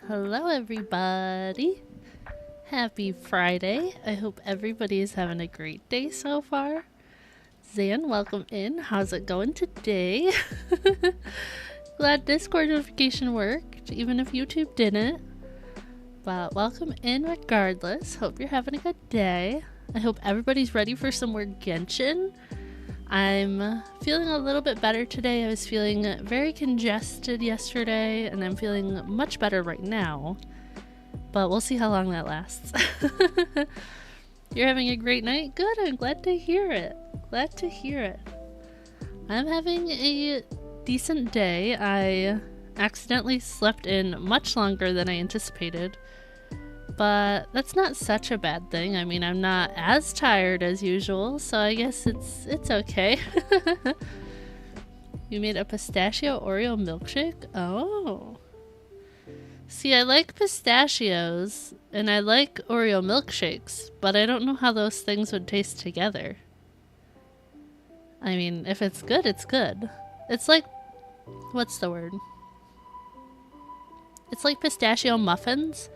Hello everybody! Happy Friday. I hope everybody is having a great day so far. Zan, welcome in. How's it going today? Glad Discord notification worked, even if YouTube didn't. But welcome in regardless. Hope you're having a good day. I hope everybody's ready for some more Genshin. I'm feeling a little bit better today. I was feeling very congested yesterday, and I'm feeling much better right now. But we'll see how long that lasts. You're having a great night? Good, I'm glad to hear it. Glad to hear it. I'm having a decent day. I accidentally slept in much longer than I anticipated. But that's not such a bad thing. I mean, I'm not as tired as usual, so I guess it's okay. You made a pistachio Oreo milkshake? Oh. See, I like pistachios, and I like Oreo milkshakes, but I don't know how those things would taste together. I mean, if it's good, it's good. It's like, what's the word? It's like pistachio muffins.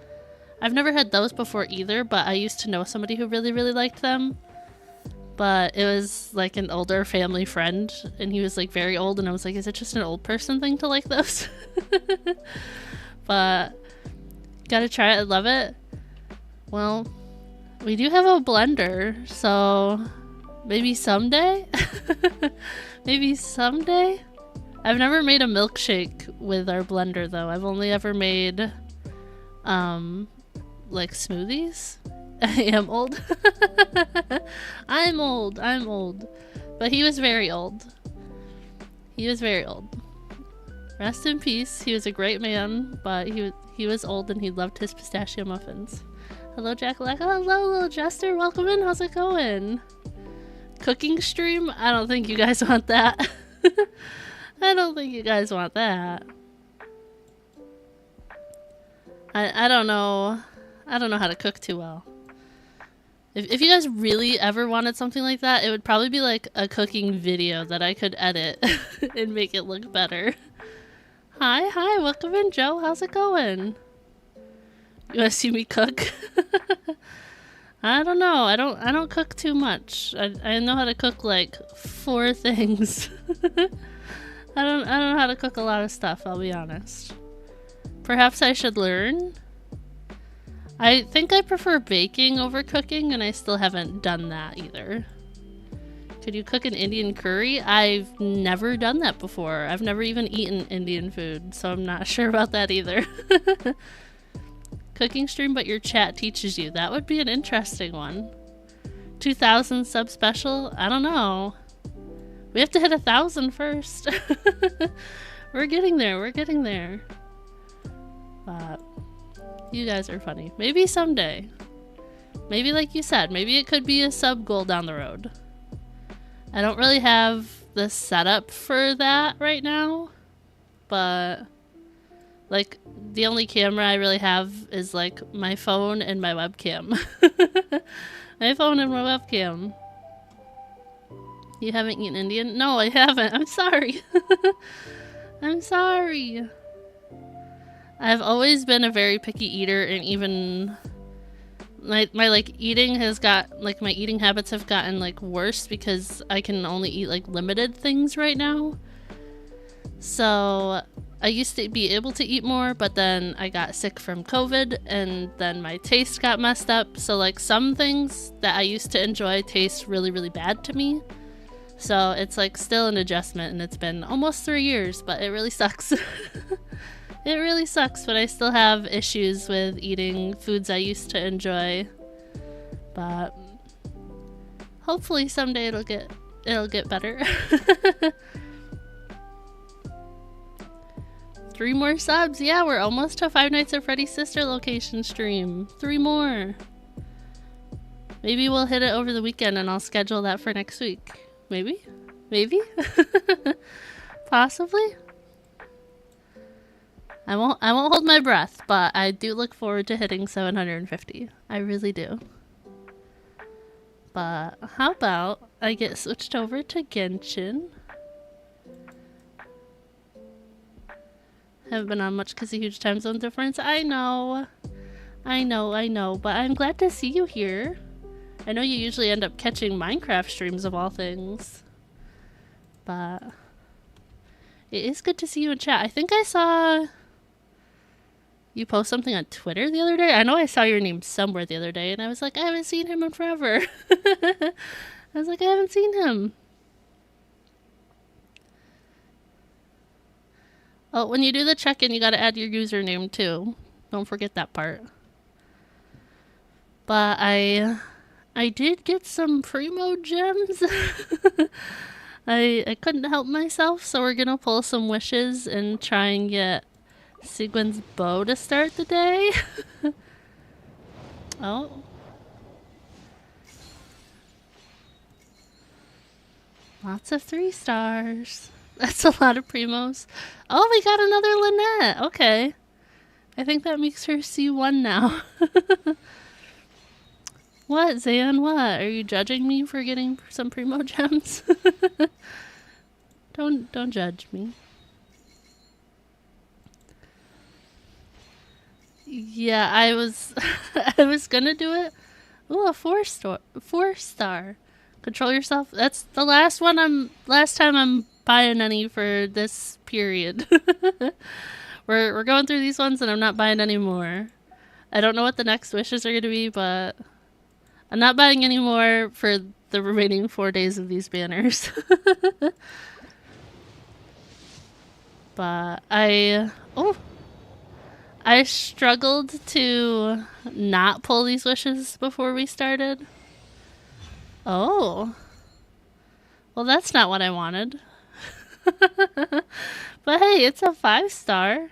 I've never had those before either, but I used to know somebody who really, really liked them. But it was like an older family friend, and he was like very old, and I was like, is it just an old person thing to like those? But gotta try it. I love it. Well, we do have a blender, so maybe someday? Maybe someday? I've never made a milkshake with our blender though. I've only ever made like smoothies. I am old. I'm old. But he was very old. He was very old. Rest in peace. He was a great man, but he was old and he loved his pistachio muffins. Hello, Jackalaka. Hello, little Jester. Welcome in. How's it going? Cooking stream? I don't think you guys want that. I don't think you guys want that. I don't know. I don't know how to cook too well. If you guys really ever wanted something like that, it would probably be like a cooking video that I could edit and make it look better. Hi, welcome in, Joe. How's it going? You wanna see me cook? I don't know. I don't cook too much. I know how to cook like 4 things. I don't know how to cook a lot of stuff, I'll be honest. Perhaps I should learn. I think I prefer baking over cooking, and I still haven't done that either. Could you cook an Indian curry? I've never done that before. I've never even eaten Indian food, so I'm not sure about that either. Cooking stream, but your chat teaches you. That would be an interesting one. 2,000 sub special? I don't know. We have to hit 1,000 first. We're getting there. But you guys are funny. Maybe someday. Maybe like you said, maybe it could be a sub goal down the road. I don't really have the setup for that right now, but like the only camera I really have is like my phone and my webcam. My phone and my webcam. You haven't eaten Indian? No, I haven't. I'm sorry. I'm sorry. I've always been a very picky eater, and even my like eating has got like my eating habits have gotten like worse because I can only eat like limited things right now. So I used to be able to eat more, but then I got sick from COVID, and then my taste got messed up. So like some things that I used to enjoy taste really, really bad to me. So it's like still an adjustment, and it's been almost 3 years, but it really sucks. It really sucks, but I still have issues with eating foods I used to enjoy. But hopefully someday it'll get better. 3 more subs. Yeah, we're almost to Five Nights at Freddy's Sister Location stream. 3 more. Maybe we'll hit it over the weekend, and I'll schedule that for next week. Maybe? Possibly? I won't hold my breath, but I do look forward to hitting 750. I really do. But how about I get switched over to Genshin? Haven't been on much because of huge time zone difference. I know. But I'm glad to see you here. I know you usually end up catching Minecraft streams of all things. But it is good to see you in chat. I think I saw you post something on Twitter the other day. I know I saw your name somewhere the other day, and I was like, I haven't seen him in forever. I was like, I haven't seen him. Oh, when you do the check-in, you gotta add your username too. Don't forget that part. But I did get some Primo gems. I couldn't help myself, so we're gonna pull some wishes and try and get Sigwin's bow to start the day. Oh. Lots of 3 stars. That's a lot of Primos. Oh, we got another Lynette. Okay. I think that makes her C1 now. What, Zan? What? Are you judging me for getting some Primo gems? Don't judge me. Yeah, I was I was gonna do it. Ooh, a 4-star. Control yourself. That's the last time I'm buying any for this period. We're going through these ones and I'm not buying any more. I don't know what the next wishes are gonna be, but I'm not buying any more for the remaining 4 days of these banners. But I struggled to not pull these wishes before we started. Oh. Well, that's not what I wanted. But hey, it's a 5-star.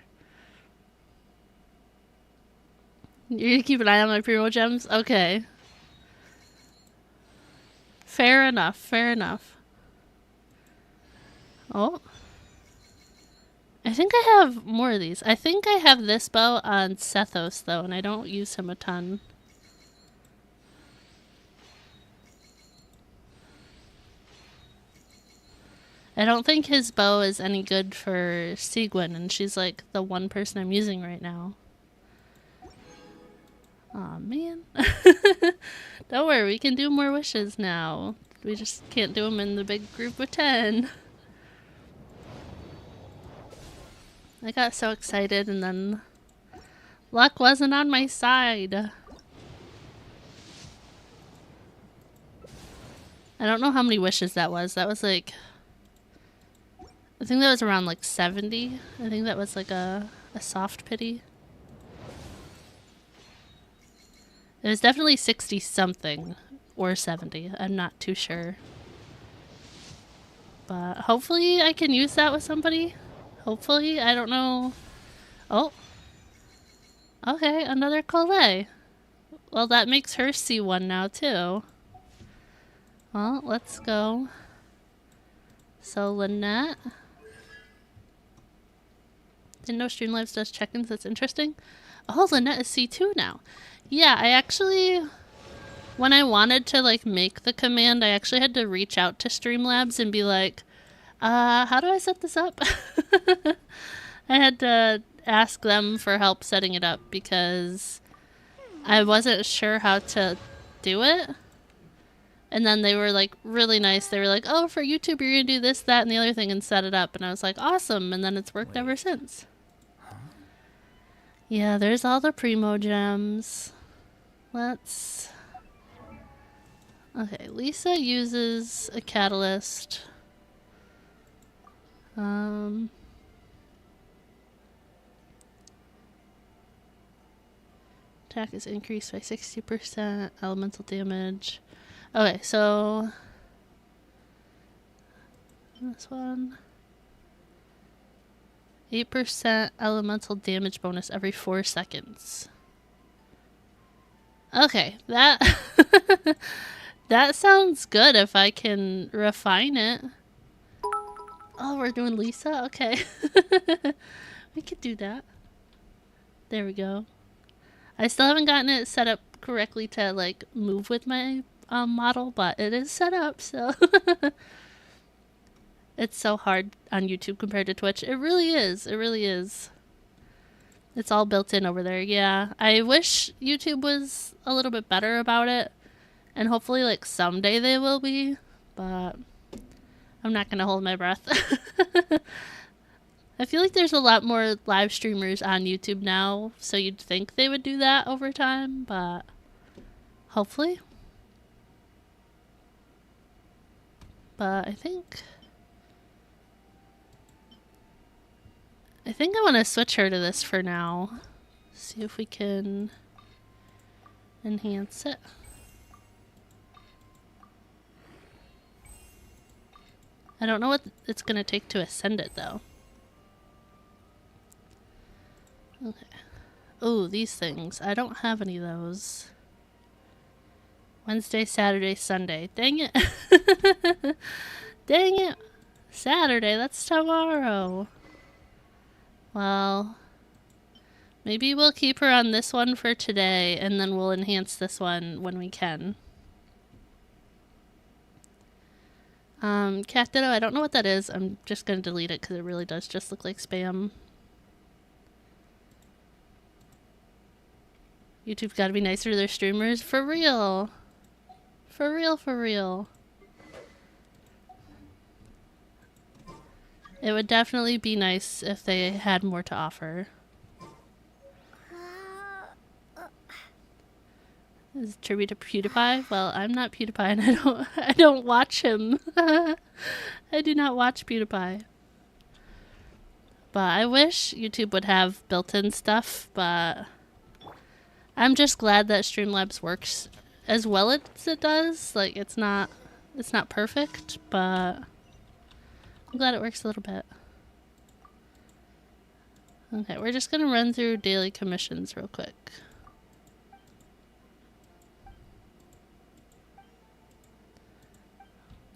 You're gonna keep an eye on my Primo gems? Okay. Fair enough, fair enough. Oh. I think I have more of these. I think I have this bow on Sethos, though, and I don't use him a ton. I don't think his bow is any good for Sigwin, and she's like the one person I'm using right now. Aw, man. Don't worry, we can do more wishes now. We just can't do them in the big group of 10. I got so excited and then luck wasn't on my side. I don't know how many wishes that was. That was like, I think that was around like 70. I think that was like a soft pity. It was definitely 60 something or 70. I'm not too sure. But hopefully I can use that with somebody. Hopefully, I don't know. Oh. Okay, another collab. Well, that makes her C1 now too. Well, let's go. So Lynette. Didn't know Streamlabs does check-ins. That's interesting. Oh, Lynette is C2 now. Yeah, I actually, when I wanted to like make the command, I actually had to reach out to Streamlabs and be like, how do I set this up? I had to ask them for help setting it up because I wasn't sure how to do it. And then they were like really nice. They were like, oh, for YouTube, you're going to do this, that, and the other thing and set it up. And I was like, awesome. And then it's worked ever since. Yeah, there's all the Primo gems. Let's... Okay, Lisa uses a catalyst. Attack is increased by 60%. Elemental damage. Okay, so... This one... 8% elemental damage bonus every 4 seconds. Okay, that... that sounds good if I can refine it. Oh, we're doing Lisa? Okay. We could do that. There we go. I still haven't gotten it set up correctly to, like, move with my model, but it is set up, so... It's so hard on YouTube compared to Twitch. It really is. It really is. It's all built in over there. Yeah. I wish YouTube was a little bit better about it. And hopefully, like, someday they will be. But I'm not going to hold my breath. I feel like there's a lot more live streamers on YouTube now. So you'd think they would do that over time. But hopefully. But I think I want to switch her to this for now. See if we can enhance it. I don't know what it's going to take to ascend it, though. Okay. Oh, these things. I don't have any of those. Wednesday, Saturday, Sunday. Dang it. Dang it. Saturday, that's tomorrow. Well, maybe we'll keep her on this one for today, and then we'll enhance this one when we can. Cat Ditto, I don't know what that is. I'm just going to delete it because it really does just look like spam. YouTube's got to be nicer to their streamers. For real. For real, for real. It would definitely be nice if they had more to offer. Is it tribute to PewDiePie? Well, I'm not PewDiePie and I don't watch him. I do not watch PewDiePie. But I wish YouTube would have built-in stuff, but I'm just glad that Streamlabs works as well as it does. Like, it's not perfect, but I'm glad it works a little bit. Okay, we're just gonna run through daily commissions real quick.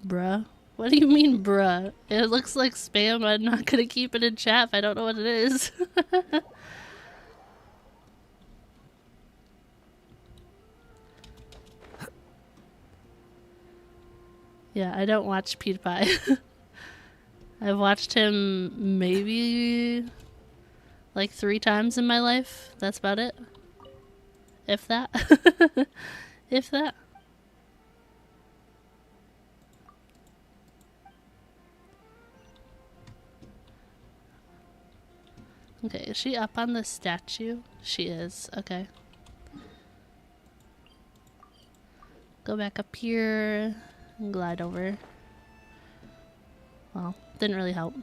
Bruh? What do you mean, bruh? It looks like spam. I'm not gonna keep it in chat if I don't know what it is. Yeah, I don't watch PewDiePie. I've watched him maybe like 3 times in my life. That's about it. If that. If that. Okay, is she up on the statue? She is. Okay. Go back up here and glide over. Well, didn't really help.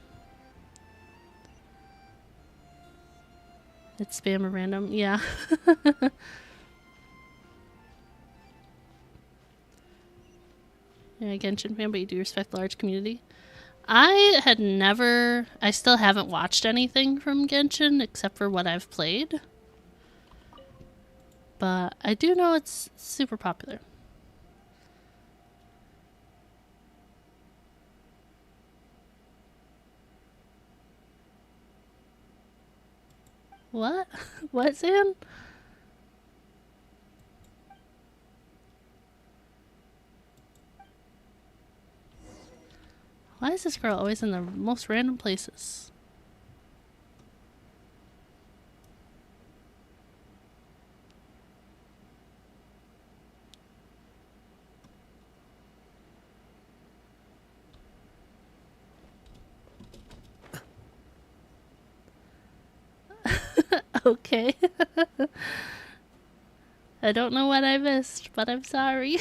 It's spam or random. Yeah. You're a Genshin fan, but you do respect the large community. I still haven't watched anything from Genshin except for what I've played. But I do know it's super popular. What? What, Zan? Why is this girl always in the most random places? Okay. I don't know what I missed, but I'm sorry.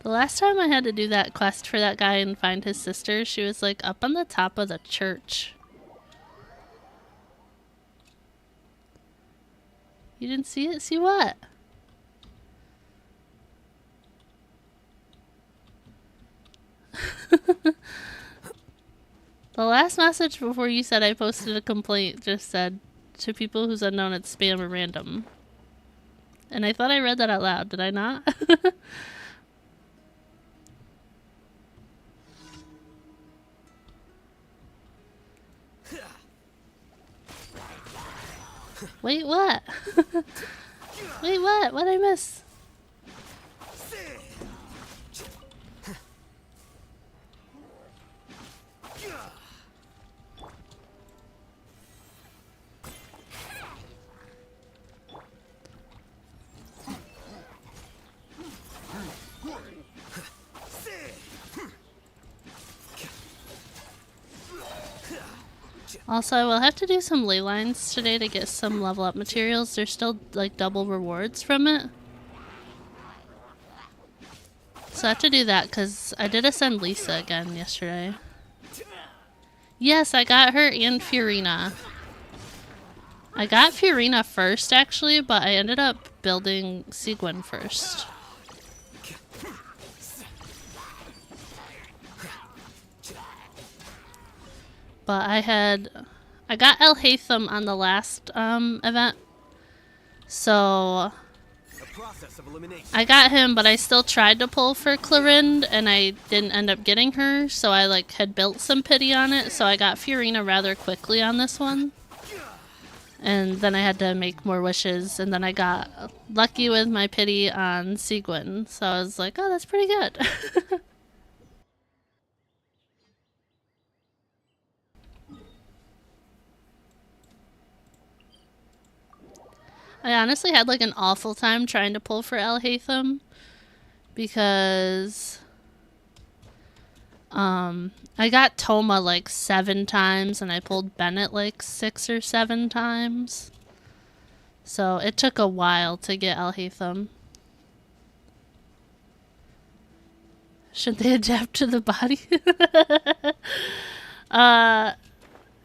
The last time I had to do that quest for that guy and find his sister, she was like up on the top of the church. You didn't see it? See what? The last message before you said I posted a complaint just said, to people who's unknown, it's spam or random. And I thought I read that out loud. Did I not? Wait, what? Wait, what? What'd I miss? Also, I will have to do some ley lines today to get some level up materials. There's still like double rewards from it. So I have to do that because I did ascend Lisa again yesterday. Yes, I got her and Fiorina. I got Fiorina first actually, but I ended up building Sigyn first. But I got El Haytham on the last event, so I got him, but I still tried to pull for Clorinde, and I didn't end up getting her, so I like had built some pity on it, so I got Fiorina rather quickly on this one. And then I had to make more wishes, and then I got lucky with my pity on Sigyn, so I was like, oh, that's pretty good. I honestly had like an awful time trying to pull for El Haytham because I got Toma like 7 times and I pulled Bennett like 6 or 7 times. So it took a while to get El Haytham. Should they adapt to the body? Not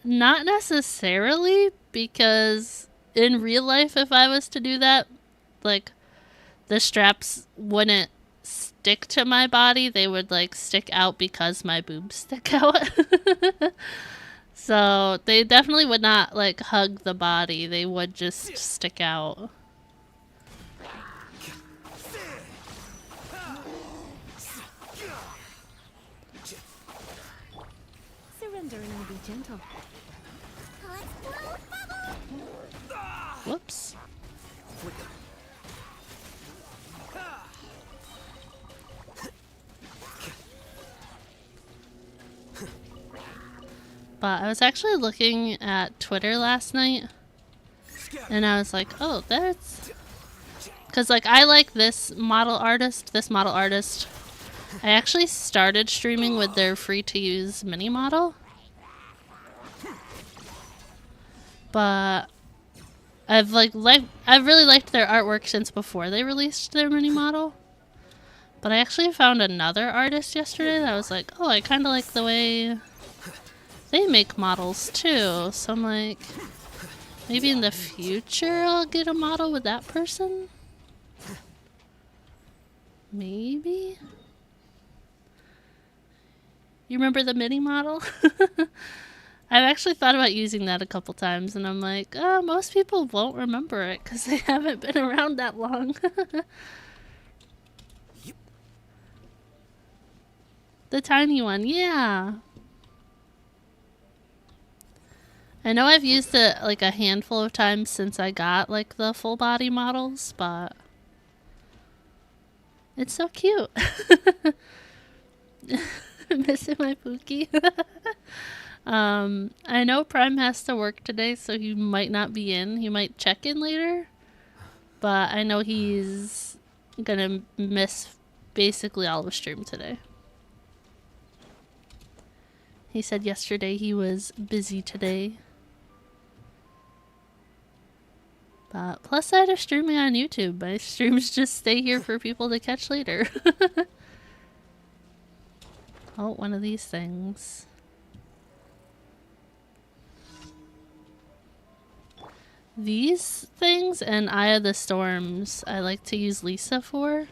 necessarily, because in real life, if I was to do that, like, the straps wouldn't stick to my body. They would, like, stick out because my boobs stick out. So, they definitely would not, like, hug the body. They would just stick out. Surrendering will be gentle. Whoops. But I was actually looking at Twitter last night, and I was like, oh, that's... Because, like, I like this model artist. I actually started streaming with their free-to-use mini model. But I've really liked their artwork since before they released their mini model. But I actually found another artist yesterday that I was like, oh, I kind of like the way they make models too. So I'm like, maybe in the future I'll get a model with that person? Maybe? You remember the mini model? I've actually thought about using that a couple times, and I'm like, oh, most people won't remember it because they haven't been around that long. The tiny one, yeah. I know I've used it like a handful of times since I got like the full body models, but it's so cute. Missing my Pookie. I know Prime has to work today, so he might not be in. He might check in later. But I know he's gonna miss basically all of stream today. He said yesterday he was busy today. But plus side of streaming on YouTube, my streams just stay here for people to catch later. Oh, one of these things. These things and Eye of the Storms I like to use Lisa for.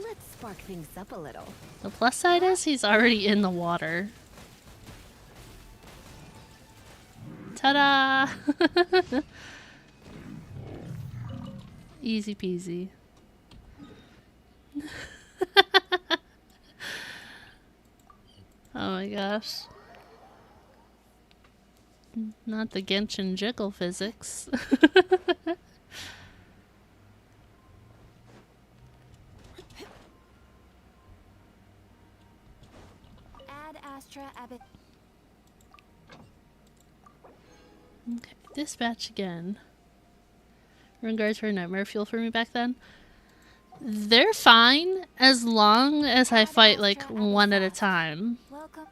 Let's spark things up a little. The plus side is he's already in the water. Ta-da! Easy peasy. Oh my gosh. Not the Genshin jiggle physics. Abbott. Okay, dispatch again. Rune guards were nightmare fuel for me back then. They're fine as long as I fight like one at a time. Welcome.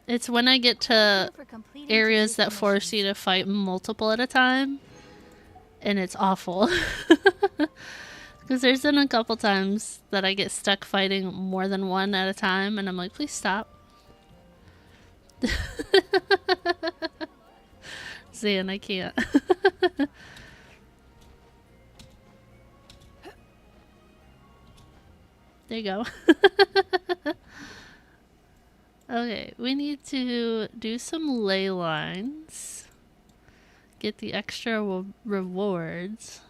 It's when I get to For completing areas that today's force you to fight multiple at a time, and it's awful. Because there's been a couple times that I get stuck fighting more than one at a time, and I'm like, please stop. Zan, I can't. There you go. Okay, we need to do some ley lines. Get the extra rewards.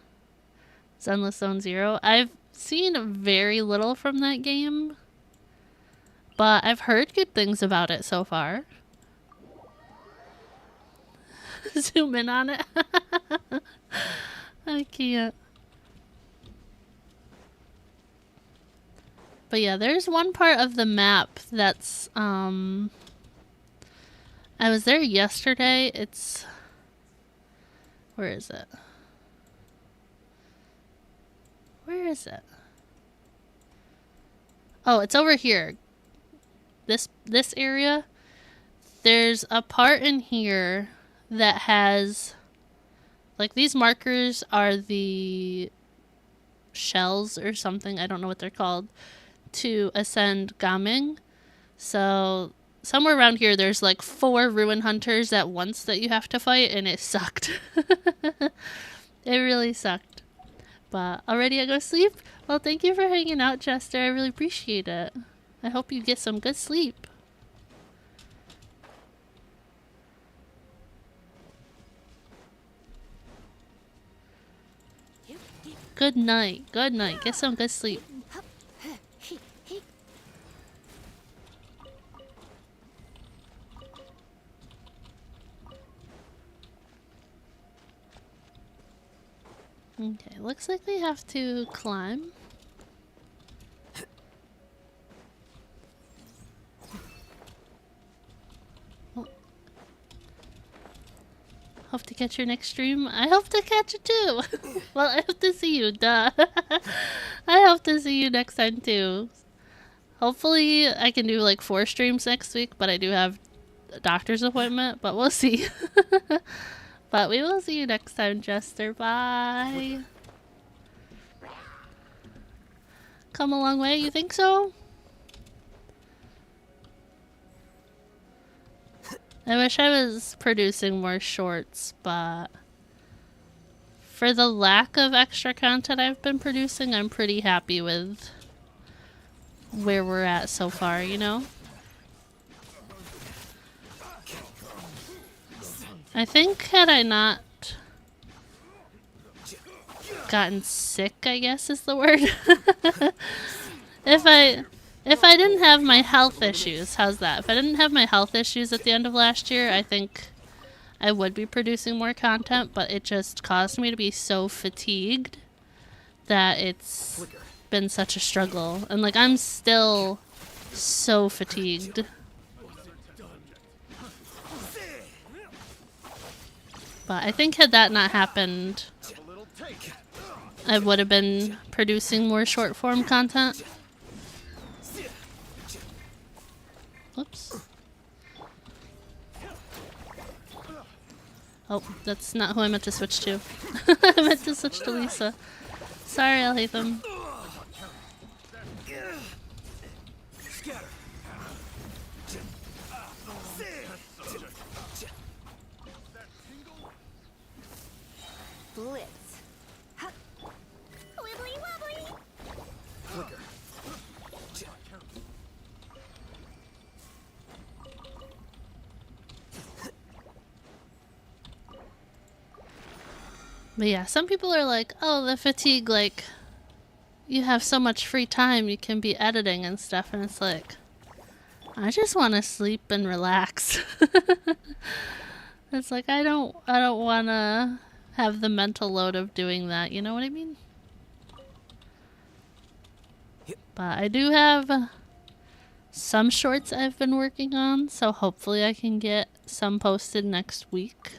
Sunless Zone Zero. I've seen very little from that game, but I've heard good things about it so far. Zoom in on it. I can't. But yeah, there's one part of the map that's, I was there yesterday. It's, where is it? Where is it? Oh, it's over here. This area. There's a part in here that has, like, these markers are the shells or something. I don't know what they're called. To ascend Gaming. So somewhere around here there's like 4 ruin hunters at once that you have to fight, and it sucked. It really sucked. But already I go to sleep? Well, thank you for hanging out, Chester. I really appreciate it. I hope you get some good sleep. Good night. Good night. Get some good sleep. Okay, looks like we have to climb. Oh. Hope to catch your next stream. I hope to catch it too. Well, I hope to see you, duh. I hope to see you next time too. Hopefully I can do like 4 streams next week, but I do have a doctor's appointment, but we'll see. But we will see you next time, Jester. Bye. Come a long way, you think so? I wish I was producing more shorts, but for the lack of extra content I've been producing, I'm pretty happy with where we're at so far, you know? I think had I not gotten sick, I guess is the word. If I didn't have my health issues, how's that? If I didn't have my health issues at the end of last year, I think I would be producing more content, but it just caused me to be so fatigued that it's been such a struggle. And like, I'm still so fatigued. But I think had that not happened, I would have been producing more short form content. Oops. Oh, that's not who I meant to switch to. I meant to switch to Lisa. Sorry, Alhaitham. Blitz. Wibbly wobbly. But yeah, some people are like, oh, the fatigue, like, you have so much free time, you can be editing and stuff, and it's like, I just want to sleep and relax. It's like, I don't want to have the mental load of doing that, you know what I mean? But I do have some shorts I've been working on, so hopefully I can get some posted next week.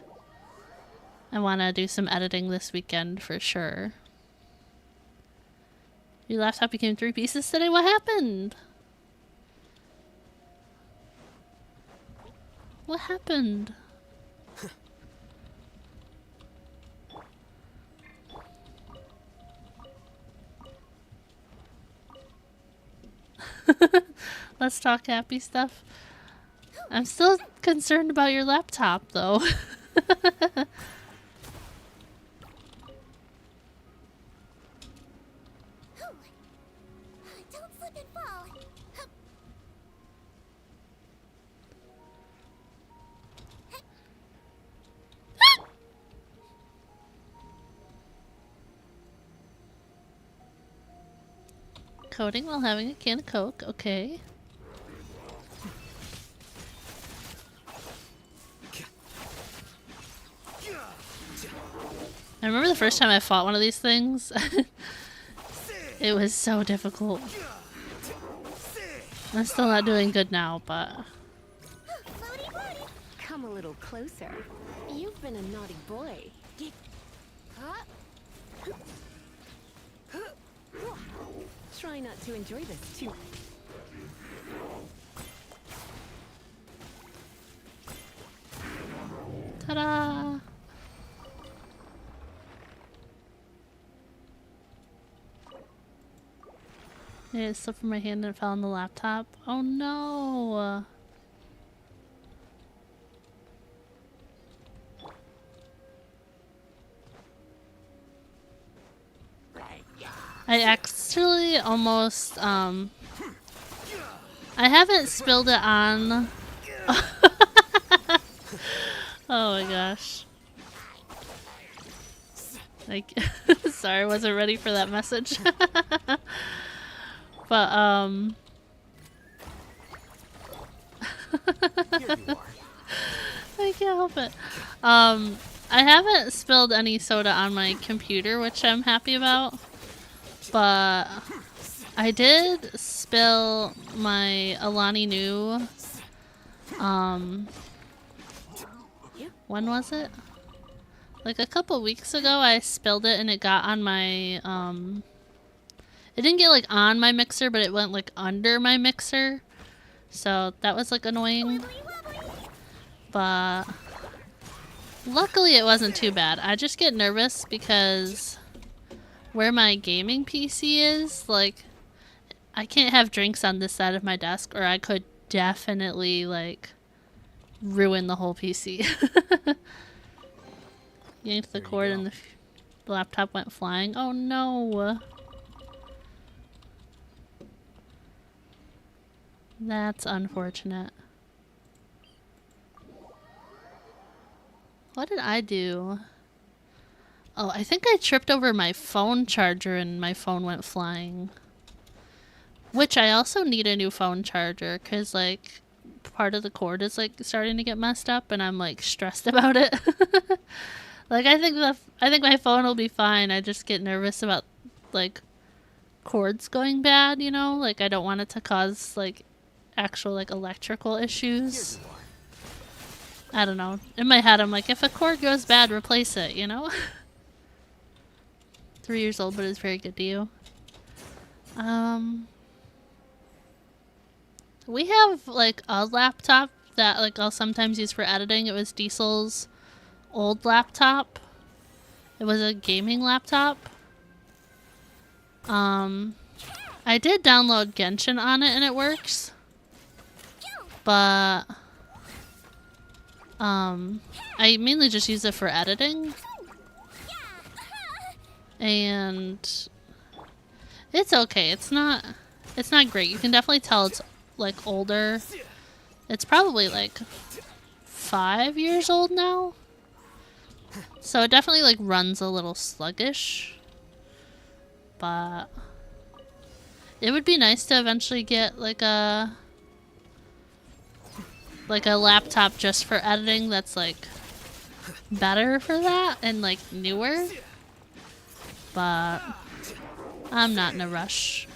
I want to do some editing this weekend for sure. Your laptop became 3 pieces today? What happened? What happened? Let's talk happy stuff. I'm still concerned about your laptop, though. Don't slip and fall. Coding while having a can of Coke, okay. I remember the first time I fought one of these things. It was so difficult. I'm still not doing good now, but... Floaty, floaty. Come a little closer. You've been a naughty boy. Try not to enjoy this too. Ta-da! It slipped from my hand and it fell on the laptop. Oh no! I actually almost, I haven't spilled it on... Oh my gosh. Like, sorry, I wasn't ready for that message. But, I can't help it. I haven't spilled any soda on my computer, which I'm happy about. But I did spill my Alani Nu, when was it? Like a couple weeks ago I spilled it and it got on my, it didn't get like on my mixer, but it went like under my mixer. So that was like annoying. But luckily it wasn't too bad. I just get nervous because where my gaming PC is, like, I can't have drinks on this side of my desk or I could definitely, like, ruin the whole PC. Yanked the cord and the laptop went flying. Oh no! That's unfortunate. What did I do? Oh, I think I tripped over my phone charger and my phone went flying. Which I also need a new phone charger because, like, part of the cord is, like, starting to get messed up and I'm, like, stressed about it. Like, I think my phone will be fine. I just get nervous about, like, cords going bad, you know? Like, I don't want it to cause, like, actual, like, electrical issues. I don't know. In my head, I'm like, if a cord goes bad, replace it, you know? 3 years old, but it's very good to you. We have, like, a laptop that, like, I'll sometimes use for editing. It was Diesel's old laptop. It was a gaming laptop. I did download Genshin on it and it works. But, I mainly just use it for editing. And it's okay. It's not great. You can definitely tell it's, like, older. It's probably, like, 5 years old now. So it definitely, like, runs a little sluggish. But it would be nice to eventually get, like a laptop just for editing that's, like, better for that and, like, newer. But I'm not in a rush.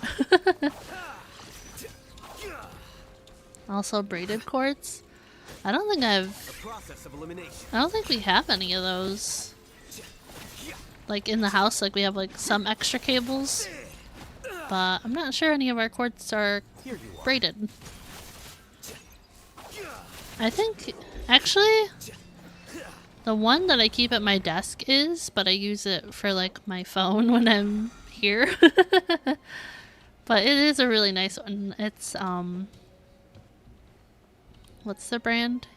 Also braided cords. I don't think we have any of those. Like in the house, like we have like some extra cables. But I'm not sure any of our cords are braided. I think, actually, the one that I keep at my desk is, but I use it for like my phone when I'm here. But it is a really nice one. It's, what's the brand?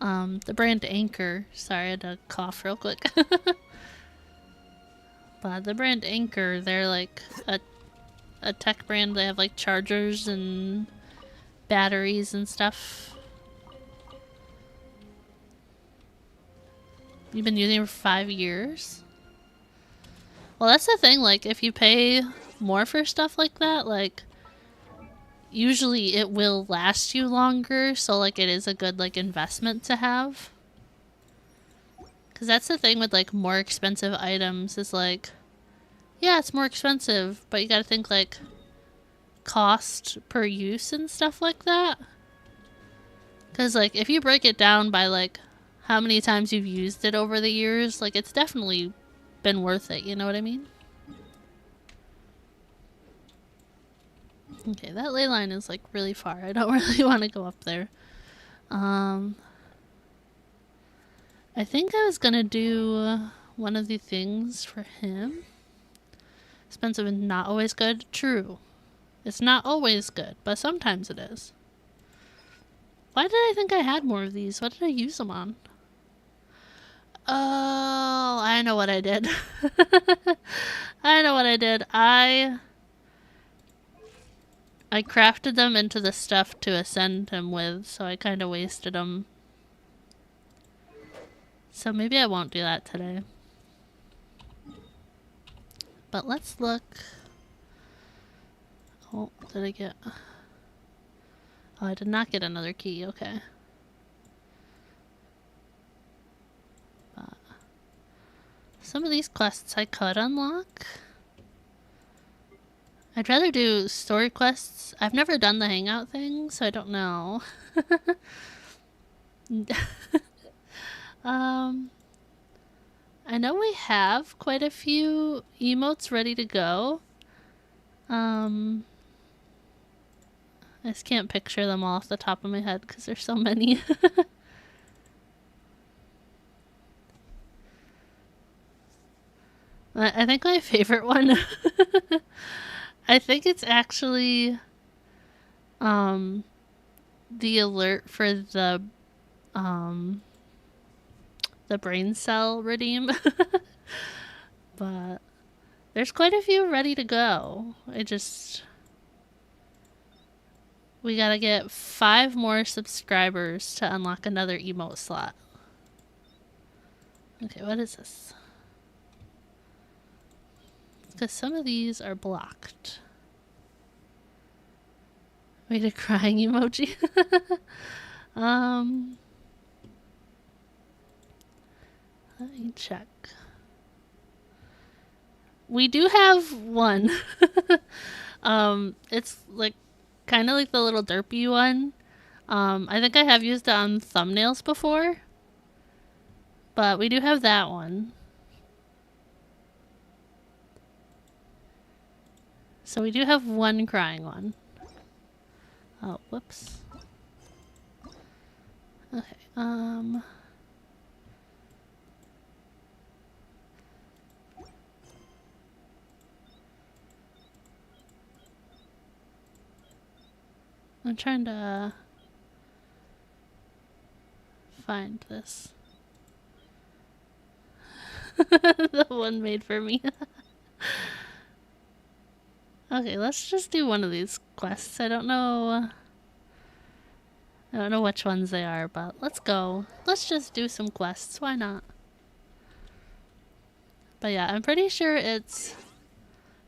The brand Anchor. Sorry, I had to cough real quick. But the brand Anchor, they're like a tech brand. They have like chargers and batteries and stuff. You've been using it for 5 years? Well, that's the thing, like, if you pay more for stuff like that, like, usually it will last you longer, so, like, it is a good, like, investment to have. Because that's the thing with, like, more expensive items is, like, yeah, it's more expensive, but you gotta think, like, cost per use and stuff like that. Because, like, if you break it down by, like, how many times you've used it over the years, like, it's definitely been worth it, you know what I mean? Okay, that ley line is, like, really far. I don't really want to go up there. I think I was gonna do one of the things for him. Expensive and not always good. True. It's not always good, but sometimes it is. Why did I think I had more of these? What did I use them on? Oh, I know what I did. I know what I did. I crafted them into the stuff to ascend him with, so I kind of wasted them. So maybe I won't do that today. But let's look. Oh, did I get... Oh, I did not get another key. Okay. But some of these quests I could unlock. I'd rather do story quests. I've never done the hangout thing, so I don't know. I know we have quite a few emotes ready to go. I just can't picture them all off the top of my head because there's so many. I think my favorite one, I think it's actually the alert for the brain cell redeem. But there's quite a few ready to go. We gotta get 5 more subscribers to unlock another emote slot. Okay, what is this? Because some of these are blocked. Wait, a crying emoji. Let me check. We do have one. It's like kind of like the little derpy one. I think I have used it on thumbnails before. But we do have that one. So we do have one crying one. Oh, whoops. Okay, I'm trying to find this. The one made for me. Okay, let's just do one of these quests. I don't know which ones they are, but let's go. Let's just do some quests. Why not? But yeah, I'm pretty sure it's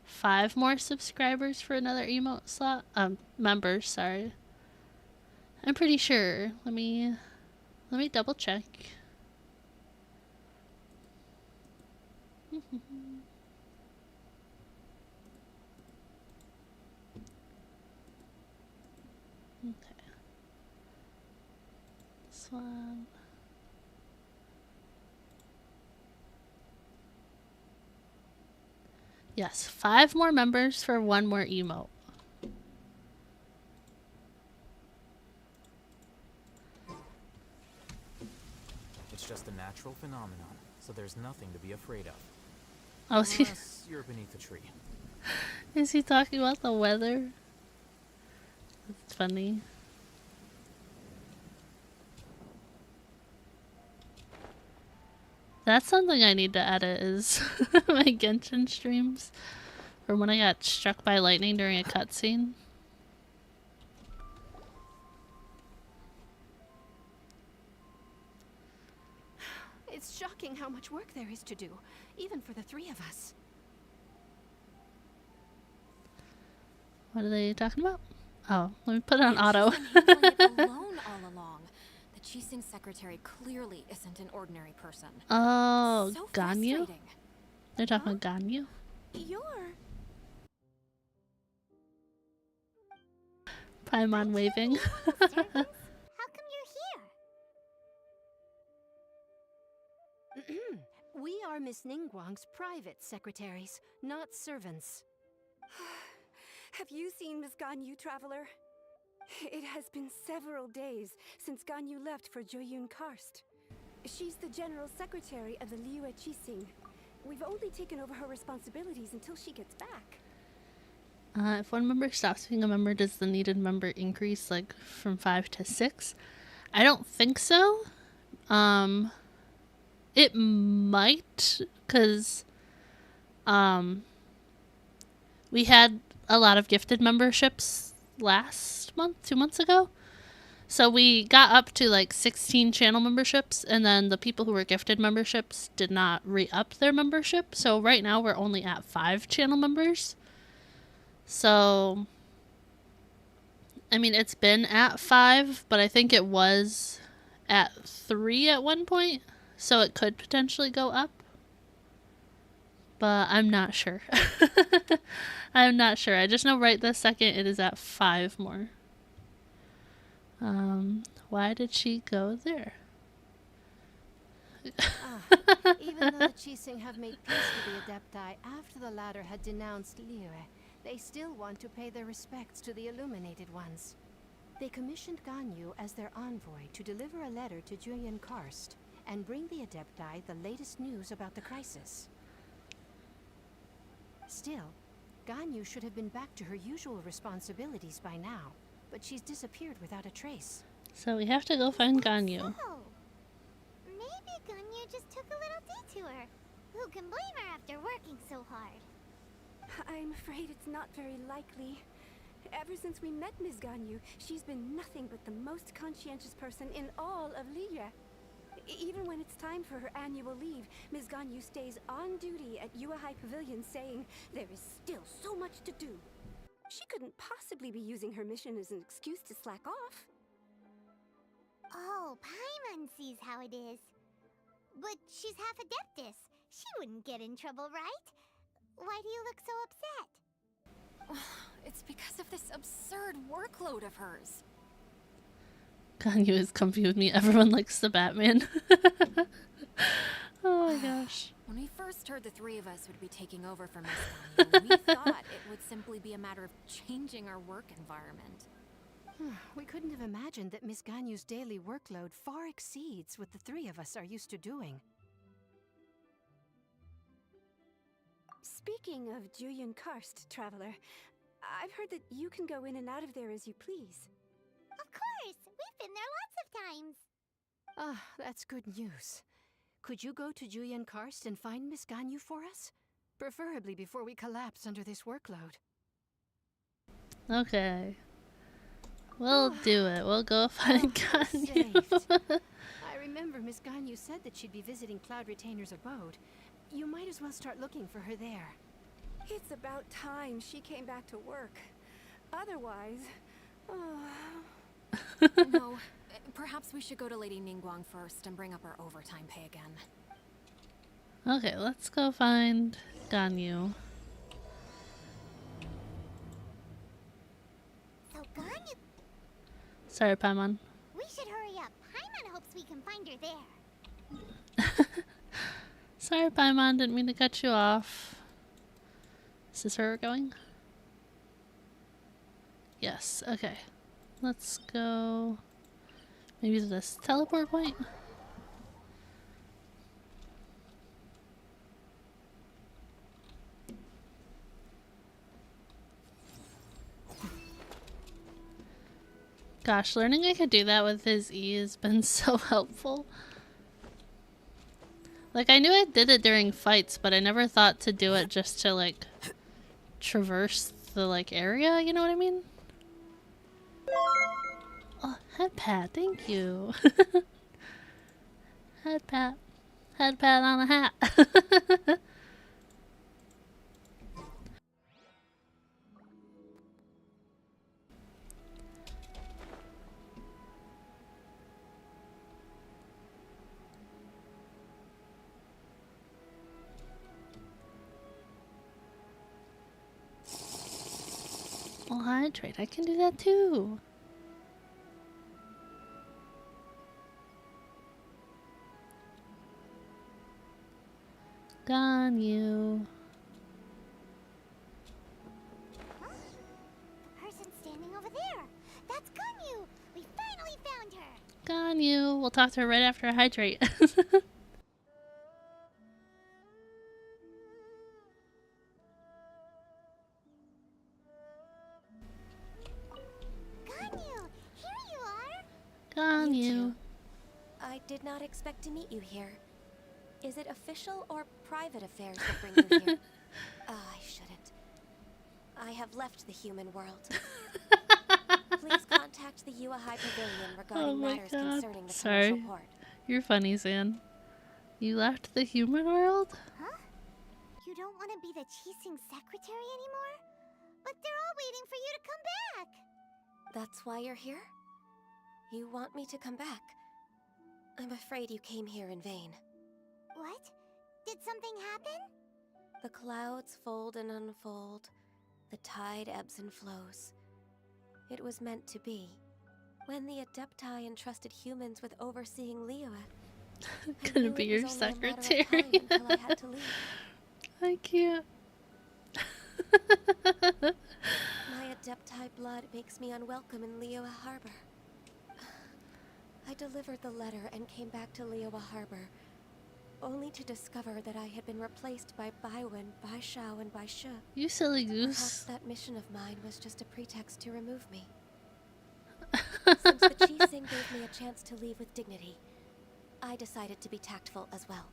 5 more subscribers for another emote slot. Members, sorry. I'm pretty sure. Let me double check. one. Yes, 5 more members for 1 more emote. It's just a natural phenomenon, so there's nothing to be afraid of. Oh, is he, Unless you're beneath a tree. is he talking about the weather? That's funny. That's something I need to edit is my Genshin streams from when I got struck by lightning during a cutscene. It's shocking how much work there is to do, even for the 3 of us. What are they talking about? Oh, let me put it on And auto. she's been handling it alone all along. The Qixing secretary clearly isn't an ordinary person. Oh, So Ganyu? frustrating. They're talking about Ganyu? You're... Paimon waving. How come you're here? We are Miss Ningguang's private secretaries, not servants. Have you seen Miss Ganyu, Traveler? It has been several days since Ganyu left for Joyun Karst. She's the general secretary of the Liyue Qixing. We've only taken over her responsibilities until she gets back. If one member stops being a member, does the needed member increase like from 5 to 6? I don't think so. It might, because we had a lot of gifted memberships last month, 2 months ago. So we got up to like 16 channel memberships, and then the people who were gifted memberships did not re-up their membership. So right now we're only at 5 channel members. So, I mean, it's been at 5, but I think it was at 3 at one point. So it could potentially go up. But I'm not sure. I'm not sure. I just know right this second it is at 5 more. Why did she go there? Even though the Qixing have made peace with the Adepti after the latter had denounced Liyue, they still want to pay their respects to the Illuminated Ones. They commissioned Ganyu as their envoy to deliver a letter to Joyun Karst and bring the Adepti the latest news about the crisis. Still, Ganyu should have been back to her usual responsibilities by now, but she's disappeared without a trace. So we have to go find Ganyu. So, maybe Ganyu just took a little detour. Who can blame her after working so hard? I'm afraid it's not very likely. Ever since we met Ms. Ganyu, she's been nothing but the most conscientious person in all of Liyue. Even when it's time for her annual leave, Ms. Ganyu stays on duty at Yuehai Pavilion saying there is still so much to do. She couldn't possibly be using her mission as an excuse to slack off. Oh, Paimon sees how it is. But she's half Adeptus. She wouldn't get in trouble, right? Why do you look so upset? It's because of this absurd workload of hers. Ganyu is comfy with me. Everyone likes the Batman. Oh my gosh. When we first heard the 3 of us would be taking over for Miss Ganyu, we thought it would simply be a matter of changing our work environment. We couldn't have imagined that Miss Ganyu's daily workload far exceeds what the 3 of us are used to doing. Speaking of Joyun Karst, Traveler, I've heard that you can go in and out of there as you please. Of course! We've been there lots of times! Ah, that's good news. Could you go to Joyun Karst and find Miss Ganyu for us? Preferably before we collapse under this workload. Okay. We'll do it. We'll go find Ganyu. Saved. I remember Miss Ganyu said that she'd be visiting Cloud Retainer's abode. You might as well start looking for her there. It's about time she came back to work. Otherwise... No, perhaps we should go to Lady Ningguang first and bring up our overtime pay again. Okay, let's go find Ganyu. So Ganyu... Sorry, Paimon. We should hurry Yeah, Paimon hopes we can find her there. Sorry, Paimon, didn't mean to cut you off. Is this where we're going? Yes, okay. Let's go maybe to this teleport point. Gosh, learning I could do that with his E has been so helpful. Like, I knew I did it during fights, but I never thought to do it just to, like, traverse the, like, area, you know what I mean? Oh, head pat, thank you. Head pat. Head pat on a hat. Well, hydrate, I can do that too. Gone you. Huh? Person standing over there. That's Ganyu. We finally found her. Gone you. We'll talk to her right after I hydrate. Ganyu, here you are. Gone you. too. I did not expect to meet you here. Is it official or private affairs that bring you here? I shouldn't. I have left the human world. Please contact the Yua High Pavilion regarding Oh my matters God. concerning the Sorry. commercial port. You're funny, Zan. You left the human world? Huh? You don't want to be the Qixing secretary anymore? But they're all waiting for you to come back. That's why you're here? You want me to come back? I'm afraid you came here in vain. What? Did something happen? The clouds fold and unfold. The tide ebbs and flows. It was meant to be. When the Adepti entrusted humans with overseeing Liyue, Gonna be your secretary. Until I had to leave. I can't. My Adepti blood makes me unwelcome in Liyue Harbor. I delivered the letter and came back to Liyue Harbor, only to discover that I had been replaced by Baiwen, Baishao, and Baishu. You silly Perhaps goose. that mission of mine was just a pretext to remove me. Since the Qixing gave me a chance to leave with dignity, I decided to be tactful as well.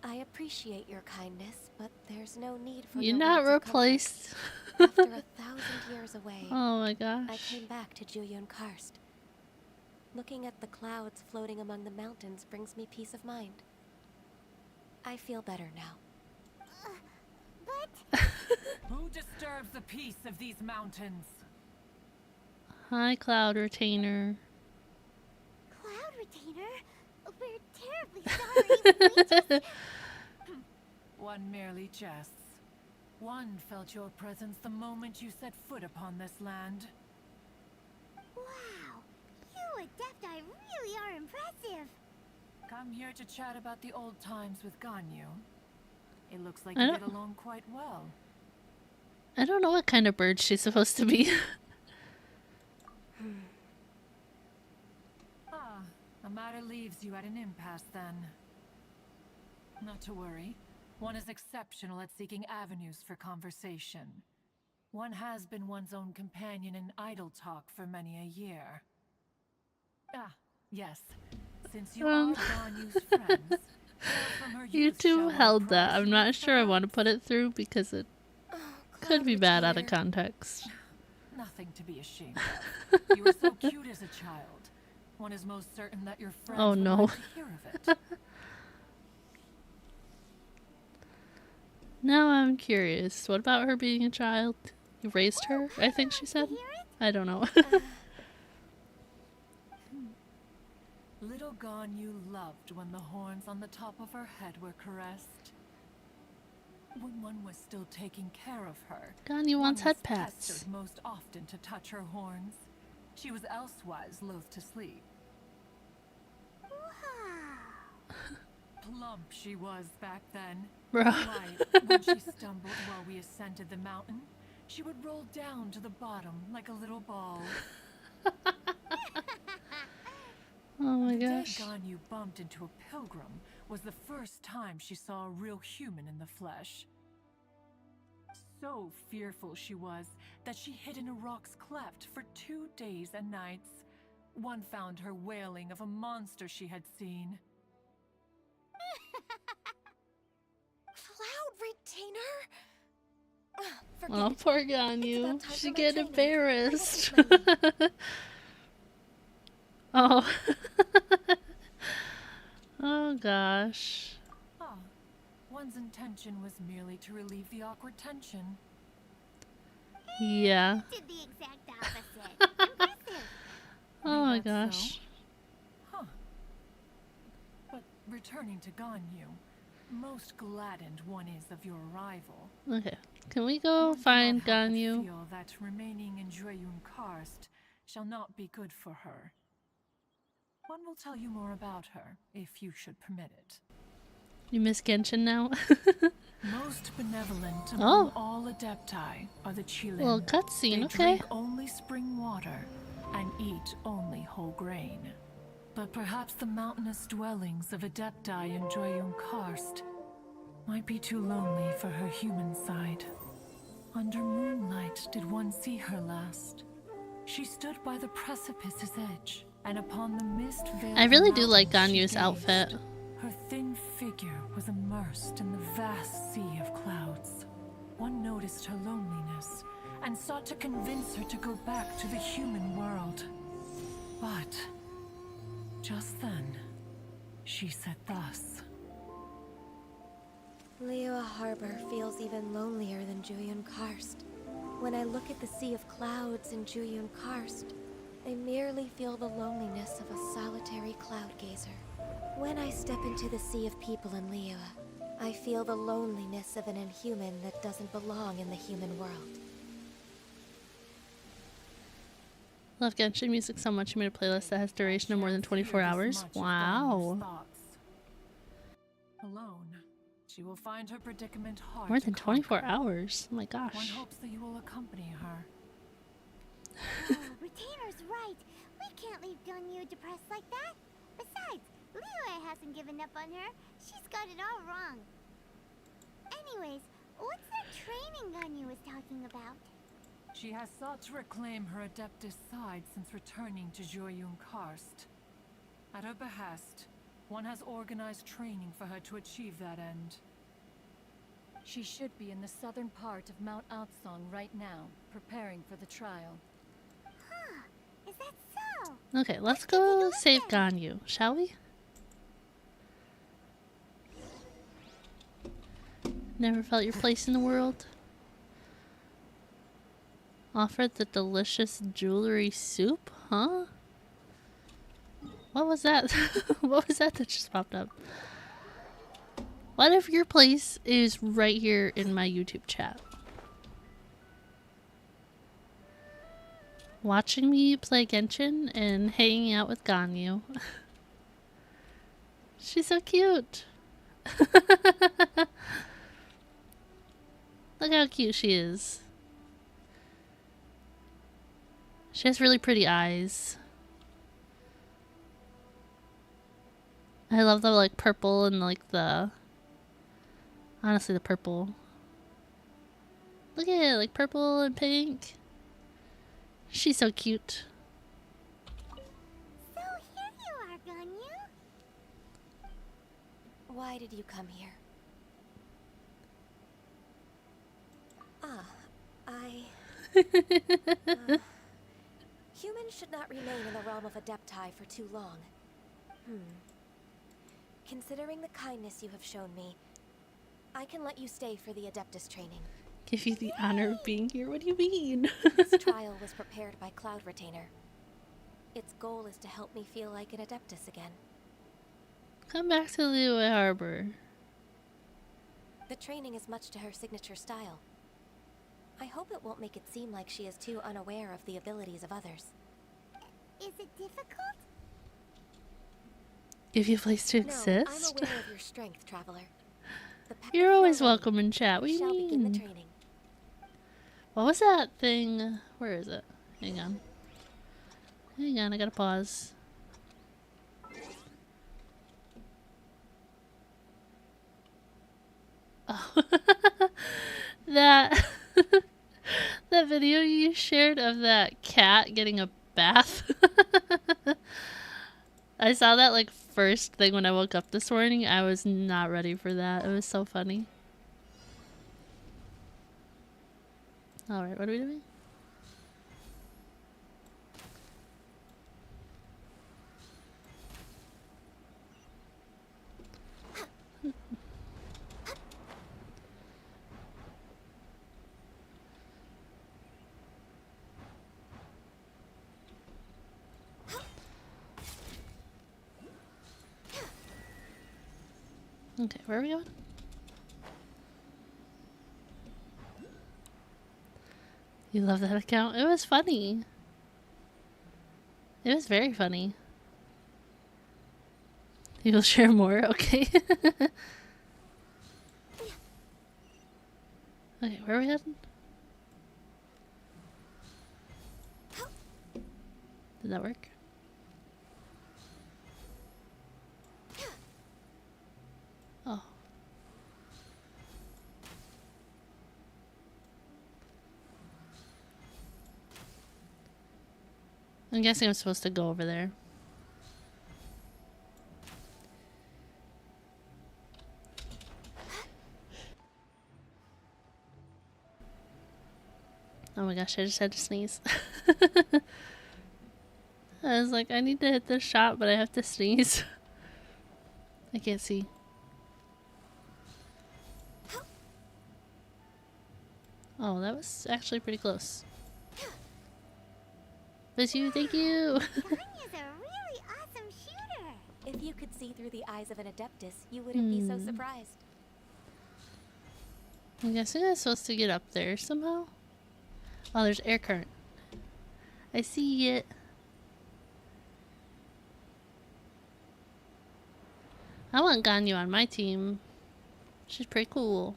I appreciate your kindness, but there's no need for You're your not words of comfort. replaced. After 1,000 years away, Oh my I gosh. came back to Juyun Karst. Looking at the clouds floating among the mountains brings me peace of mind. I feel better now. But Who disturbs the peace of these mountains? Hi, Cloud Retainer. Cloud Retainer, we're terribly sorry. We just... One merely jests. One felt your presence the moment you set foot upon this land. Wow, you Adepti really are impressive. Come here to chat about the old times with Ganyu. It looks like I you don't- get along quite well. I don't know what kind of bird she's supposed to be. Ah, the matter leaves you at an impasse then. Not to worry. One is exceptional at seeking avenues for conversation. One has been one's own companion in idle talk for many a year. Ah, yes. Since you are Ganyu's friends, hail from her You youth two shall held that. impress I'm you not sure I perhaps. want to put it through because it Oh, could be bad out of Cloud context. Nothing to be ashamed of. You were so cute as a child. One is most certain that your friends Oh, would no. like to hear of it. Now I'm curious. What about her being a child? You raised her, I think she said? Hear it? I don't know. Little Ganyu loved when the horns on the top of her head were caressed. When one was still taking care of her, Ganyu one wants was head pats. pestered most often to touch her horns. She was elsewise loath to sleep. lump she was back then. Bro. Why, when she stumbled while we ascended the mountain, she would roll down to the bottom like a little ball. Oh my The gosh. day Ganyu bumped into a pilgrim was the first time she saw a real human in the flesh. So fearful she was that she hid in a rock's cleft for 2 days and nights. One found her wailing of a monster she had seen. Cloud Retainer? Forget Oh, it. poor It's Ganyu. about time She for my get training. embarrassed. I hope you blame me. Oh. Oh gosh. Ah, one's intention was merely to relieve the awkward tension. You Yeah. did the exact opposite. Impressive. Oh my Be that gosh. so? Huh. But returning to Ganyu, most gladdened one is of your arrival. Okay. Can we go One find cannot help but Ganyu? feel that remaining in Jueyun Karst shall not be good for her. One will tell you more about her, if you should permit it. You miss Genshin now? Most benevolent Oh. among all Adepti are the Chilin. Little cutscene, They okay. drink only spring water and eat only whole grain. But perhaps the mountainous dwellings of Adepti in Jueyun Karst might be too lonely for her human side. Under moonlight did one see her last. She stood by the precipice's edge, and upon the mist-veiled I really do like mountains she Ganyu's outfit. gazed. Her thin figure was immersed in the vast sea of clouds. One noticed her loneliness and sought to convince her to go back to the human world. But just then, she said thus. Liyue Harbor feels even lonelier than Jueyun Karst. When I look at the sea of clouds in Jueyun Karst, I merely feel the loneliness of a solitary cloud gazer. When I step into the sea of people in Liyue, I feel the loneliness of an inhuman that doesn't belong in the human world. Love Genshin music so much you made a playlist that has duration of more than 24 Fear this hours. much of Ganyu's Wow. thoughts. Alone, she will find her predicament hard More to than 24 conquer. hours. Oh my One gosh. hopes that you will accompany her. Oh, Retainer's right. We can't leave Ganyu depressed like that. Besides, Liyue hasn't given up on her. She's got it all wrong. Anyways, what's that training Ganyu was talking about? She has sought to reclaim her Adeptus side since returning to Jueyun Karst. At her behest, one has organized training for her to achieve that end. She should be in the southern part of Mount Aotsong right now, preparing for the trial. Huh, is that so? Okay, let's go save Ganyu, shall we? Never felt your place in the world. Offered the delicious jewelry soup? Huh? What was that? What was that just popped up? What if your place is right here in my YouTube chat? Watching me play Genshin and hanging out with Ganyu. She's so cute. Look how cute she is. She has really pretty eyes. I love the like purple and like the honestly the purple. Look at it, like purple and pink. She's so cute. So here you are, Ganyu. Why did you come here? Humans should not remain in the realm of Adepti for too long. Considering the kindness you have shown me, I can let you stay for the Adeptus training. Give you the honor of being here? What do you mean? This trial was prepared by Cloud Retainer. Its goal is to help me feel like an Adeptus again. Come back to Liyue Harbor. The training is much to her signature style. I hope it won't make it seem like she is too unaware of the abilities of others. Is it difficult? Give you a place to No, I'm exist? aware of your strength, traveler. The path You're always is ready. welcome in chat. What do We you shall begin the mean? training. What was that thing? Where is it? Hang on. Hang on, I gotta pause. Oh. That that video you shared of that cat getting a bath. I saw that like first thing when I woke up this morning. I was not ready for that. It was so funny. Alright, what are we doing? Okay, where are we going? You love that account? It was funny. It was very funny. You'll share more? Okay. Okay, where are we heading? Did that work? Oh. I'm guessing I'm supposed to go over there. Oh my gosh, I just had to sneeze. I was like, I need to hit this shot, but I have to sneeze. I can't see. Oh, that was actually pretty close. Miss you, thank you! Ganya's a really awesome shooter. If you could see through the eyes of an Adeptus, you wouldn't be so surprised. I'm guessing I'm supposed to get up there somehow. Oh, there's air current. I see it. I want Ganyu on my team. She's pretty cool.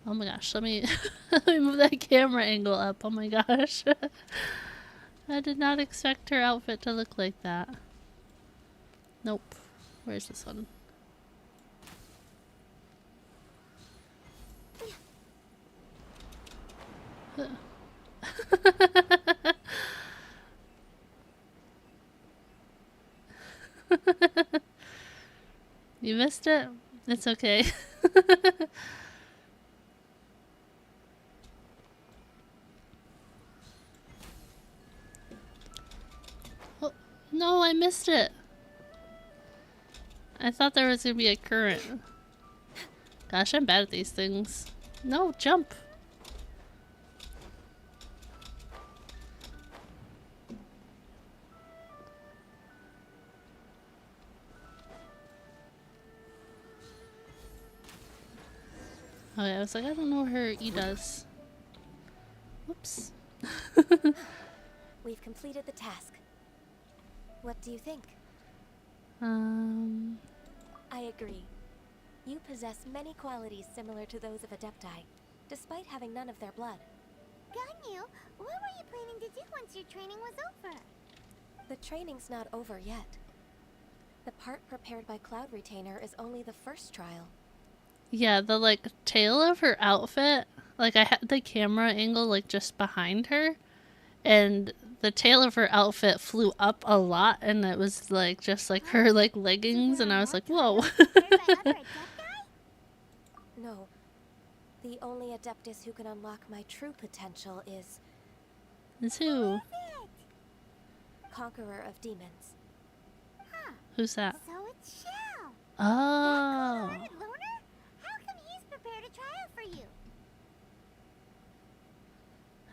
Oh my gosh, let me let me move that camera angle up. Oh my gosh. I did not expect her outfit to look like that. Nope. Where's this one? You missed it? It's okay. Oh, no, I missed it. I thought there was gonna be a current. Gosh, I'm bad at these things. No, jump. Okay, I was like, I don't know what her E does. Whoops. We've completed the task. What do you think? I agree. You possess many qualities similar to those of Adepti, despite having none of their blood. Ganyu, what were you planning to do once your training was over? The training's not over yet. The part prepared by Cloud Retainer is only the first trial. Yeah, the like tail of her outfit, like I had the camera angle like just behind her, and the tail of her outfit flew up a lot, and it was like just like her like leggings, and I was like, whoa. No. The only Adeptus who can unlock my true potential is It's who? Conqueror of Demons. Who's that? So it's Shell. Oh. That cold-hearted loner? How come he's prepared a trial for you?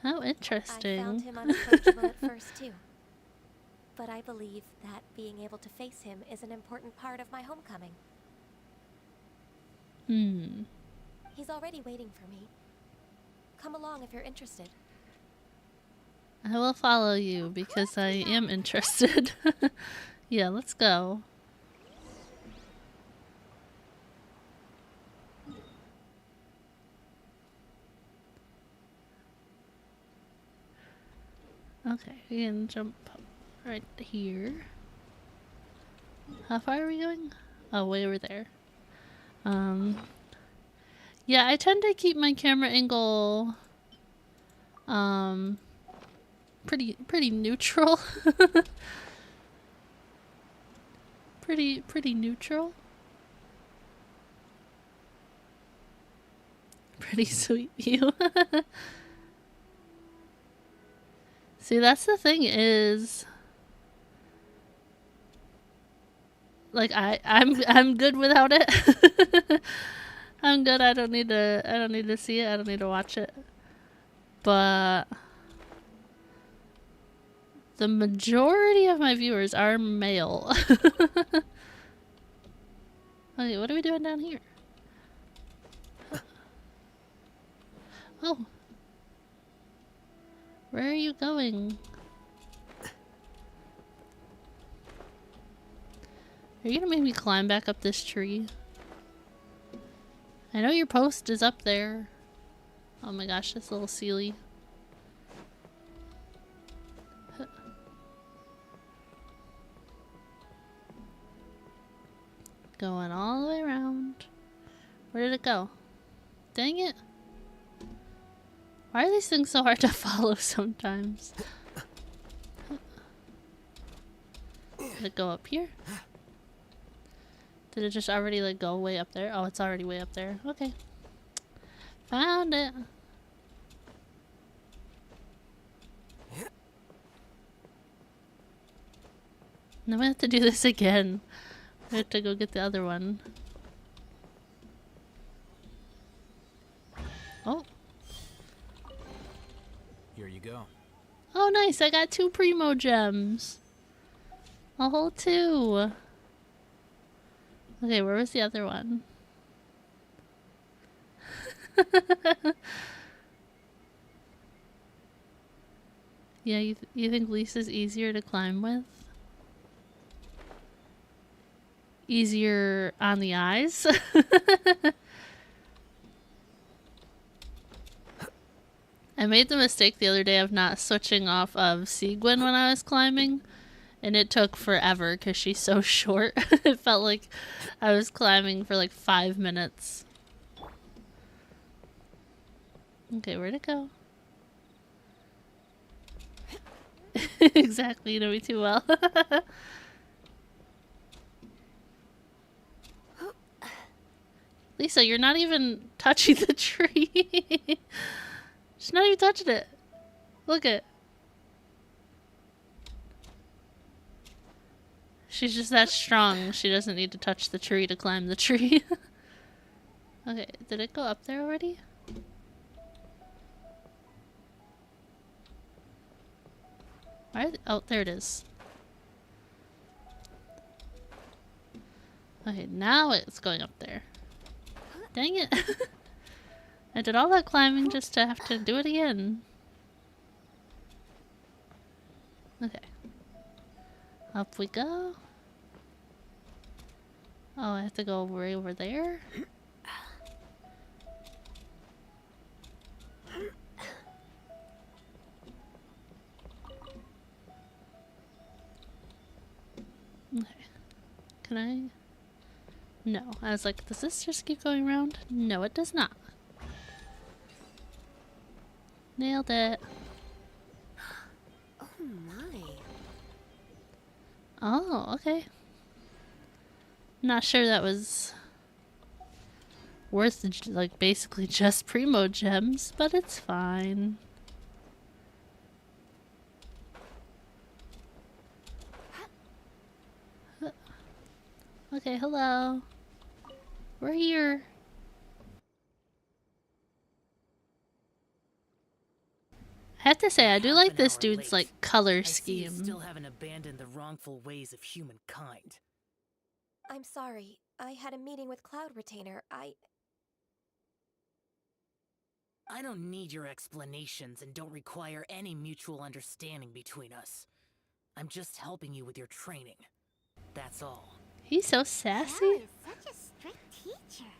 How I interesting. found him unapproachable at first too. But I believe that being able to face him is an important part of my homecoming. He's already waiting for me. Come along if you're interested. I will follow you because I am interested. Yeah, let's go. Okay, we can jump right here. How far are we going? Oh, way over there. Yeah, I tend to keep my camera angle pretty neutral. pretty neutral. Pretty sweet view. See, that's the thing is, like I'm good without it. I'm good. I don't need to see it. I don't need to watch it. But the majority of my viewers are male. Okay, what are we doing down here? Oh. Where are you going? Are you gonna make me climb back up this tree? I know your post is up there. Oh my gosh, this little Sealy. Going all the way around. Where did it go? Dang it. Why are these things so hard to follow sometimes? Did it go up here? Did it just already like go way up there? Oh, it's already way up there. Okay. Found it. Now we have to do this again. We have to go get the other one. Oh. Here you go. Oh, nice. I got 2 Primo gems. A whole 2. Okay, where was the other one? Yeah, you think Lisa's easier to climb with? Easier on the eyes? I made the mistake the other day of not switching off of Seguin when I was climbing, and it took forever because she's so short. It felt like I was climbing for like 5 minutes. Okay, where'd it go? Exactly, you know me too well. Lisa, you're not even touching the tree. She's not even touching it. Look at. She's just that strong. She doesn't need to touch the tree to climb the tree. Okay, did it go up there already? Why oh, there it is. Okay, now it's going up there. Dang it. I did all that climbing just to have to do it again. Okay. Up we go. Oh, I have to go way over there? Okay. Can I? No. I was like, does this just keep going around? No, it does not. Nailed it. Oh my. Oh, okay. Not sure that was worth like basically just Primo gems, but it's fine. Okay, hello. We're here. I have to say, I do like this dude's like color scheme. I still haven't abandoned the wrongful ways of humankind. I'm sorry. I had a meeting with Cloud Retainer. I don't need your explanations and don't require any mutual understanding between us. I'm just helping you with your training. That's all. He's so Xiao sassy. is such a strict teacher.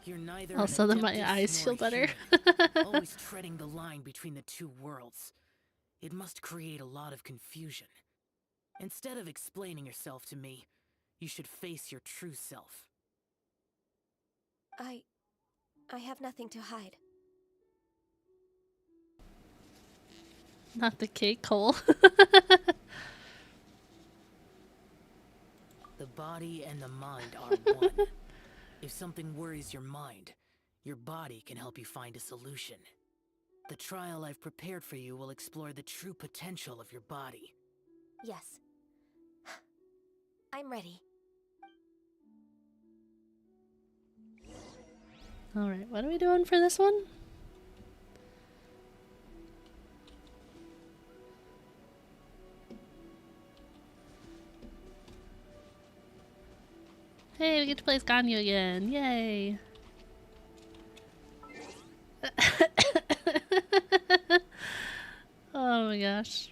You're neither Also, an then my adeptus eyes nor feel a better. human, always treading the line between the two worlds. It must create a lot of confusion. Instead of explaining yourself to me, you should face your true self. I have nothing to hide. Not the cake hole. The body and the mind are one. If something worries your mind, your body can help you find a solution. The trial I've prepared for you will explore the true potential of your body. Yes. I'm ready. Alright, what are we doing for this one? Hey, we get to play as Ganyu again. Yay. Oh my gosh.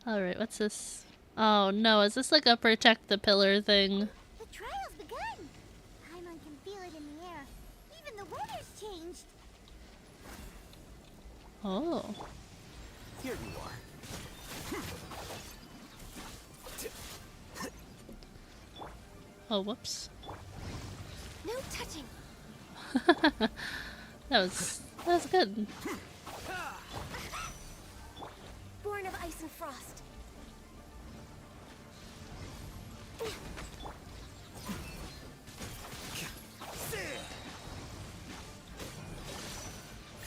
Alright, what's this? Oh no, is this like a protect the pillar thing? The trial's begun. Paimon can feel it in the air. Even the weather's changed. Oh. Here you are. Oh, whoops. No touching. That was good. Born of ice and frost.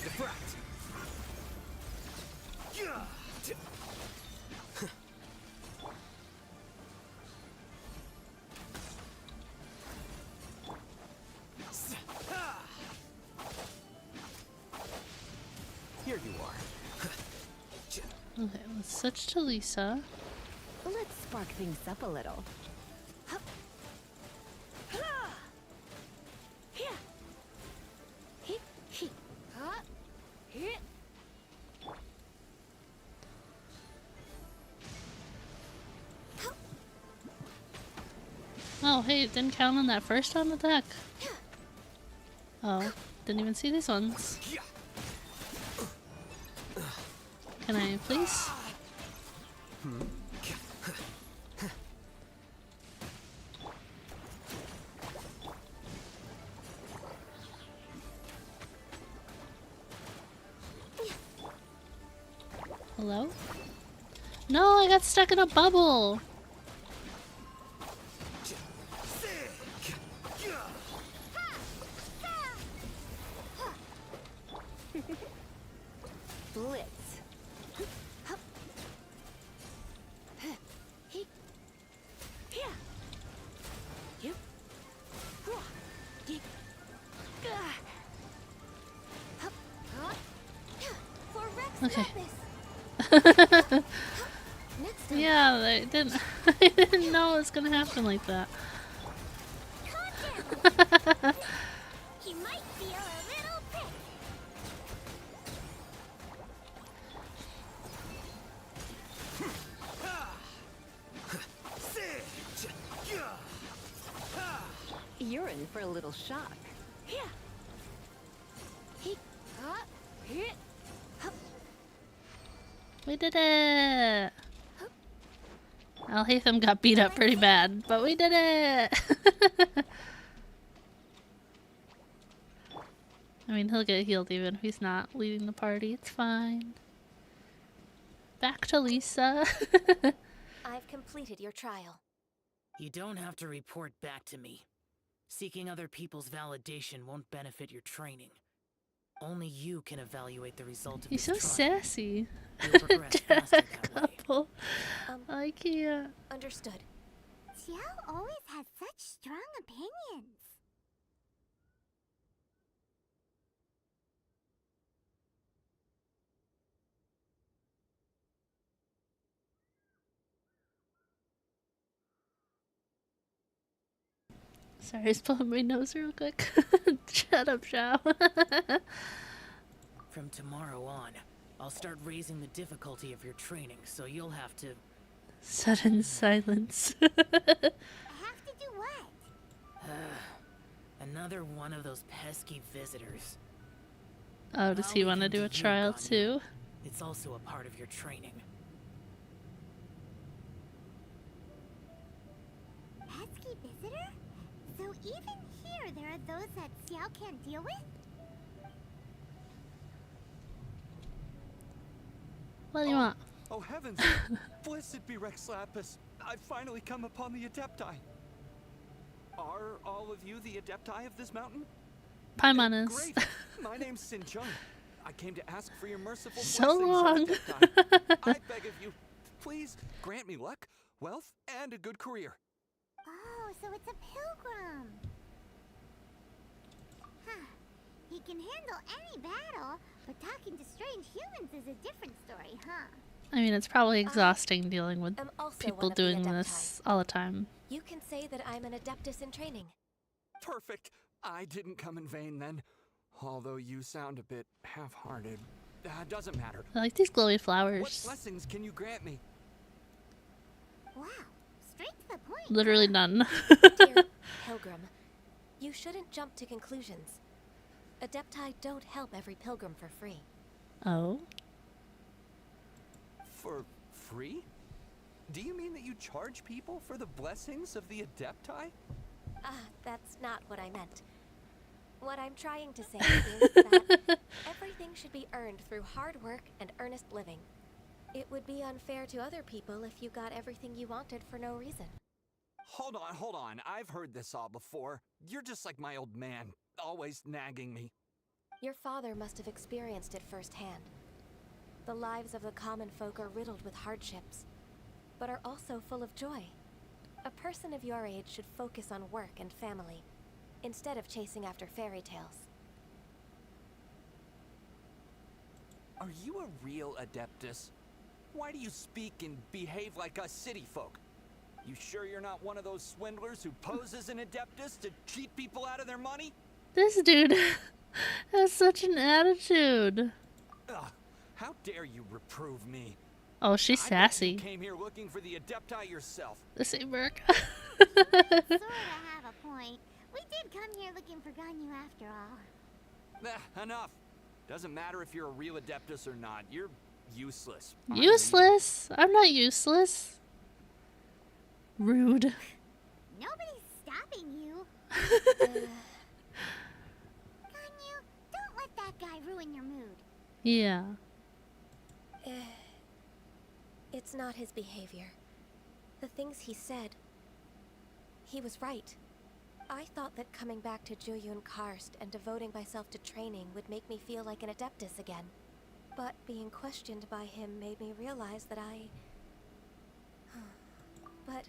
Defract. Here you are. Okay, let's switch to Lisa. Let's spark things up a little. Oh, hey, it didn't count on that first round attack. Oh, didn't even see these ones. Can I please? Hello? No, I got stuck in a bubble. Blitz. Okay. Yeah, I didn't. I didn't know it was gonna happen like that. He might feel a little prick. You're in for a little shock. We did it! Alhaitham got beat up pretty bad, but we did it! I mean, he'll get healed even if he's not leading the party. It's fine. Back to Lisa. I've completed your trial. You don't have to report back to me. Seeking other people's validation won't benefit your training. Only you can evaluate the result of He's this so trial. sassy. You'll progress faster that way. Couple. I can't. Understood. Xiao always has such strong opinions. Sorry, I was pulling my nose real quick. Shut up, Shao. From tomorrow on, I'll start raising the difficulty of your training, so you'll have to... Sudden silence. I have to do what? Another one of those pesky visitors. Oh, does he I'll want to leave do him a to you, trial Ganyu. too? It's also a part of your training. Pesky visitor? So even here there are those that Xiao can't deal with? What do you want? Oh heavens! Blessed be Rex Lapis. I've finally come upon the Adepti. Are all of you the Adepti of this mountain? Paimon is. Great! My name's Sin Chung. I came to ask for your merciful So blessings on long. Adepti. I beg of you, please grant me luck, wealth, and a good career. Oh, so it's a pilgrim. Huh. He can handle any battle, but talking to strange humans is a different story, huh? I mean, it's probably exhausting dealing with I'm also people one of the doing Adepti. this all the time. You can say that I'm an Adeptus in training. Perfect. I didn't come in vain then. Although you sound a bit half-hearted. Doesn't matter. I like these glowy What flowers. blessings can you grant me? Wow, straight to the point. Literally huh? none. Dear Pilgrim, you shouldn't jump to conclusions. Adepti don't help every pilgrim for free. Oh? For free? Do you mean that you charge people for the blessings of the Adepti? That's not what I meant. What I'm trying to say is that everything should be earned through hard work and earnest living. It would be unfair to other people if you got everything you wanted for no reason. Hold on. I've heard this all before. You're just like my old man, always nagging me. Your father must have experienced it firsthand. The lives of the common folk are riddled with hardships, but are also full of joy. A person of your age should focus on work and family, instead of chasing after fairy tales. Are you a real Adeptus? Why do you speak and behave like us city folk? You sure you're not one of those swindlers who poses an Adeptus to cheat people out of their money? This dude has such an attitude. Ugh, how dare you reprove me? Oh, she's I bet sassy. You came here looking for the Adepti yourself. The same work. Sorta have a point. We did come here looking for Ganyu after all. Enough. Doesn't matter if you're a real Adeptus or not. You're useless. Useless? I'm not useless. Rude. Nobody's stopping you. Ganyu, don't let that guy ruin your mood. Yeah. It's not his behavior. The things he said. He was right. I thought that coming back to Juyun Karst and devoting myself to training would make me feel like an Adeptus again. But being questioned by him made me realize that But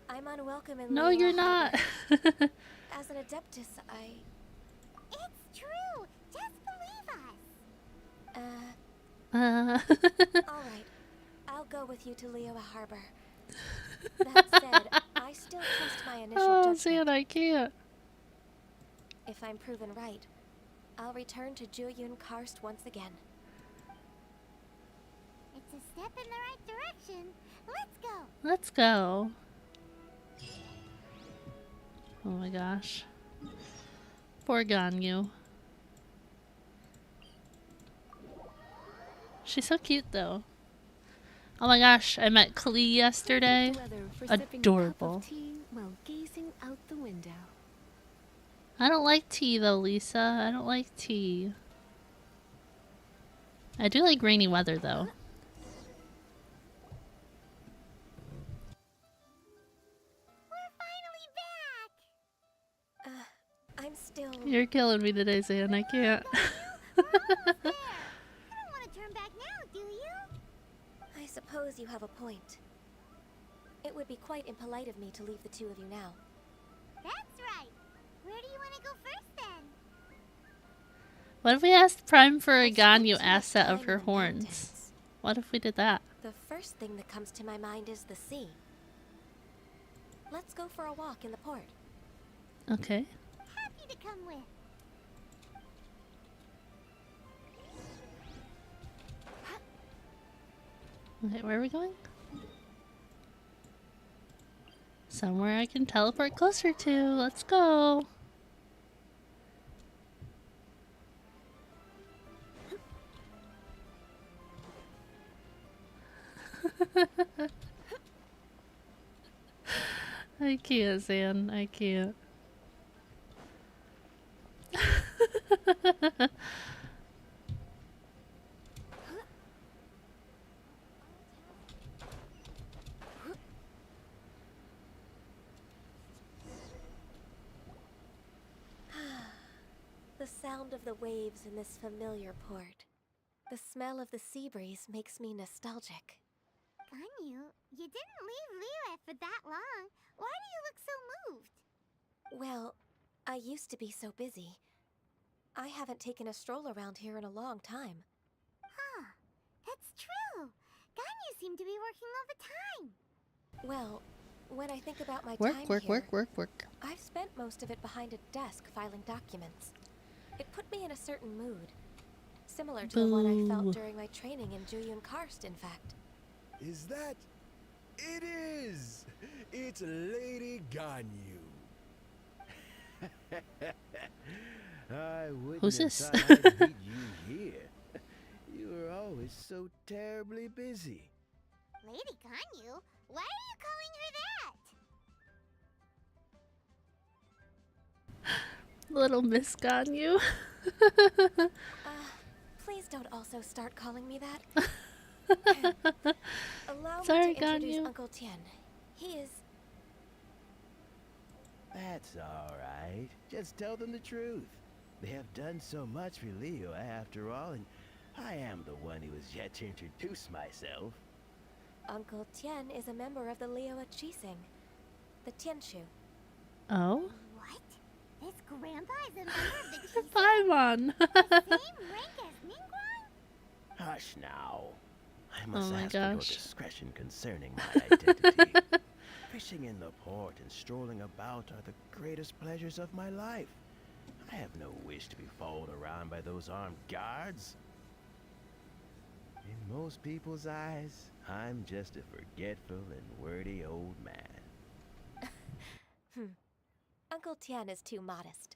I'm unwelcome in No, Liyue you're Harbor. not. As an Adeptus, It's true. Just believe us. Alright. I'll go with you to Liyue Harbor. That said, I still trust my initial Oh, judgment. Zan, I can't. If I'm proven right, I'll return to Juyun Karst once again. It's a step in the right direction. Let's go. Let's go. Oh my gosh. Poor Ganyu. She's so cute though. Oh my gosh, I met Klee yesterday. Adorable. While gazing out the window. I don't like tea though, Lisa. I don't like tea. I do like rainy weather though. We're finally back. I'm still... You're killing me today, Zan. I can't. We're almost there. You don't want to turn back now, do you? I suppose you have a point. It would be quite impolite of me to leave the two of you now. That's right. Where do you want to go first then? What if we asked Prime for a I've spent Ganyu too much asset time of in her the horns? mountains. What if we did that? The first thing that comes to my mind is the sea. Let's go for a walk in the port. Okay. Happy to come with. Okay, where are we going? Somewhere I can teleport closer to. Let's go. I can't, Zan. I can't. The sound of the waves in this familiar port. The smell of the sea breeze makes me nostalgic. Ganyu, you didn't leave Liyue for that long. Why do you look so moved? Well, I used to be so busy. I haven't taken a stroll around here in a long time. Huh, that's true. Ganyu seemed to be working all the time. Well, when I think about my Work, time work, here, work. I've spent most of it behind a desk filing documents. It put me in a certain mood. Similar to the one I felt Boo. during my training in Juyun Karst, in fact. Is that... It is! It's Lady Ganyu. I wouldn't Who's have this? thought I'd meet you here. You were always so terribly busy. Lady Ganyu? Why are you calling her that? Little Miss Ganyu. Please don't also start calling me that. Allow Sorry, me to introduce Ganyu. Uncle Tien. He is... That's alright. Just tell them the truth. They have done so much for Liyue after all, and I am the one who has yet to introduce myself. Uncle Tien is a member of the Liyue Qixing, the Tianshu. Oh? What? This grandpa is a member of the Qixing? Paimon. Same rank as Ningguang? Hush now. I must Oh my ask for your gosh. discretion concerning my identity. Fishing in the port and strolling about are the greatest pleasures of my life. I have no wish to be followed around by those armed guards. In most people's eyes, I'm just a forgetful and wordy old man. Uncle Tien is too modest.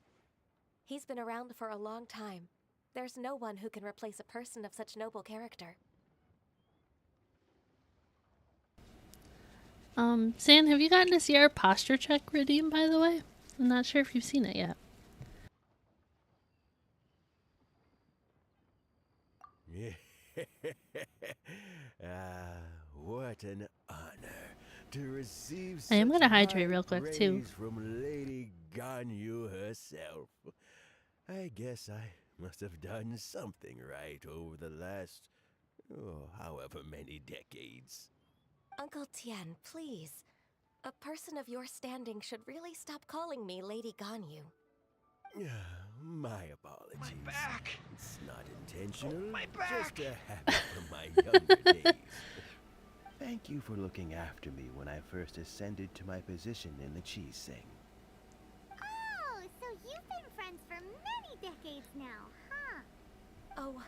He's been around for a long time. There's no one who can replace a person of such noble character. San, have you gotten to see our posture check redeem, by the way? I'm not sure if you've seen it yet. What an honor to receive I am such gonna hydrate high real quick, too. praise from Lady Ganyu herself. I guess I must have done something right over the last, however many decades. Uncle Tien, please. A person of your standing should really stop calling me Lady Ganyu. My apologies. My back! It's not intentional. My back! Just a habit from my younger days. Thank you for looking after me when I first ascended to my position in the Qixing. Oh, so you've been friends for many decades now, huh? Oh,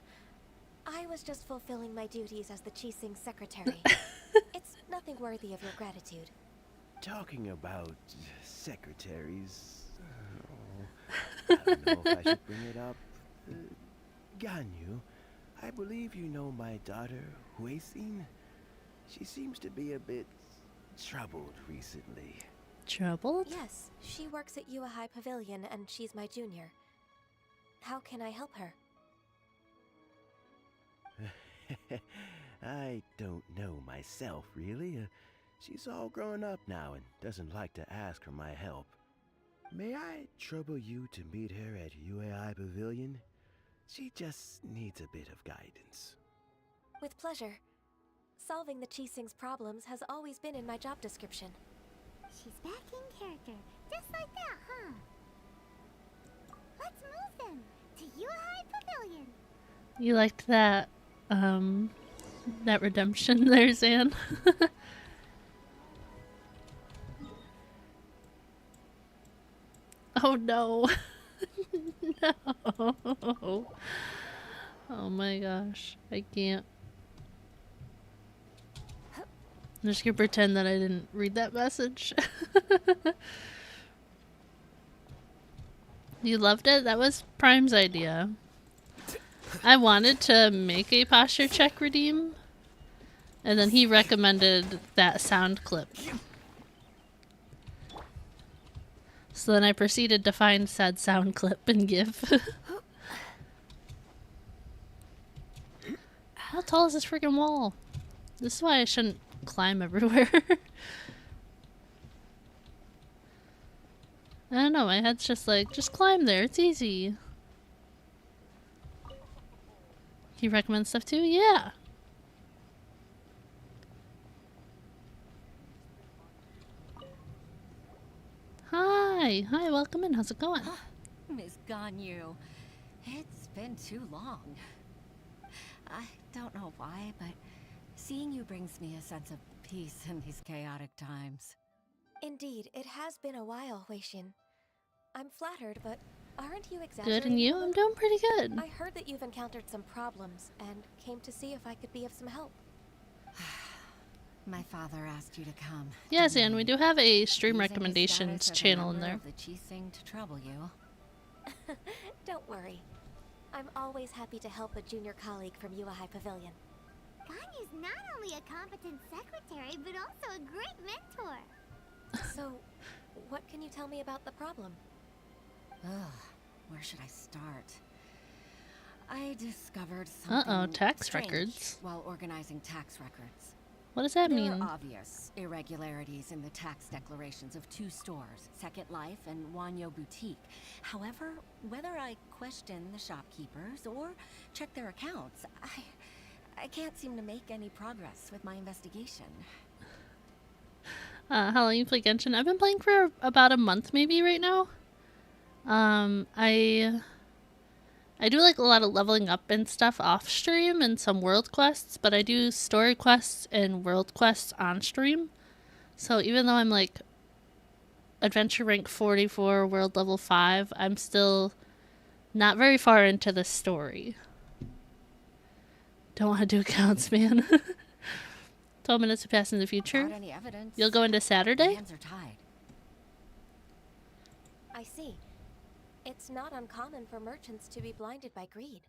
I was just fulfilling my duties as the Qixing secretary. It's nothing worthy of your gratitude. Talking about secretaries, I don't know if I should bring it up. Ganyu, I believe you know my daughter, Huixin. She seems to be a bit troubled recently. Troubled? Yes, she works at Yua High Pavilion and she's my junior. How can I help her? I don't know myself, really. She's all grown up now and doesn't like to ask for my help. May I trouble you to meet her at UAI Pavilion? She just needs a bit of guidance. With pleasure. Solving the Qixing's problems has always been in my job description. She's back in character, just like that, huh? Let's move them to Yuhai Pavilion. You liked that, that redemption there, Zan? Oh no. No. Oh my gosh. I can't. I'm just gonna pretend that I didn't read that message. You loved it? That was Prime's idea. I wanted to make a posture check redeem, and then he recommended that sound clip. So then I proceeded to find said sound clip and give. How tall is this freaking wall? This is why I shouldn't climb everywhere. I don't know, my head's just like, just climb there, it's easy. He recommends stuff too? Yeah. Hi, welcome in, how's it going? Miss Ganyu, it's been too long. I don't know why, but seeing you brings me a sense of peace in these chaotic times. Indeed, it has been a while, Huixin. I'm flattered, but aren't you exaggerating? Good, and you? I'm doing pretty good. I heard that you've encountered some problems and came to see if I could be of some help. My father asked you to come. Yes, and we do have a stream Using his recommendations status as a channel in member there. of the Qixing to trouble you. Don't worry. I'm always happy to help a junior colleague from Yuahai Pavilion. Ganyu's not only a competent secretary, but also a great mentor. So, what can you tell me about the problem? Ugh, where should I start? I discovered something Uh-oh, tax strange records. while organizing tax records. What does that There mean? are obvious irregularities in the tax declarations of 2 stores, Second Life and Wanyo Boutique. However, whether I question the shopkeepers or check their accounts, I can't seem to make any progress with my investigation. How long you play Genshin? I've been playing for about a month maybe right now. I do like a lot of leveling up and stuff off stream and some world quests, but I do story quests and world quests on stream. So even though I'm like adventure rank 44, world level 5, I'm still not very far into the story. Don't want to do accounts, man. 12 minutes to pass in the future. Without any evidence, You'll go into Saturday? hands are tied. I see. It's not uncommon for merchants to be blinded by greed.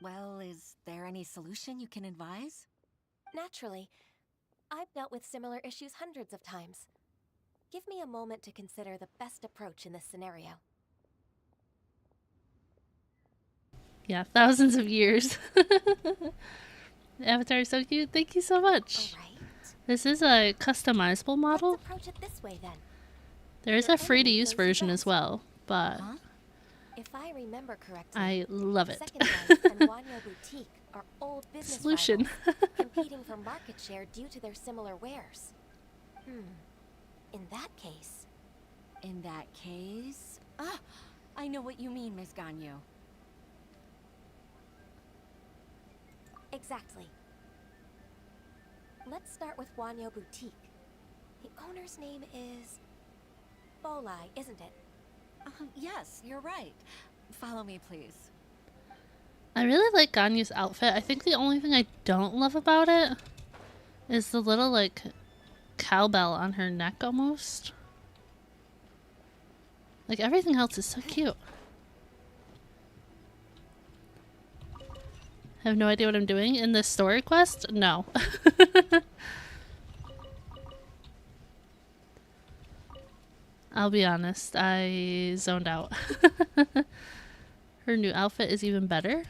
Well, is there any solution you can advise? Naturally. I've dealt with similar issues hundreds of times. Give me a moment to consider the best approach in this scenario. Yeah, thousands of years. The avatar is so cute. Thank you so much. All right. This is a customizable model. Let's approach it this way then. There is a free-to-use version as well, but If I remember correctly, I love it. Second Life and Wanyo Boutique are old business Solution. rivals, competing for market share due to their similar wares. In that case... In that case... Ah! I know what you mean, Miss Ganyu. Exactly. Let's start with Wanyo Boutique. The owner's name is... Bolai, isn't it? Yes, you're right. Follow me, please. I really like Ganyu's outfit. I think the only thing I don't love about it is the little, like, cowbell on her neck almost. Like, everything else is so cute. I have no idea what I'm doing in this story quest? No. I'll be honest, I zoned out. Her new outfit is even better.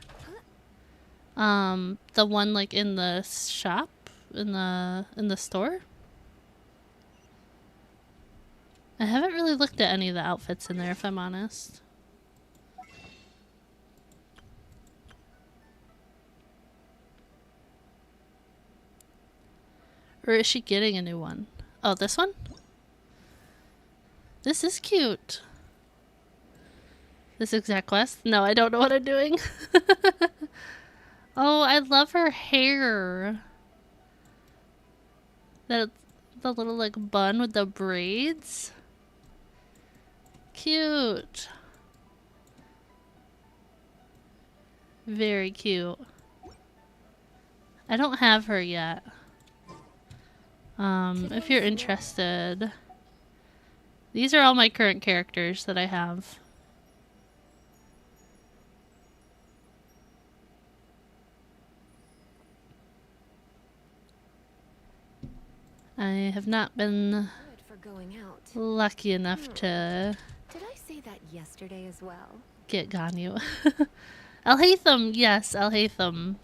The one like in the shop, in the store. I haven't really looked at any of the outfits in there, if I'm honest. Or is she getting a new one? Oh, this one? This is cute. This exact quest? No, I don't know what I'm doing. Oh, I love her hair. The little like bun with the braids. Cute. Very cute. I don't have her yet. If you're interested. These are all my current characters that I have. I have not been lucky enough to Did I say that yesterday as well? get Ganyu. Alhaitham, yes, Alhaitham.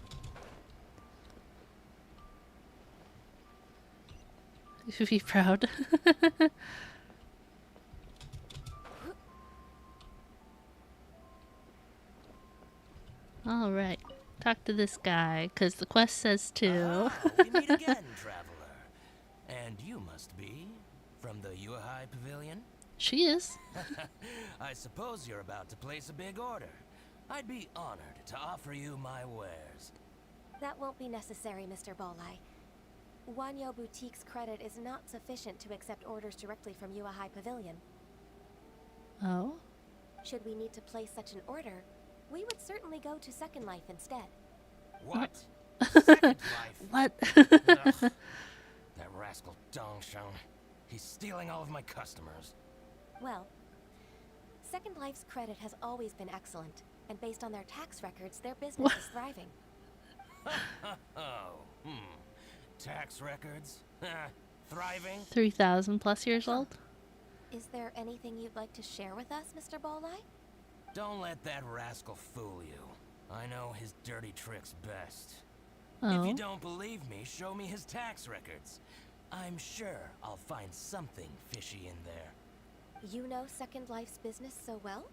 You should be proud. Alright, talk to this guy, because the quest says to. We meet again, traveler. And you must be from the Yuhai Pavilion? She is. I suppose you're about to place a big order. I'd be honored to offer you my wares. That won't be necessary, Mr. Bolai. Wanyo Boutique's credit is not sufficient to accept orders directly from Yuhai Pavilion. Oh? Should we need to place such an order, we would certainly go to Second Life instead. What? Second Life? What? Ugh. That rascal Dongsheng. He's stealing all of my customers. Well, Second Life's credit has always been excellent, and based on their tax records, their business is thriving. Tax records? Thriving? 3,000 plus years old? Is there anything you'd like to share with us, Mr. Bolai? Don't let that rascal fool you. I know his dirty tricks best. Oh. If you don't believe me, show me his tax records. I'm sure I'll find something fishy in there. You know Second Life's business so well?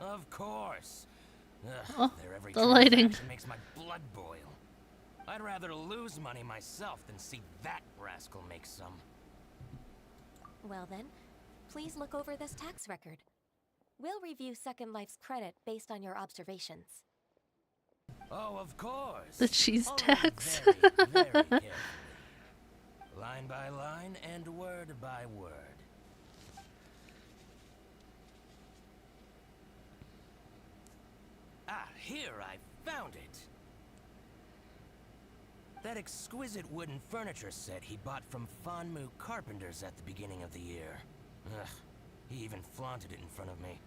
Of course. Ugh, Oh, their every the lighting. transaction makes my blood boil. I'd rather lose money myself than see that rascal make some. Well then, please look over this tax record. We'll review Second Life's credit based on your observations. Oh, of course. The cheese Only tax. Very, very carefully. Line by line and word by word. Ah, here, I found it. That exquisite wooden furniture set he bought from Fanmu Carpenters at the beginning of the year. Ugh, he even flaunted it in front of me.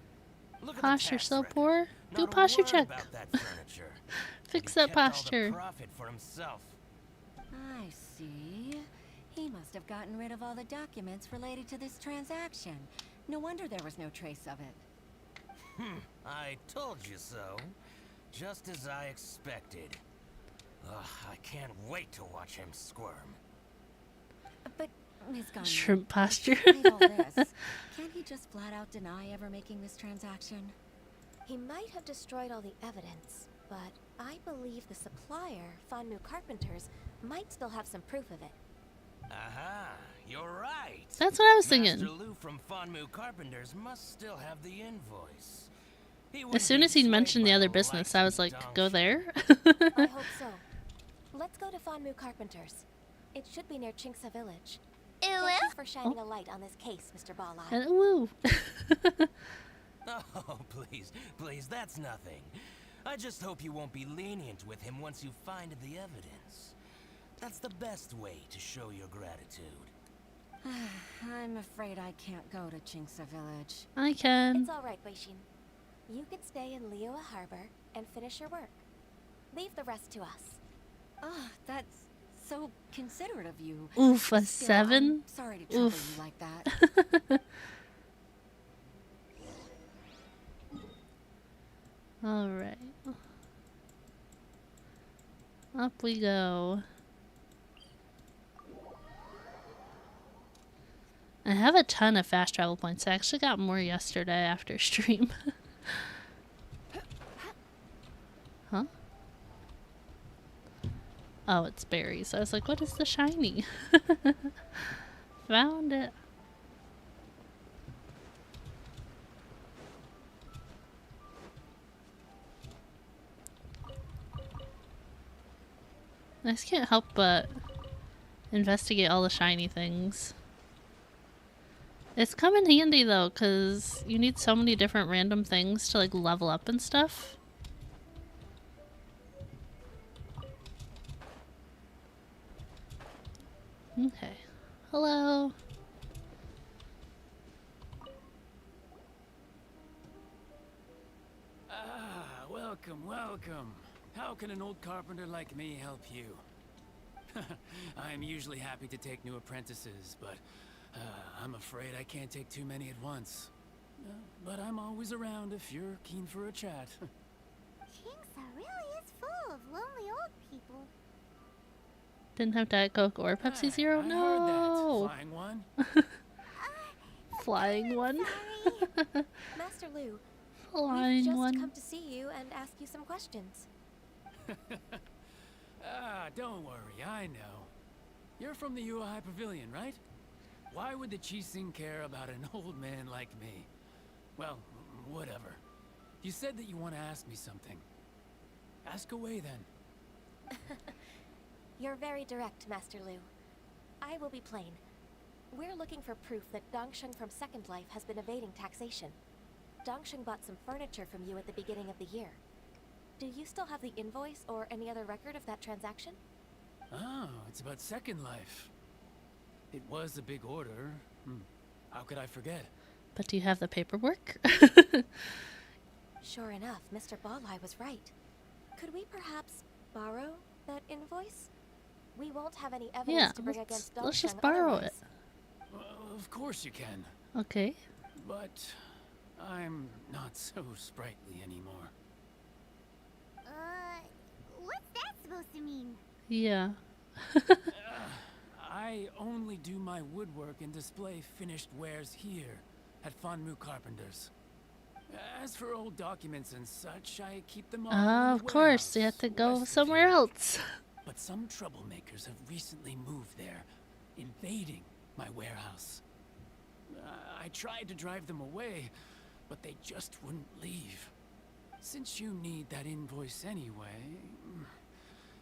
Look at the Posture tax so record. poor. Do a Not posture word check. about that furniture. Fix But he that kept all the posture. profit for himself. I see. He must have gotten rid of all the documents related to this transaction. No wonder there was no trace of it. I told you so. Just as I expected. Ugh, I can't wait to watch him squirm. But, Ms. Ganyu, Shrimp posture. despite all this, can't he just flat out deny ever making this transaction? He might have destroyed all the evidence, but I believe the supplier, Fanmu Carpenters, might still have some proof of it. Aha, you're right. That's what I was thinking. Master Lu from Fanmu Carpenters must still have the invoice. He As wouldn't soon be as he swayed mentioned the by other business, I was like, likes of go Dongsheng. there? I hope so. Let's go to Fanmu Carpenters. It should be near Chinksa Village. Thank you for shining a light on this case, Mr. Balai. And woo. Oh, please, please, that's nothing. I just hope you won't be lenient with him once you find the evidence. That's the best way to show your gratitude. I'm afraid I can't go to Chinksa Village. I can. It's all right, Weishin. You can stay in Liyue Harbor and finish your work. Leave the rest to us. Oh, that's so considerate of you. Oof, a Still, 7? I'm sorry to trouble Oof. you like that. Alright. Up we go. I have a ton of fast travel points. I actually got more yesterday after stream. Huh? Oh, it's berries. I was like, what is the shiny? Found it. I just can't help but investigate all the shiny things. It's come in handy though, because you need so many different random things to like level up and stuff. Okay. Hello. Ah, welcome, welcome. How can an old carpenter like me help you? I'm usually happy to take new apprentices, but I'm afraid I can't take too many at once. But I'm always around if you're keen for a chat. Kingsa really is full of lonely old people. Didn't have Diet Coke or Pepsi Zero? I No! heard that. Flying one? Flying one? Master Lu, Flying we've just one. come to see you and ask you some questions. Don't worry, I know. You're from the Yua High Pavilion, right? Why would the Qixing care about an old man like me? Well, whatever. You said that you want to ask me something. Ask away then. You're very direct, Master Lu. I will be plain. We're looking for proof that Dongsheng from Second Life has been evading taxation. Dongsheng bought some furniture from you at the beginning of the year. Do you still have the invoice or any other record of that transaction? Oh, it's about Second Life. It was a big order. How could I forget? But do you have the paperwork? Sure enough, Mr. Balai was right. Could we perhaps borrow that invoice? We won't have any evidence to bring against Dongsheng. Let's just borrow it. Of course you can. Okay. But I'm not so sprightly anymore. What's that supposed to mean? Yeah. I only do my woodwork and display finished wares here at Fanmu Carpenters. As for old documents and such, I keep them all in the Of course, you have to go somewhere else. But some troublemakers have recently moved there, invading my warehouse. I tried to drive them away, but they just wouldn't leave. Since you need that invoice anyway,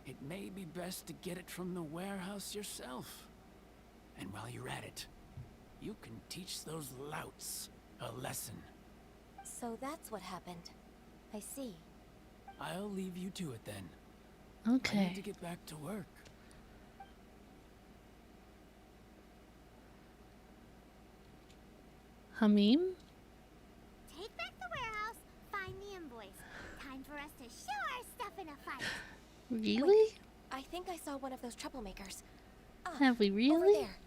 it may be best to get it from the warehouse yourself. And while you're at it, you can teach those louts a lesson. So that's what happened. I see. I'll leave you to it then. Okay. I need to get back to work. Hamim? Take back the warehouse, find the invoice. Time for us to show our stuff in a fight. Really? Wait, I think I saw one of those troublemakers. Have we really? Over there.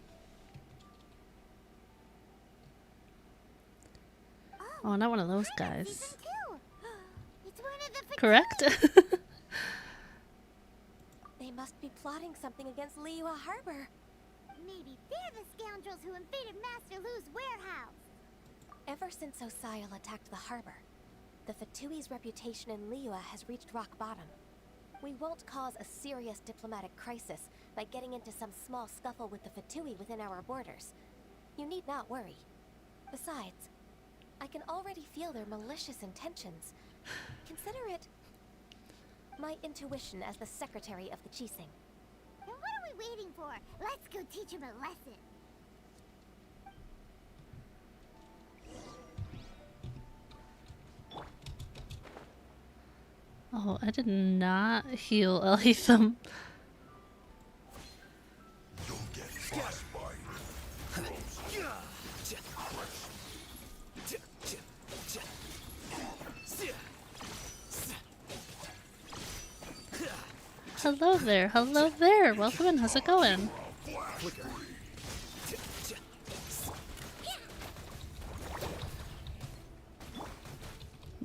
Oh, not one of those guys. It's one of the Correct? They must be plotting something against Liyue Harbor. Maybe they're the scoundrels who invaded Master Lu's warehouse. Ever since Osial attacked the harbor, the Fatui's reputation in Liyue has reached rock bottom. We won't cause a serious diplomatic crisis by getting into some small scuffle with the Fatui within our borders. You need not worry. Besides, I can already feel their malicious intentions. Consider it my intuition as the secretary of the Qixing. Then what are we waiting for? Let's go teach him a lesson. Oh, I did not heal Elitham. Hello there, hello there. Welcome in, how's it going?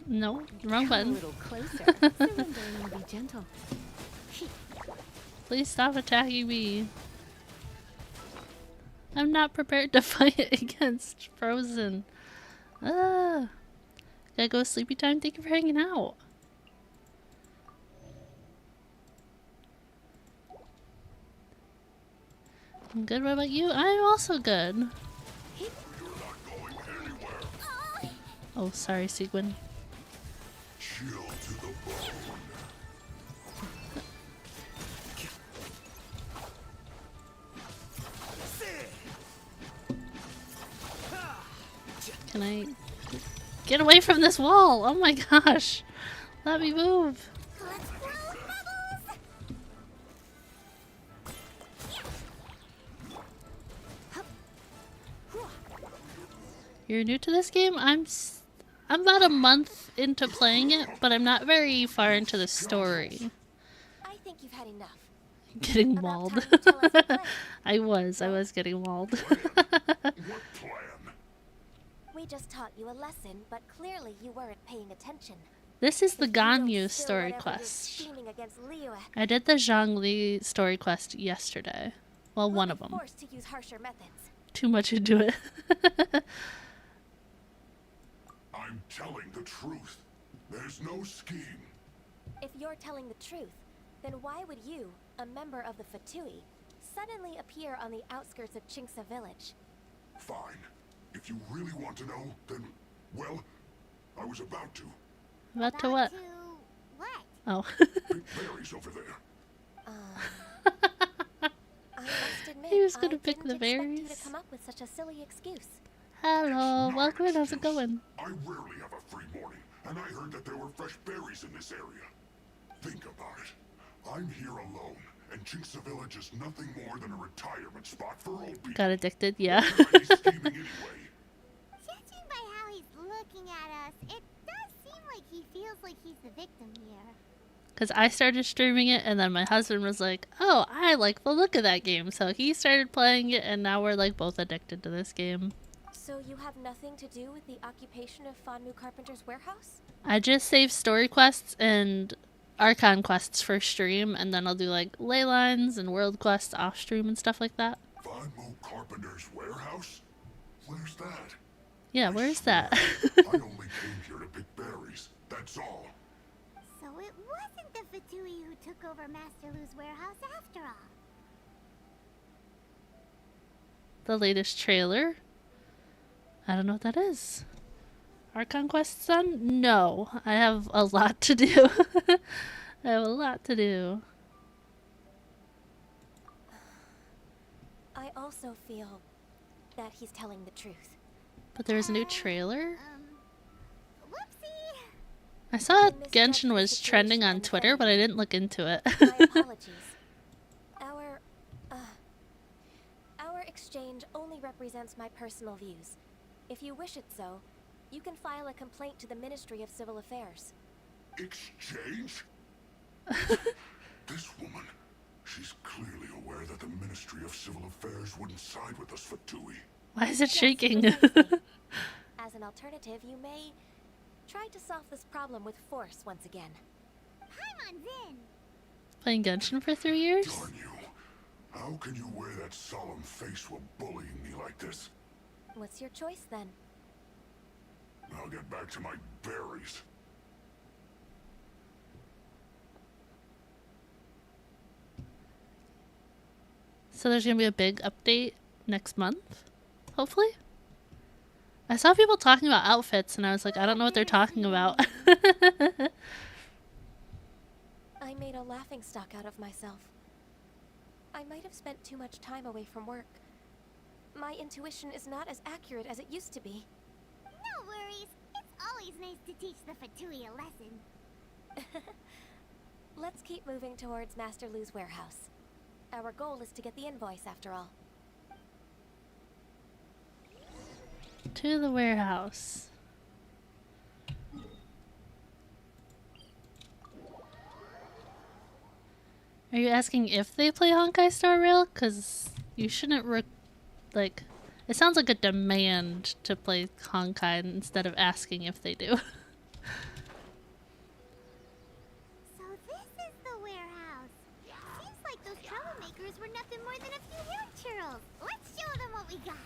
No, wrong button. A little closer. Surrendering and be gentle. Please stop attacking me. I'm not prepared to fight against Frozen. Gotta go sleepy time. Thank you for hanging out. I'm good. What about you? I'm also good. Oh, sorry, Sigwin. Chill to the bone. Can I get away from this wall? Oh my gosh. Let me move. You're new to this game? I'm about a month into playing it, but I'm not very far into the story. I think you've had enough. Getting mauled. I was getting mauled. We just taught you a lesson, but clearly you weren't paying attention. This is the Ganyu story quest. I did the Zhongli story quest yesterday. Well, one of them. Forced to use harsher methods. Too much into it. I'm telling the truth. There's no scheme. If you're telling the truth, then why would you, a member of the Fatui, suddenly appear on the outskirts of Chinksa village? Fine. If you really want to know, then, well, I was about to. About to what? What? Oh. Big berries over there. I must admit, He was gonna pick didn't the expect berries. you to come up with such a silly excuse. Hello, welcome in. How's it going? I rarely have a free morning, and I heard that there were fresh berries in this area. Think about it. I'm here alone, and Chinksa village is nothing more than a retirement spot for old people. Got addicted, yeah. Judging by how he's looking at us, it does seem like he feels like he's the victim here. Because I started streaming it, and then my husband was like, oh, I like the look of that game. So he started playing it, and now we're like both addicted to this game. So you have nothing to do with the occupation of Fanmu Carpenter's warehouse? I just save story quests and Archon quests for stream, and then I'll do like ley lines and world quests off stream and stuff like that. Fanmu Carpenter's warehouse? Where's that? Yeah, where's that? I only came here to pick berries, that's all. So it wasn't the Fatui who took over Master Lu's warehouse after all. The latest trailer? I don't know what that is. Archon quests done? No, I have a lot to do. I have a lot to do. I also feel that he's telling the truth. But there's a new trailer? Whoopsie! I saw Genshin was trending on Twitter, but I didn't look into it. My apologies. Our exchange only represents my personal views. If you wish it so, you can file a complaint to the Ministry of Civil Affairs. Exchange? This woman, she's clearly aware that the Ministry of Civil Affairs wouldn't side with us for Tui. Why is it shaking? As an alternative, you may try to solve this problem with force once again. Paimon's in! Playing Genshin for 3 years? Darn you. How can you wear that solemn face while bullying me like this? What's your choice then? I'll get back to my berries. So there's gonna be a big update next month, hopefully? I saw people talking about outfits and I was like, I don't know what they're talking about. I made a laughingstock out of myself. I might have spent too much time away from work. My intuition is not as accurate as it used to be. No worries. It's always nice to teach the Fatui a lesson. Let's keep moving towards Master Lu's warehouse. Our goal is to get the invoice after all. To the warehouse. Are you asking if they play Honkai Star Rail? Because you shouldn't like, it sounds like a demand to play Honkai instead of asking if they do. So this is the warehouse. Seems like those troublemakers were nothing more than a few hair churls. Let's show them what we got.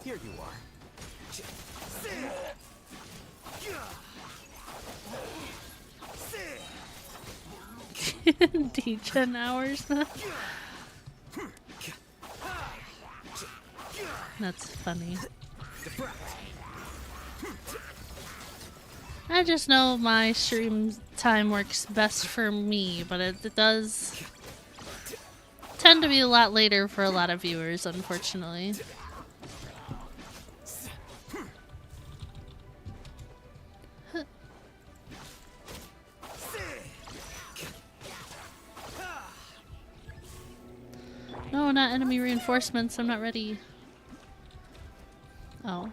Here you are. D10 hours. That's funny. I just know my stream time works best for me, but it does tend to be a lot later for a lot of viewers, unfortunately. No, not enemy reinforcements. I'm not ready. Oh.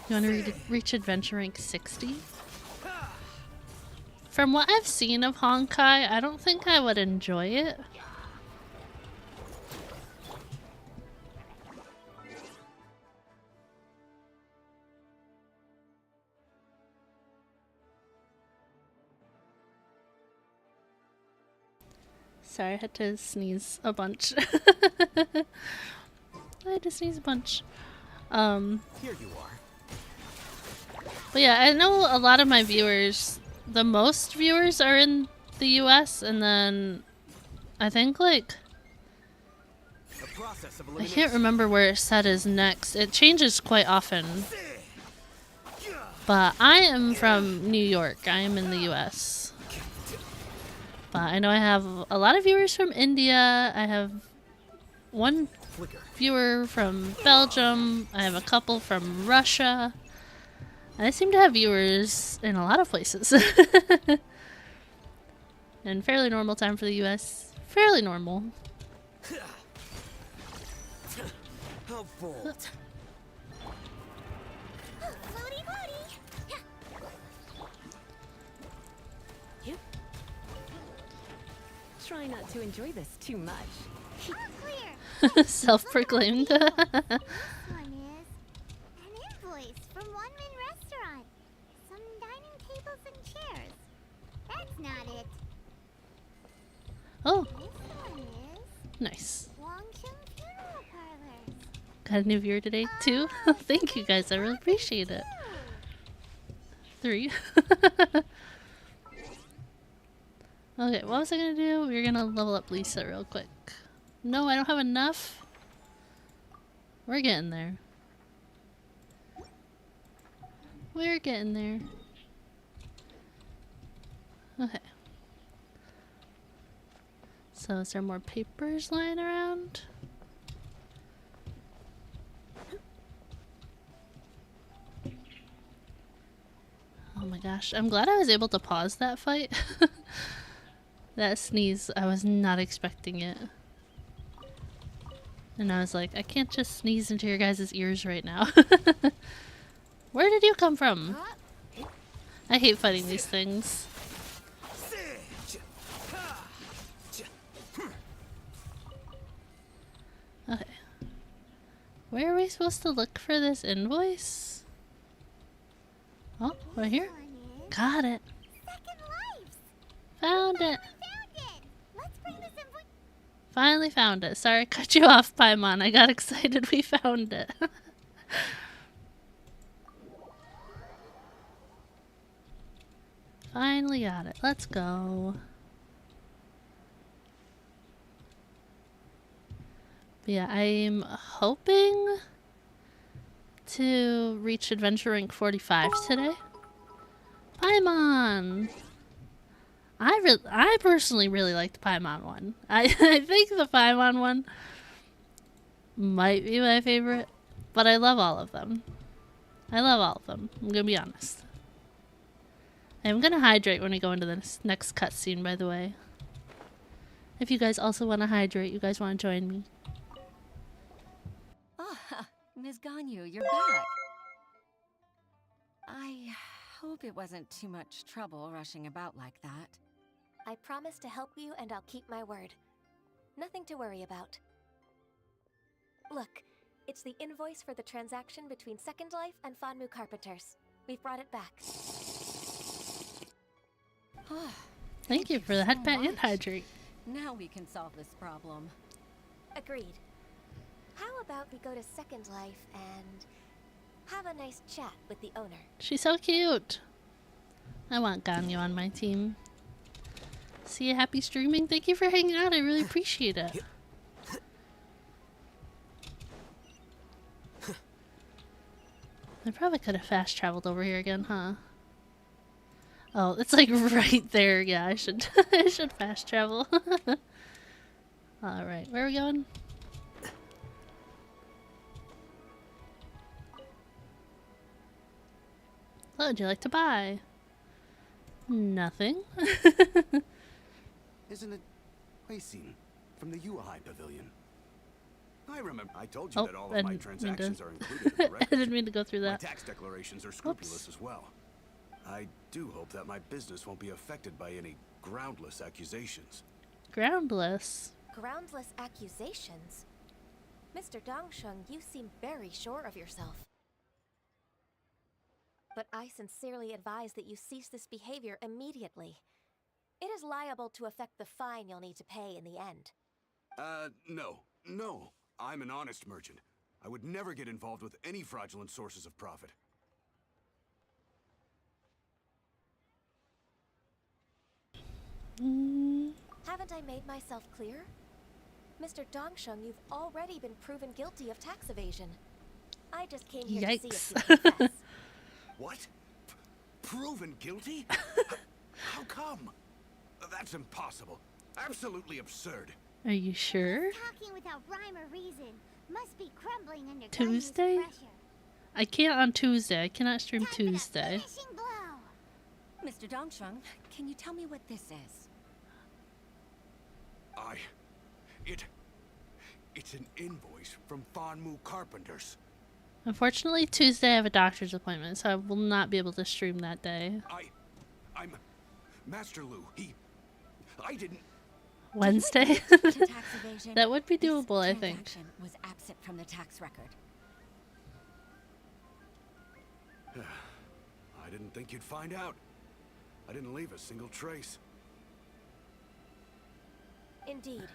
You want to reach adventure rank 60? From what I've seen of Honkai, I don't think I would enjoy it. Sorry, I had to sneeze a bunch. I had to sneeze a bunch. Here you are. But yeah, I know a lot of my viewers, the most viewers are in the US, and then I think like I can't remember where it said is next. It changes quite often. But I am from New York. I am in the US. But I know I have a lot of viewers from India. I have one viewer from Belgium. I have a couple from Russia. I seem to have viewers in a lot of places. And fairly normal time for the US. Fairly normal. How bold. Try not to enjoy this too much. Self-proclaimed. This one is an invoice from One Man Restaurant. Some dining tables and chairs. That's not it. Oh. This one is Nice. Wangsheng Funeral Parlors. Got a new viewer today too? Thank you guys, I really appreciate it. 3. Okay, what was I gonna do? We were gonna level up Lisa real quick. No, I don't have enough. We're getting there. We're getting there. Okay. So is there more papers lying around? Oh my gosh, I'm glad I was able to pause that fight. That sneeze, I was not expecting it. And I was like, I can't just sneeze into your guys' ears right now. Where did you come from? I hate fighting these things. Okay. Where are we supposed to look for this invoice? Oh, right here? Got it. Found it. Finally found it. Sorry I cut you off, Paimon. I got excited we found it. Finally got it. Let's go. But yeah, I'm hoping to reach adventure rank 45 today. Paimon! I personally really like the Paimon one. I think the Paimon one might be my favorite, but I love all of them. I love all of them. I'm gonna be honest. I'm gonna hydrate when we go into the next cutscene, by the way. If you guys also want to hydrate, you guys want to join me. Ah, Ms. Ganyu, you're back. I hope it wasn't too much trouble rushing about like that. I promise to help you and I'll keep my word. Nothing to worry about. Look, it's the invoice for the transaction between Second Life and Fanmu Carpenters. We've brought it back. Thank you for the headband and hydrate. Now we can solve this problem. Agreed. How about we go to Second Life and have a nice chat with the owner? She's so cute. I want Ganyu on my team. See you, happy streaming. Thank you for hanging out. I really appreciate it. I probably could have fast traveled over here again, huh? Oh, it's like right there. Yeah, I should I should fast travel. All right, where are we going? What would you like to buy? Nothing. Isn't it Huixin from the UI Pavilion? I remember I told you that all of my transactions are included in the record. I didn't mean to go through that. My tax declarations are scrupulous as well. I do hope that my business won't be affected by any groundless accusations. Groundless? Groundless accusations? Mr. Dongsheng, you seem very sure of yourself. But I sincerely advise that you cease this behavior immediately. It is liable to affect the fine you'll need to pay in the end. No. I'm an honest merchant. I would never get involved with any fraudulent sources of profit. Haven't I made myself clear? Mr. Dongsheng, you've already been proven guilty of tax evasion. I just came here to see if you confess. What? Proven guilty? How come? That's impossible. Absolutely absurd. Are you sure? Talking without rhyme or reason must be crumbling under Tuesday? pressure. I can't on Tuesday. I cannot stream Tuesday. Mr. Dongsheng, can you tell me what this is? It's an invoice from Fanmu Carpenters. Unfortunately, Tuesday I have a doctor's appointment, so I will not be able to stream that day. I'm Master Lu. I didn't. Wednesday? That would be doable, I think. Was absent from the tax record. I didn't think you'd find out. I didn't leave a single trace. Indeed.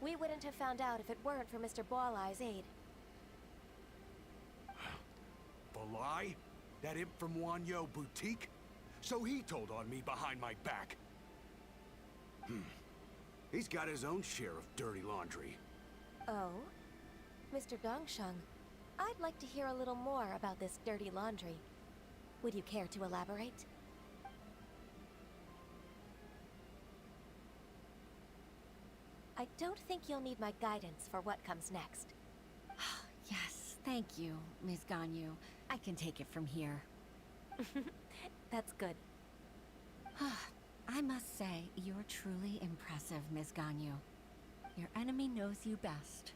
We wouldn't have found out if it weren't for Mr. Boalai's aid. Balai? That imp from Wanyo Boutique? So he told on me behind my back. He's got his own share of dirty laundry. Oh? Mr. Dongsheng, I'd like to hear a little more about this dirty laundry. Would you care to elaborate? I don't think you'll need my guidance for what comes next. Yes, thank you, Ms. Ganyu. I can take it from here. That's good. I must say, you're truly impressive, Ms. Ganyu. Your enemy knows you best.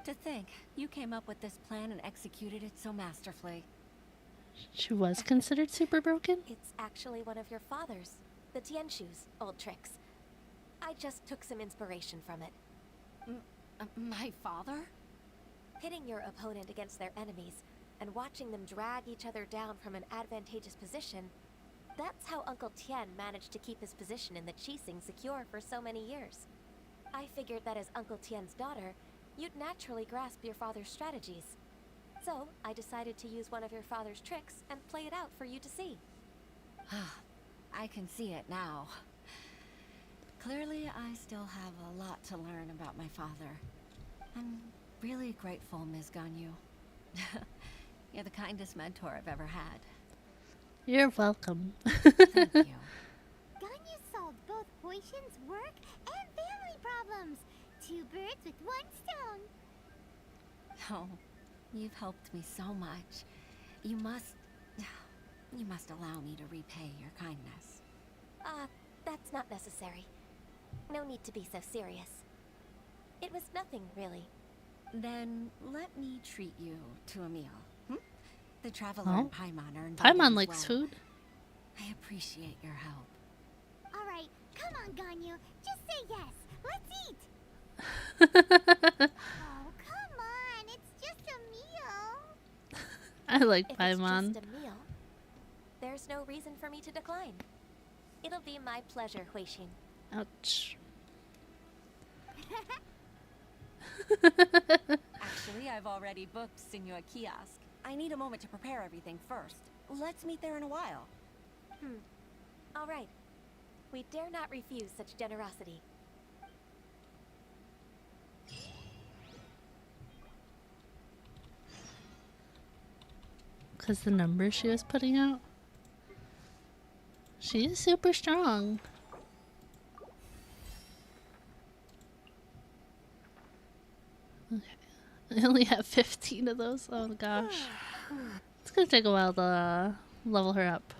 To think, you came up with this plan and executed it so masterfully. She was considered super broken? It's actually one of your father's, the Tianshu's, old tricks. I just took some inspiration from it. My father? Pitting your opponent against their enemies and watching them drag each other down from an advantageous position, that's how Uncle Tian managed to keep his position in the Qixing secure for so many years. I figured that as Uncle Tian's daughter, you'd naturally grasp your father's strategies. So, I decided to use one of your father's tricks and play it out for you to see. I can see it now. Clearly, I still have a lot to learn about my father. I'm really grateful, Ms. Ganyu. You're the kindest mentor I've ever had. You're welcome. Thank you. Ganyu solved both Huixin's work and family problems. 2 birds with 1 stone. Oh, you've helped me so much. You must allow me to repay your kindness. That's not necessary. No need to be so serious. It was nothing, really. Then let me treat you to a meal. The traveler and Paimon are invited Paimon as likes well. food. I appreciate your help. Alright, come on, Ganyu. Just say yes. Let's eat. Oh, come on. It's just a meal. I like If Paimon. it's just a meal, there's no reason for me to decline. It'll be my pleasure, Huixin. Ouch. Actually, I've already booked Senor Kiosk. I need a moment to prepare everything first. Let's meet there in a while. All right. We dare not refuse such generosity. Because the numbers she was putting out? She is super strong. Okay. I only have 15 of those. Oh gosh. It's gonna take a while to level her up.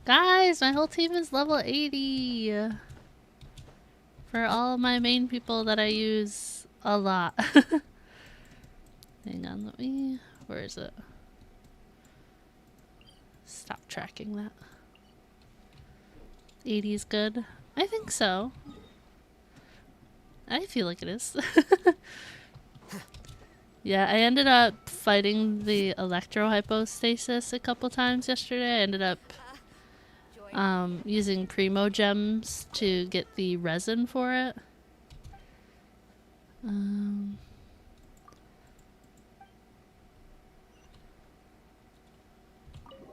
Guys, my whole team is level 80. For all of my main people that I use a lot. Hang on, let me... Where is it? Stop tracking that. 80 is good. I think so. I feel like it is. Yeah, I ended up fighting the electro-hypostasis a couple times yesterday. I ended up using Primo gems to get the resin for it.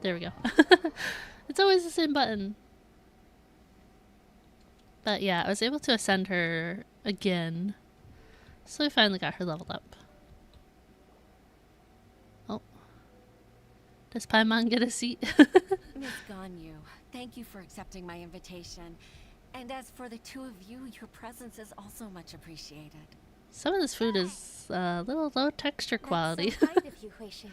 There we go. It's always the same button. But yeah, I was able to ascend her again. So I finally got her leveled up. Oh. Does Paimon get a seat? Miss Ganyu, thank you for accepting my invitation. And as for the two of you, your presence is also much appreciated. Some of this food is a little low texture quality. That's so kind of you, Huixin.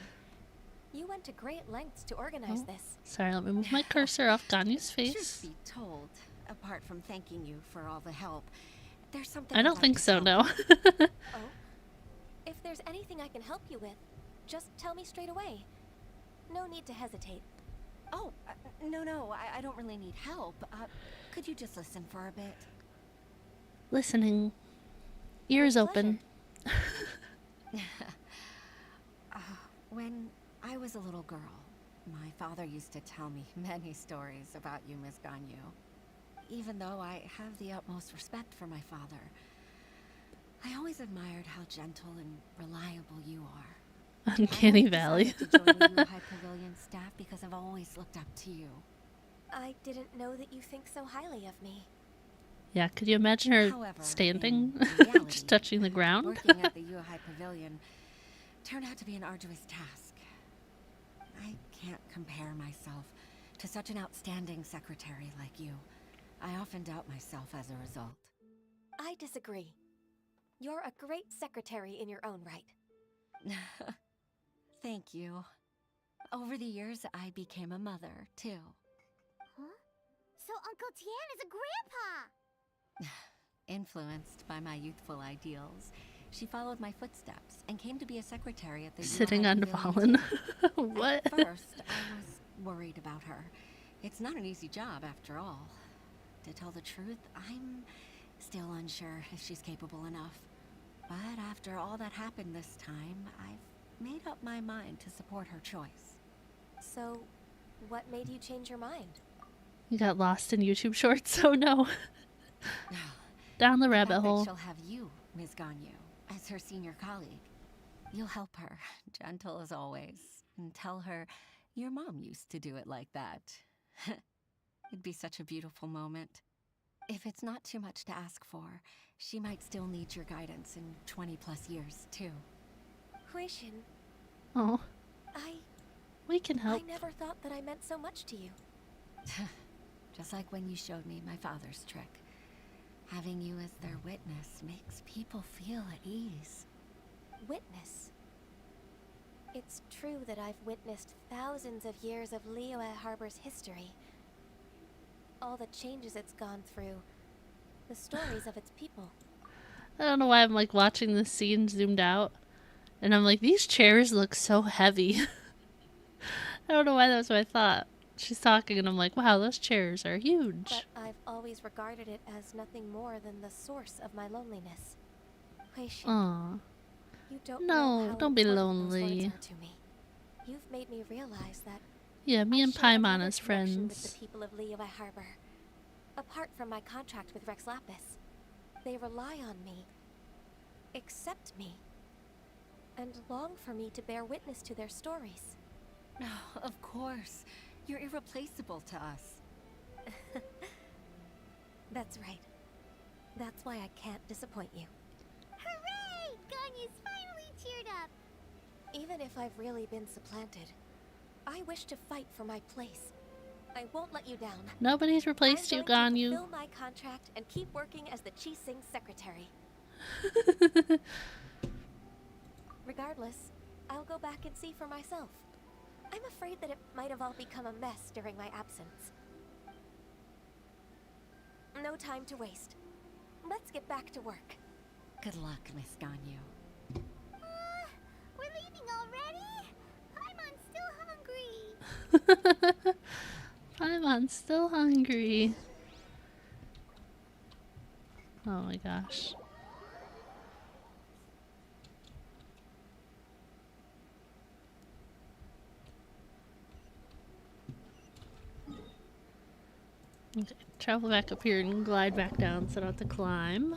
You went to great lengths to organize this. Sorry, let me move my cursor off Ganyu's face. Truth be told, apart from thanking you for all the help, there's something I don't think so, no. Oh? If there's anything I can help you with, just tell me straight away. No need to hesitate. Oh, no, I don't really need help. Could you just listen for a bit? Listening. Ears open. When I was a little girl, my father used to tell me many stories about you, Miss Ganyu. Even though I have the utmost respect for my father, I always admired how gentle and reliable you are. Uncanny Valley. I decided to join the High Pavilion staff because I've always looked up to you. I didn't know that you think so highly of me. Yeah, could you imagine her However, standing, reality, just touching the ground? Working at the High Pavilion turned out to be an arduous task. I can't compare myself to such an outstanding secretary like you. I often doubt myself as a result. I disagree. You're a great secretary in your own right. Thank you. Over the years, I became a mother, too. Huh? So Uncle Tian is a grandpa! Influenced by my youthful ideals, she followed my footsteps and came to be a secretary at the Sitting High on Pavilion. Fallen. What? At first, I was worried about her. It's not an easy job, after all. To tell the truth, I'm still unsure if she's capable enough. But after all that happened this time, I've made up my mind to support her choice. So, what made you change your mind? You got lost in YouTube shorts? Oh no. Down the rabbit hole. She'll have you, Ms. Ganyu, as her senior colleague. You'll help her, gentle as always, and tell her your mom used to do it like that. It'd be such a beautiful moment. If it's not too much to ask for, she might still need your guidance in 20+ years, too. Huixin. Oh. We can help. I never thought that I meant so much to you. Just like when you showed me my father's trick. Having you as their witness makes people feel at ease. Witness? It's true that I've witnessed thousands of years of Liyue Harbor's history. All the changes it's gone through. The stories of its people. I don't know why I'm like watching this scene zoomed out. And I'm like, these chairs look so heavy. I don't know why that's what I thought. She's talking and I'm like, wow, those chairs are huge. But I've always regarded it as nothing more than the source of my loneliness. Huixin, Aww. you don't know how don't be important those lonely. words are to me. You've made me realize that Yeah, me and share Paimon another as connection with friends. the people of Liyue Harbor. Apart from my contract with Rex Lapis, they rely on me, accept me, and long for me to bear witness to their stories. Oh, of course. You're irreplaceable to us. That's right. That's why I can't disappoint you. Hooray! Ganyu's finally cheered up! Even if I've really been supplanted, I wish to fight for my place. I won't let you down. Nobody's replaced you, Ganyu. Fill my contract and keep working as the Qixing secretary. Regardless, I'll go back and see for myself. I'm afraid that it might have all become a mess during my absence. No time to waste. Let's get back to work. Good luck, Miss Ganyu. We're leaving already? I'm still hungry. I'm still hungry. Oh my gosh. Okay, travel back up here and glide back down so I don't have to climb.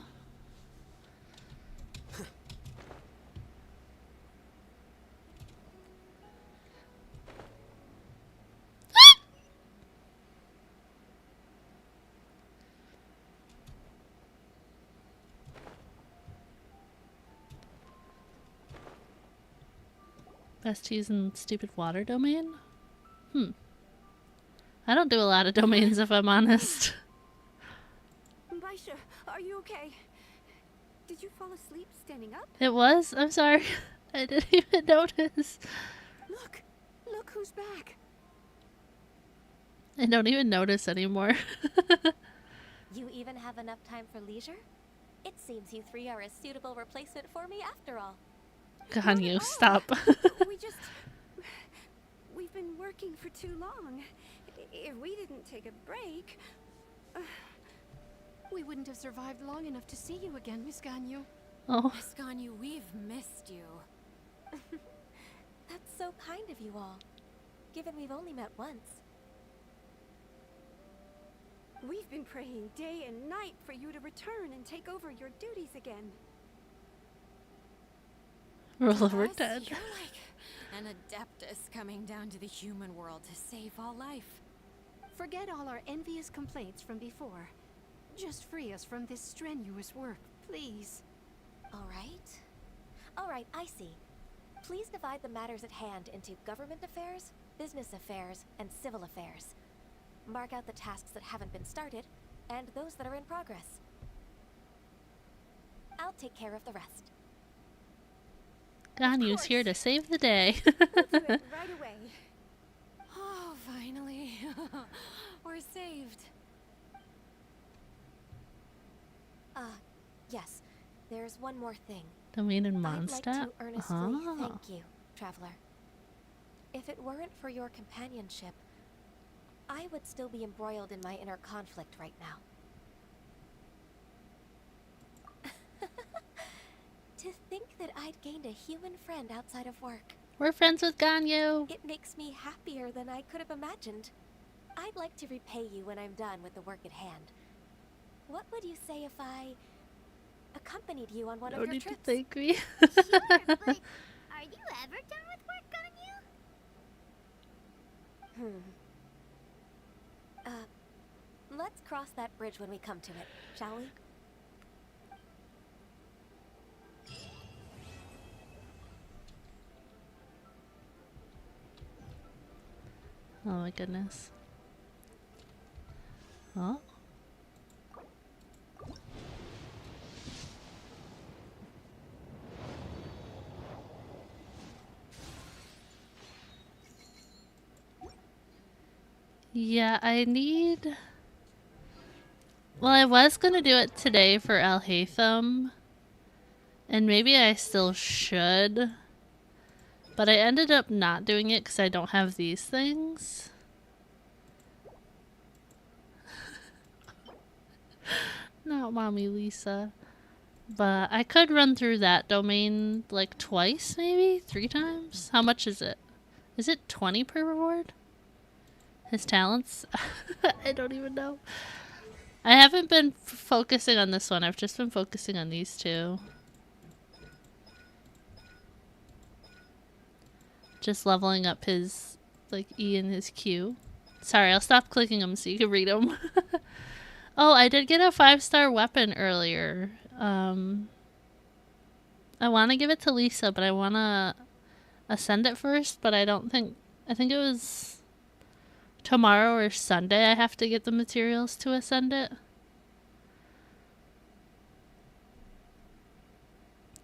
Best using stupid water domain? I don't do a lot of domains if I'm honest. Baisha, are you okay? Did you fall asleep standing up? It was? I'm sorry. I didn't even notice. Look who's back. I don't even notice anymore. You even have enough time for leisure? It seems you three are a suitable replacement for me after all. Ganyu, stop. We've been working for too long. If we didn't take a break... We wouldn't have survived long enough to see you again, Miss Ganyu. Oh. Miss Ganyu, we've missed you. That's so kind of you all, given we've only met once. We've been praying day and night for you to return and take over your duties again. Roll over dead. You're like an adeptus coming down to the human world to save all life. Forget all our envious complaints from before. Just free us from this strenuous work, please. All right, I see. Please divide the matters at hand into government affairs, business affairs, and civil affairs. Mark out the tasks that haven't been started, and those that are in progress. I'll take care of the rest. Ganyu's here to save the day. We'll do it right away. Oh, finally. We're saved. Yes. There's one more thing. Domain and I'd like to Mondstadt? earnestly thank you, Traveler. If it weren't for your companionship, I would still be embroiled in my inner conflict right now. To think that I'd gained a human friend outside of work. We're friends with Ganyu. It makes me happier than I could have imagined. I'd like to repay you when I'm done with the work at hand. What would you say if I accompanied you on one of your trips? No need to thank me. Sure, but are you ever done with work, Ganyu? Let's cross that bridge when we come to it, shall we? Oh my goodness. Oh. Yeah, I need... Well, I was gonna do it today for Al-Haytham. And maybe I still should. But I ended up not doing it because I don't have these things. Not Mommy Lisa. But I could run through that domain like twice, maybe? 3 times? How much is it? Is it 20 per reward? His talents? I don't even know. I haven't been focusing on this one. I've just been focusing on these two. Just leveling up his, like, E and his Q. Sorry, I'll stop clicking them so you can read them. Oh, I did get a 5-star weapon earlier. I want to give it to Lisa, but I want to ascend it first, but I don't think... I think it was tomorrow or Sunday I have to get the materials to ascend it.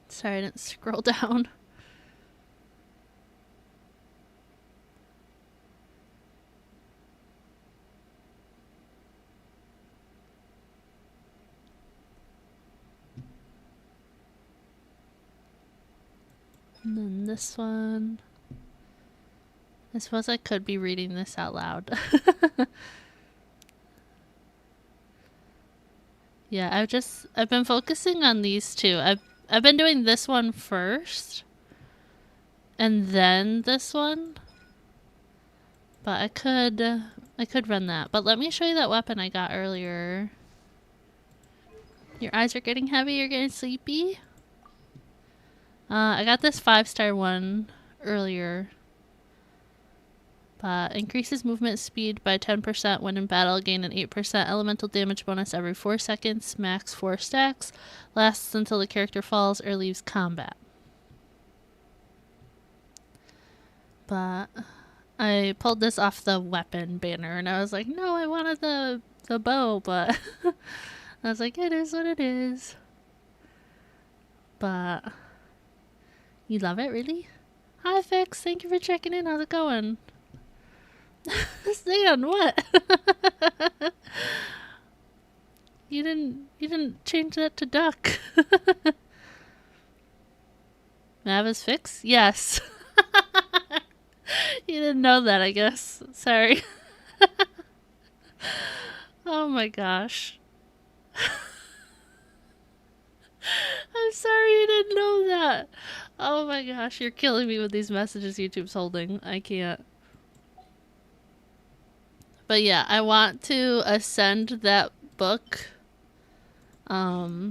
Sorry, I didn't scroll down. And then this one. I suppose I could be reading this out loud. Yeah, I've been focusing on these two. I've been doing this one first and then this one. But I could run that. But let me show you that weapon I got earlier. Your eyes are getting heavy, you're getting sleepy. I got this 5-star one earlier. Increases movement speed by 10% when in battle. Gain an 8% elemental damage bonus every 4 seconds. Max 4 stacks. Lasts until the character falls or leaves combat. But I pulled this off the weapon banner and I was like, no, I wanted the bow, but I was like, it is what it is. But you love it, really? Hi, Fix. Thank you for checking in. How's it going? Stan, what? You didn't change that to duck. Mavis Fix? Yes. You didn't know that, I guess. Sorry. Oh my gosh. I'm sorry you didn't know that. Oh my gosh, you're killing me with these messages YouTube's holding. I can't. But yeah, I want to ascend that book. Yeah,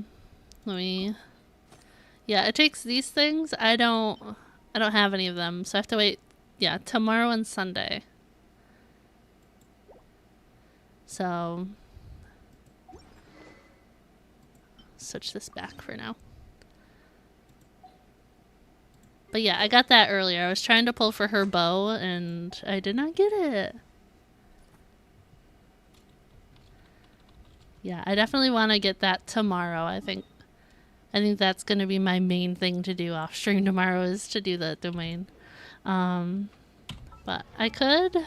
it takes these things. I don't have any of them, so I have to wait. Yeah, tomorrow and Sunday. So switch this back for now. But yeah, I got that earlier. I was trying to pull for her bow and I did not get it. Yeah, I definitely want to get that tomorrow. I think that's going to be my main thing to do off stream tomorrow is to do the domain. But I could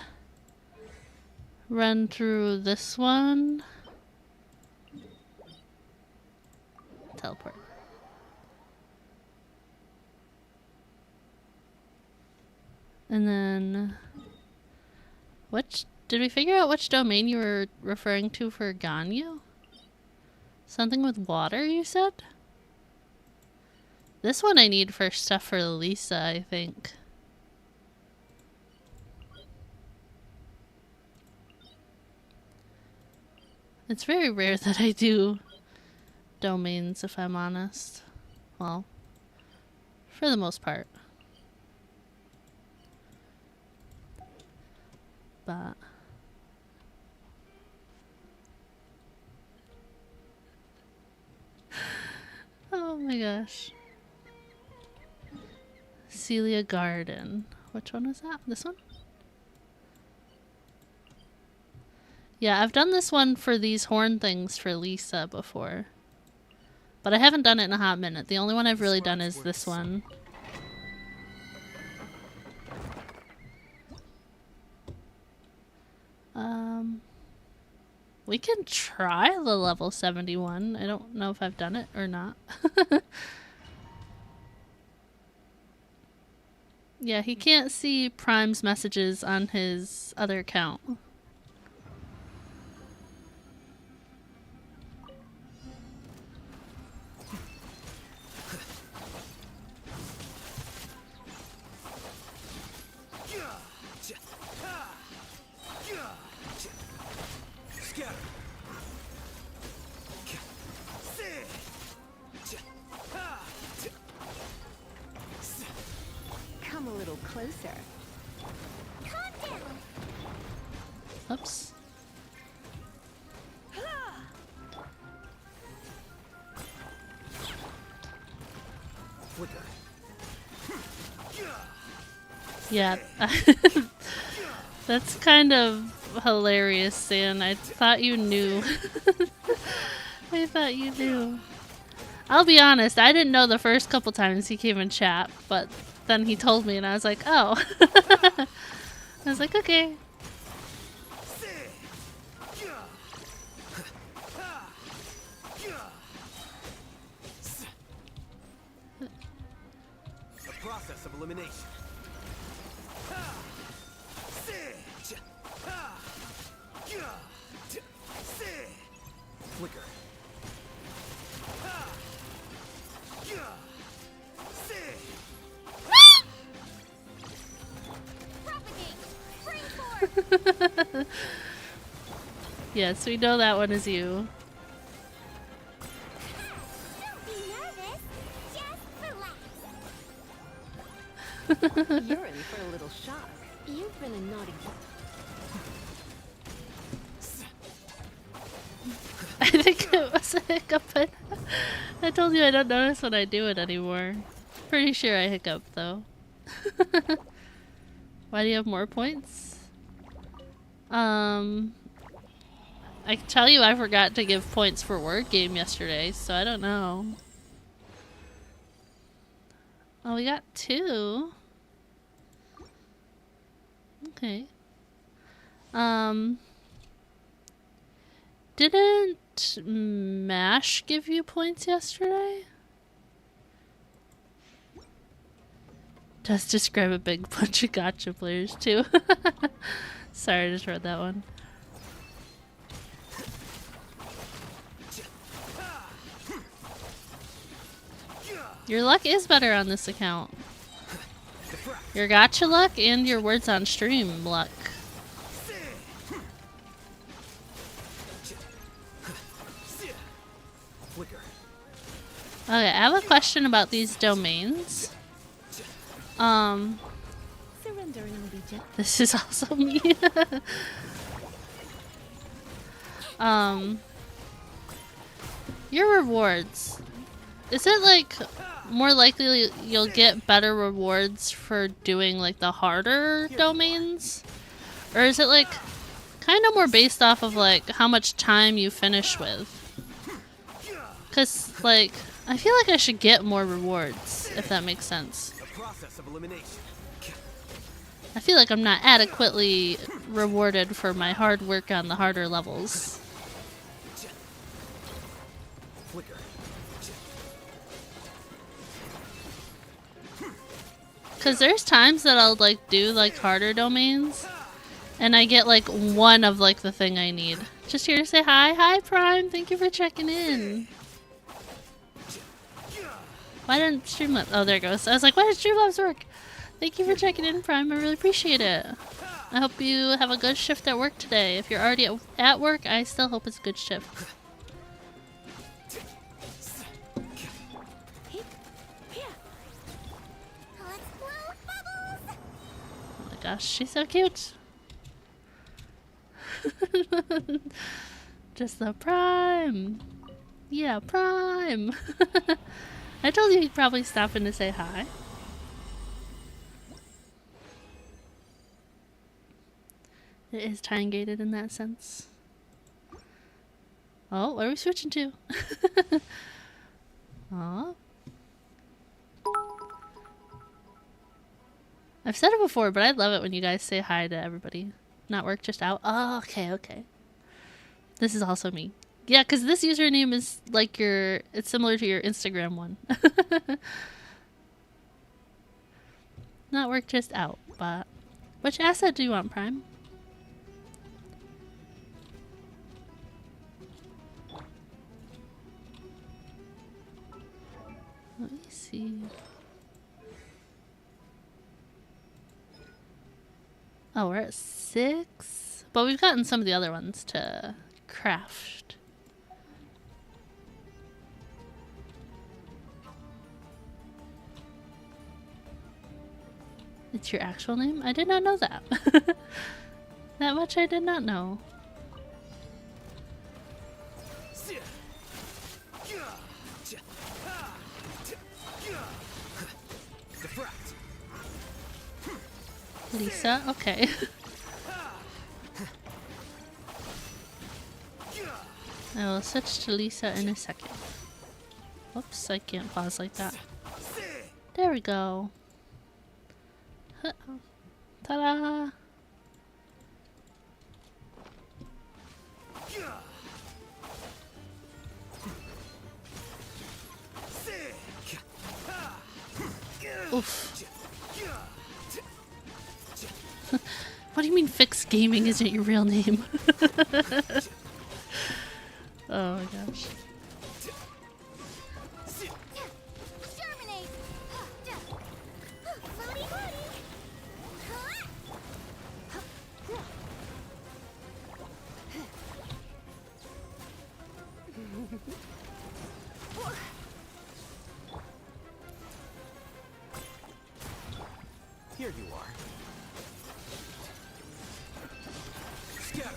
run through this one. Teleport. And then did we figure out which domain you were referring to for Ganyu? Something with water, you said? This one I need for stuff for Lisa, I think. It's very rare that I do domains, if I'm honest. Well, for the most part. But oh my gosh. Celia Garden. Which one was that? This one? Yeah, I've done this one for these horn things for Lisa before. But I haven't done it in a hot minute. The only one I've really done is this one. We can try the level 71. I don't know if I've done it or not. Yeah, he can't see Prime's messages on his other account. Come a little closer. Calm down. Oops. Yeah. That's kind of hilarious, San. I thought you knew. I thought you knew. I'll be honest, I didn't know the first couple times he came in chat, but then he told me and I was like, oh. I was like, okay. The process of elimination. Flicker. Yes, we know that one is you. You're in for a little shock. You've been a naughty. I think it was a hiccup. I told you I don't notice when I do it anymore. Pretty sure I hiccup though. Why do you have more points? I can tell you I forgot to give points for word game yesterday, so I don't know. Oh, we got 2. Okay. Didn't MASH give you points yesterday? Does describe a big bunch of gacha players too. Sorry, I just read that one. Your luck is better on this account. Your gacha luck and your words on stream luck. Okay, I have a question about these domains. This is also me. Your rewards. Is it like more likely you'll get better rewards for doing like the harder domains? Or is it like kind of more based off of like how much time you finish with? Cause like I feel like I should get more rewards, if that makes sense. I feel like I'm not adequately rewarded for my hard work on the harder levels. Cause there's times that I'll like do like harder domains and I get like one of like the thing I need. Just here to say hi. Hi Prime, thank you for checking in. Why didn't Streamlabs? Oh, there it goes. I was like, why did Streamlabs work? Thank you for checking in, Prime. I really appreciate it. I hope you have a good shift at work today. If you're already at work, I still hope it's a good shift. Oh my gosh, she's so cute. Just the Prime. Yeah, Prime. I told you he'd probably stop in to say hi. It is time gated in that sense. Oh, what are we switching to? Aw. I've said it before, but I love it when you guys say hi to everybody. Not work, just out. Oh, okay, okay. This is also me. Yeah, because this username is like it's similar to your Instagram one. Not work, just out. But which asset do you want, Prime? Let me see. Oh, we're at 6? But we've gotten some of the other ones to craft. It's your actual name? I did not know that. That much I did not know. Lisa? Okay. I will switch to Lisa in a second. Whoops, I can't pause like that. There we go. Ta-da! Oof. What do you mean Fix Gaming isn't your real name? Oh my gosh. Here you are. Scatter.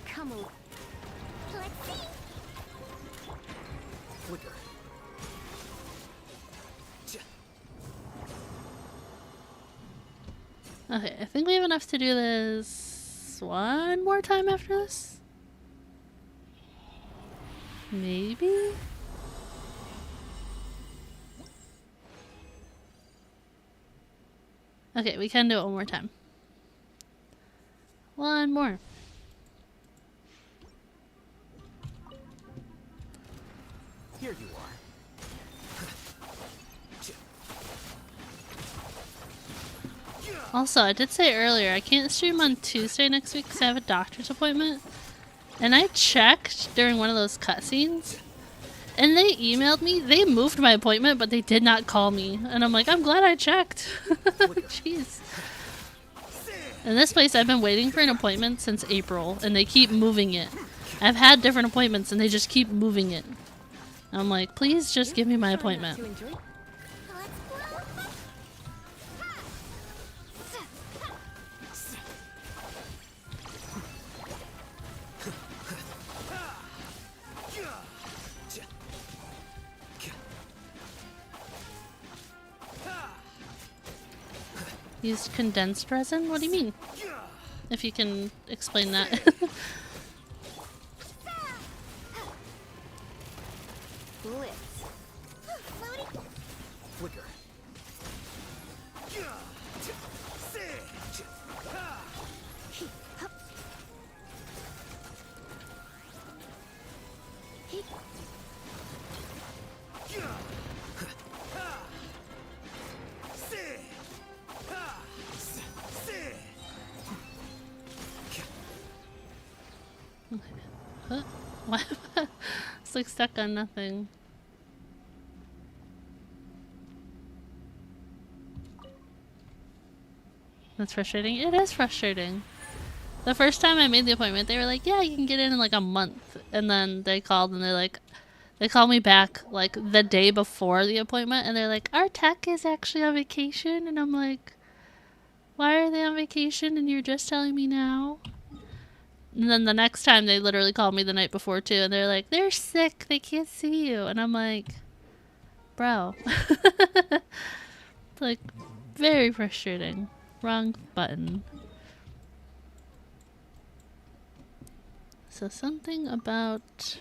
Come on. Let's see. Flicker. Okay, I think we have enough to do this one more time after this. Maybe? Okay, we can do it one more time. One more. Here you are. Also, I did say earlier, I can't stream on Tuesday next week because I have a doctor's appointment. And I checked during one of those cutscenes, and they emailed me. They moved my appointment, but they did not call me. And I'm like, I'm glad I checked. Jeez. In this place, I've been waiting for an appointment since April, and they keep moving it. I've had different appointments, and they just keep moving it. I'm like, please just give me my appointment. Used condensed resin? What do you mean? If you can explain that. Flicker. Huh? What? It's like stuck on nothing. That's frustrating. It is frustrating. The first time I made the appointment, they were like, yeah, you can get in like a month. And then they called and they're like, they called me back like the day before the appointment and they're like, our tech is actually on vacation. And I'm like, why are they on vacation and you're just telling me now? And then the next time they literally called me the night before too and they're like, they're sick, they can't see you. And I'm like, bro. It's like very frustrating. Wrong button. So something about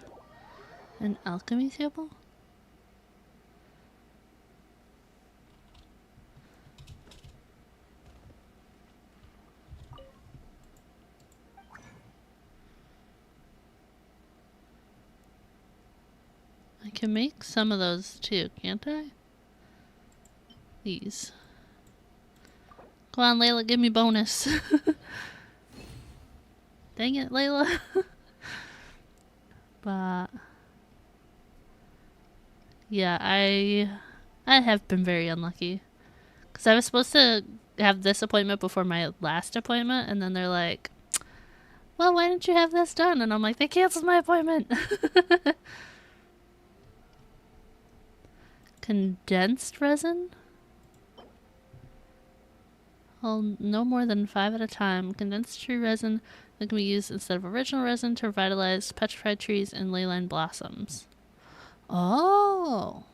an alchemy table? I can make some of those too, can't I? These. Come on, Layla, give me bonus. Dang it, Layla. But yeah, I have been very unlucky. Because I was supposed to have this appointment before my last appointment, and then they're like, well, why didn't you have this done? And I'm like, they canceled my appointment. Condensed resin? Well, no more than 5 at a time. Condensed tree resin that can be used instead of original resin to revitalize petrified trees and leyline blossoms. Oh!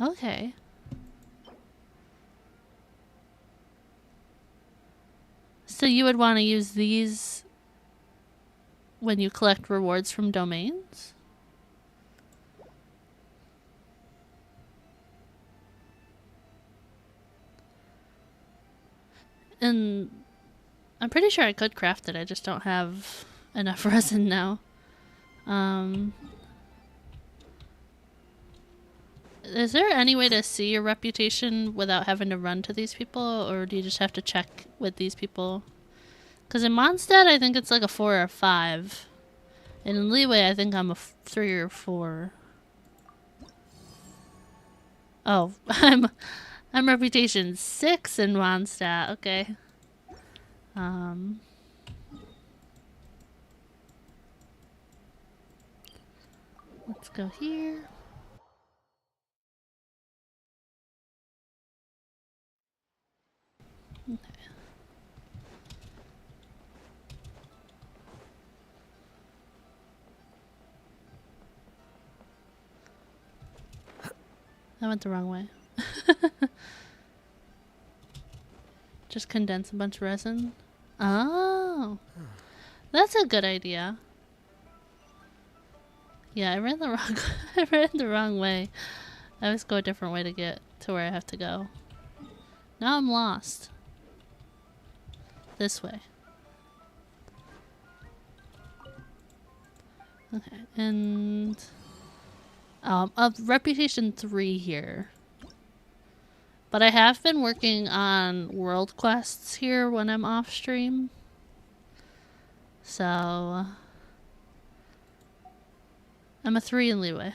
Okay. So you would want to use these when you collect rewards from domains? And I'm pretty sure I could craft it, I just don't have enough resin now. Is there any way to see your reputation without having to run to these people, or do you just have to check with these people? Because in Mondstadt, I think it's like a 4 or a 5. And in Leeway, I think I'm a 3 or 4. Oh, I'm reputation 6 in Mondstadt. Okay. Let's go here. Okay. I went the wrong way. Just condense a bunch of resin. Oh, that's a good idea. Yeah, I ran the wrong. I ran the wrong way. I always go a different way to get to where I have to go. Now I'm lost. This way. Okay, and of reputation 3 here. But I have been working on world quests here when I'm off stream. So I'm a 3 in Leeway.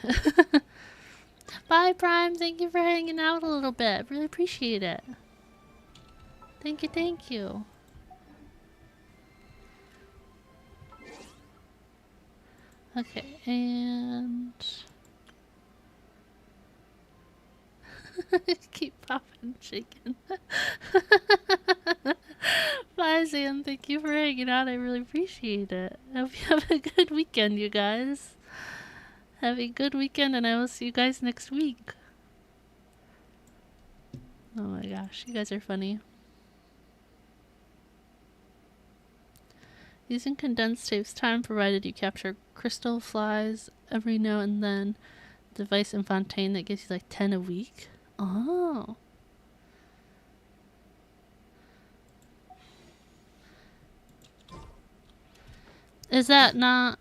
Bye, Prime. Thank you for hanging out a little bit. Really appreciate it. Thank you, thank you. Okay, and keep popping and shaking. Bye, Sam. Thank you for hanging out. I really appreciate it. I hope you have a good weekend, you guys. Have a good weekend, and I will see you guys next week. Oh my gosh, you guys are funny. Using condensed saves time provided you capture crystal flies every now and then. Device in Fontaine that gives you like 10 a week. Oh. Is that not...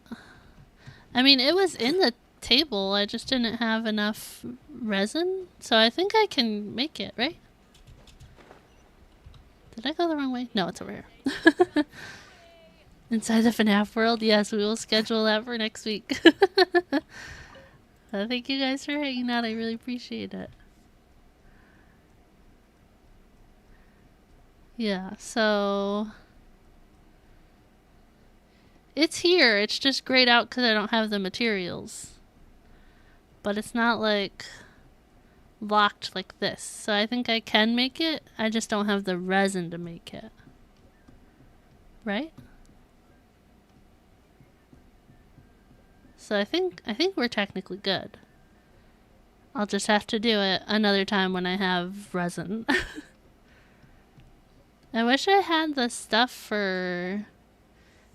I mean, it was in the table. I just didn't have enough resin. So I think I can make it, right? Did I go the wrong way? No, it's over here. Inside the FNAF world? Yes, we will schedule that for next week. Thank you guys for hanging out. I really appreciate it. Yeah, so... it's here. It's just grayed out because I don't have the materials. But it's not like locked like this. So I think I can make it. I just don't have the resin to make it. Right? So I think we're technically good. I'll just have to do it another time when I have resin. I wish I had the stuff for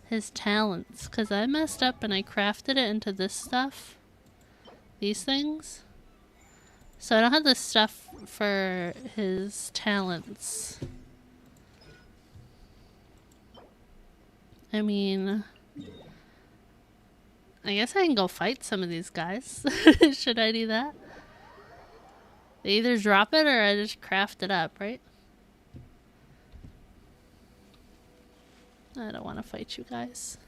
his talents, because I messed up and I crafted it into this stuff. These things. So I don't have the stuff for his talents. I mean... I guess I can go fight some of these guys. Should I do that? They either drop it or I just craft it up, right? I don't want to fight you guys.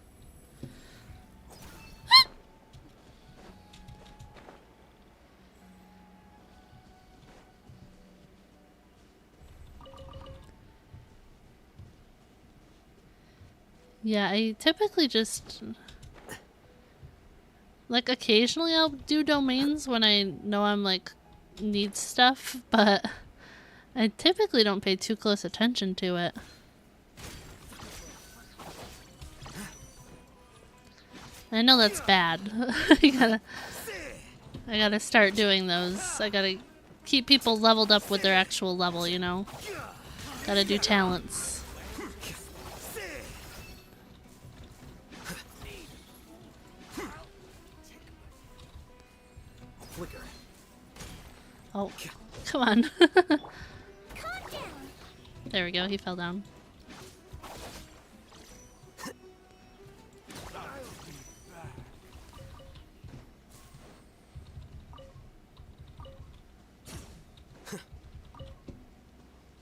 Yeah, I typically just... like, occasionally I'll do domains when I know I'm, like, need stuff, but I typically don't pay too close attention to it. I know that's bad. I gotta start doing those. I gotta keep people leveled up with their actual level, you know? Gotta do talents. Oh, come on. There we go, he fell down.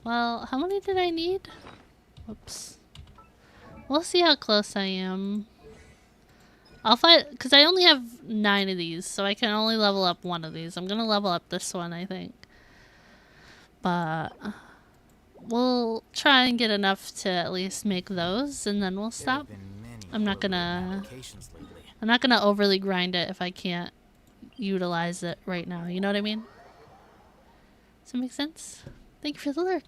Well, how many did I need? Whoops. We'll see how close I am. I'll fight, because I only have 9 of these, so I can only level up 1 of these. I'm gonna level up this one, I think. But we'll try and get enough to at least make those, and then we'll stop. I'm not gonna overly grind it if I can't utilize it right now. You know what I mean? Does that make sense? Thank you for the lurk.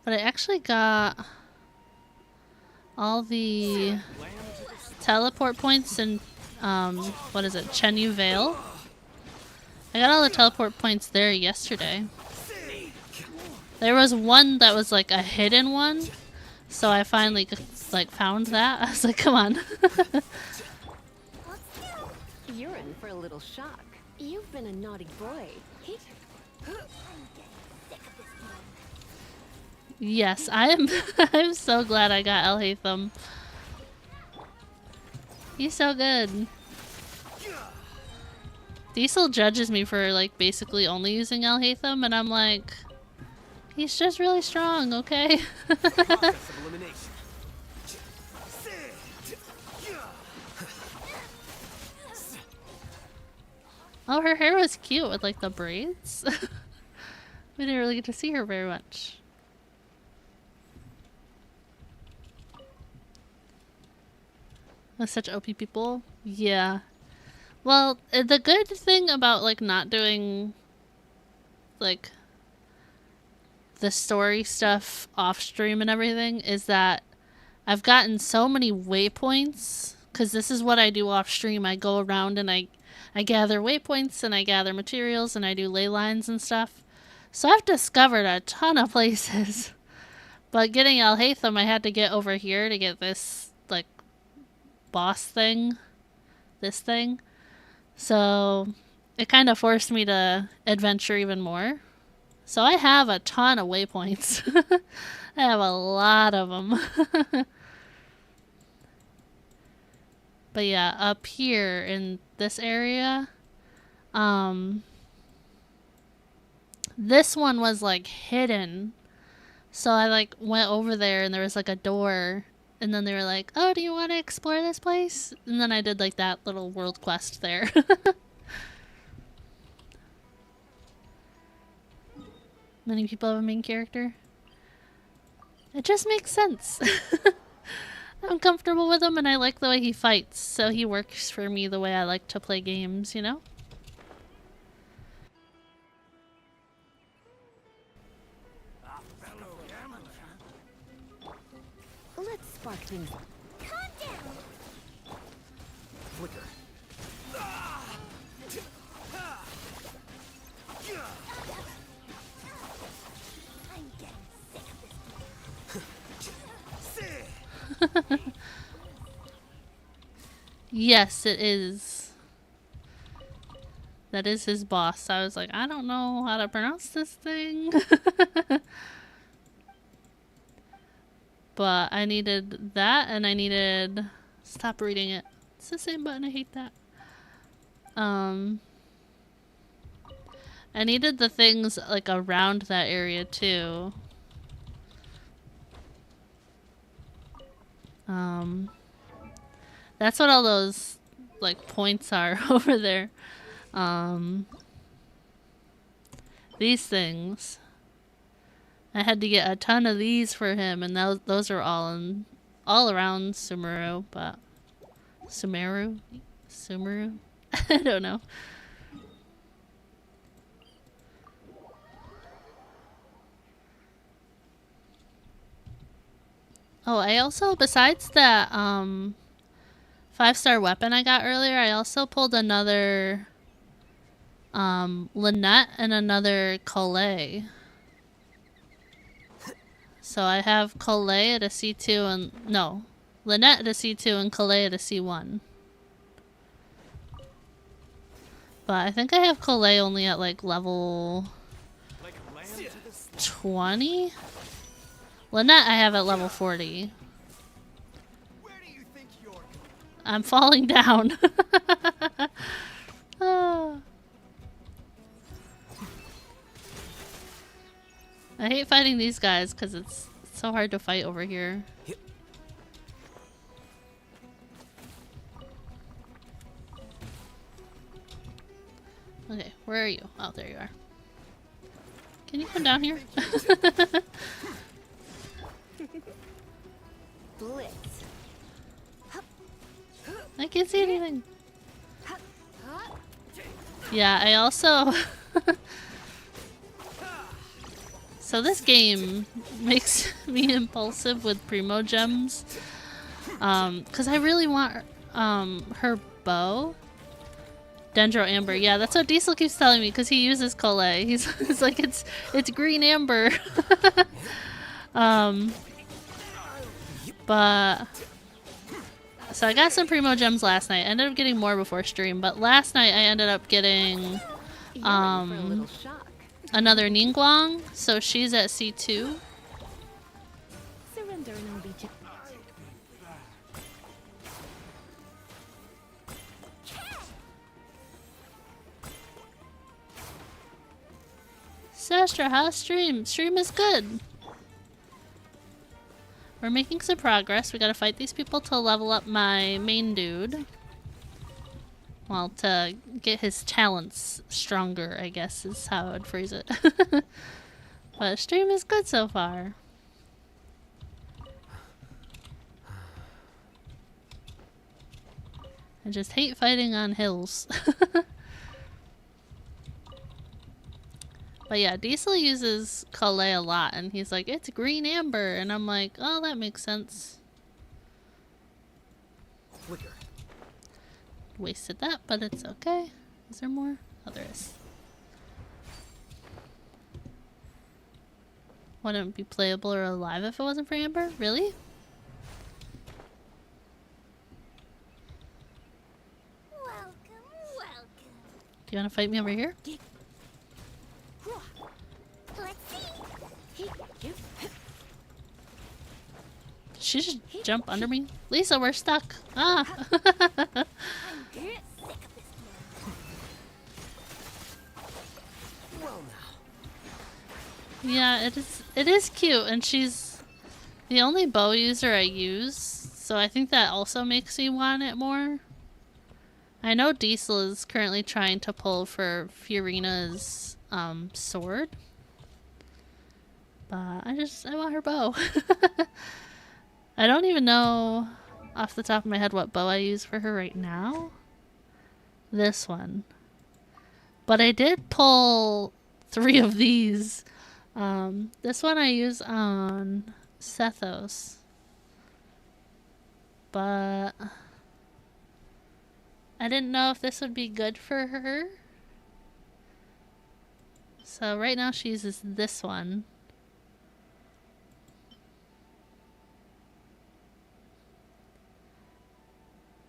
But I actually got all the teleport points in, what is it, Chenyu Vale? I got all the teleport points there yesterday. There was one that was like a hidden one, so I finally like found that. I was like, come on. You're in for a little shock. You've been a naughty boy. Yes, I'm I'm so glad I got Elhatham. He's so good. Diesel judges me for like basically only using Elhatham, and I'm like, he's just really strong, okay? Oh, her hair was cute with like the braids. We didn't really get to see her very much. With such OP people? Yeah. Well, the good thing about like not doing like the story stuff off stream and everything is that I've gotten so many waypoints, because this is what I do off stream. I go around and I gather waypoints and I gather materials and I do ley lines and stuff. So I've discovered a ton of places. But getting Elhatham, I had to get over here to get this like boss thing, this thing. So it kind of forced me to adventure even more. So I have a ton of waypoints. I have a lot of them. But yeah, up here in this area, this one was like hidden. So I like went over there and there was like a door. And then they were like, oh, do you want to explore this place? And then I did like that little world quest there. Many people have a main character. It just makes sense. I'm comfortable with him and I like the way he fights. So he works for me the way I like to play games, you know? Let's spark things up. Calm down. Flicker. I'm getting sick of this. Yes, it is. That is his boss. I was like, I don't know how to pronounce this thing. But I needed that, and I needed... Stop reading it. It's the same button. I hate that. I needed the things, like, around that area, too. That's what all those, like, points are over there. These things. I had to get a ton of these for him, and those are all around Sumeru, but Sumeru? I don't know. Oh, I also, besides that 5-star weapon I got earlier, I also pulled another Lynette and another Collet. So I have Collet at a C2 and no, Lynette at a C2 and Collet at a C1. But I think I have Collet only at like level 20. Lynette I have at level 40. I'm falling down. Oh. I hate fighting these guys because it's so hard to fight over here. Okay, where are you? Oh, there you are. Can you come down here? Blitz. I can't see anything. Yeah, I also... So this game makes me impulsive with Primo gems. Because I really want her bow. Dendro Amber. Yeah, that's what Diesel keeps telling me because he uses Collet. He's like, it's green amber. But... So I got some Primo gems last night. I ended up getting more before stream, but last night I ended up getting another Ningguang, so she's at C2. Surrender and I'll be Sastra, how's stream? Stream is good. We're making some progress. We gotta fight these people to level up my main dude. Well, to get his talents stronger, I guess is how I would phrase it. But stream is good so far. I just hate fighting on hills. But yeah, Diesel uses Collet a lot, and he's like, it's green amber, and I'm like, oh, that makes sense. Flicker. Wasted that, but it's okay. Is there more? Oh, there is. Wouldn't be playable or alive if it wasn't for Amber? Really? Welcome. Do you want to fight me over here? Let's see. Did she just jump under me? Lisa, we're stuck. Ah! Yeah, it is cute, and she's the only bow user I use, so I think that also makes me want it more. I know Diesel is currently trying to pull for Fiorina's sword, but I want her bow. I don't even know off the top of my head what bow I use for her right now. This one. But I did pull 3 of these. This one I use on Sethos. But I didn't know if this would be good for her. So right now she uses this one.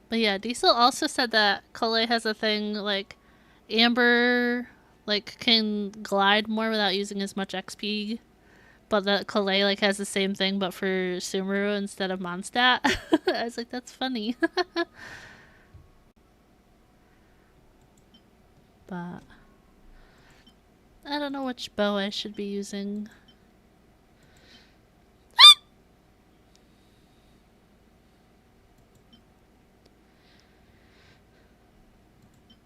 But yeah, Diesel also said that Collet has a thing like Amber like can glide more without using as much XP, but that Collet like has the same thing but for Sumeru instead of Mondstadt. I was like, that's funny. But I don't know which bow I should be using.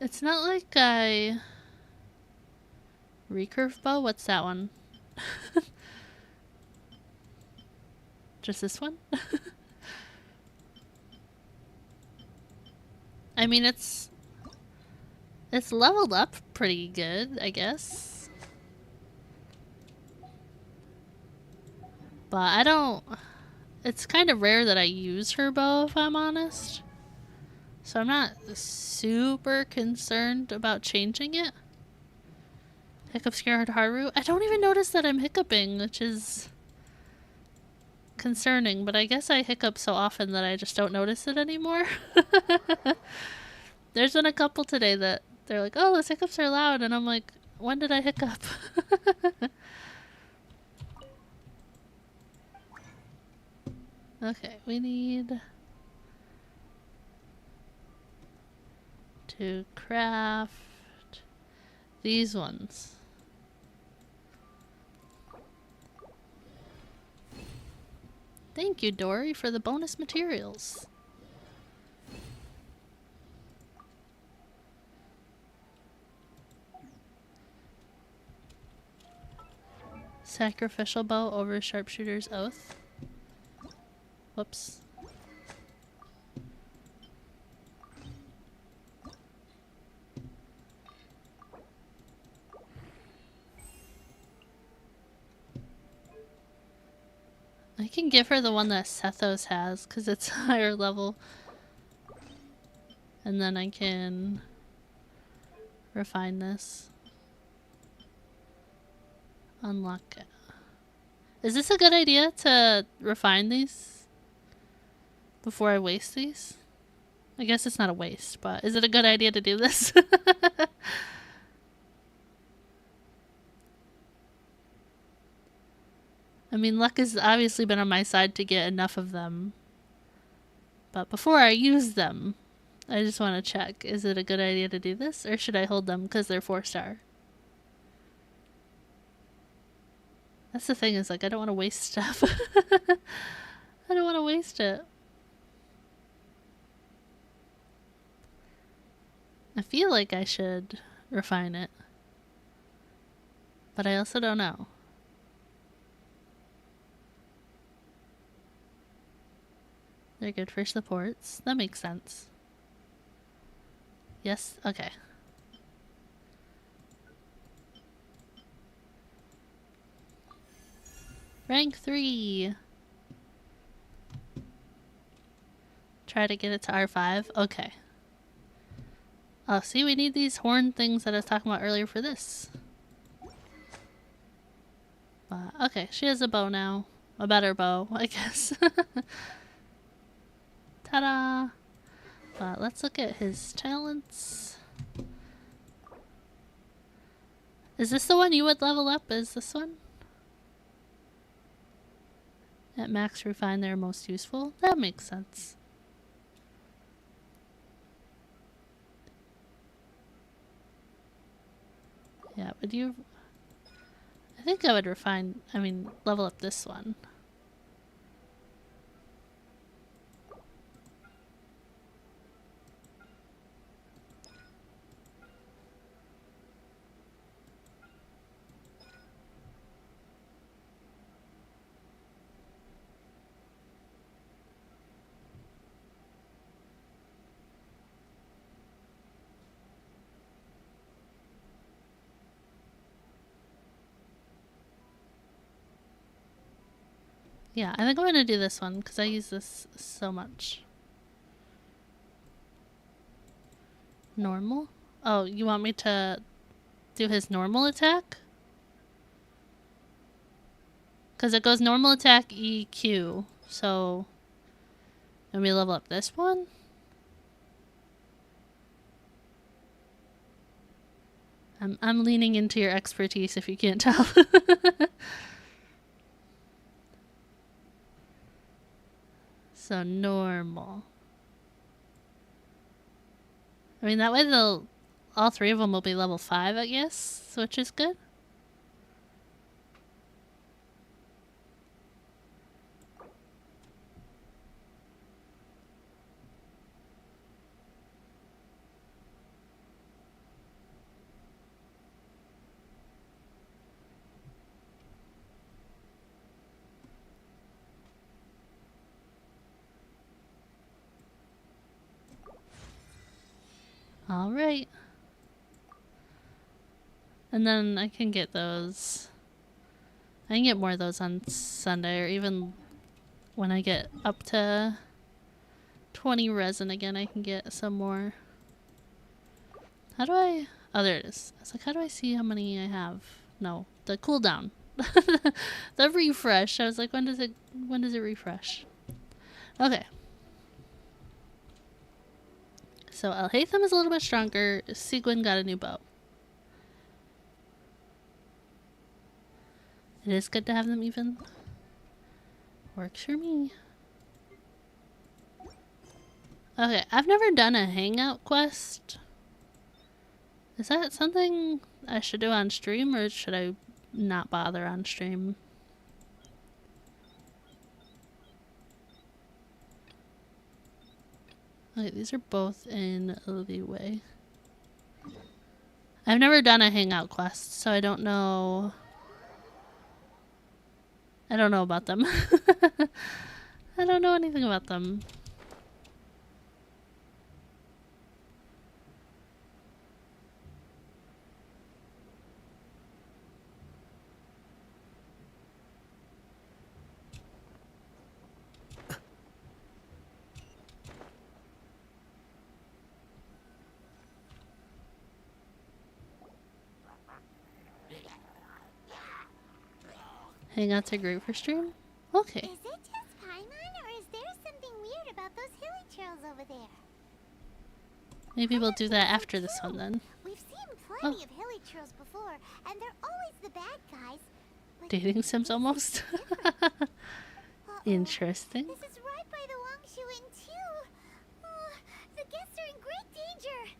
It's not like I... Recurve bow? What's that one? Just this one? I mean, it's leveled up pretty good, I guess. But I it's kind of rare that I use her bow, if I'm honest. So I'm not super concerned about changing it. Hiccup scared Haru. I don't even notice that I'm hiccuping, which is concerning, but I guess I hiccup so often that I just don't notice it anymore. There's been a couple today that they're like, oh, those hiccups are loud, and I'm like, when did I hiccup? Okay, we need to craft these ones. Thank you, Dory, for the bonus materials. Sacrificial bow over sharpshooter's oath. Whoops. I can give her the one that Sethos has because it's higher level. And then I can refine this. Unlock it. Is this a good idea to refine these before I waste these? I guess it's not a waste, but is it a good idea to do this? I mean, luck has obviously been on my side to get enough of them. But before I use them, I just want to check. Is it a good idea to do this? Or should I hold them because they're 4-star? That's the thing, is like, I don't want to waste stuff. I don't want to waste it. I feel like I should refine it. But I also don't know. They're good for supports. That makes sense. Yes? Okay. Rank 3. Try to get it to R5. Okay. Oh, see, we need these horn things that I was talking about earlier for this. Okay, she has a bow now. A better bow, I guess. Ta-da! Let's look at his talents. Is this the one you would level up? Is this one? At max refine, they're most useful. That makes sense. Yeah, would you... I think I would refine... I mean, level up this one. Yeah, I think I'm gonna do this one because I use this so much. Normal? Oh, you want me to do his normal attack? Because it goes normal attack EQ. So, let me level up this one. I'm leaning into your expertise if you can't tell. So normal. I mean, that way all 3 of them will be level 5, I guess, which is good. Alright. And then I can get those. I can get more of those on Sunday or even when I get up to 20 resin again, I can get some more. How do I... Oh, there it is. I was like, how do I see how many I have? No, the cooldown. The refresh. I was like, when does it refresh? Okay. So Alhaitham is a little bit stronger. Seguin got a new bow. It is good to have them even. Works for me. Okay, I've never done a hangout quest. Is that something I should do on stream, or should I not bother on stream? Okay, these are both in Leeway. I've never done a hangout quest, so I don't know. I don't know about them. I don't know anything about them. Hangouts are great for stream? Okay. Is it just Paimon, or is there something weird about those hilly trails over there? Maybe we'll do that after this one then. We've seen plenty of hilly trails before, and they're always the bad guys. Dating sims almost. Interesting. This is right by the Wangshu Inn too. The guests are in great danger.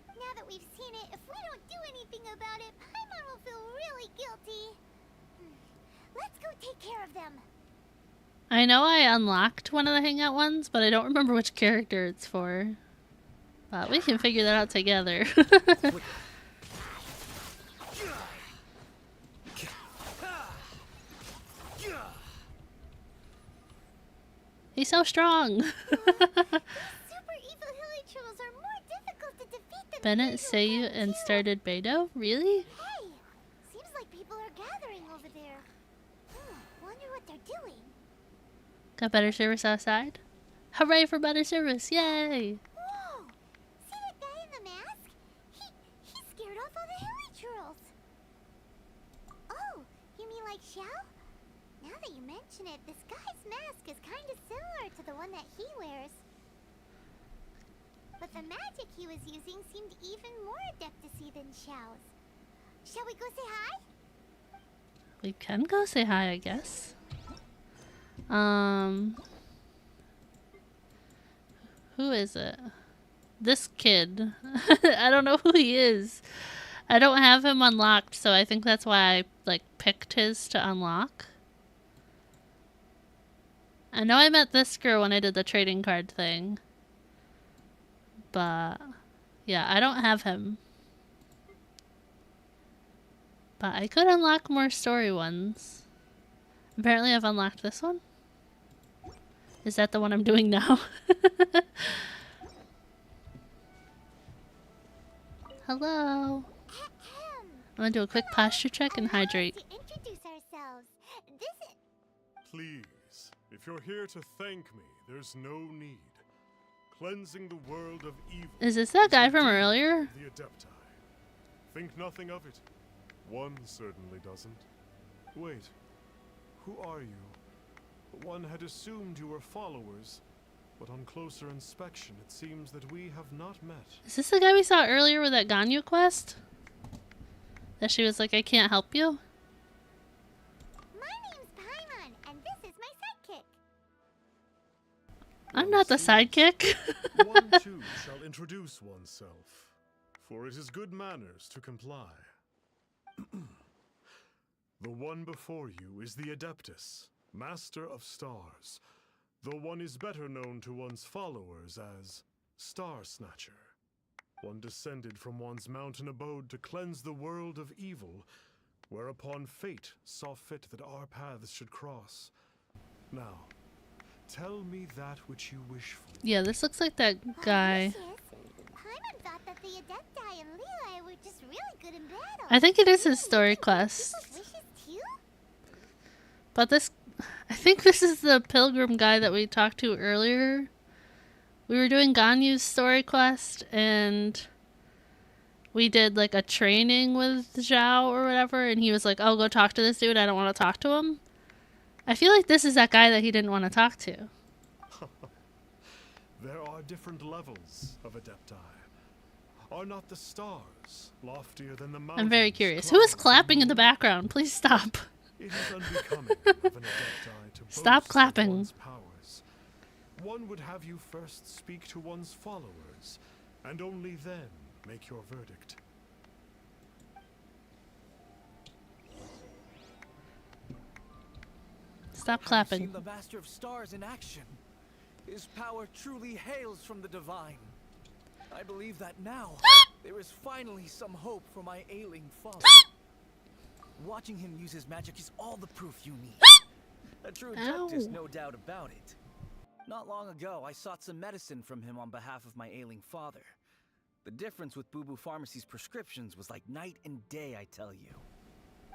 Now that we've seen it, if we don't do anything about it, Paimon will feel really guilty. Let's go take care of them. I know I unlocked one of the hangout ones, but I don't remember which character it's for. But we can figure that out together. He's so strong. Super evil hilly trolls are more difficult to defeat than Bennett, Seiyu, and started Beidou? Really? Hey, seems like people are gathering over there. Wonder what they're doing. Got better service outside? Hooray for better service! Yay! Whoa! See that guy in the mask? He scared off all the hilly trolls. Oh, you mean like Xiao? Now that you mention it, this guy's mask is kind of similar to the one that he wears. But the magic he was using seemed even more adeptacy than Xiao's. Shall we go say hi? We can go say hi, I guess. Who is it? This kid. I don't know who he is. I don't have him unlocked, so I think that's why I like picked his to unlock. I know I met this girl when I did the trading card thing. But yeah, I don't have him. But I could unlock more story ones. Apparently I've unlocked this one. Is that the one I'm doing now? Hello. I'm gonna do a quick posture check and hydrate. Introduce ourselves. Please, if you're here to thank me, there's no need. Cleansing the world of evil. Is this that guy from earlier? The Adepti. Think nothing of it. One certainly doesn't. Wait, who are you? One had assumed you were followers, but on closer inspection it seems that we have not met. Is this the guy we saw earlier with that Ganyu quest? That she was like, I can't help you? My name's Paimon, and this is my sidekick. I'm not the sidekick. One too shall introduce oneself, for it is good manners to comply. The one before you is the Adeptus, Master of Stars, though one is better known to one's followers as Star Snatcher. One descended from one's mountain abode to cleanse the world of evil, whereupon fate saw fit that our paths should cross. Now, tell me that which you wish for. Yeah, this looks like that guy. Paimon thought that the Adepti and Leela were just really good in battle. I think it is his story quest. Wishes too? But this, I think this is the pilgrim guy that we talked to earlier. We were doing Ganyu's story quest, and we did like a training with Zhao or whatever, and he was like, oh, go talk to this dude, I don't want to talk to him. I feel like this is that guy that he didn't want to talk to. There are different levels of Adepti. Are not the stars loftier than the mountains? I'm very curious. Who is clapping in the background? Please stop. It is unbecoming of an Adepti to Stop boast of clapping. one's powers. One would have you first speak to one's followers, and only then make your verdict. Stop Have clapping. you seen the Master of Stars in action? His power truly hails from the divine. I believe that now there is finally some hope for my ailing father. Watching him use his magic is all the proof you need. A true Adeptus, no doubt about it. Not long ago, I sought some medicine from him on behalf of my ailing father. The difference with Boo Boo Pharmacy's prescriptions was like night and day, I tell you.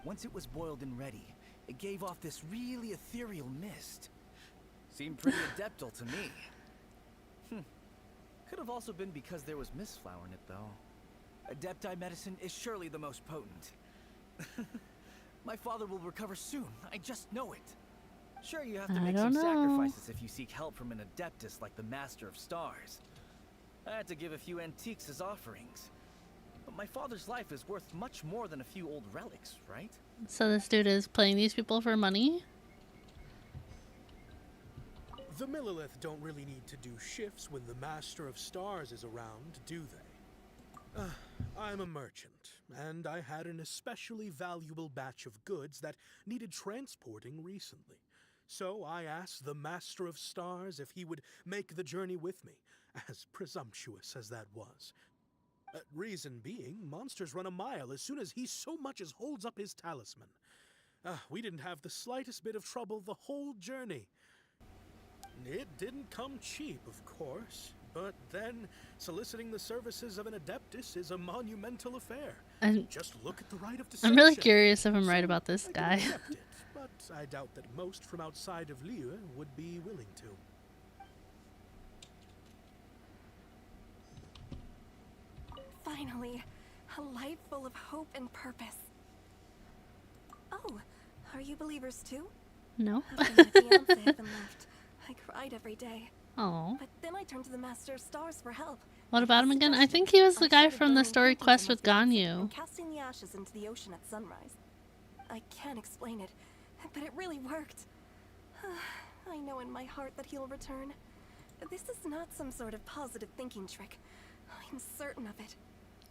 Once it was boiled and ready, it gave off this really ethereal mist. Seemed pretty adeptal to me. Could have also been because there was mistflower in it, though. Adepti medicine is surely the most potent. My father will recover soon, I just know it. Sure, you have to make some sacrifices if you seek help from an Adeptus like the Master of Stars. I had to give a few antiques as offerings. But my father's life is worth much more than a few old relics, right? So this dude is playing these people for money? The Millilith don't really need to do shifts when the Master of Stars is around, do they? I'm a merchant, and I had an especially valuable batch of goods that needed transporting recently. So I asked the Master of Stars if he would make the journey with me, as presumptuous as that was. Reason being, monsters run a mile as soon as he so much as holds up his talisman. We didn't have the slightest bit of trouble the whole journey. It didn't come cheap, of course, but then soliciting the services of an Adeptus is a monumental affair. Just look at the right of deception. I'm really curious if I'm right about this guy. But I doubt that most from outside of Liyue would be willing to. Finally, a life full of hope and purpose. Oh, are you believers too? No. After my fiancé had been left, I cried every day. Oh. But then I turned to the Master of Stars for help. What about him again? I think he was the guy from the story quest with Ganyu. Casting the ashes into the ocean at sunrise. I can't explain it, but it really worked. I know in my heart that he'll return. This is not some sort of positive thinking trick. I'm certain of it.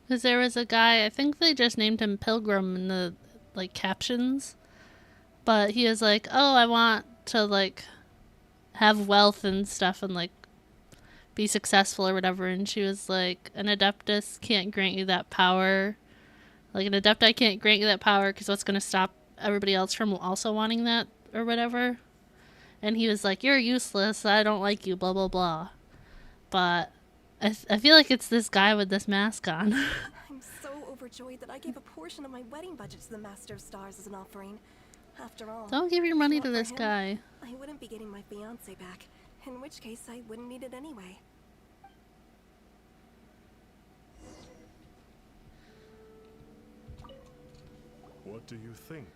Because there was a guy, I think they just named him Pilgrim in the, like, captions. But he was like, oh, I want to, like, have wealth and stuff and, like, be successful or whatever. And she was like, an Adeptus can't grant you that power. Like, an Adepti can't grant you that power because what's going to stop everybody else from also wanting that or whatever. And he was like, you're useless, I don't like you, blah, blah, blah. But I feel like it's this guy with this mask on. I'm so overjoyed that I gave a portion of my wedding budget to the Master of Stars as an offering. After all, Don't give your money to for this him, guy. I wouldn't be getting my fiancé back, in which case I wouldn't need it anyway. What do you think?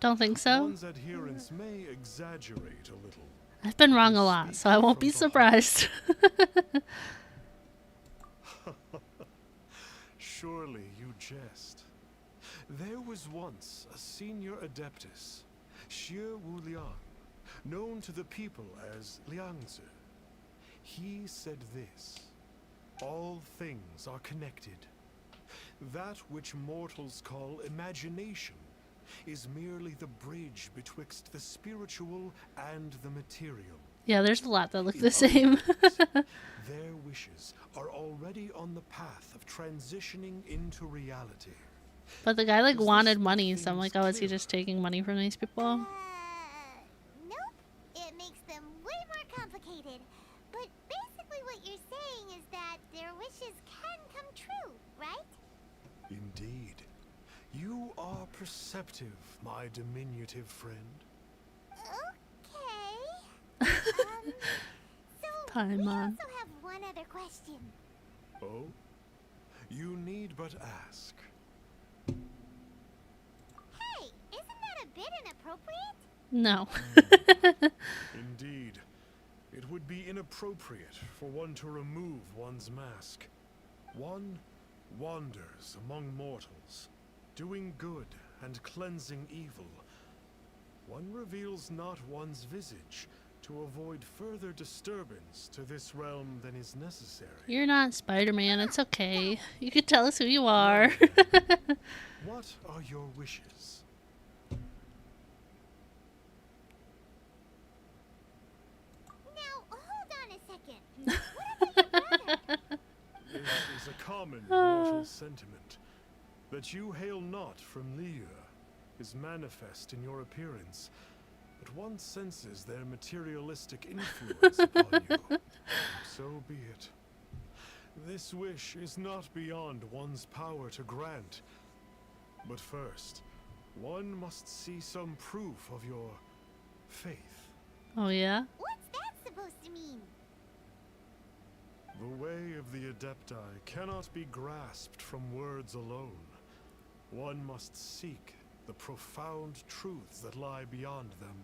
Don't think so. One's adherents may exaggerate a little. I've been wrong a lot, so I won't be surprised. Surely you jest. There was once a senior Adeptus, Xie Wu Liang, known to the people as Liangzi. He said this: all things are connected. That which mortals call imagination is merely the bridge betwixt the spiritual and the material. Yeah, there's a lot that look the same. Their wishes are already on the path of transitioning into reality. But the guy, like, wanted money, so I'm like, oh, is he just taking money from these people? Nope. It makes them way more complicated. But basically what you're saying is that their wishes can come true, right? Indeed. You are perceptive, my diminutive friend. We Paimon. also have one other question. Oh? You need but ask. Hey, isn't that a bit inappropriate? No. Indeed. It would be inappropriate for one to remove one's mask. One wanders among mortals, doing good and cleansing evil. One reveals not one's visage to avoid further disturbance to this realm than is necessary. You're not Spider-Man. It's okay. You can tell us who you are. What are your wishes? Now, hold on a second. What about your brother? This is a common mortal sentiment. That you hail not from Liyue is manifest in your appearance, but one senses their materialistic influence upon you. So be it. This wish is not beyond one's power to grant. But first, one must see some proof of your faith. Oh, yeah? What's that supposed to mean? The way of the Adepti cannot be grasped from words alone. One must seek the profound truths that lie beyond them.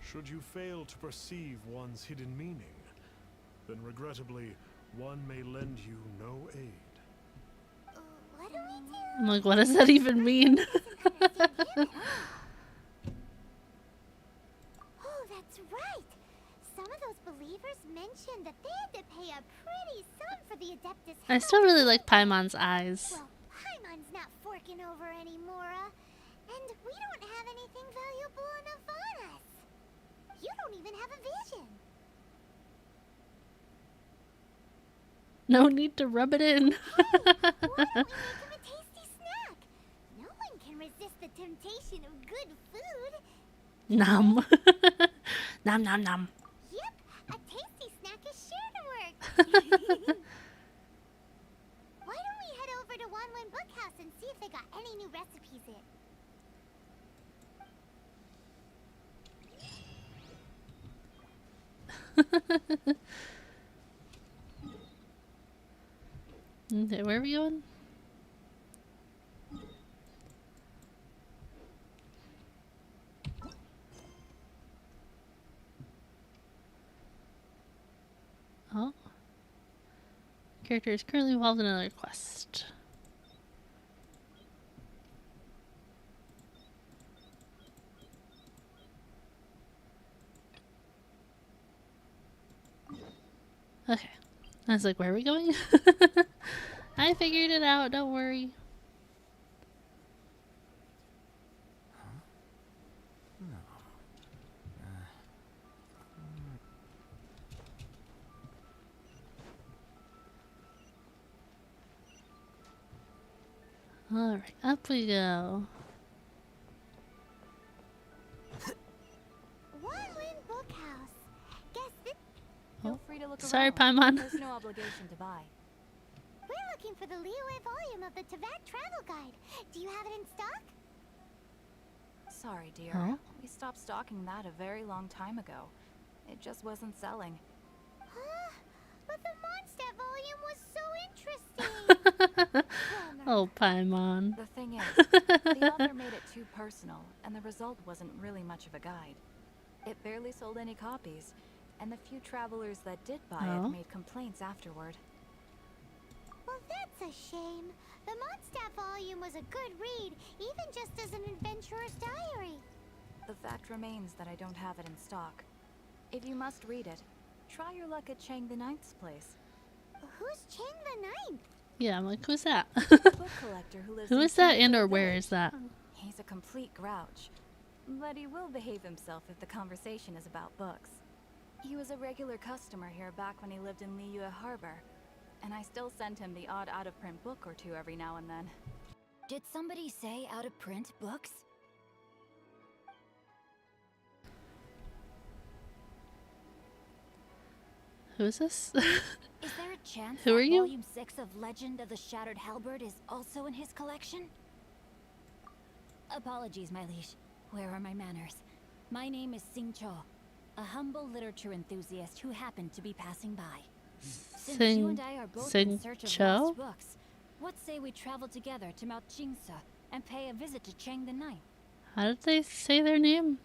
Should you fail to perceive one's hidden meaning, then regrettably, one may lend you no aid. What do we do? I'm like, what does that even mean? Oh, that's right. Some of those believers mentioned that they had to pay a pretty sum for the Adeptus. I still really like Paimon's eyes. Well, Paimon's not forking over anymore, and we don't have anything valuable enough on us. You don't even have a vision. No need to rub it in. Why don't we make him a tasty snack? No one can resist the temptation of good food. Nom. Nom nom nom. Yep, a tasty snack is sure to work. Why don't we head over to Wanwen Bookhouse and see if they got any new recipes in? Okay, where are we going? Oh. Character is currently involved in another quest. Okay. I was like, where are we going? I figured it out, don't worry. Alright, up we go. Wanwen Bookhouse. Guess this. Feel free to look Sorry, around. Paimon. There's no obligation to buy. We're looking for the Liyue volume of the Teyvat travel guide. Do you have it in stock? Sorry, dear. Huh? We stopped stocking that a very long time ago. It just wasn't selling. Huh? But the Mondstadt volume was so interesting. Oh, Paimon. The thing is, the author made it too personal, and the result wasn't really much of a guide. It barely sold any copies, and the few travelers that did buy it made complaints afterward. Well, that's a shame. The Mondstadt volume was a good read, even just as an adventurer's diary. The fact remains that I don't have it in stock. If you must read it, try your luck at Chang the Ninth's place. Who's Chang the Ninth? Yeah, I'm like, who's that? Book collector who lives Who in is that Chang's and or village. where is that? He's a complete grouch, but he will behave himself if the conversation is about books. He was a regular customer here back when he lived in Liyue Harbor, and I still send him the odd out-of-print book or two every now and then. Did somebody say out-of-print books? Who is this? Is there a chance Who that are you? Volume 6 of Legend of the Shattered Halberd is also in his collection? Apologies, my liege. Where are my manners? My name is Sing Cho. a humble literature enthusiast who happened to be passing by. Since you and I are both in search of lost books, what say we travel together to Mount Jingsa and pay a visit to Cheng the Ninth? How did they say their name?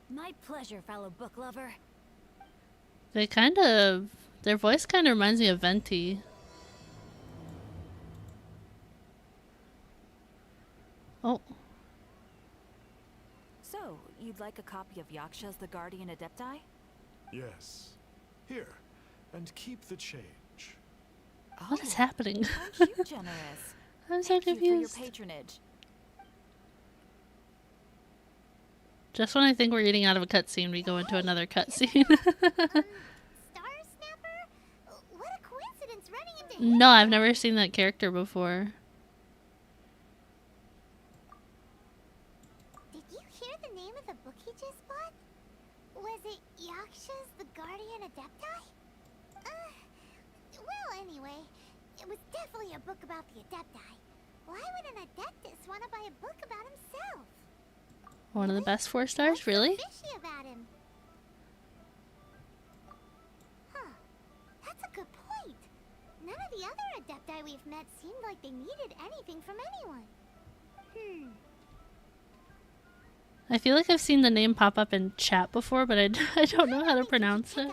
My pleasure, fellow book lover. They kind of... Their voice kind of reminds me of Venti. Oh. So, you'd like a copy of Yaksha's The Guardian Adepti? Yes. Here, and keep the change. What is happening? Aren't you generous? I'm so Thank you for confused. your patronage. Just when I think we're getting out of a cutscene, we go into another cutscene. What a coincidence running into him. No, I've never seen that character before. Did you hear the name of the book he just bought? Was it Yaksha's The Guardian Adepti? Well, anyway, it was definitely a book about the Adepti. Why would an Adeptus want to buy a book about himself? One of the best 4 stars, really? Fishy about him. Huh. That's a good point. None of the other Adepti we've met seemed like they needed anything from anyone. I feel like I've seen the name pop up in chat before, but I don't know how to pronounce it.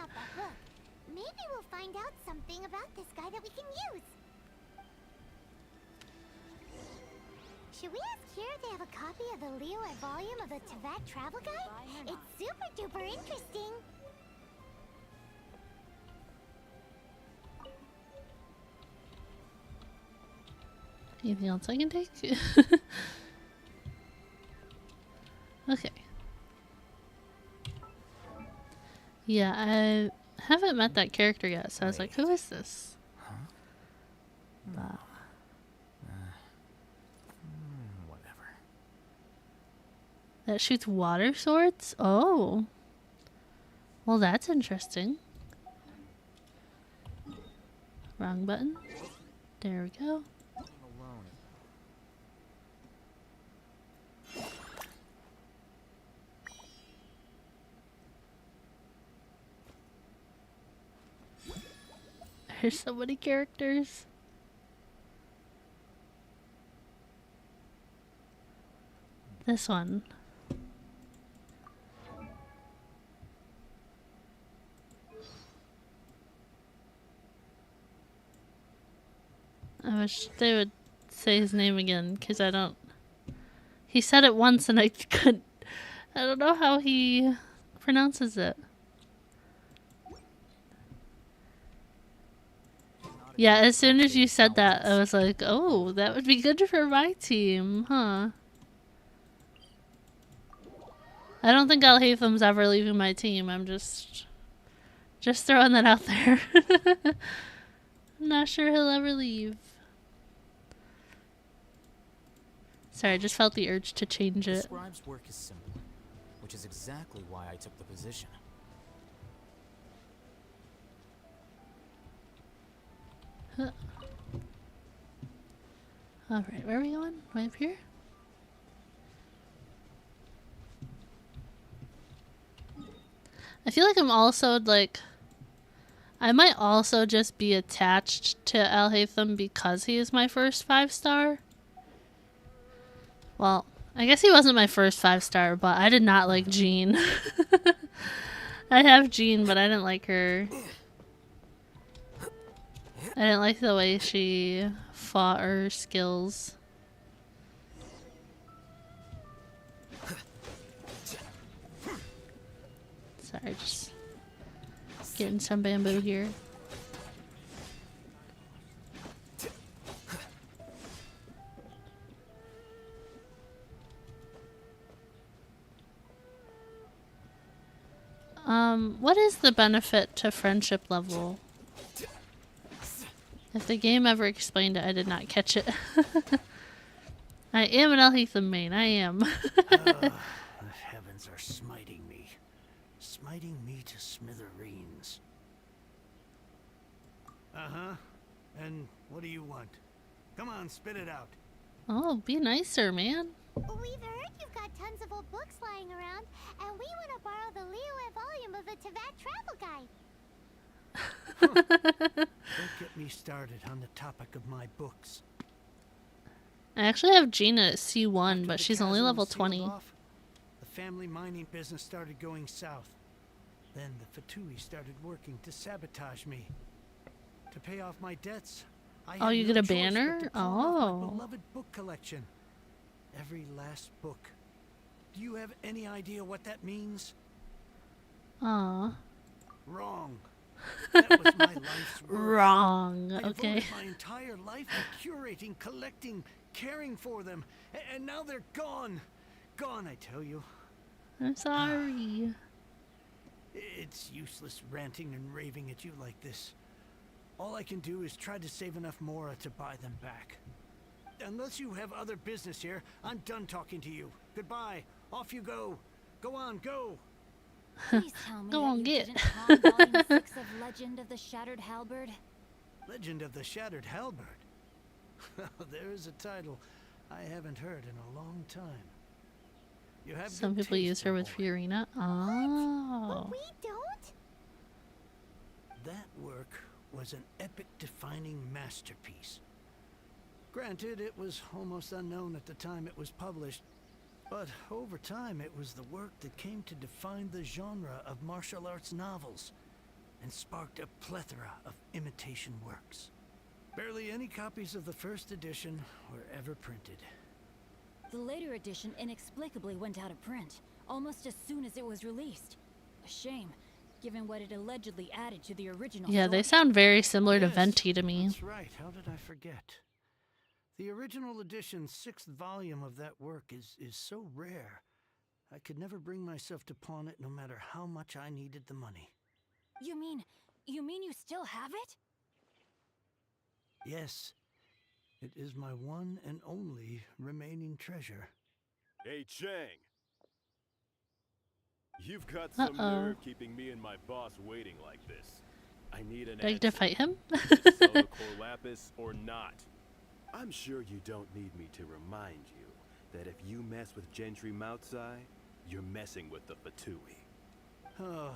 Maybe we'll find out something about this guy that we can use. Should we ask here if they have a copy of the Liyue volume of the Tibet Travel Guide? It's super duper interesting. Anything else I can take? Okay. Yeah, I haven't met that character yet, so I was like, who is this? Whatever. That shoots water swords? Oh. Well, that's interesting. Wrong button. There we go. There's so many characters. This one. I wish they would say his name again, because I don't... He said it once and I couldn't... I don't know how he pronounces it. Yeah, as soon as you said that, I was like, oh, that would be good for my team, huh? I don't think Alhatham's ever leaving my team. I'm just throwing that out there. I'm not sure he'll ever leave. Sorry, I just felt the urge to change The it. scribe's work is simple, which is exactly why I took the position. Huh. Alright, where are we going? Way up here? I feel like I'm also, like... I might also just be attached to Alhatham because he is my first 5-star. Well, I guess he wasn't my first 5-star, but I did not like Jean. I have Jean, but I didn't like her. I didn't like the way she fought her skills. Sorry, just getting some bamboo here. What is the benefit to friendship level? If the game ever explained it, I did not catch it. I am an Alhatham main, I am. The heavens are smiting me. Smiting me to smithereens. Uh-huh. And what do you want? Come on, spit it out. Oh, be nicer, man. We've heard you've got tons of old books lying around, and we want to borrow the Liyue volume of the Teyvat travel guide. Don't get me started on the topic of my books. I actually have Gina at C1, but she's only level 20. The family mining business started going south. Then the Fatui started working to sabotage me. To pay off my debts, I Oh, had you no get a choice but banner? to pawn off Oh. my beloved book collection. Every last book. Do you have any idea what that means? Aw. Wrong. That was my life's work. Wrong. I Okay. devoted my entire life to curating, collecting, caring for them, and now they're gone. Gone, I tell you. I'm sorry. It's useless ranting and raving at you like this. All I can do is try to save enough Mora to buy them back. Unless you have other business here, I'm done talking to you. Goodbye. Off you go. Go on, go. Please tell me Go that on, you get. didn't pawn Volume 6 of Legend of the Shattered Halberd. Legend of the Shattered Halberd. There's a title I haven't heard in a long time. You have Some good people taste, use her my with boy. Fiorina. Oh. We don't? That work was an epic-defining masterpiece. Granted, it was almost unknown at the time it was published, but over time it was the work that came to define the genre of martial arts novels and sparked a plethora of imitation works. Barely any copies of the first edition were ever printed. The later edition inexplicably went out of print, almost as soon as it was released. A shame, given what it allegedly added to the original Yeah, they story. sound very similar to Yes, Venti to me. That's right. How did I forget? The original edition's 6th volume of that work is so rare. I could never bring myself to pawn it no matter how much I needed the money. You mean you still have it? Yes, it is my one and only remaining treasure. Hey, Chang. You've got some nerve keeping me and my boss waiting like this. I need an Do I get to answer. fight him? Is it sell the core lapis or not? I'm sure you don't need me to remind you that if you mess with Gentry Moutsai, you're messing with the Fatui. Oh,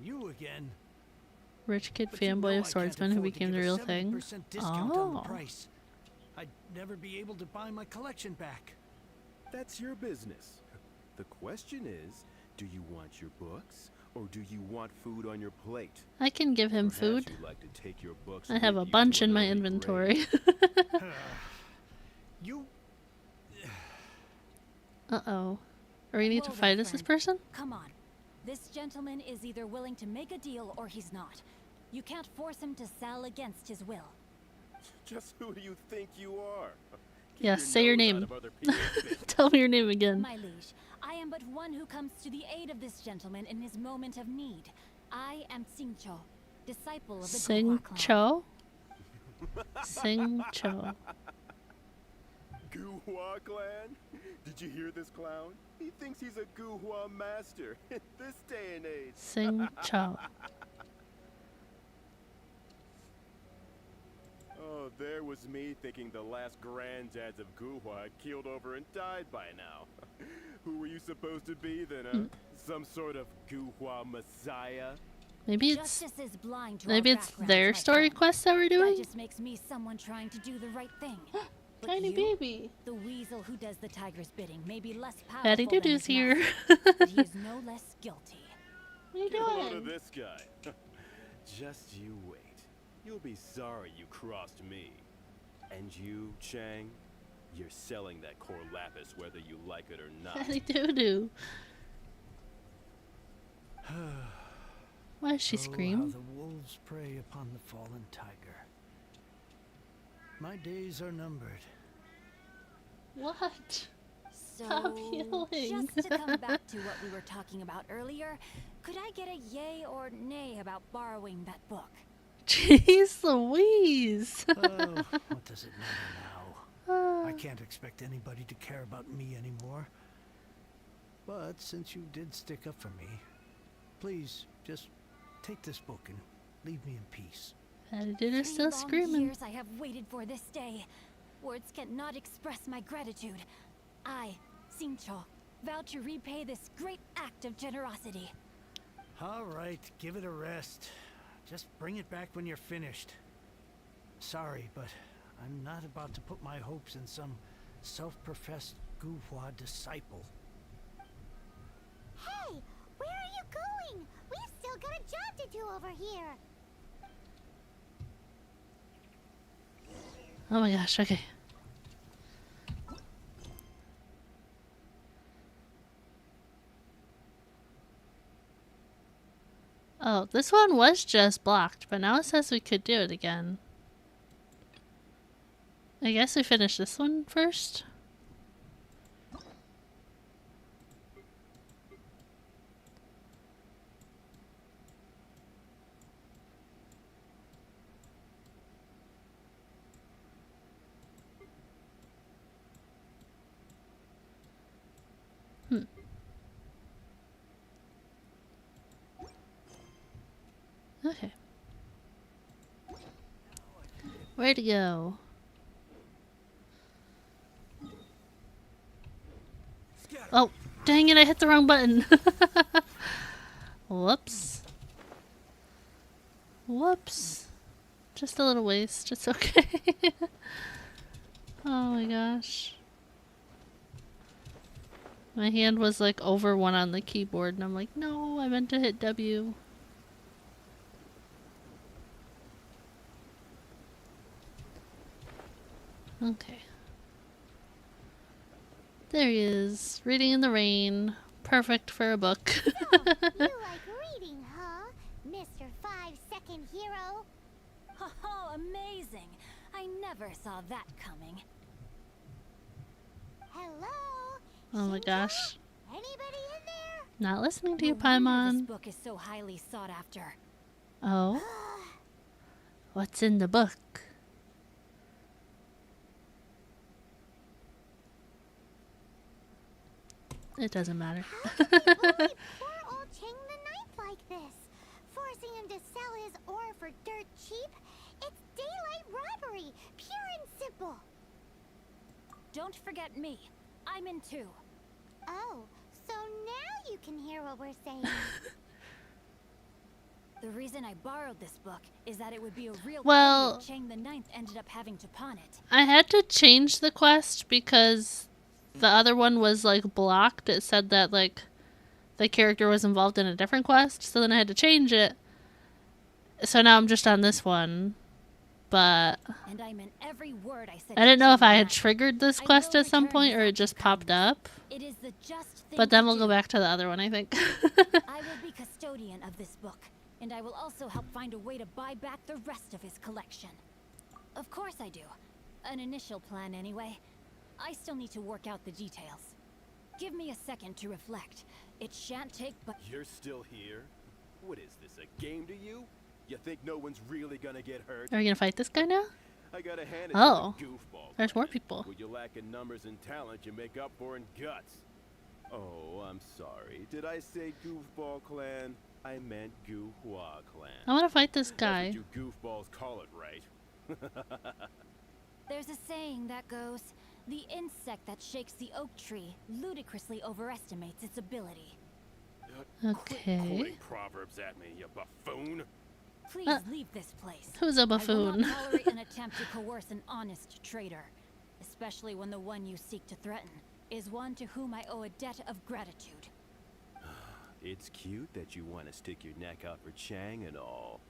you again. Rich kid But you know fanboy I of can't swordsman who afford to became the give a real thing. 7% discount on the Oh. price. I'd never be able to buy my collection back. That's your business. The question is, do you want your books or do you want food on your plate? I can give him Perhaps food. you'd like to take your books I have with a you bunch to in an my early inventory. You... Uh-oh. Are we need to Whoa there, fight as this friend. person? Come on. This gentleman is either willing to make a deal or he's not. You can't force him to sell against his will. Just who do you think you are? Keep Yes, say your nose out name. of other people's business. Tell me your name again. My liege, I am but one who comes to the aid of this gentleman in his moment of need. I am Singcho, disciple of the Guhua clan. Singcho? Singcho. Guhua clan? Did you hear this clown? He thinks he's a Guhua master in this day and age. Singcho. Oh, there was me thinking the last granddads of Guhua had keeled over and died by now. Who were you supposed to be then, Some sort of Guhua messiah? Maybe it's Justice is blind to maybe our it's backgrounds, their my story friend. quest that we're That doing. just makes me someone trying to do the right thing. But Tiny you, baby. the weasel who does the tiger's bidding, may be less powerful Patty than Doo-doo's his here. master, but he is no less guilty. What are you Get a load doing? of this guy. Just you wait. You'll be sorry you crossed me. And you, Chang, you're selling that core lapis whether you like it or not. Patty Doo-doo. Why does she Oh, how scream? the wolves prey upon the fallen tiger. My days are numbered. What? So, Stop healing. just to come back to what we were talking about earlier, could I get a yay or nay about borrowing that book? Jeez Louise. Oh, what does it matter now? I can't expect anybody to care about me anymore. But since you did stick up for me, please just take this book and leave me in peace. Patty Doo-doo's 3 still long screaming. years I have waited for this day. Words cannot express my gratitude. I, Sincho, vow to repay this great act of generosity. All right, give it a rest. Just bring it back when you're finished. Sorry, but I'm not about to put my hopes in some self-professed Guhua disciple. Hey, where are you going? We've still got a job to do over here. Oh my gosh, okay. Oh, this one was just blocked, but now it says we could do it again. I guess we finish this one first. Okay. Where to go? Oh, dang it, I hit the wrong button. Whoops. Whoops. Just a little waste, it's okay. Oh my gosh. My hand was like over one on the keyboard and I'm like, no, I meant to hit W. Okay. There he is, reading in the rain. Perfect for a book. So, you like reading, huh? Mr. 5-second hero? Oh, amazing! I never saw that coming. Hello? Oh my gosh. Anybody in there? Not listening to you, No wonder Paimon. This book is so highly sought after. Oh? What's in the book? It doesn't matter. How can you bully poor old Chang the Ninth like this? Forcing him to sell his ore for dirt cheap? It's daylight robbery, pure and simple. Don't forget me. I'm in too. Oh, so now you can hear what we're saying. The reason I borrowed this book is that it would be a real Well, pity if Chang the Ninth ended up having to pawn it. I had to change the quest because the other one was like blocked. It said that like the character was involved in a different quest, so then I had to change it. So now I'm just on this one. But And I meant every word I said. I didn't know if I had triggered this quest at some point or it just popped up. It is the just thing But then to we'll go do. back to the other one, I think. I will be custodian of this book, and I will also help find a way to buy back the rest of his collection. Of course I do. An initial plan anyway. I still need to work out the details. Give me a second to reflect. It shan't take but... You're still here? What is this, a game to you? You think no one's really gonna get hurt? Are we gonna fight this guy now? I gotta hand it Oh, to the goofball. there's more people. What you lack in numbers and talent, you make up for in guts. Oh, I'm sorry. Did I say goofball clan? I meant Guhua clan. I want to fight this guy. That's what you goofballs call it, right? There's a saying that goes, the insect that shakes the oak tree ludicrously overestimates its ability. Okay. Quit quoting proverbs at me, you buffoon. Please leave this place. Who's a I will buffoon? not tolerate an attempt to coerce an honest trader, especially when the one you seek to threaten is one to whom I owe a debt of gratitude. It's cute that you want to stick your neck out for Chang and all.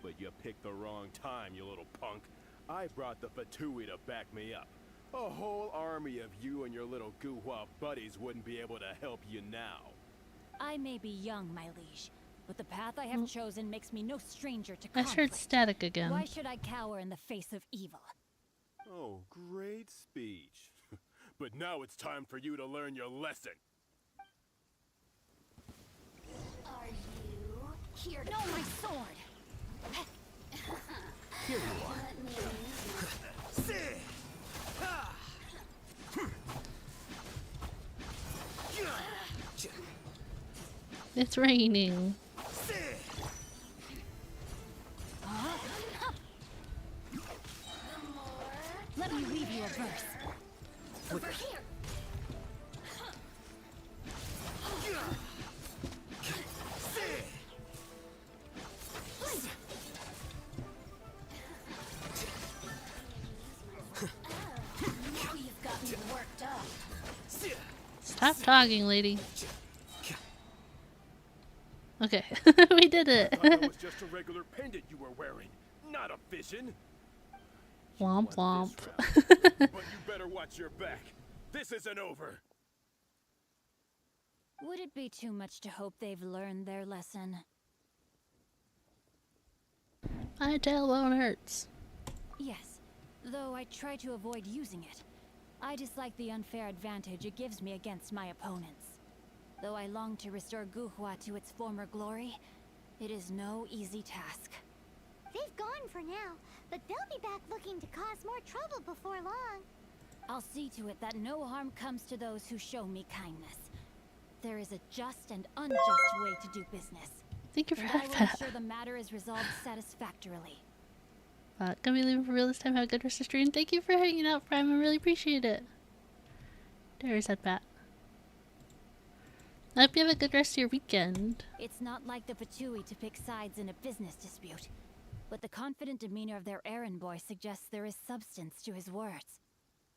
But you picked the wrong time, you little punk. I brought the Fatui to back me up. A whole army of you and your little Guhua buddies wouldn't be able to help you now. I may be young, my liege, but the path I have chosen makes me no stranger to I conflict. heard static again. Why should I cower in the face of evil? Oh, great speech. But now it's time for you to learn your lesson. Are you here? No, my sword! Here you are. It's raining. Let me weave you a verse. Over here. me worked up. Stop talking, lady. Okay, we did it. I thought that was just a regular pendant you were wearing, not a vision. Womp womp. But you better watch your back. This isn't over. Would it be too much to hope they've learned their lesson? My tailbone hurts. Yes, though I try to avoid using it. I dislike the unfair advantage it gives me against my opponents. Though I long to restore Guhua to its former glory, it is no easy task. They've gone for now, but they'll be back looking to cause more trouble before long. I'll see to it that no harm comes to those who show me kindness. There is a just and unjust way to do business. Thank you for and that. I will ensure the matter is resolved satisfactorily. Gonna be leaving for real this time. Have a good rest of the stream. Thank you for hanging out, Prime. I really appreciate it. There's that bat. I hope you have a good rest of your weekend. It's not like the Patui to pick sides in a business dispute, but the confident demeanor of their errand boy suggests there is substance to his words.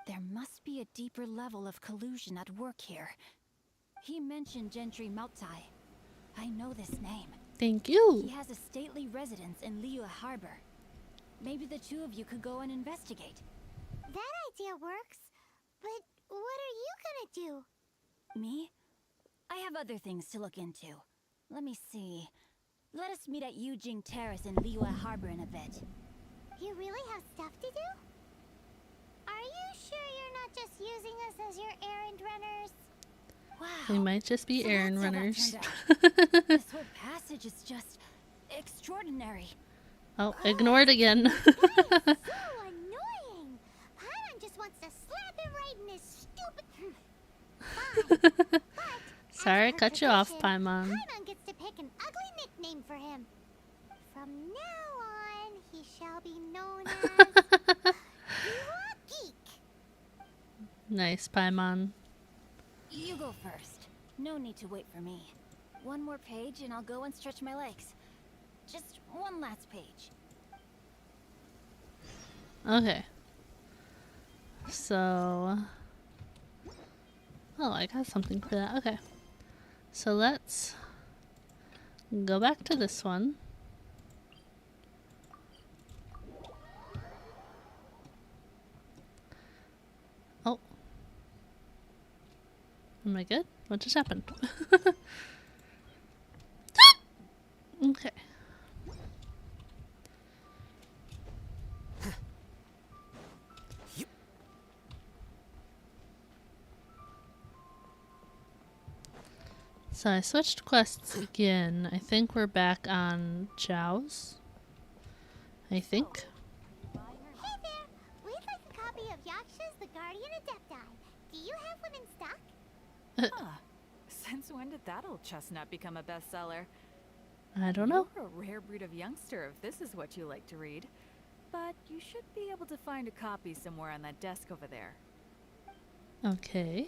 There must be a deeper level of collusion at work here. He mentioned Gentry Mautai. I know this name. Thank you. He has a stately residence in Liyue Harbor. Maybe the two of you could go and investigate. That idea works, but what are you gonna do? Me? I have other things to look into. Let me see. Let us meet at Yujing Terrace in Liyue Harbor in a bit. You really have stuff to do? Are you sure you're not just using us as your errand runners? Wow. We might just be errand runners. This whole passage is just extraordinary. Oh, ignored again. That is so annoying. Paimon just wants to slap him right in his stupid... Fine. Sorry, I cut you off, Paimon. Paimon gets to pick an ugly nickname for him. From now on, he shall be known as... Geek. Nice, Paimon. You go first. No need to wait for me. One more page and I'll go and stretch my legs. Just one last page. Okay. So... Oh, I got something for that. Okay. So let's go back to this one. Oh. Am I good? What just happened? Okay. So I switched quests again. I think we're back on Zhao's. I think. Hey there! We'd like a copy of Yaksha's The Guardian Adepti. Do you have one in stock? Huh. Since when did that old chestnut become a bestseller? I don't know. You're a rare breed of youngster if this is what you like to read. But you should be able to find a copy somewhere on that desk over there. Okay.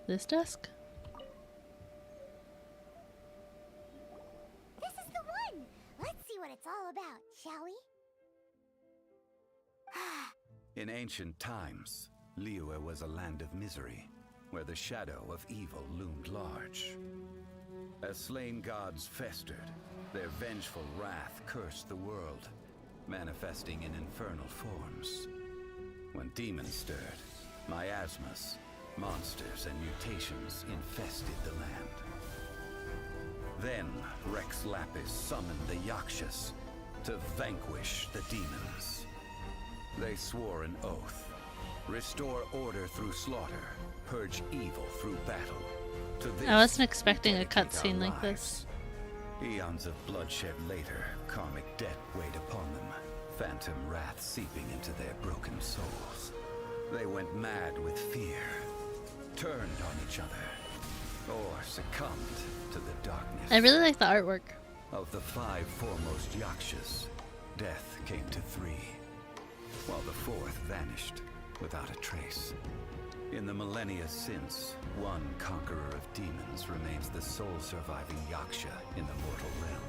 This desk? This is the one! Let's see what it's all about, shall we? In ancient times, Liyue was a land of misery, where the shadow of evil loomed large. As slain gods festered, their vengeful wrath cursed the world, manifesting in infernal forms. When demons stirred, miasmas, monsters and mutations infested the land. Then Rex Lapis summoned the Yakshas to vanquish the demons. They swore an oath: restore order through slaughter, purge evil through battle. To this, I wasn't expecting a cutscene like this. Eons of bloodshed later, karmic debt weighed upon them, phantom wrath seeping into their broken souls. They went mad with fear, turned on each other, or succumbed to the darkness. I really like the artwork. Of the 5 foremost Yakshas, death came to 3, while the 4th vanished without a trace. In the millennia since, one conqueror of demons remains the sole surviving Yaksha in the mortal realm.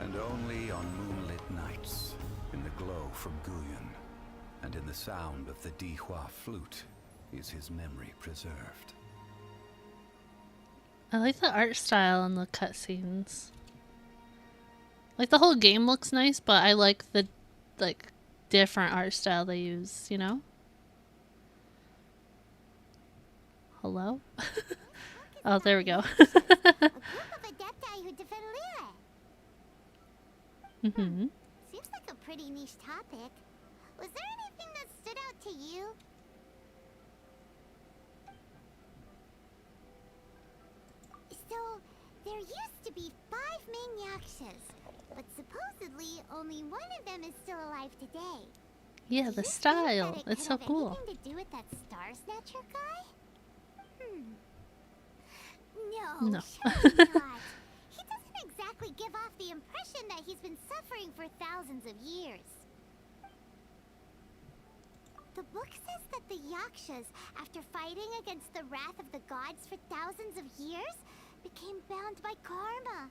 And only on moonlit nights, in the glow from Guyon, and in the sound of the Dihua flute is his memory preserved. I like the art style and the cutscenes. Like the whole game looks nice, but I like the different art style they use, you know? Hello? Oh, there we go. Mm-hmm. Seems like a pretty niche topic. Was there anything that stood out to you? So, there used to be 5 main yakshas, but supposedly only one of them is still alive today. Yeah, the style. It's so cool. Anything to do with that Star Snatcher guy? No. Surely not. He doesn't exactly give off the impression that he's been suffering for thousands of years. The book says that the yakshas, after fighting against the wrath of the gods for thousands of years, became bound by karma.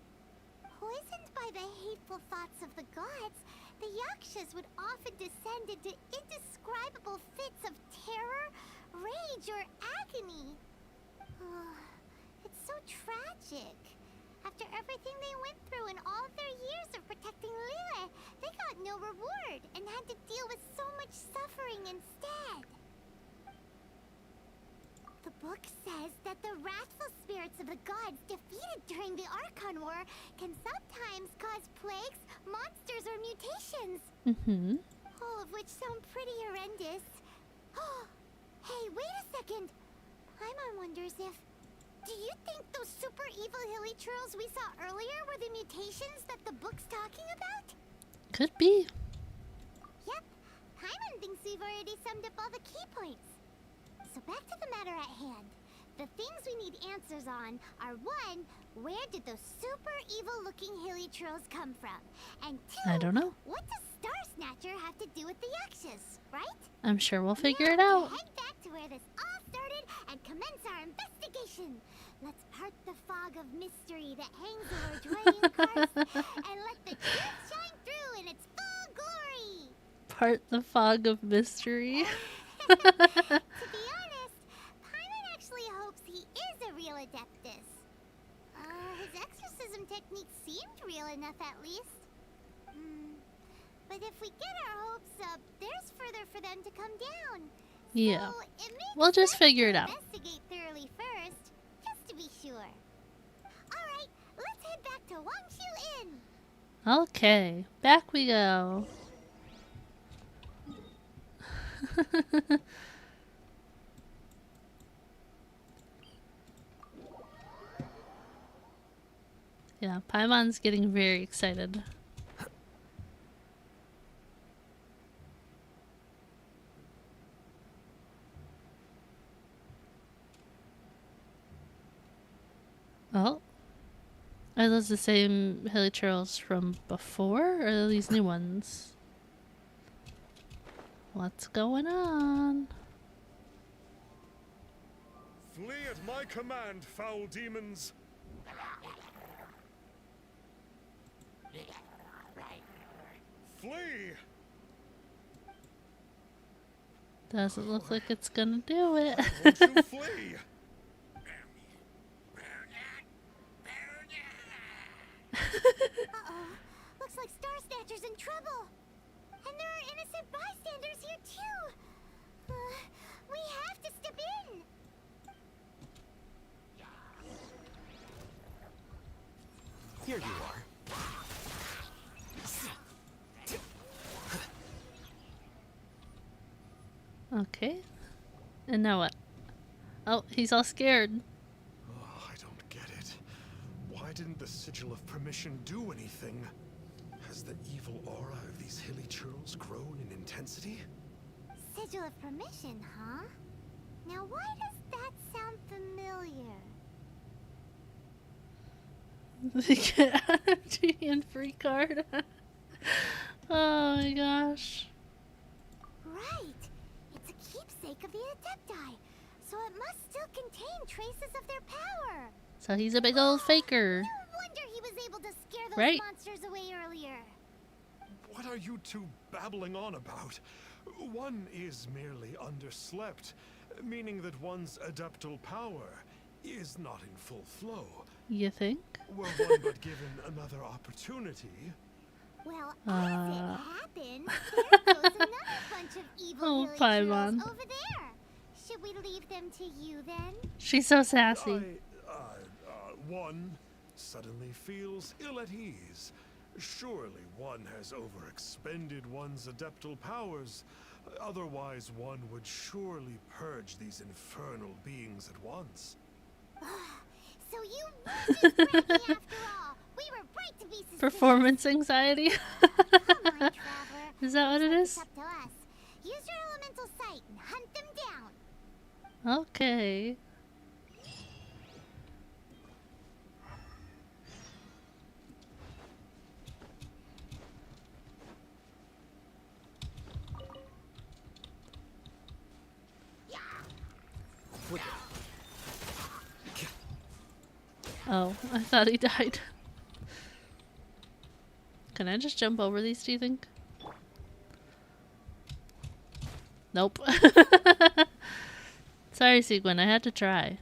Poisoned by the hateful thoughts of the gods, the yakshas would often descend into indescribable fits of terror, rage, or agony. It's so tragic. After everything they went through in all of their years of protecting Liyue, they got no reward and had to deal with so much suffering instead. The book says that the wrathful spirits of the gods defeated during the Archon War can sometimes cause plagues, monsters, or mutations. Mm-hmm. All of which sound pretty horrendous. Hey, wait a second. Paimon wonders if... Do you think those super evil hilly churls we saw earlier were the mutations that the book's talking about? Could be. Yep. Paimon thinks we've already summed up all the key points. So back to the matter at hand. The things we need answers on are 1, where did those super evil-looking hilly churls come from? And 2, I don't know. What does Star Snatcher have to do with the yakshas, right? I'm sure we'll figure it out. Head back to where this all started and commence our investigation. Let's part the fog of mystery that hangs over Dwayne Karst and let the truth shine through in its full glory. Part the fog of mystery. To be honest, Paimon actually hopes he is a real Adeptus. His exorcism technique seemed real enough at least. But if we get our hopes up, there's further for them to come down. Yeah. So it makes We'll just sense figure to it out. investigate thoroughly first, just to be sure. Alright, let's head back to Wangshu Inn. Okay, back we go. Yeah, Paimon's getting very excited. Oh. Are those the same hilly trails from before, or are these new ones? What's going on? Flee at my command, foul demons! Flee! Doesn't look like it's gonna do it. Won't you flee? Uh-oh. Looks like Star Snatcher's in trouble. And there are innocent bystanders here too. We have to step in. Here you are. Okay. And now what? Oh, he's all scared. Oh, I don't get it. Why didn't the Sigil of Permission do anything? Has the evil aura of these hilly churls grown in intensity? Sigil of Permission, huh? Now why does that sound familiar? Get and free card. Oh my gosh. Right. It's a keepsake of the Adepti, so it must still contain traces of their power. So he's a big old faker. No wonder he was able to scare those Right. monsters away earlier. What are are you two babbling on about? One is merely underslept, meaning that one's adeptal power is not in full flow. You think? Were one but given another opportunity. Well, as it happens, there goes another bunch of evil village girls over there. Should we leave them to you then? She's so sassy. One suddenly feels ill at ease. Surely one has overexpended one's adeptal powers. Otherwise, one would surely purge these infernal beings at once. So you were just bragging after all. We were right to be suspicious. Performance anxiety? Come on, traveler. Is that what it is? It's up to us. Use your elemental sight and hunt them down. Okay. Oh, I thought he died. Can I just jump over these, do you think? Nope. Sorry, Sequin, I had to try.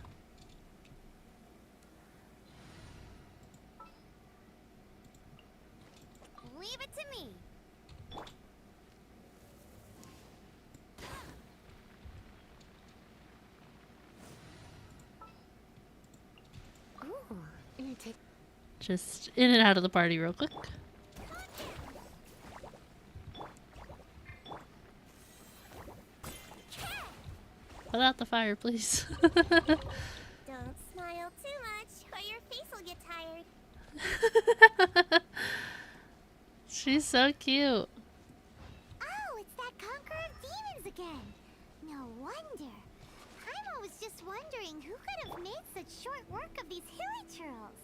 Leave it to me. Just in and out of the party real quick. Put out the fire, please. Don't smile too much, or your face will get tired. She's so cute. Oh, it's that Conqueror of Demons again. No wonder. Paimon was just wondering who could have made such short work of these hilly churls.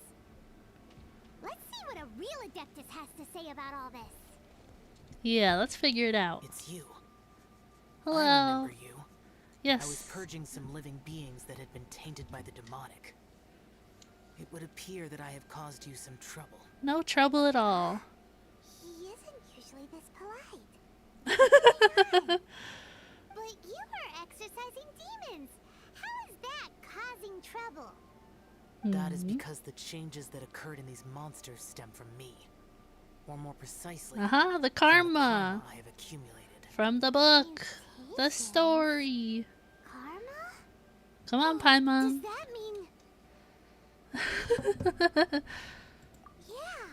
Let's see what a real Adeptus has to say about all this. Yeah, let's figure it out. It's you. Hello. I remember you. Yes. I was purging some living beings that had been tainted by the demonic. It would appear that I have caused you some trouble. No trouble at all. He isn't usually this polite. But you were exercising demons. How is that causing trouble? That is because the changes that occurred in these monsters stem from me. Or more precisely, the karma. I have accumulated. From the book. The story. Karma? Come on, Paimon. Does that mean... Yeah.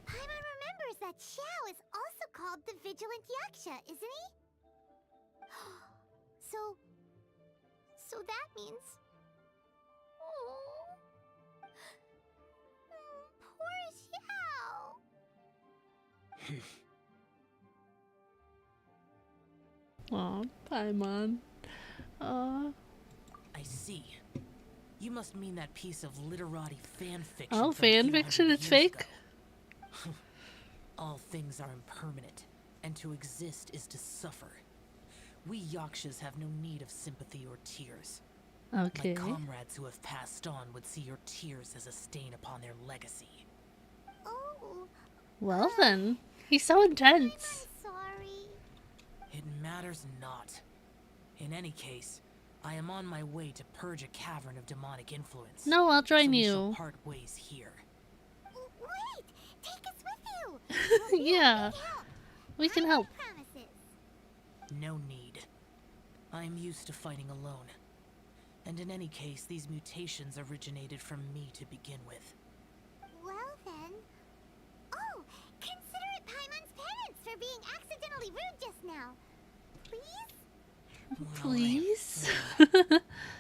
Paimon remembers that Xiao is also called the Vigilant Yaksha, isn't he? So that means... Oh. Poor Xiao. Aw, Paimon. Aw. I see. You must mean that piece of literati fan fiction. Oh, from fan 200 fiction? It's years fake? ago. All things are impermanent, and to exist is to suffer. We Yakshas have no need of sympathy or tears. Okay. My comrades who have passed on would see your tears as a stain upon their legacy. Oh. Well then. He's so intense. I'm sorry. It matters not. In any case, I am on my way to purge a cavern of demonic influence. No, I'll join so we you. shall part ways here. Wait! Take us with you! Yeah. We can help. Promises. No need. I am used to fighting alone. And in any case, these mutations originated from me to begin with. Well then... Oh! Consider it Paimon's penance for being accidentally rude just now. Please? Please?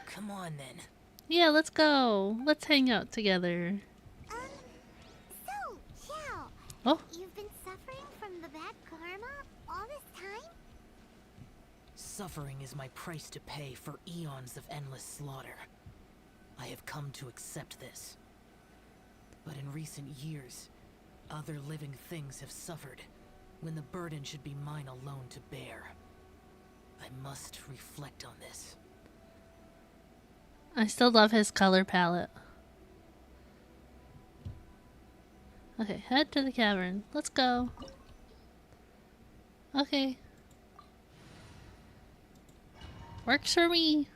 Come on then. Yeah, let's go. Let's hang out together. So, Xiao, Oh. you've been suffering from the bad karma all this time? Suffering is my price to pay for eons of endless slaughter. I have come to accept this. But in recent years, other living things have suffered, when the burden should be mine alone to bear. I must reflect on this. I still love his color palette. Okay, head to the cavern. Let's go. Okay. Works for me.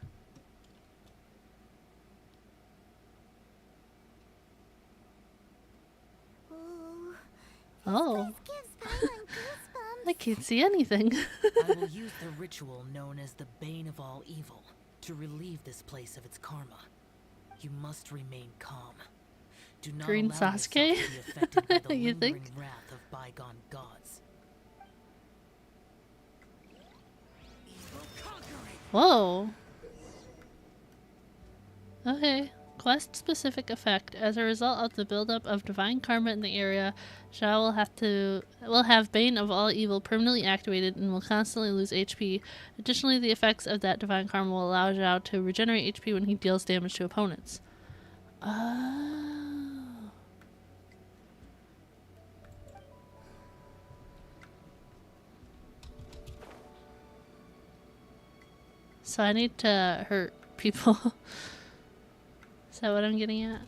Ooh, Oh. gives violent goosebumps. I can't see anything. I will use the ritual known as the Bane of All Evil to relieve this place of its karma. You must remain calm. Do not Green allow Sasuke? yourself to be affected by the You lingering think? wrath of bygone gods. Whoa. Okay. Quest specific effect. As a result of the buildup of divine karma in the area, Zhao will have Bane of All Evil permanently activated and will constantly lose HP. Additionally, the effects of that divine karma will allow Zhao to regenerate HP when he deals damage to opponents. Oh. So I need to hurt people. Is that what I'm getting at?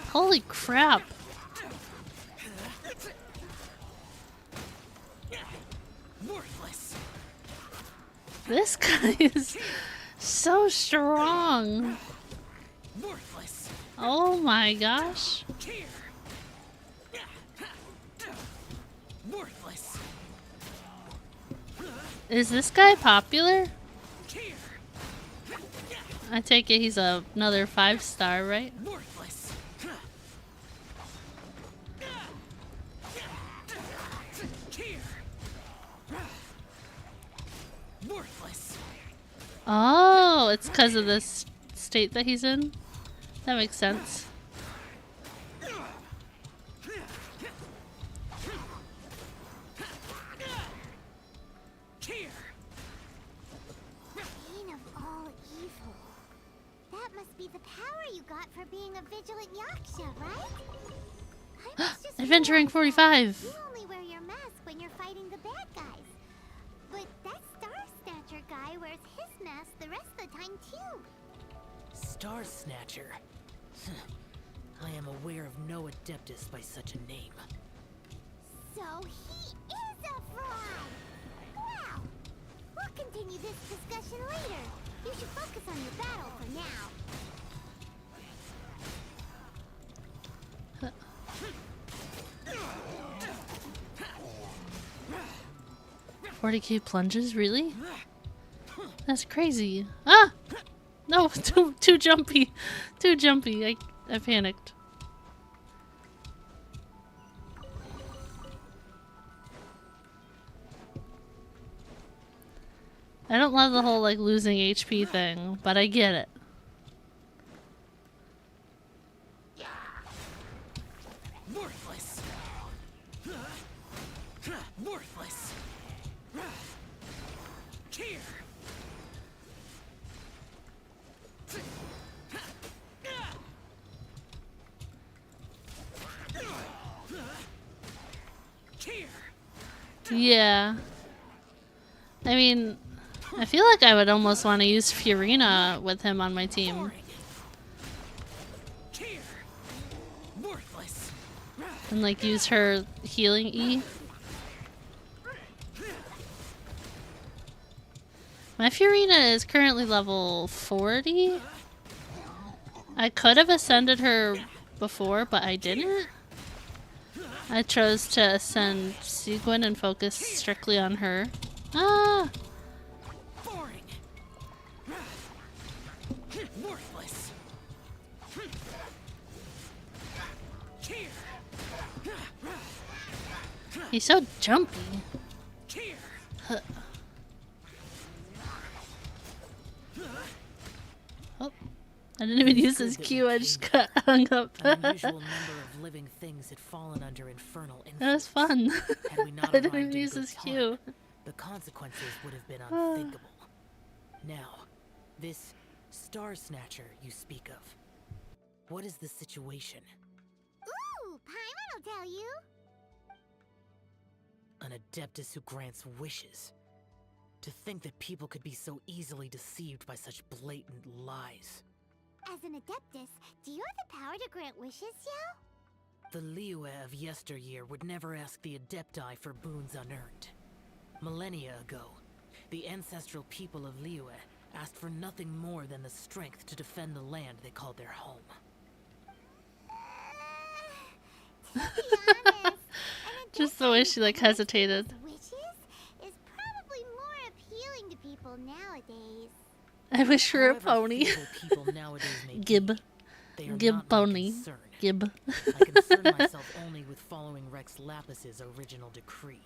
Holy crap! This guy is so strong. Oh my gosh. Is this guy popular? I take it he's another 5-star, right? Oh, it's because of this state that he's in? That makes sense. Bane of all evil. That must be the power you got for being a vigilant yaksha, right? I was just Adventuring 45. You only wear your mask when you're fighting the bad guys. But that Star Snatcher guy wears his mask the rest of the time too. Star Snatcher. I am aware of no Adeptus by such a name. So he is a fraud! Well, we'll continue this discussion later. You should focus on your battle for now. 40k plunges, really? That's crazy. Ah! No, too jumpy. Too jumpy. I panicked. I don't love the whole like losing HP thing, but I get it. Worthless. Worthless. Here. Yeah. I mean, I feel like I would almost want to use Fiorina with him on my team. And like use her healing E. My Fiorina is currently level 40. I could have ascended her before, but I didn't. I chose to ascend Seguin and focus strictly on her. Ah! Worthless. He's so jumpy. Huh. Oh, I didn't even use his Q. I just got hung up. An unusual number of living things had fallen under infernal influence. That was fun. Had we not I didn't arrived even in use good his time, Q. the consequences would have been unthinkable. Now, this Star Snatcher you speak of. What is the situation? Ooh, Paimon will tell you. An Adeptus who grants wishes. To think that people could be so easily deceived by such blatant lies. As an Adeptus, do you have the power to grant wishes, Xiao? The Liyue of yesteryear would never ask the Adepti for boons unearned. Millennia ago, the ancestral people of Liyue asked for nothing more than the strength to defend the land they called their home. To be honest, Just the way she like hesitated. wishes is probably more appealing to people nowadays. I wish for a However pony. feeble people nowadays may Gib. be, they are Gib not my pony. concern. Gib. I concern myself only with following Rex Lapis's original decree.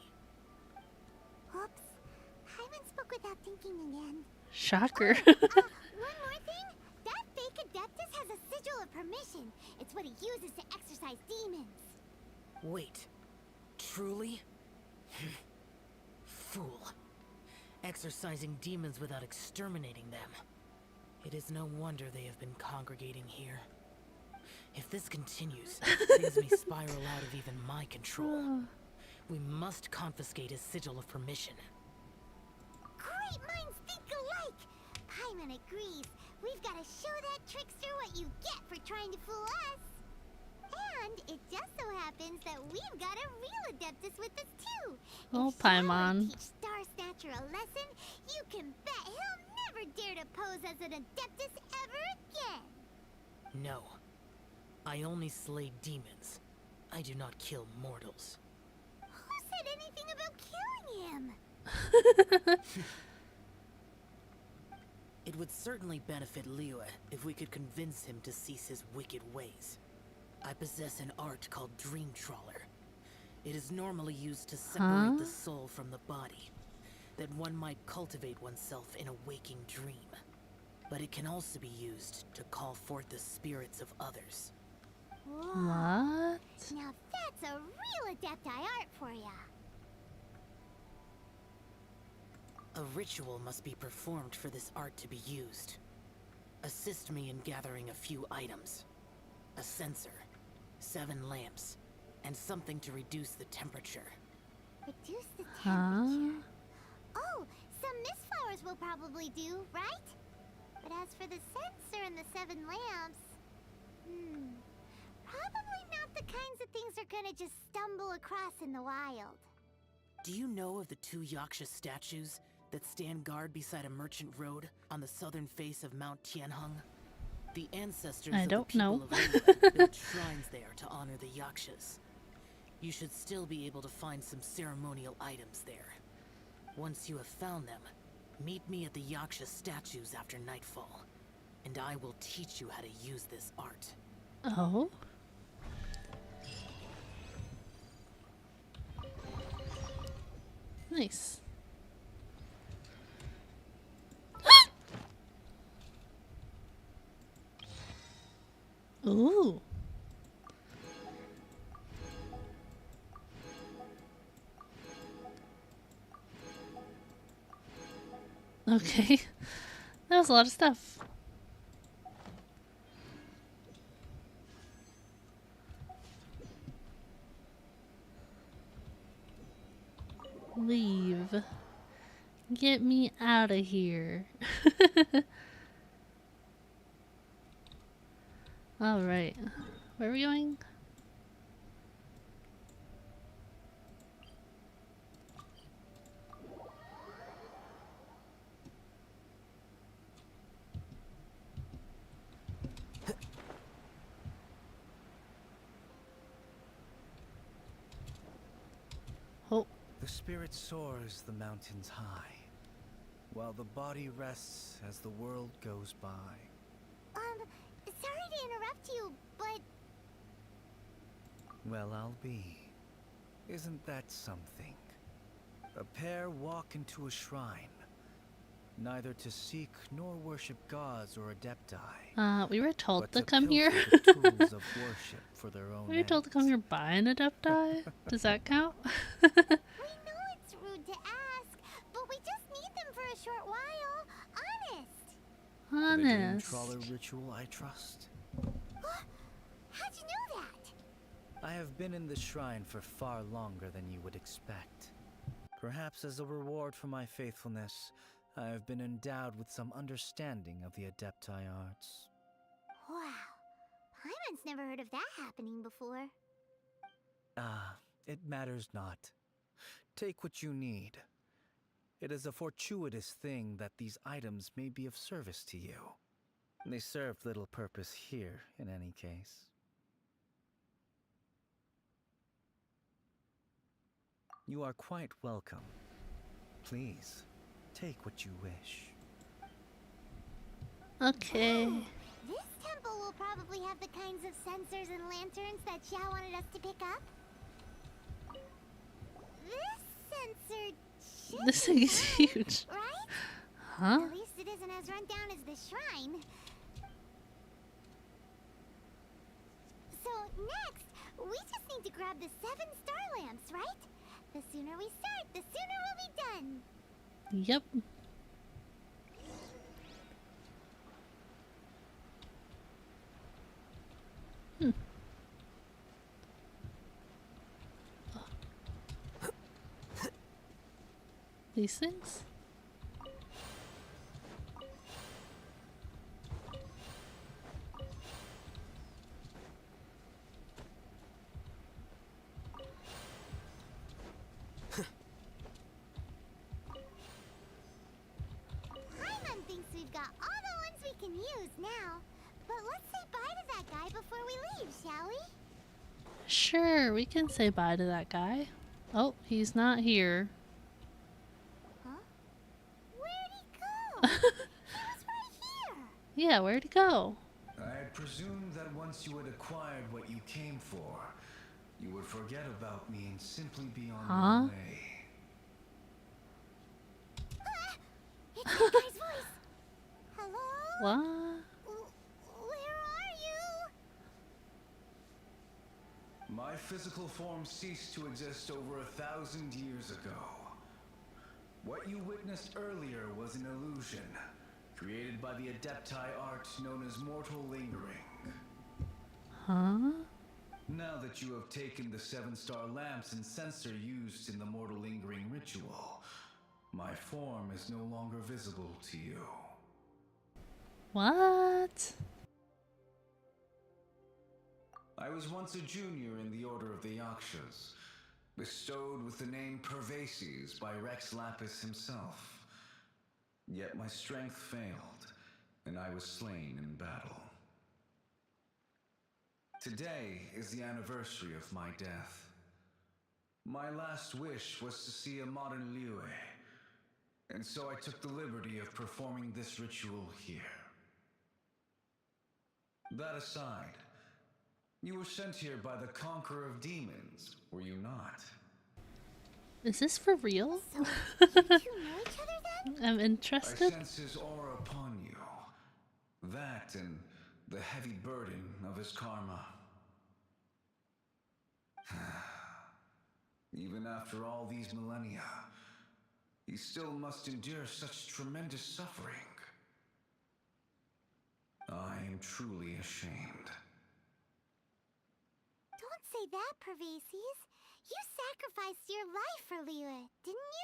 Oops. Hyman spoke without thinking again. Shocker. One more thing. That fake Adeptus has a sigil of permission. It's what he uses to exorcise demons. Wait, truly? Fool. Exorcising demons without exterminating them. It is no wonder they have been congregating here. If this continues, things may spiral out of even my control. We must confiscate his sigil of permission. Great minds think alike! Paimon agrees. We've got to show that trickster what you get for trying to fool us. And it just so happens that we've got a real Adeptus with us too. Oh, If Xiao were Paimon. to teach Star Snatcher a lesson, you can bet he'll never dare to pose as an Adeptus ever again. No. I only slay demons. I do not kill mortals. Who said anything about killing him? It would certainly benefit Liyue if we could convince him to cease his wicked ways. I possess an art called Dream Trawler. It is normally used to separate the soul from the body, that one might cultivate oneself in a waking dream. But it can also be used to call forth the spirits of others. Whoa. What? Now that's a real Adepti art for ya. A ritual must be performed for this art to be used. Assist me in gathering a few items. A censer, 7 lamps, and something to reduce the temperature. Reduce the temperature. Oh, some mist flowers will probably do, right? But as for the censer and the 7 lamps, probably not the kinds of things they're gonna just stumble across in the wild. Do you know of the 2 Yaksha statues that stand guard beside a merchant road on the southern face of Mount Tianheng? The ancestors I of don't the people know. of Liyue built shrines there to honor the Yakshas. You should still be able to find some ceremonial items there. Once you have found them, meet me at the Yaksha statues after nightfall, and I will teach you how to use this art. Oh? Nice. Ooh. Okay. That was a lot of stuff. Leave. Get me out of here. Alright. Where are we going? Oh. The spirit soars the mountains high, while the body rests as the world goes by. Sorry to interrupt you, but... Well, I'll be. Isn't that something? A pair walk into a shrine, neither to seek nor worship gods or adepti. We were told but to come here. pilfer the tools of worship for their own We were told to come here by an adepti. Does that count? We know it's rude to ask, but we just need them for a short while. Honest. The Dream Trawler ritual, I trust. How'd you know that? I have been in the shrine for far longer than you would expect. Perhaps as a reward for my faithfulness, I have been endowed with some understanding of the Adepti arts. Paimon's never heard of that happening before. It matters not. Take what you need. It is a fortuitous thing that these items may be of service to you. They served little purpose here, in any case. You are quite welcome. Please, take what you wish. Okay. This temple will probably have the kinds of sensors and lanterns that Xiao wanted us to pick up. This sensor should This thing is huge. right? Huh? At least it isn't as run down as the shrine. So next, we just need to grab the 7 star lamps, right? The sooner we start, the sooner we'll be done. Yep. These things? Paimon thinks we've got all the ones we can use now. But let's say bye to that guy before we leave, shall we? Sure, we can say bye to that guy. Oh, he's not here. Huh? Where'd he go? He was right here. Yeah, where'd he go? I presumed that once you had acquired what you came for, you would forget about me and simply be on your way. It's that guy's voice. Hello? What? Where are you? My physical form ceased to exist over 1,000 years ago. What you witnessed earlier was an illusion, created by the Adepti art known as mortal lingering. Huh? Now that you have taken the 7-star lamps and sensor used in the mortal lingering ritual, my form is no longer visible to you. What? I was once a junior in the Order of the Yakshas, bestowed with the name Pervases by Rex Lapis himself. Yet my strength failed, and I was slain in battle. Today is the anniversary of my death. My last wish was to see a modern Liyue, and so I took the liberty of performing this ritual here. That aside, you were sent here by the Conqueror of Demons, were you not? Is this for real? So, you two know each other then? I'm I interested. sense his aura upon you. That and the heavy burden of his karma. Even after all these millennia, he still must endure such tremendous suffering. I am truly ashamed. Don't say that, Pervases. You sacrificed your life for Liyue, didn't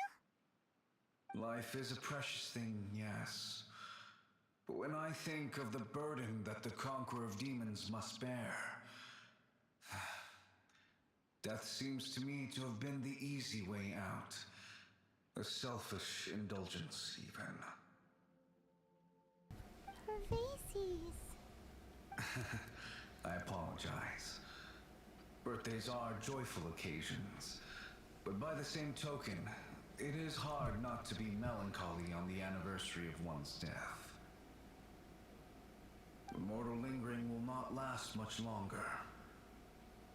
you? Life is a precious thing, yes. But when I think of the burden that the Conqueror of Demons must bear, death seems to me to have been the easy way out. A selfish indulgence, even. Pervases. I apologize. Birthdays are joyful occasions, but by the same token, it is hard not to be melancholy on the anniversary of one's death. The mortal lingering will not last much longer.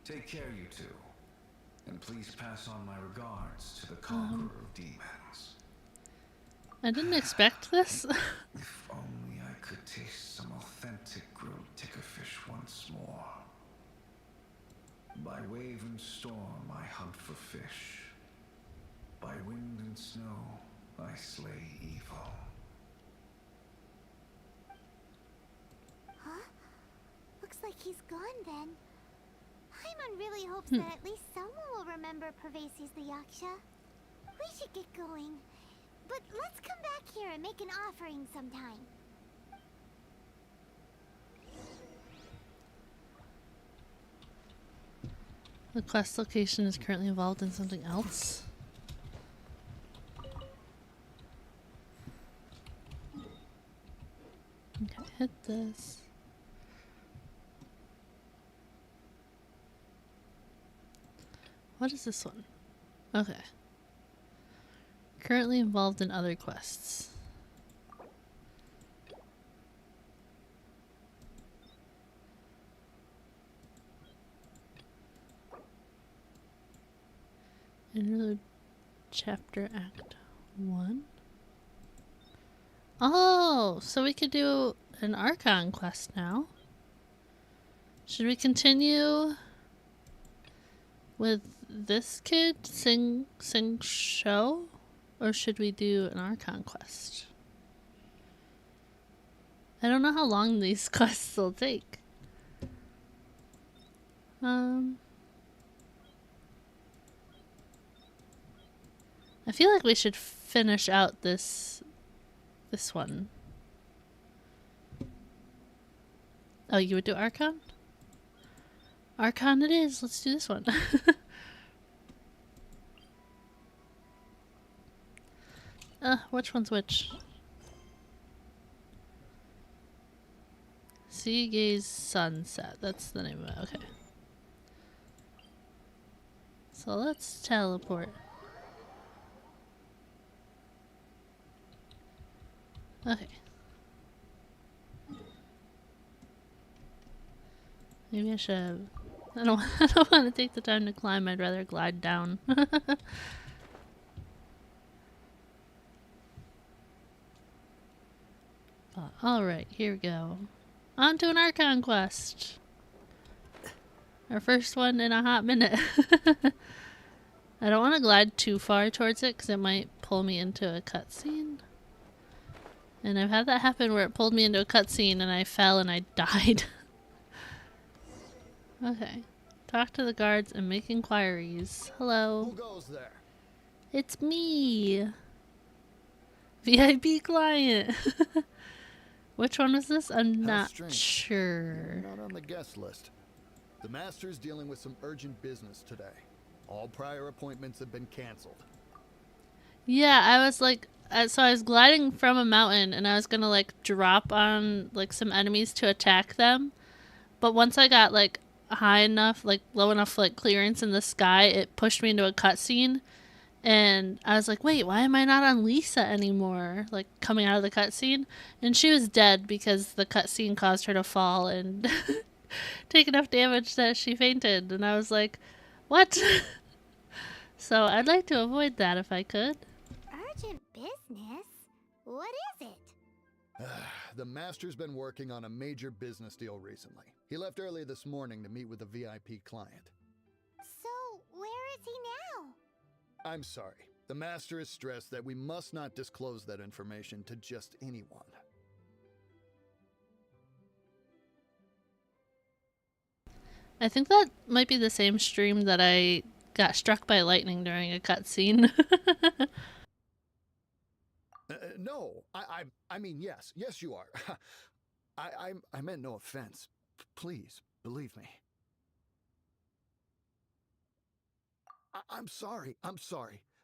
Take care, you two, and please pass on my regards to the Conqueror of Demons. I didn't expect this. If only I could taste some authentic grilled tickerfish once more. By wave and storm I hunt for fish. By wind and snow I slay evil. Huh? Looks like he's gone then. Paimon really hopes that at least someone will remember Pervases the Yaksha. We should get going. But let's come back here and make an offering sometime. The quest location is currently involved in something else. Okay, hit this. What is this one? Okay. Currently involved in other quests. Interlude chapter act 1. Oh, so we could do an Archon quest now. Should we continue with this kid, sing show? Or should we do an Archon quest? I don't know how long these quests will take. I feel like we should finish out this one. Oh, you would do Archon? Archon it is. Let's do this one. Which one's which? Sea Gaze Sunset. That's the name of it. Okay. So let's teleport. Okay. Maybe I should. I don't want to take the time to climb. I'd rather glide down. Alright, here we go. On to an Archon quest. Our first one in a hot minute. I don't want to glide too far towards it because it might pull me into a cutscene. And I've had that happen where it pulled me into a cutscene and I fell and I died. Okay. Talk to the guards and make inquiries. Hello. Who goes there? It's me. VIP client. Which one was this? I'm not sure. You're not on the guest list. The master's dealing with some urgent business today. All prior appointments have been canceled. Yeah, I was like, so I was gliding from a mountain and I was gonna like drop on like some enemies to attack them. But once I got like high enough, like low enough like clearance in the sky, it pushed me into a cutscene. And I was like, wait, why am I not on Lisa anymore? Like, coming out of the cutscene. And she was dead because the cutscene caused her to fall and take enough damage that she fainted. And I was like, what? So I'd like to avoid that if I could. Urgent business? What is it? The master's been working on a major business deal recently. He left early this morning to meet with a VIP client. So, where is he now? I'm sorry. The master has stressed that we must not disclose that information to just anyone. I think that might be the same stream that I got struck by lightning during a cutscene. No, I mean, yes, you are. I meant no offense. Please, believe me. I'm sorry.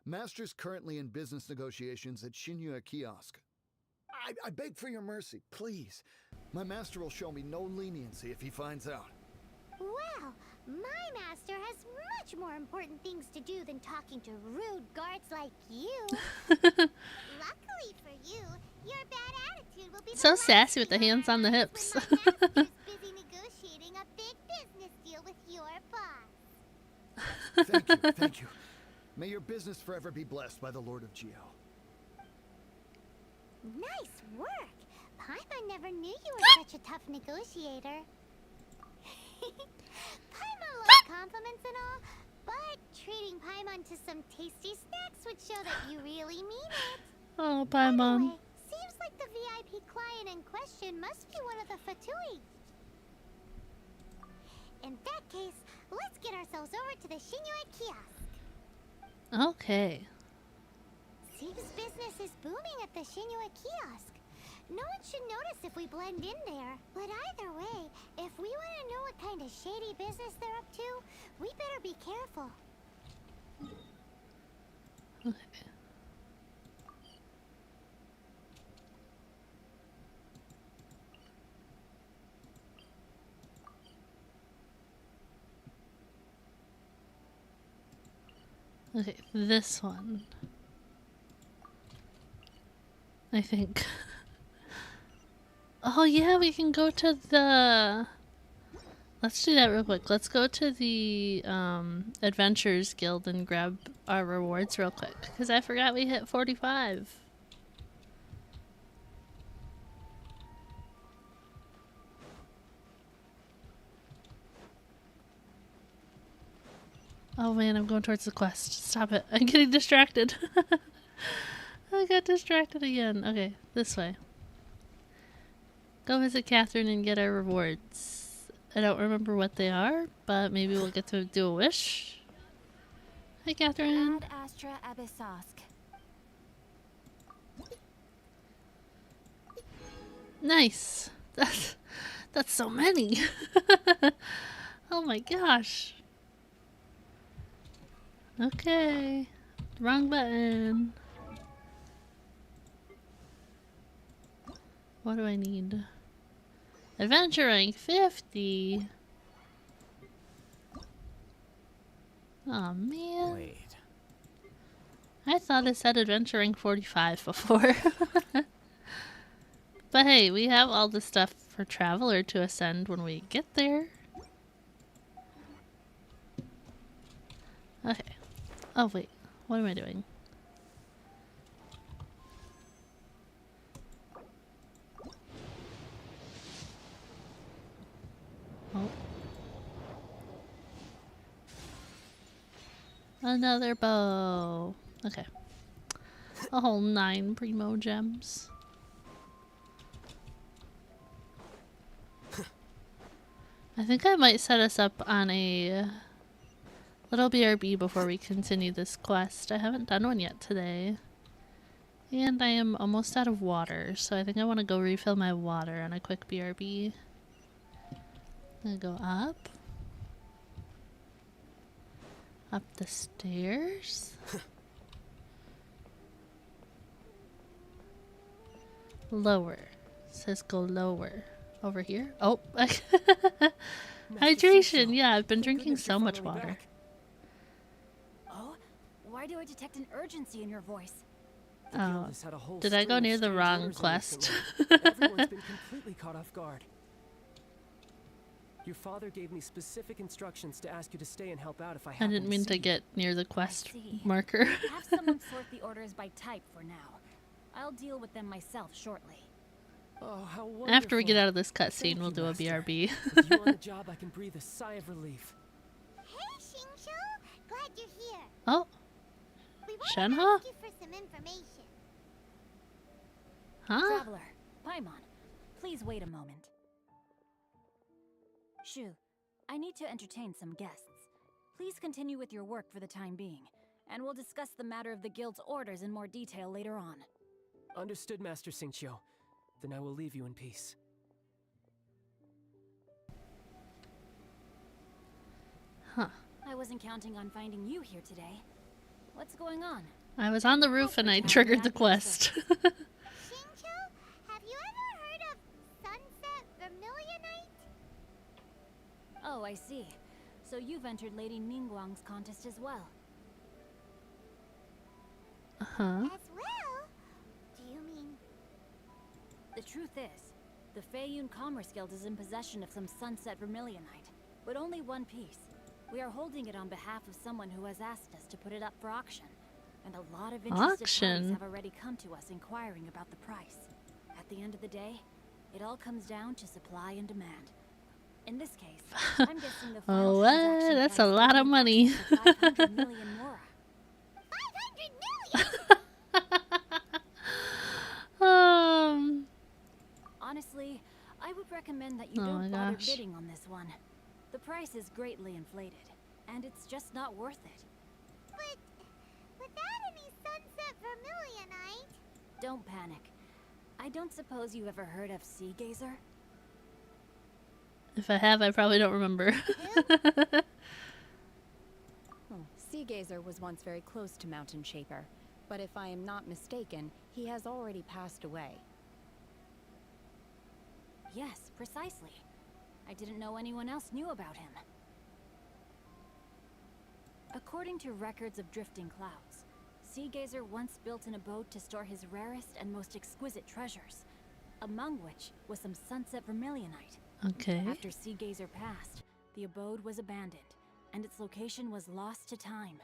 Master's currently in business negotiations at Shinya Kiosk. I beg for your mercy, please. My master will show me no leniency if he finds out. Well, my master has much more important things to do than talking to rude guards like you. Luckily for you, your bad attitude will be So sassy with the hands on the hips. when my master's busy negotiating a big business deal with your boss. Thank you. May your business forever be blessed by the Lord of Geo. Nice work. Paimon never knew you were such a tough negotiator. Paimon loves compliments and all, but treating Paimon to some tasty snacks would show that you really mean it. Oh, Paimon. Anyway, seems like the VIP client in question must be one of the Fatui. In that case, let's get ourselves over to the Shinya Kiosk. Okay. Seems business is booming at the Shinya Kiosk. No one should notice if we blend in there. But either way, if we want to know what kind of shady business they're up to, we better better be careful. Okay, this one. I think. Oh yeah, we can go to the... Let's do that real quick. Let's go to the Adventurers Guild and grab our rewards real quick. Because I forgot we hit 45. Oh man, I'm going towards the quest. Stop it. I'm getting distracted. I got distracted again. Okay, this way. Go visit Catherine and get our rewards. I don't remember what they are, but maybe we'll get to do a wish. Hi, Catherine. Ad Astra Abyssosk. Nice. That's so many. Oh my gosh. Okay. Wrong button. What do I need? Adventure rank 50. Oh man. Wait. I thought it said adventure rank 45 before. But hey, we have all the stuff for Traveler to ascend when we get there. Okay. Oh wait, what am I doing? Oh. Another bow. Okay. A whole 9 primo gems. I think I might set us up on a little BRB before we continue this quest. I haven't done one yet today. And I am almost out of water, so I think I want to go refill my water on a quick BRB. I'm gonna go up. Up the stairs. Lower. It says go lower. Over here? Oh. Hydration. Yeah, I've been drinking so much water. Oh, why do I detect an urgency in your voice? Oh, did I go near the wrong quest? Everyone's been completely caught off guard. Your father gave me specific instructions to ask you to stay and help out if I I happen didn't mean see to you. get near the quest marker. Have someone sort the orders by type for now. I'll deal with them myself shortly. Oh, how After we get wonderful. out of this cutscene, Thank we'll you, do a Master. BRB. With you on the job, I can breathe a sigh of relief. Hey, Xingqiu! Glad you're here. Oh. We want Shenhe? to ask you for some information. Huh? Traveler, Paimon, please wait a moment. Shu, I need to entertain some guests. Please continue with your work for the time being, and we'll discuss the matter of the guild's orders in more detail later on. Understood, Master Xingqiu. Then I will leave you in peace. Huh. I wasn't counting on finding you here today. What's going on? I was on the roof and I triggered the quest. Xingqiu, have you ever heard of Sunset Vermilionite? Oh, I see. So you've entered Lady Ningguang's contest as well. Uh-huh. As well? Do you mean... The truth is, the Feiyun Commerce Guild is in possession of some Sunset Vermilionite, but only one piece. We are holding it on behalf of someone who has asked us to put it up for auction. And a lot of interested parties have already come to us inquiring about the price. At the end of the day, it all comes down to supply and demand. In this case, I'm guessing the final Oh, what? transaction That's a price lot will of be money. 500 million mora. 500 million? Honestly, I would recommend that you Oh my don't bother gosh. bidding on this one. The price is greatly inflated, and it's just not worth it. But without any Sunset Vermilionite... Don't panic. I don't suppose you ever heard of Sea Gazer? If I have, I probably don't remember. Seagazer was once very close to Mountain Shaper, but if I am not mistaken, he has already passed away. Yes, precisely. I didn't know anyone else knew about him. According to records of drifting clouds, Seagazer once built an abode to store his rarest and most exquisite treasures, among which was some sunset vermilionite. Okay. After Seagazer passed, the abode was abandoned, and its location was lost to time.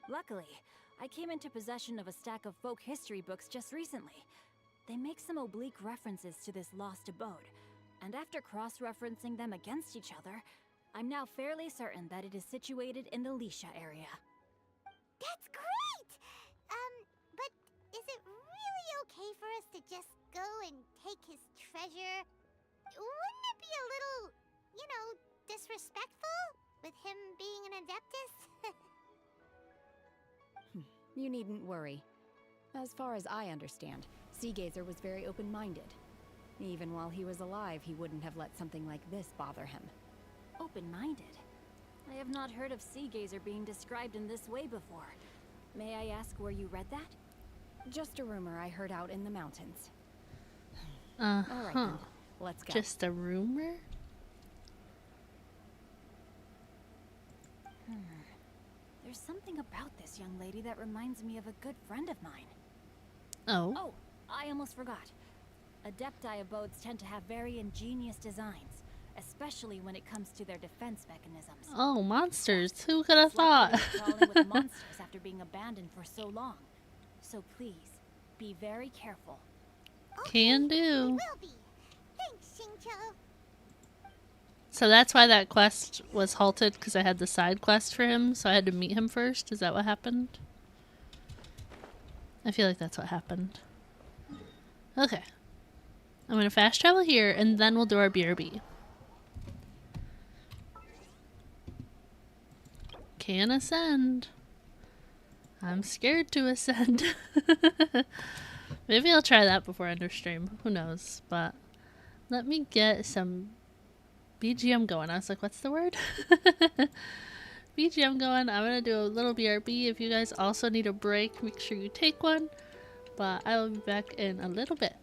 Luckily, I came into possession of a stack of folk history books just recently. They make some oblique references to this lost abode, and after cross-referencing them against each other, I'm now fairly certain that it is situated in the Lisha area. That's great! But is it really okay for us to just go and take his treasure? Wouldn't it be a little, you know, disrespectful with him being an Adeptus? You needn't worry. As far as I understand, Seagazer was very open-minded. Even while he was alive, he wouldn't have let something like this bother him. Open-minded? I have not heard of Seagazer being described in this way before. May I ask where you read that? Just a rumor I heard out in the mountains. Uh-huh. All right, then. Let's go. Just a rumor? There's something about this young lady that reminds me of a good friend of mine. Oh. Oh, I almost forgot. Adepti abodes tend to have very ingenious designs, especially when it comes to their defense mechanisms. Oh, monsters. Who could have thought? It's like they're crawling with monsters after being abandoned for so long. So please, be very careful. Can do. Will be. Thanks, Xingqiu. So that's why that quest was halted, because I had the side quest for him, so I had to meet him first. Is that what happened? I feel like that's what happened. Okay. I'm going to fast travel here, and then we'll do our BRB. Can ascend. I'm scared to ascend. Maybe I'll try that before I stream. Who knows? But let me get some BGM going. I was like, what's the word? BGM going. I'm going to do a little BRB. If you guys also need a break, make sure you take one. But I will be back in a little bit.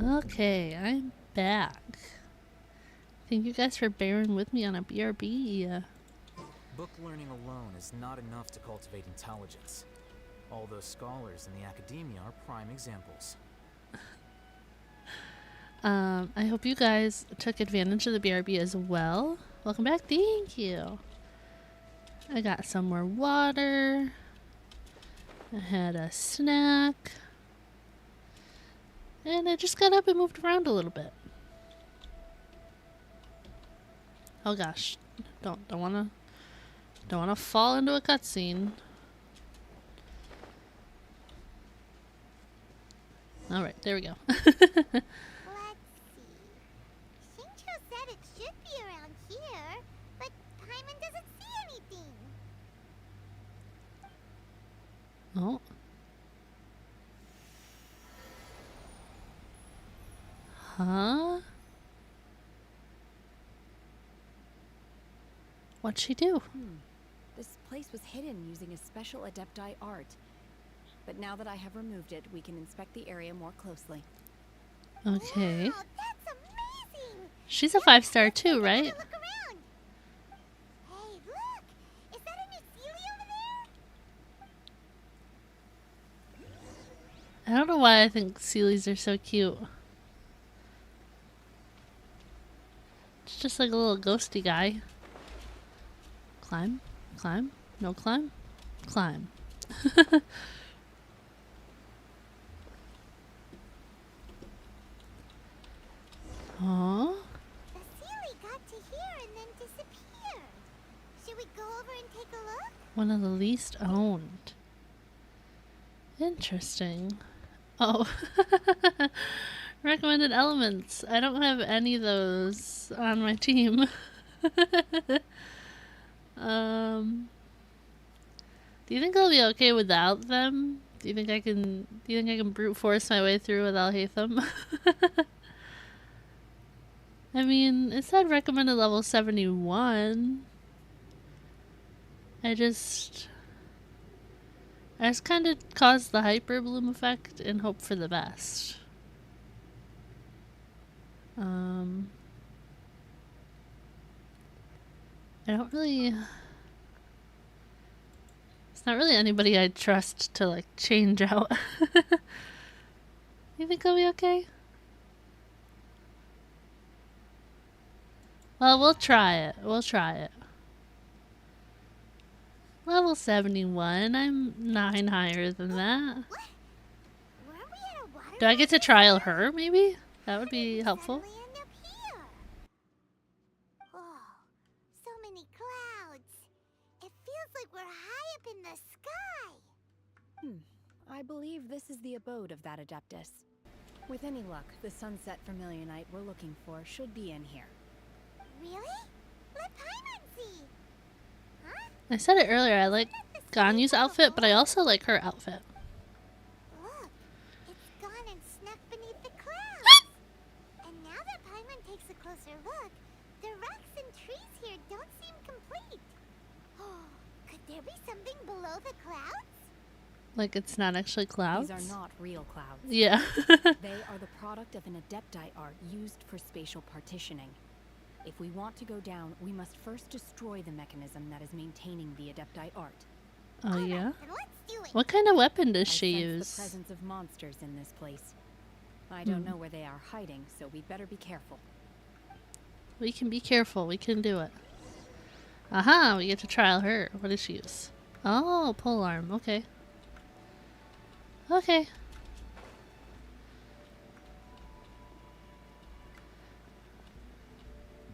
Okay, I'm back. Thank you guys for bearing with me on a BRB. Book learning alone is not enough to cultivate intelligence. All those scholars in the academia are prime examples. I hope you guys took advantage of the BRB as well. Welcome back. Thank you. I got some more water. I had a snack. And I just got up and moved around a little bit. Oh gosh. Don't wanna fall into a cutscene. Alright, there we go. Let's see. Shincho said it should be around here, but Paimon doesn't see anything. Oh. Huh? What'd she do? This place was hidden using a special Adepti art. But now that I have removed it, we can inspect the area more closely. Okay. Wow, that's amazing! She's a 5-star too, right? Look around. Hey, look! Is that a new Sealy over there? I don't know why I think Sealies are so cute. It's just like a little ghosty guy. Climb, climb, no climb, climb. Aww. The Sealy got to here and then disappeared. Should we go over and take a look? One of the least owned. Interesting. Oh. Recommended elements. I don't have any of those on my team. Do you think I'll be okay without them? Do you think I can brute force my way through without Hatham? I mean, it said recommended level 71. I just kind of caused the hyper bloom effect and hope for the best. I don't really... It's not really anybody I'd trust to, like, change out. You think I'll be okay? Well, we'll try it. We'll try it. Level 71. I'm 9 higher than that. Do I get to trial her, maybe? That would be helpful. So many clouds. It feels like we're high up in the sky. I believe this is the abode of that Adeptus. With any luck, the sunset Vermilionite we're looking for should be in here. Really? Let Paimon see. Huh? I said it earlier, I like Ganyu's outfit, but I also like her outfit. Look, it's gone and snuck beneath the clouds. And now that Paimon takes a closer look, the rocks and trees here don't seem complete. Oh, could there be something below the clouds? Like it's not actually clouds? These are not real clouds. Yeah. They are the product of an Adepti art used for spatial partitioning. If we want to go down, we must first destroy the mechanism that is maintaining the Adepti art. Oh yeah? What kind of weapon does she I sense use? the presence of monsters in this place. I don't know where they are hiding, so we'd better be careful. We can be careful. We can do it. Aha! We get to trial her. What does she use? Oh, polearm. Okay. Okay.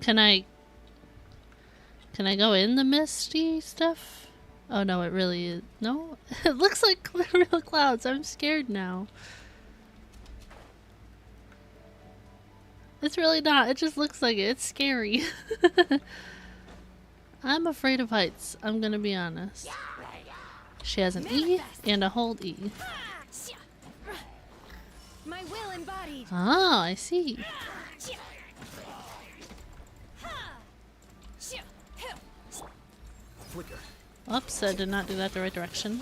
Can I go in the misty stuff? Oh no, it really is. No? It looks like real clouds. I'm scared now. It's really not. It just looks like it. It's scary. I'm afraid of heights. I'm gonna be honest. She has an E and a hold E. My will embodied. Oh, I see. Flicker. Oops, I did not do that the right direction.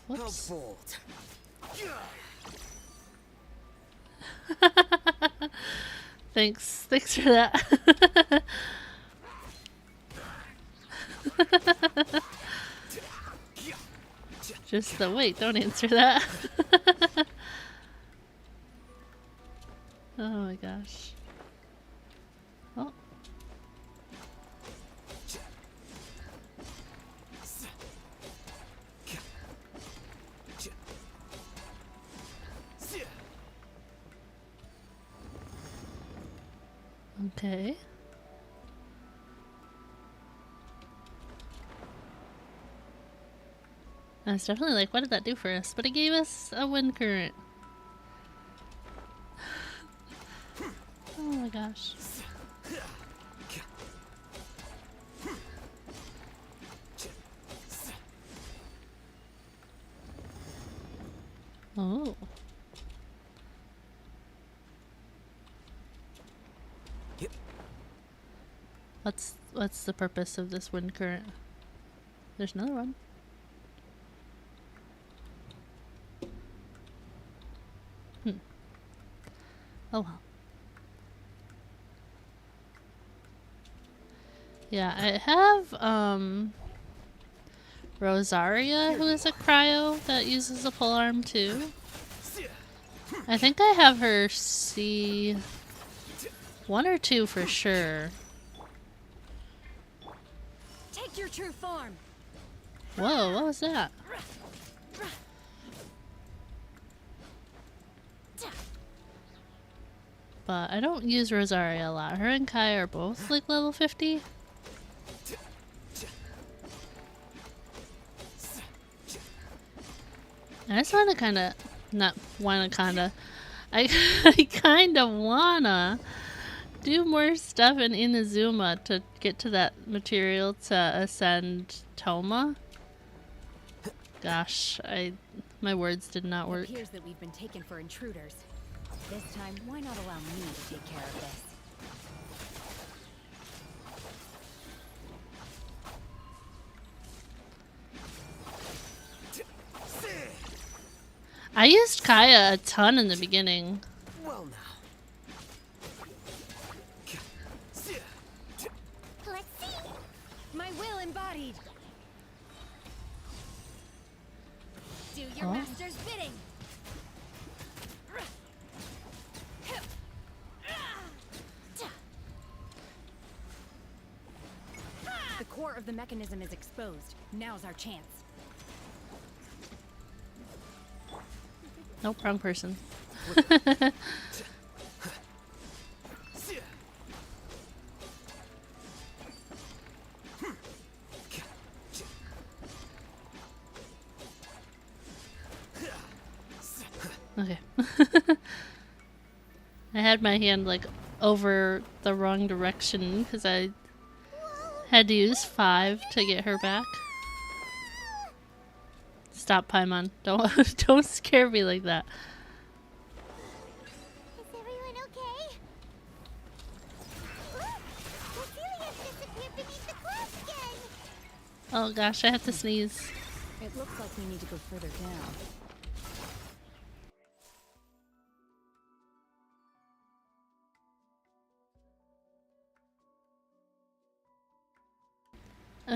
Whoops. Thanks for that. Just the wait, don't answer that. Oh my gosh. Oh. Okay. I was definitely like, what did that do for us? But it gave us a wind current. Oh my gosh. Oh. What's the purpose of this wind current? There's another one. Oh well. Yeah, I have Rosaria, who is a cryo that uses a polearm too. I think I have her C1 or 2 for sure. Take your true form. Whoa, what was that? But I don't use Rosaria a lot. Her and Kai are both like level 50. I just wanna kinda, not wanna kinda, I kinda wanna do more stuff in Inazuma to get to that material to ascend Toma. Gosh, my words did not work. It appears that we've been taken for intruders. This time, why not allow me to take care of this? I used Kaya a ton in the beginning. Well now. Let's see. My will embodied. Do your master's bidding. The core of the mechanism is exposed. Now's our chance. Nope, wrong person. Okay. I had my hand like over the wrong direction because I had to use 5 to get her back. Stop, Paimon. Don't scare me like that. Is everyone okay? Look! Cecilia's disappeared beneath the clouds again! Oh gosh, I have to sneeze. It looks like we need to go further down.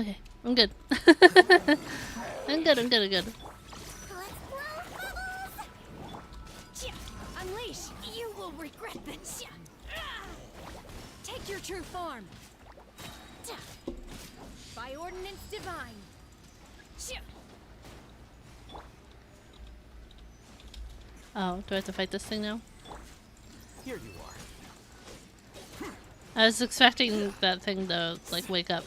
Okay, I'm good. I'm good. Unleash! You will regret this. Take your true form. By ordinance divine. Oh, do I have to fight this thing now? Here you are. I was expecting that thing to, like, wake up.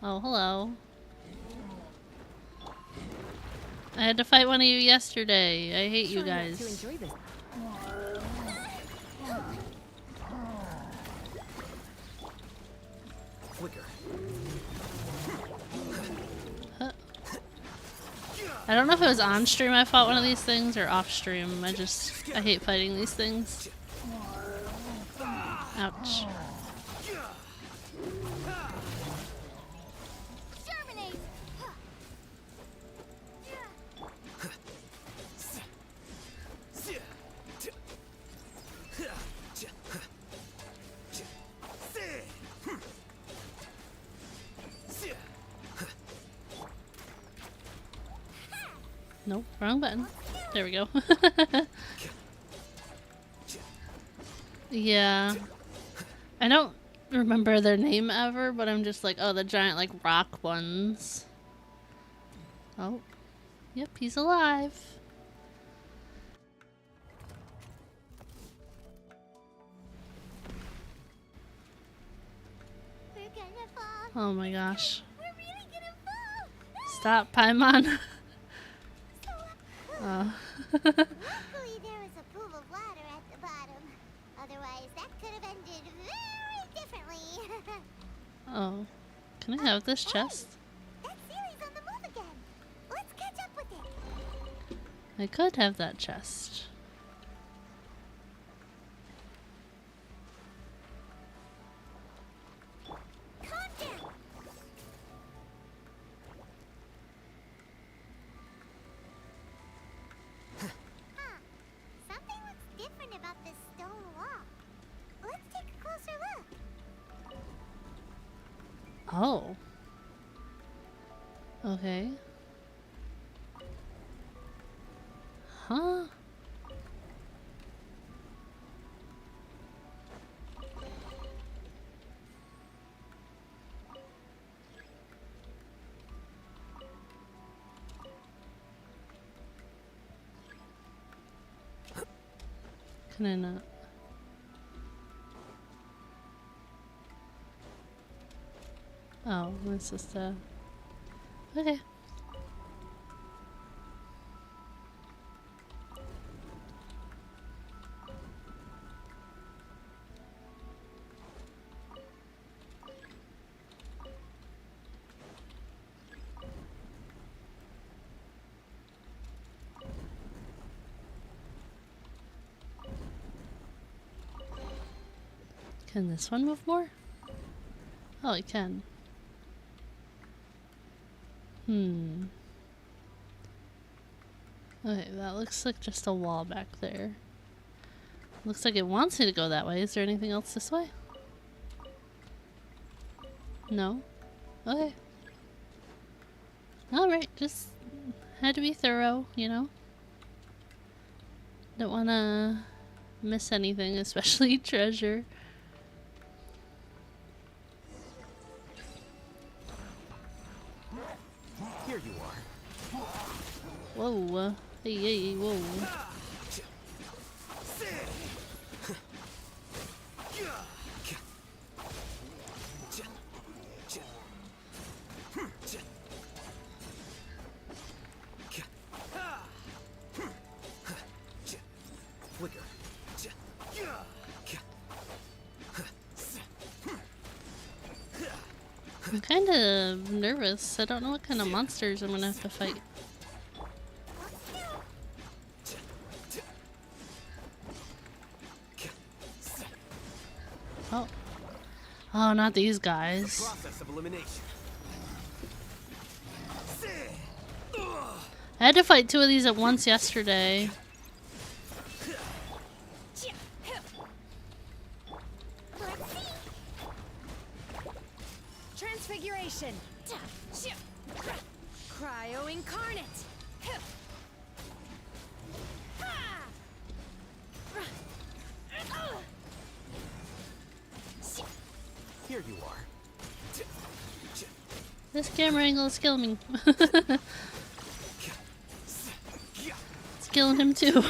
Oh, hello. I had to fight one of you yesterday. I hate you guys. To enjoy this. Flicker. I don't know if it was on stream I fought one of these things or off stream. I hate fighting these things. Ouch. Nope, wrong button. There we go. Yeah. I don't remember their name ever, but I'm just like, oh, the giant, like, rock ones. Oh. Yep, he's alive. We're gonna fall. Oh my gosh. We're really gonna fall. Stop, Paimon. Oh. Luckily, there was a pool of water at the bottom. Otherwise, that could have ended very differently. Oh. Can I have this chest? That Sealy's on the move again. Let's catch up with it. I could have that chest. Calm down. Huh. Something looks different about this stone wall. Let's take a closer look. Oh. Okay. Huh? Can I not? Oh, it's just okay. Can this one move more? Oh, it can. Okay, that looks like just a wall back there. Looks like it wants me to go that way. Is there anything else this way? No? Okay. Alright, just had to be thorough, you know? Don't wanna miss anything, especially treasure. Here you are. Whoa. Hey, hey, whoa. Flicker. I'm kind of nervous. I don't know what kind of monsters I'm gonna have to fight. Oh. Oh, not these guys. Process of elimination. I had to fight 2 of these at once yesterday. Transfiguration. Cryo incarnate. Here you are. This camera angle is killing me. It's killing him too.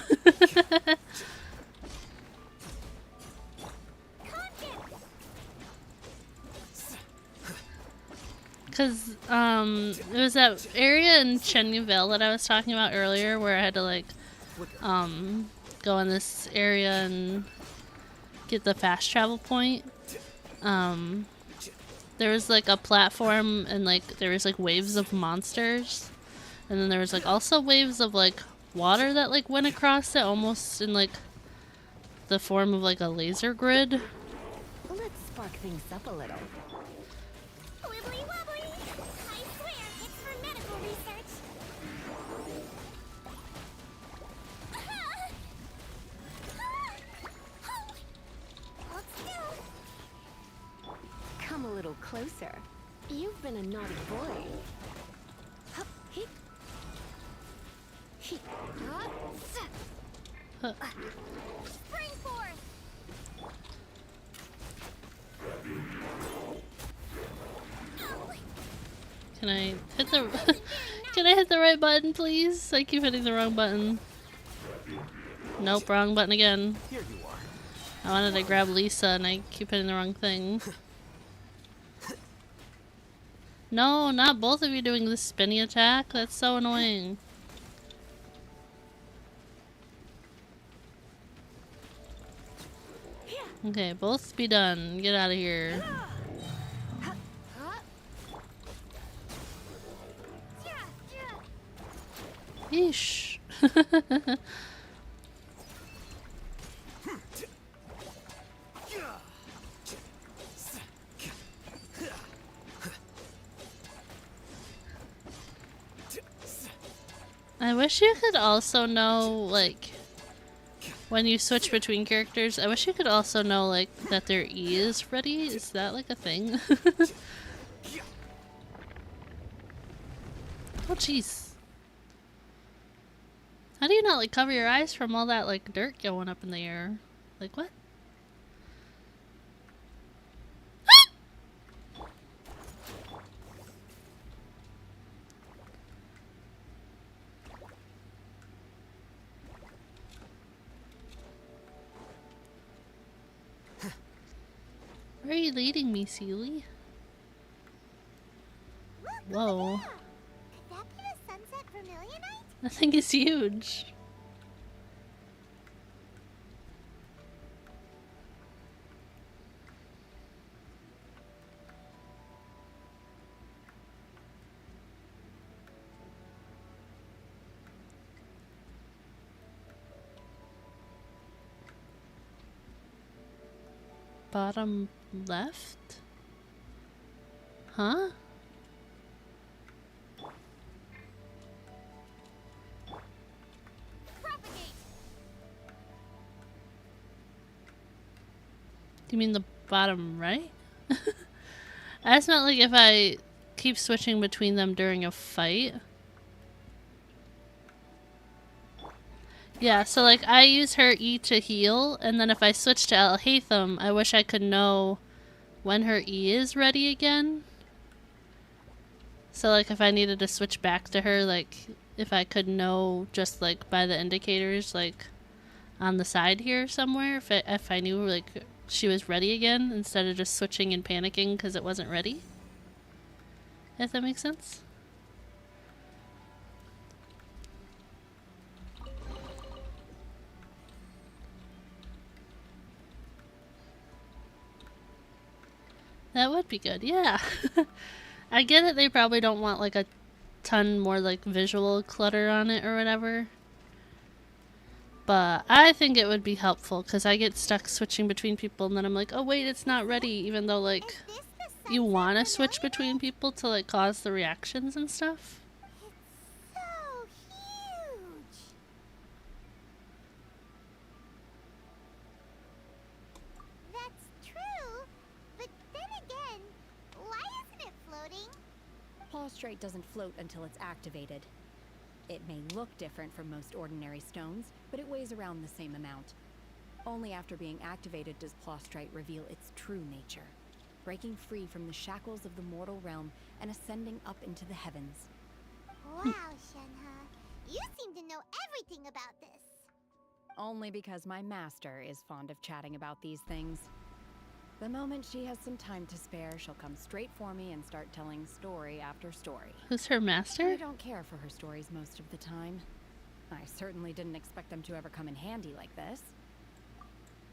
Because, it was that area in Chenyville that I was talking about earlier where I had to, like, go in this area and get the fast travel point. There was, like, a platform and, like, there was, like, waves of monsters. And then there was, like, also waves of, like, water that, like, went across it almost in, like, the form of, like, a laser grid. Let's spark things up a little. Wibbly wobbly! I swear, it's for medical research. Hold still. Come a little closer. You've been a naughty boy. Hup, heep. Spring forth. Can I hit the Can I hit the right button, please? I keep hitting the wrong button. Nope, wrong button again. Here you are. I wanted to grab Lisa and I keep hitting the wrong thing. No, not both of you doing the spinny attack. That's so annoying. Okay, both be done. Get out of here. Yeesh. I wish you could also know, like, when you switch between characters, I wish you could also know, like, that their E is ready. Is that, like, a thing? Oh, jeez. How do you not, like, cover your eyes from all that, like, dirt going up in the air? Like, what? Where are you leading me, Seely? Whoa. Could that be the sunset vermilionite? That thing is huge. Bottom left? Huh? Do you mean the bottom right? That's not like if I keep switching between them during a fight. Yeah, so like I use her E to heal, and then if I switch to Alhaitham, I wish I could know when her E is ready again. So like if I needed to switch back to her, like if I could know just like by the indicators like on the side here somewhere, if I knew like she was ready again instead of just switching and panicking because it wasn't ready. If that makes sense. That would be good, yeah. I get it, they probably don't want like a ton more like visual clutter on it or whatever. But I think it would be helpful because I get stuck switching between people and then I'm like, oh wait, it's not ready, even though like you want to switch between people to like cause the reactions and stuff. So huge. That's true, but then again, why isn't it floating? Plaustrate doesn't float until it's activated. It may look different from most ordinary stones, but it weighs around the same amount. Only after being activated does Plaustrate reveal its true nature, breaking free from the shackles of the mortal realm and ascending up into the heavens. Wow, Shenhe, you seem to know everything about this. Only because my master is fond of chatting about these things. The moment she has some time to spare, she'll come straight for me and start telling story after story. Who's her master? I don't care for her stories most of the time. I certainly didn't expect them to ever come in handy like this.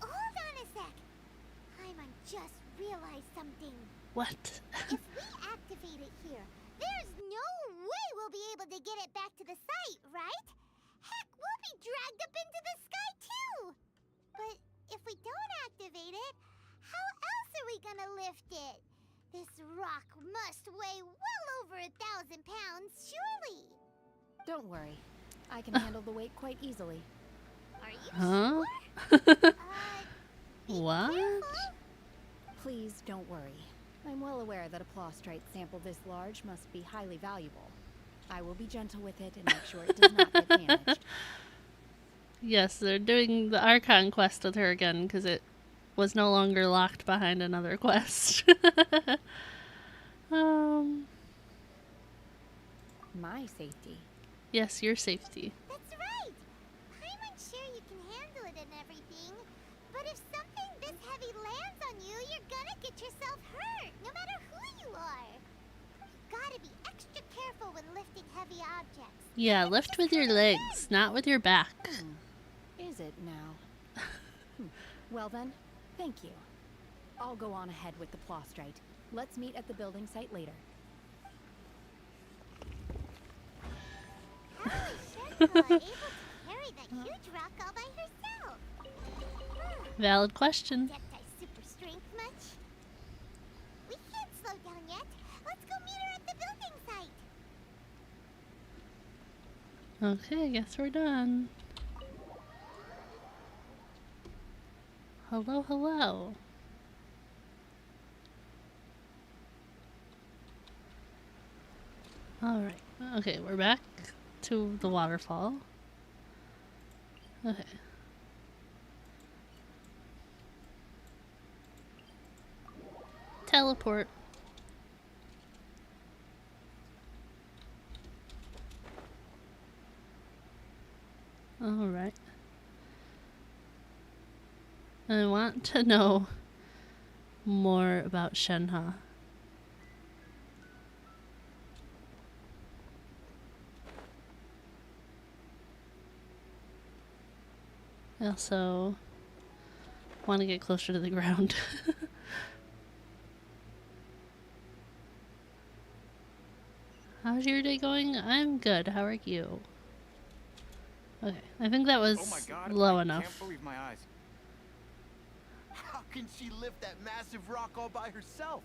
Hold on a sec. Paimon just realized something. What? If we activate it here, there's no way we'll be able to get it back to the site, right? Heck, we'll be dragged up into the sky too! But if we don't activate it, how else are we gonna lift it? This rock must weigh well over 1,000 pounds, surely. Don't worry. I can handle the weight quite easily. Are you Huh? What? Please don't worry. I'm well aware that a plaustrate sample this large must be highly valuable. I will be gentle with it and make sure it does not get damaged. Yes, they're doing the Archon quest with her again because it was no longer locked behind another quest. My safety. Yes, your safety. That's right. I'm unsure you can handle it and everything, but if something this heavy lands on you, you're gonna get yourself hurt, no matter who you are. You gotta be extra careful when lifting heavy objects. Yeah, lift with your legs, not with your back. Is it now? Well then, thank you. I'll go on ahead with the Plostrite. Let's meet at the building site later. How is Shenhua able to carry that huge rock all by herself? Valid question. Adepti super strength much? We can't slow down yet. Let's go meet her at the building site. Okay, guess we're done. Hello, hello. Alright, okay, we're back to the waterfall. Okay. Teleport. Alright. I want to know more about Shenhua. I also want to get closer to the ground. How's your day going? I'm good. How are you? Okay, I think that was low enough. I can't believe my eyes. How can she lift that massive rock all by herself?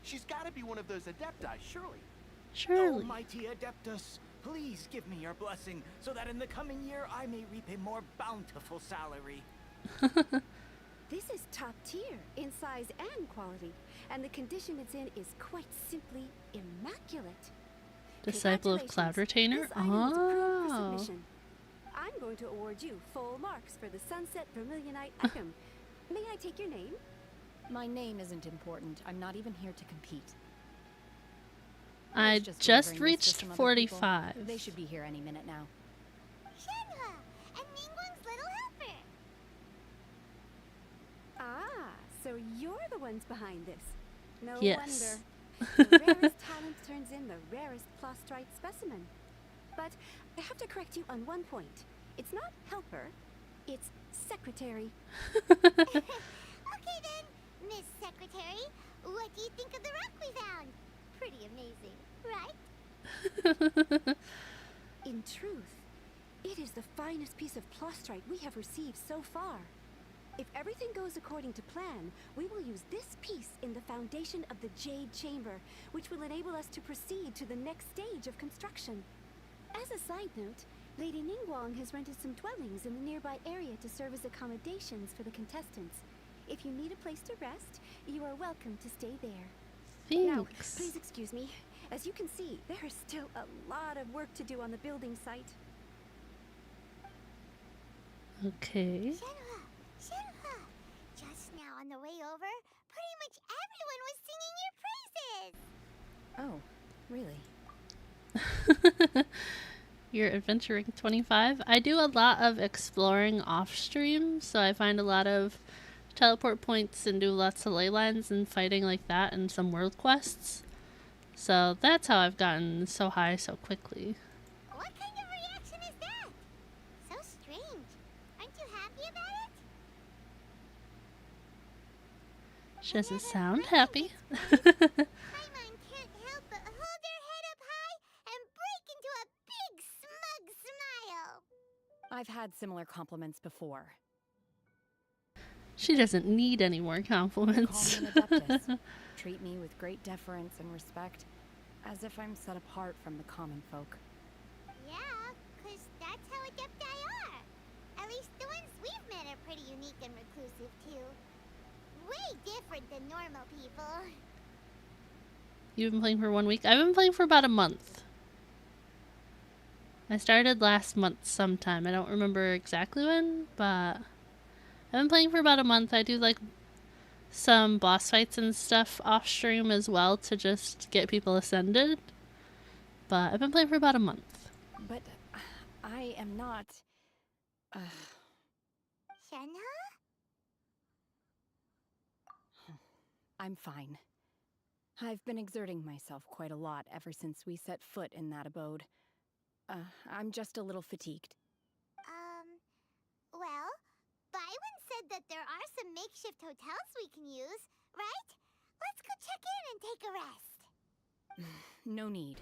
She's got to be one of those adepti, surely. Surely. Almighty Adeptus, please give me your blessing so that in the coming year I may reap a more bountiful salary. This is top tier in size and quality, and the condition it's in is quite simply immaculate. Disciple of Cloud Retainer? This item is approved for Oh. submission. I'm going to award you full marks for the Sunset Vermilionite item. May I take your name? My name isn't important. I'm not even here to compete. I was just delivering this to reached some other 45. people. They should be here any minute now. Shenhua and Ningguang's little helper. Ah, so you're the ones behind this. No Yes. wonder. The rarest talent turns in the rarest Plostrite specimen. But I have to correct you on one point. It's not helper, it's secretary. Okay then, Miss Secretary, what do you think of the rock we found? Pretty amazing, right? In truth, it is the finest piece of Plostrite we have received so far. If everything goes according to plan, we will use this piece in the foundation of the Jade Chamber, which will enable us to proceed to the next stage of construction. As a side note, Lady Ningguang has rented some dwellings in the nearby area to serve as accommodations for the contestants. If you need a place to rest, you are welcome to stay there. Now, Thanks. please excuse me. As you can see, there is still a lot of work to do on the building site. Okay. Shenhua, just now on the way over, pretty much everyone was singing your praises. Oh, really? You're adventuring 25. I do a lot of exploring off stream, so I find a lot of teleport points and do lots of ley lines and fighting like that and some world quests. So that's how I've gotten so high so quickly. What kind of reaction is that? So strange. Aren't you happy about it? She doesn't sound happy. Paimon can't help but hold her head up high and break into a big smug smile. I've had similar compliments before. She doesn't need any more compliments. Call me an adeptus. Treat me with great deference and respect, as if I'm set apart from the common folk. Yeah, 'cause that's how adepti are. At least the ones we've met are pretty unique and reclusive too. Way different than normal people. You've been playing for 1 week? I've been playing for about a month. I started last month sometime. I don't remember exactly when, but I've been playing for about a month. I do like some boss fights and stuff off stream as well to just get people ascended. But I've been playing for about a month. But I am not... Shenhe? I'm fine. I've been exerting myself quite a lot ever since we set foot in that abode. I'm just a little fatigued. Well, Byron said that there are some makeshift hotels we can use, right? Let's go check in and take a rest. No need.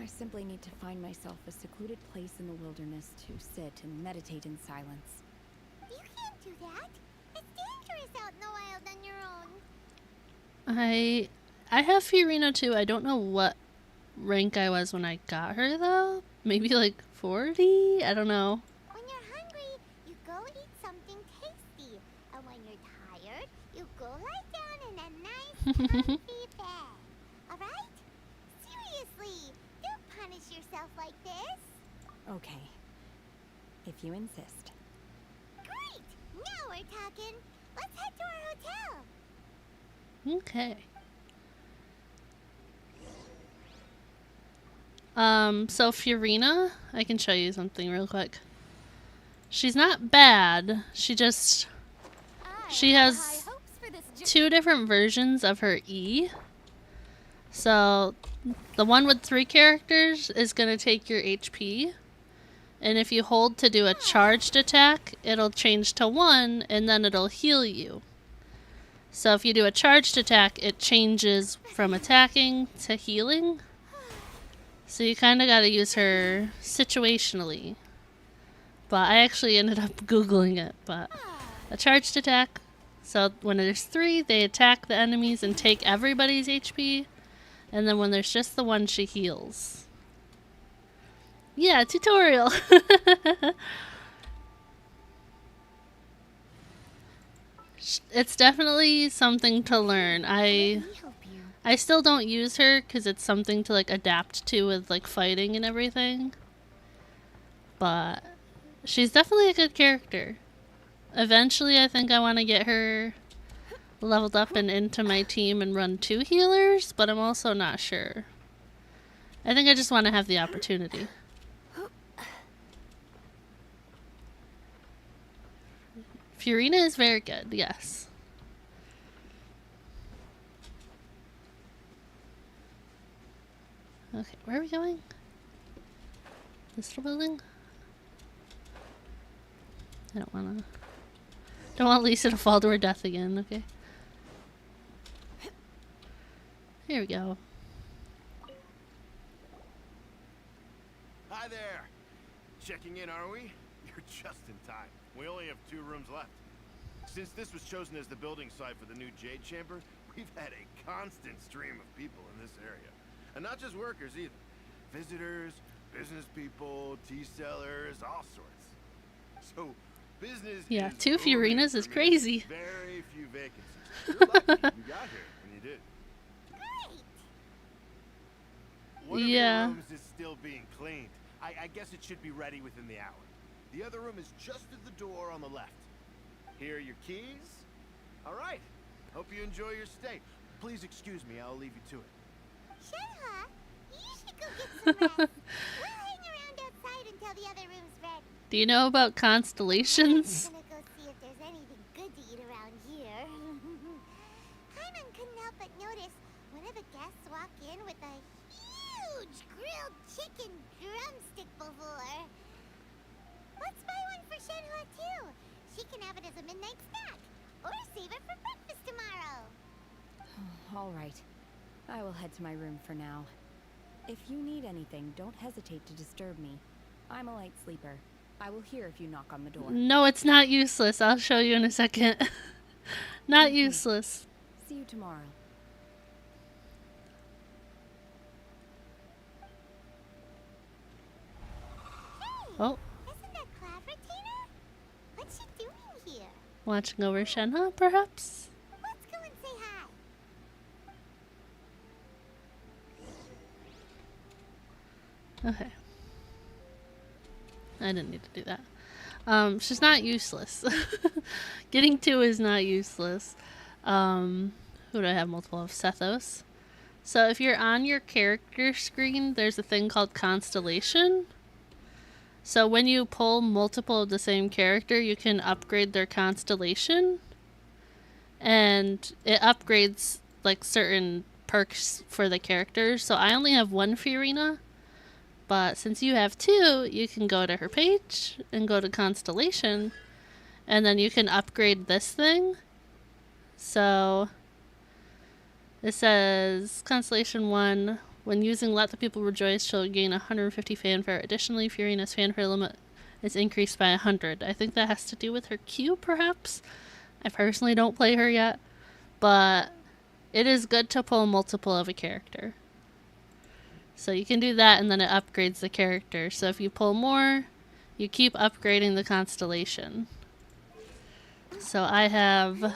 I simply need to find myself a secluded place in the wilderness to sit and meditate in silence. You can't do that. It's dangerous out in the wild on your own. I have Fiorina too. I don't know what rank I was when I got her though. Maybe like 40? I don't know. When you're hungry, you go eat something tasty. And when you're tired, you go lie down in a nice comfy bed. Alright? Seriously, don't punish yourself like this. Okay. If you insist. Great! Now we're talking. Let's head to our hotel. Okay. So Fiorina, I can show you something real quick. She's not bad. She has 2 different versions of her E. So the one with 3 characters is going to take your HP. And if you hold to do a charged attack, it'll change to 1 and then it'll heal you. So if you do a charged attack, it changes from attacking to healing. So you kind of got to use her situationally. But I actually ended up Googling it. But a charged attack. So when there's 3, they attack the enemies and take everybody's HP. And then when there's just the one, she heals. Yeah, tutorial. It's definitely something to learn. I still don't use her because it's something to like adapt to with like fighting and everything. But she's definitely a good character. Eventually I think I want to get her leveled up and into my team and run 2 healers, but I'm also not sure. I think I just want to have the opportunity. Fiorina is very good, yes. Okay, where are we going? This little building? I don't want Lisa to fall to her death again, okay? Here we go. Hi there. Checking in, are we? You're just in time. We only have 2 rooms left. Since this was chosen as the building site for the new Jade Chamber, we've had a constant stream of people in this area. And not just workers either. Visitors, business people, tea sellers, all sorts. So, business yeah, is 2 Fiorinas is crazy. Very few vacancies. You're lucky you got here when you did. Great! One of Yeah. your rooms is still being cleaned. I guess it should be ready within the hour. The other room is just at the door on the left. Here are your keys. All right. Hope you enjoy your stay. Please excuse me. I'll leave you to it. Shenhe, you should go get some rest. We'll hang around outside until the other room's ready. Do you know about constellations? I'm gonna go see if there's anything good to eat around here. Hyman couldn't help but notice one of the guests walked in with a huge grilled chicken drumstick before. Let's buy one for Shenhe too. She can have it as a midnight snack, or save it for breakfast tomorrow. All right. I will head to my room for now. If you need anything, don't hesitate to disturb me. I'm a light sleeper. I will hear if you knock on the door. No, it's not useless. I'll show you in a second. Not useless. See you tomorrow. Oh, Isn't that clever, Tina? What's she doing here? watching over Shenhe, perhaps? Let's go and say hi. Okay. I didn't need to do that. She's not useless. Getting 2 is not useless. Who do I have multiple of? Sethos. So if you're on your character screen, there's a thing called Constellation. So when you pull multiple of the same character, you can upgrade their constellation. And it upgrades like certain perks for the characters. So I only have 1 Fiorina. But since you have 2, you can go to her page and go to Constellation. And then you can upgrade this thing. So it says Constellation 1. When using Let the People Rejoice, she'll gain 150 fanfare. Additionally, Fiorina's fanfare limit is increased by 100. I think that has to do with her Q, perhaps? I personally don't play her yet. But it is good to pull multiple of a character. So you can do that, and then it upgrades the character. So if you pull more, you keep upgrading the constellation. So I have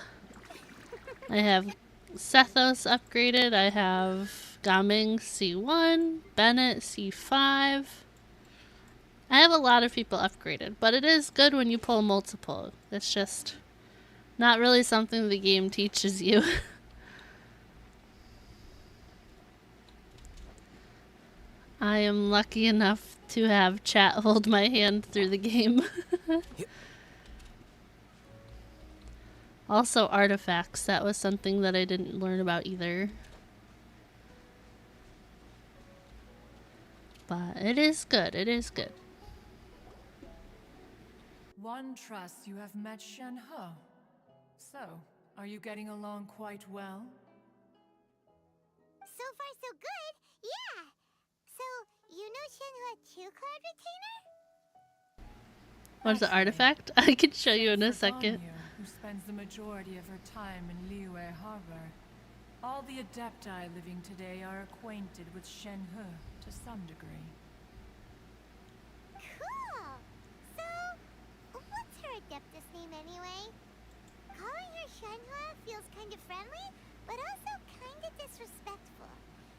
Sethos upgraded. I have Gaming C1, Bennett C5. I have a lot of people upgraded, but it is good when you pull multiple. It's just not really something the game teaches you. I am lucky enough to have chat hold my hand through the game. Also artifacts, that was something that I didn't learn about either. But it is good, it is good. One trusts you have met Shen-He. So, are you getting along quite well? So far so good, yeah! So, you know Shen-He too, Cloud Retainer? What is the artifact? I can show you in a second. Who spends the majority of her time in Liyue Harbor. All the Adepti living today are acquainted with Shen-He to some degree. Cool! So, what's her Adeptus name anyway? Calling her Shen-He feels kind of friendly, but also kind of disrespectful.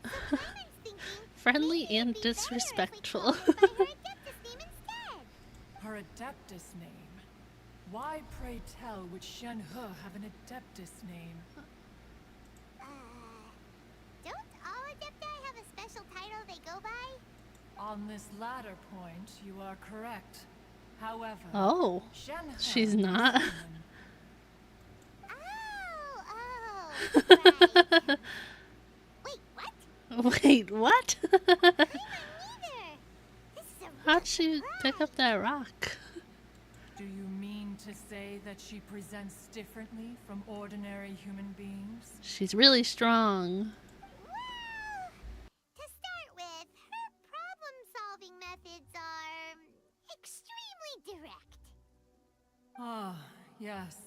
So Prime's thinking Friendly and disrespectful. Her Adeptus name? Why, pray tell, would Shen-He have an Adeptus name? Don't all Adepti have a special title they go by? On this latter point, you are correct. However, Oh, she's not. Right. Wait, what? How'd she pick up that rock? Do you mean to say that she presents differently from ordinary human beings? She's really strong. Well, to start with, her problem-solving methods are extremely direct. Ah, yes.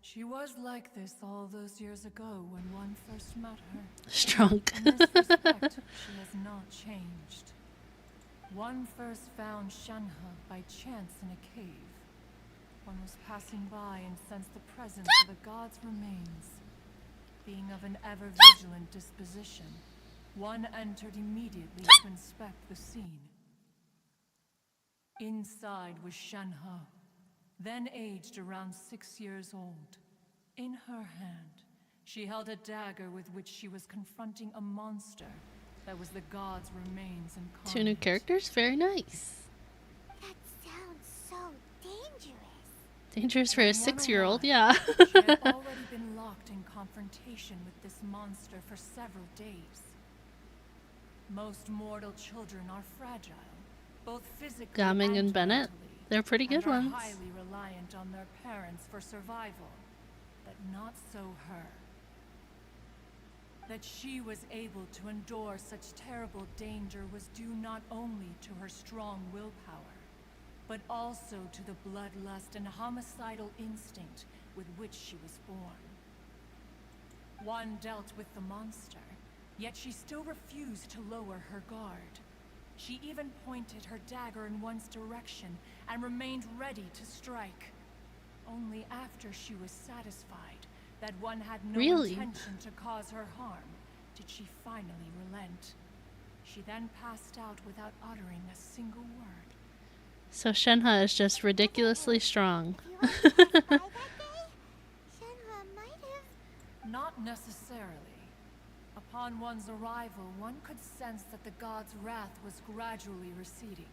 She was like this all those years ago when one first met her. Strong. In this respect, she has not changed. One first found Shen-He by chance in a cave. One was passing by and sensed the presence of a god's remains. Being of an ever-vigilant disposition, one entered immediately to inspect the scene. Inside was Shen-He, then aged around 6 years old. In her hand, she held a dagger with which she was confronting a monster that was the god's remains incarnate. 2 new characters? Very nice. That sounds so dangerous. Dangerous for a 6-year-old, yeah. She had already been locked in confrontation with this monster for several days. Most mortal children are fragile, both physically Gaming and Bennett, mentally, they're pretty good and are ones. highly reliant on their parents for survival, but not so her. That she was able to endure such terrible danger was due not only to her strong willpower, but also to the bloodlust and homicidal instinct with which she was born. One dealt with the monster, yet she still refused to lower her guard. She even pointed her dagger in one's direction and remained ready to strike. Only after she was satisfied that one had no intention to cause her harm did she finally relent. She then passed out without uttering a single word. So Shenhe is just ridiculously strong. Not necessarily. Upon one's arrival, one could sense that the god's wrath was gradually receding.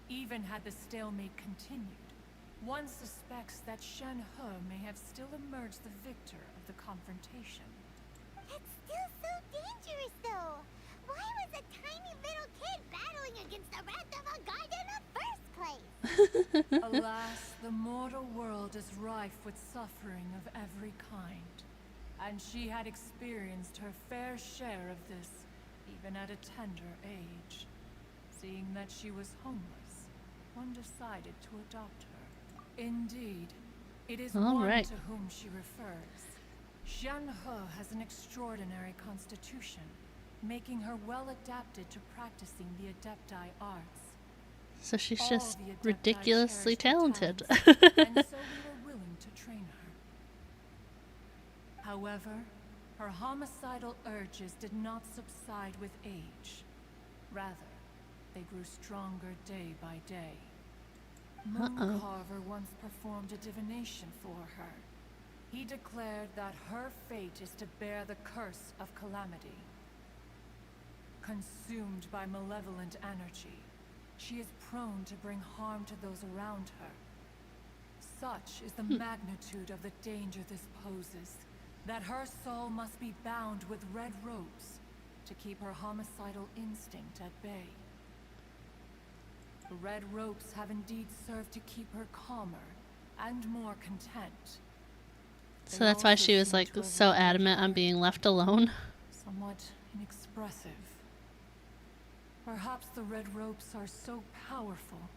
Even had the stalemate continued, one suspects that Shenhe may have still emerged the victor of the confrontation. That's still so dangerous, though. Why was a tiny little kid battling against the wrath of a god in the first place? Alas, the mortal world is rife with suffering of every kind. And she had experienced her fair share of this, even at a tender age. Seeing that she was homeless, one decided to adopt her. Indeed, it is one to whom she refers. Shenhe has an extraordinary constitution, making her well adapted to practicing the Adepti arts. So she's just ridiculously talented. And so we were willing to train her. However, her homicidal urges did not subside with age. Rather, they grew stronger day by day. Mooncarver once performed a divination for her. He declared that her fate is to bear the curse of calamity. Consumed by malevolent energy, she is prone to bring harm to those around her. Such is the magnitude of the danger this poses, that her soul must be bound with red ropes to keep her homicidal instinct at bay. The red ropes have indeed served to keep her calmer and more content. So that's why she was like so adamant on being left alone. Somewhat inexpressive. Perhaps the red ropes are so powerful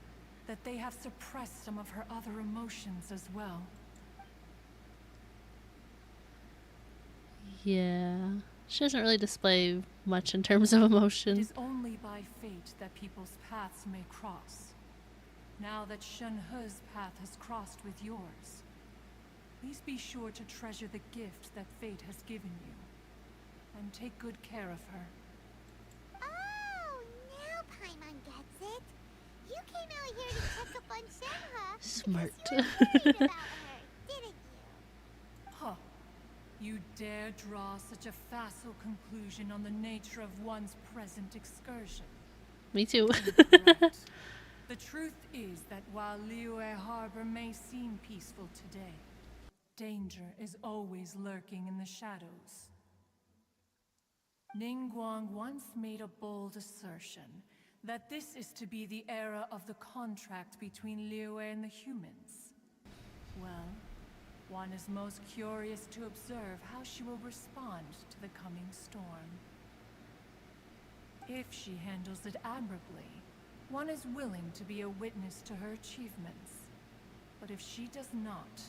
that they have suppressed some of her other emotions as well. Yeah. She doesn't really display much in terms of emotion. It is only by fate that people's paths may cross. Now that Shenhe's path has crossed with yours, please be sure to treasure the gift that fate has given you, and take good care of her. Oh, now Paimon gets it. You came out here to check up on Shenhe. Smart. Because you were worried about her, didn't you? Huh. You dare draw such a facile conclusion on the nature of one's present excursion. Me too. The truth is that while Liyue Harbor may seem peaceful today, danger is always lurking in the shadows. Ningguang once made a bold assertion that this is to be the era of the contract between Liyue and the humans. Well, one is most curious to observe how she will respond to the coming storm. If she handles it admirably, one is willing to be a witness to her achievements. But if she does not,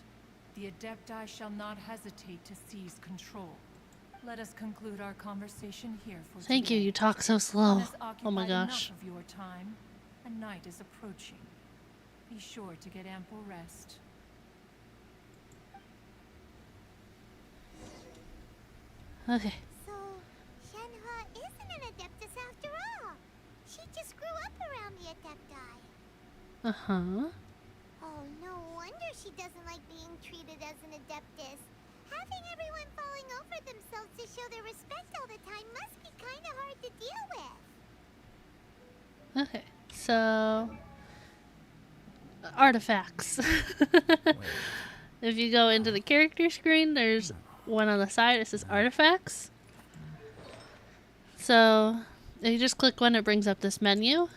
the Adepti shall not hesitate to seize control. Let us conclude our conversation here for Thank today. you talk so slow. One has Oh my occupied gosh. enough of your time, and night is approaching. Be sure to get ample rest. Okay. So, Shenhe isn't an Adeptus after all. She just grew up around the Adepti. Uh-huh. Oh, no wonder she doesn't like being treated as an Adeptus. Having everyone falling over themselves to show their respect all the time must be kind of hard to deal with. Okay. So artifacts. If you go into the character screen, there's one on the side. It says artifacts. So if you just click one, it brings up this menu.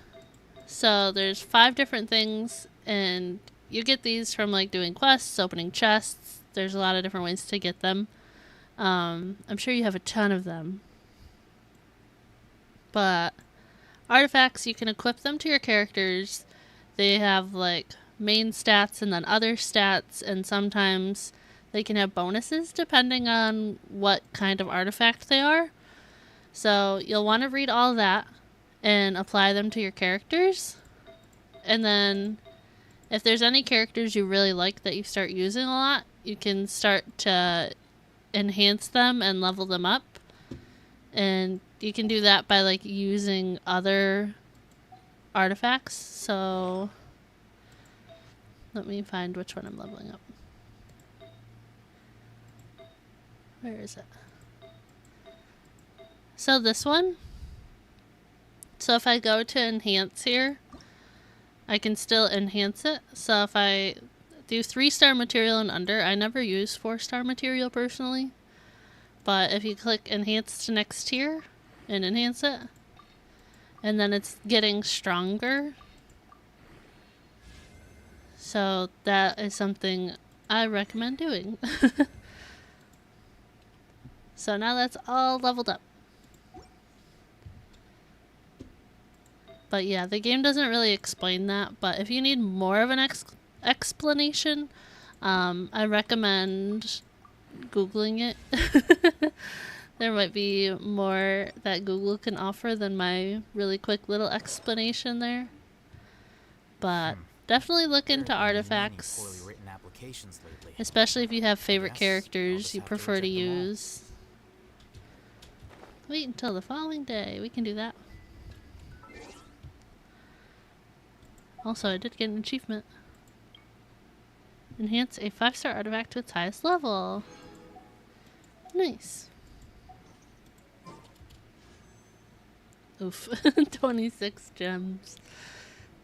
So there's 5 different things, and you get these from like doing quests, opening chests. There's a lot of different ways to get them. I'm sure you have a ton of them. But artifacts, you can equip them to your characters. They have like main stats and then other stats, and sometimes they can have bonuses depending on what kind of artifact they are. So you'll want to read all that and apply them to your characters. And then if there's any characters you really like that you start using a lot, you can start to enhance them and level them up. And you can do that by like using other artifacts. So Let me find which one I'm leveling up. Where is it? So this one. So if I go to enhance here, I can still enhance it. So if I do 3-star material and under, I never use 4-star material personally. But if you click enhance to next tier and enhance it, and then it's getting stronger. So that is something I recommend doing. So now that's all leveled up. But yeah, the game doesn't really explain that. But if you need more of an explanation, I recommend Googling it. There might be more that Google can offer than my really quick little explanation there. But definitely look into artifacts, poorly written applications lately. especially if you have favorite characters you prefer to use. Wait until the following day. We can do that. Also, I did get an achievement. Enhance a 5-star artifact to its highest level. Nice. Oof. 26 gems.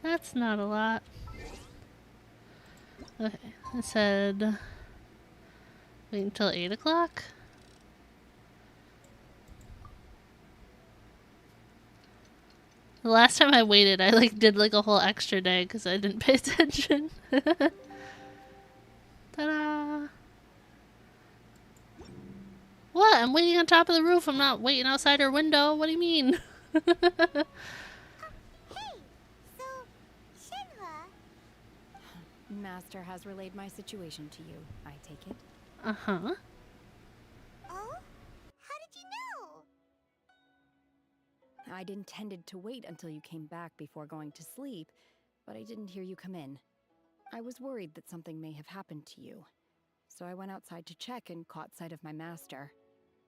That's not a lot. Okay, I said wait until 8 o'clock. The last time I waited, I did a whole extra day because I didn't pay attention. Ta-da! What? I'm waiting on top of the roof. I'm not waiting outside her window. What do you mean? Master has relayed my situation to you, I take it. Oh? How did you know? I'd intended to wait until you came back before going to sleep, but I didn't hear you come in. I was worried that something may have happened to you, so I went outside to check and caught sight of my master.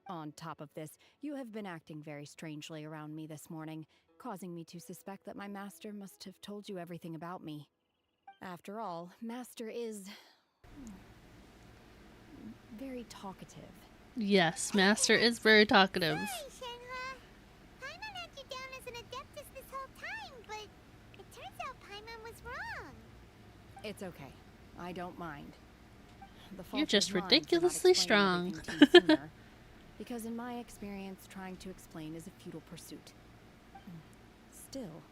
On top of this, you have been acting very strangely around me this morning, causing me to suspect that my master must have told you everything about me. After all, Master is very talkative. Yes, Master is very talkative. Sorry, Shenhua. Paimon had you down as an adeptus this whole time, but it turns out Paimon was wrong. It's okay. I don't mind. The You're fault just is mine for not ridiculously explaining strong. everything to you sooner, because in my experience, trying to explain is a futile pursuit. Still,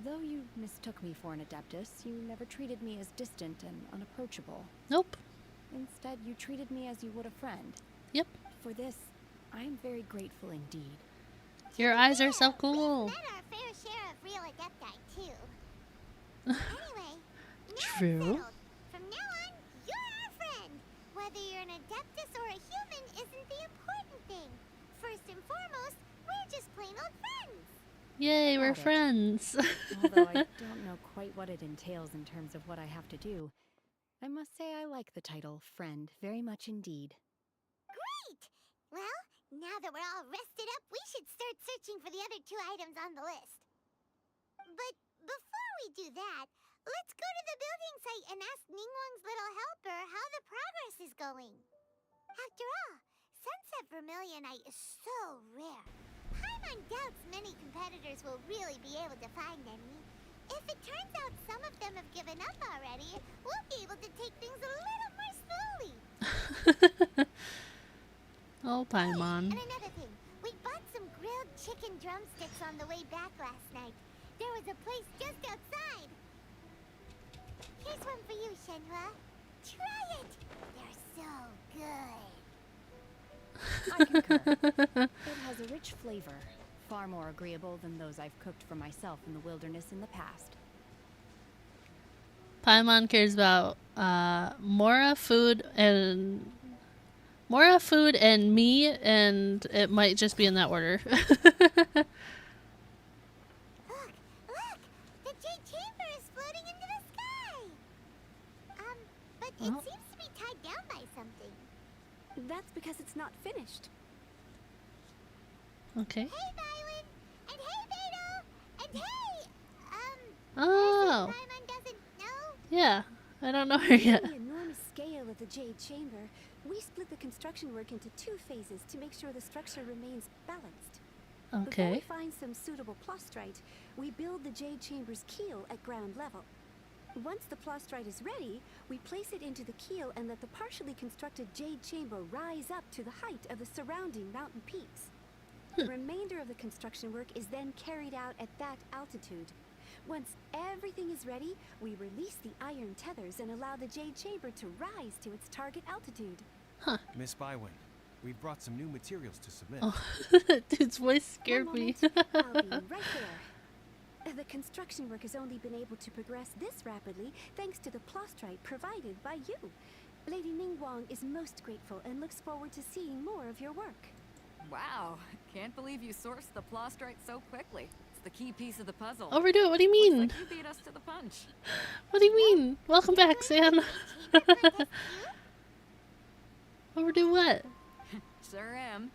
though you mistook me for an adeptus, you never treated me as distant and unapproachable. Nope. Instead, you treated me as you would a friend. Yep. For this, I am very grateful indeed. Your eyes are so cool. We've met our fair share of real adepti, too. Anyway, True. settled. From now on, you're our friend. Whether you're an adeptus or a human isn't the important thing. First and foremost, we're just plain old friends. Yay, we're Got it. friends. Although I don't know quite what it entails in terms of what I have to do, I must say I like the title friend very much indeed. Great! Well, now that we're all rested up, we should start searching for the other 2 items on the list. But before we do that, let's go to the building site and ask Ningguang's little helper how the progress is going. After all, Sunset Vermilionite is so rare. Paimon doubts many competitors will really be able to find any. If it turns out some of them have given up already, we'll be able to take things a little more slowly. Oh, Paimon. And another thing, we bought some grilled chicken drumsticks on the way back last night. There was a place just outside. Here's one for you, Shenhua. Try it. They're so good. I concur. It has a rich flavor, far more agreeable than those I've cooked for myself in the wilderness in the past. Paimon cares about Mora food and me, and it might just be in that order. Look! The Jade Chamber is floating into the sky! But it Oh. seems to be tied down by something. That's because it's not finished. Okay. Hey, Violet! And hey, Beto! And hey! Oh. Paimon doesn't know? Yeah, I don't know her yet. Given the enormous scale of the Jade Chamber, we split the construction work into 2 phases to make sure the structure remains balanced. Before we Okay. find some suitable plastrite, we build the Jade Chamber's keel at ground level. Once the plastrite is ready, we place it into the keel and let the partially constructed Jade Chamber rise up to the height of the surrounding mountain peaks. The remainder of the construction work is then carried out at that altitude. Once everything is ready, we release the iron tethers and allow the Jade Chamber to rise to its target altitude. Huh. Miss Bywin, we've brought some new materials to submit. Oh, dude's voice scared me. I'll be right there. The construction work has only been able to progress this rapidly thanks to the plastrite provided by you. Lady Ningguang is most grateful and looks forward to seeing more of your work. Wow, can't believe you sourced the plastrite so quickly. It's the key piece of the puzzle. Overdo it. What do you mean? Looks like you beat us to the punch. What do you mean? Welcome back, Sam. Overdo what? Sure am.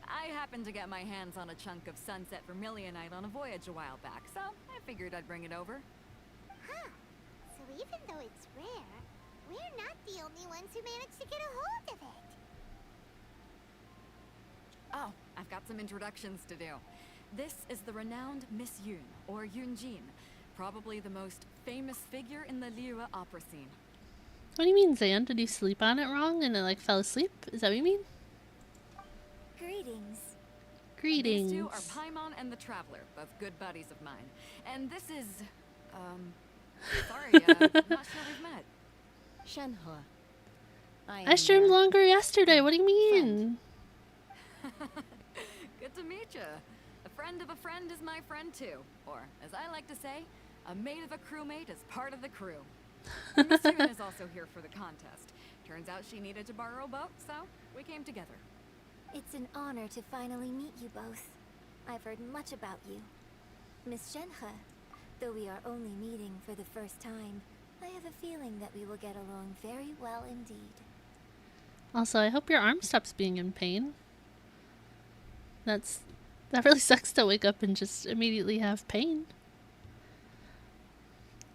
I happened to get my hands on a chunk of sunset vermilionite on a voyage a while back, so I figured I'd bring it over. Huh. So even though it's rare, we're not the only ones who managed to get a hold of it. Oh, I've got some introductions to do. This is the renowned Miss Yun, or Yunjin, probably the most famous figure in the Liyue opera scene. What do you mean, Zan? Did you sleep on it wrong and it like fell asleep? Is that what you mean? Greetings. Greetings. These two are Paimon and the Traveler, both good buddies of mine. And this is, sorry, not sure we've met. Shenhe. I streamed longer yesterday. What do you mean? Good to meet you. A friend of a friend is my friend too. Or, as I like to say, a mate of a crewmate is part of the crew. Miss Yun is also here for the contest. Turns out she needed to borrow a boat, so we came together. It's an honor to finally meet you both. I've heard much about you. Miss Shenhe, though we are only meeting for the first time, I have a feeling that we will get along very well indeed. Also, I hope your arm stops being in pain. That really sucks to wake up and just immediately have pain.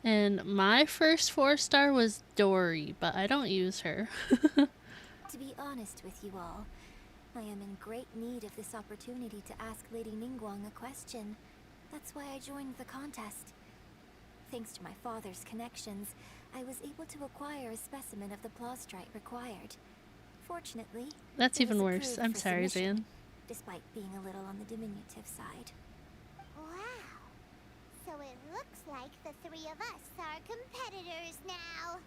And my first 4-star was Dory, but I don't use her. To be honest with you all, I am in great need of this opportunity to ask Lady Ningguang a question. That's why I joined the contest. Thanks to my father's connections, I was able to acquire a specimen of the plastrite required. Fortunately, That's it was even worse. approved I'm for sorry, submission, Zan. despite being a little on the diminutive side. Wow. So it looks like the 3 of us are competitors now.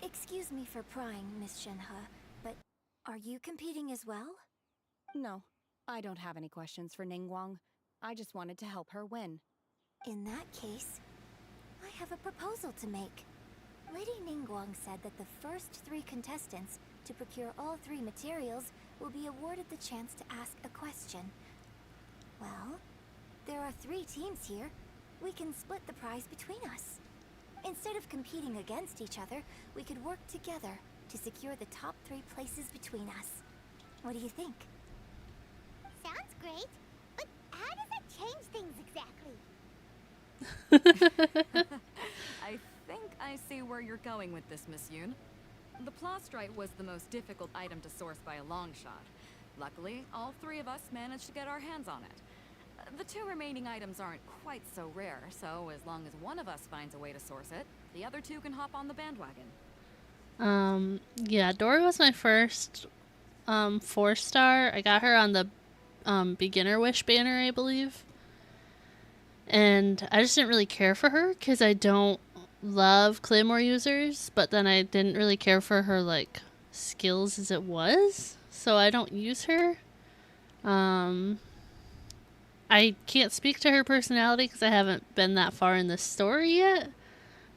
Excuse me for prying, Miss Shenhe, but are you competing as well? No, I don't have any questions for Ningguang. I just wanted to help her win. In that case, I have a proposal to make. Lady Ningguang said that the first 3 contestants to procure all 3 materials will be awarded the chance to ask a question. Well, there are 3 teams here. We can split the prize between us. Instead of competing against each other, we could work together to secure the top 3 places between us. What do you think? Sounds great, but how does that change things exactly? I think I see where you're going with this, Miss Yun. The plastrite was the most difficult item to source by a long shot. Luckily, all 3 of us managed to get our hands on it. The 2 remaining items aren't quite so rare, so as long as one of us finds a way to source it, the other 2 can hop on the bandwagon. Yeah, Dory was my first 4-star. I got her on the beginner wish banner, I believe. And I just didn't really care for her because I don't love Claymore users, but then I didn't really care for her like skills as it was, so I don't use her. I can't speak to her personality because I haven't been that far in the story yet,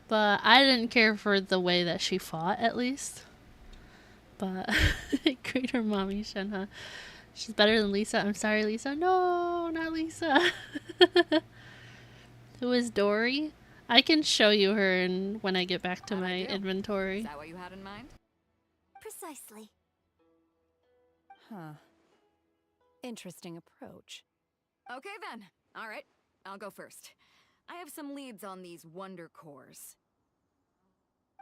but I didn't care for the way that she fought, at least. But greater mommy Shenhe. She's better than Lisa. I'm sorry, Lisa. No, not Lisa. Who is Dory? I can show you her when I get back to my inventory. Is that what you had in mind? Precisely. Huh. Interesting approach. Okay then. All right, I'll go first. I have some leads on these wonder cores.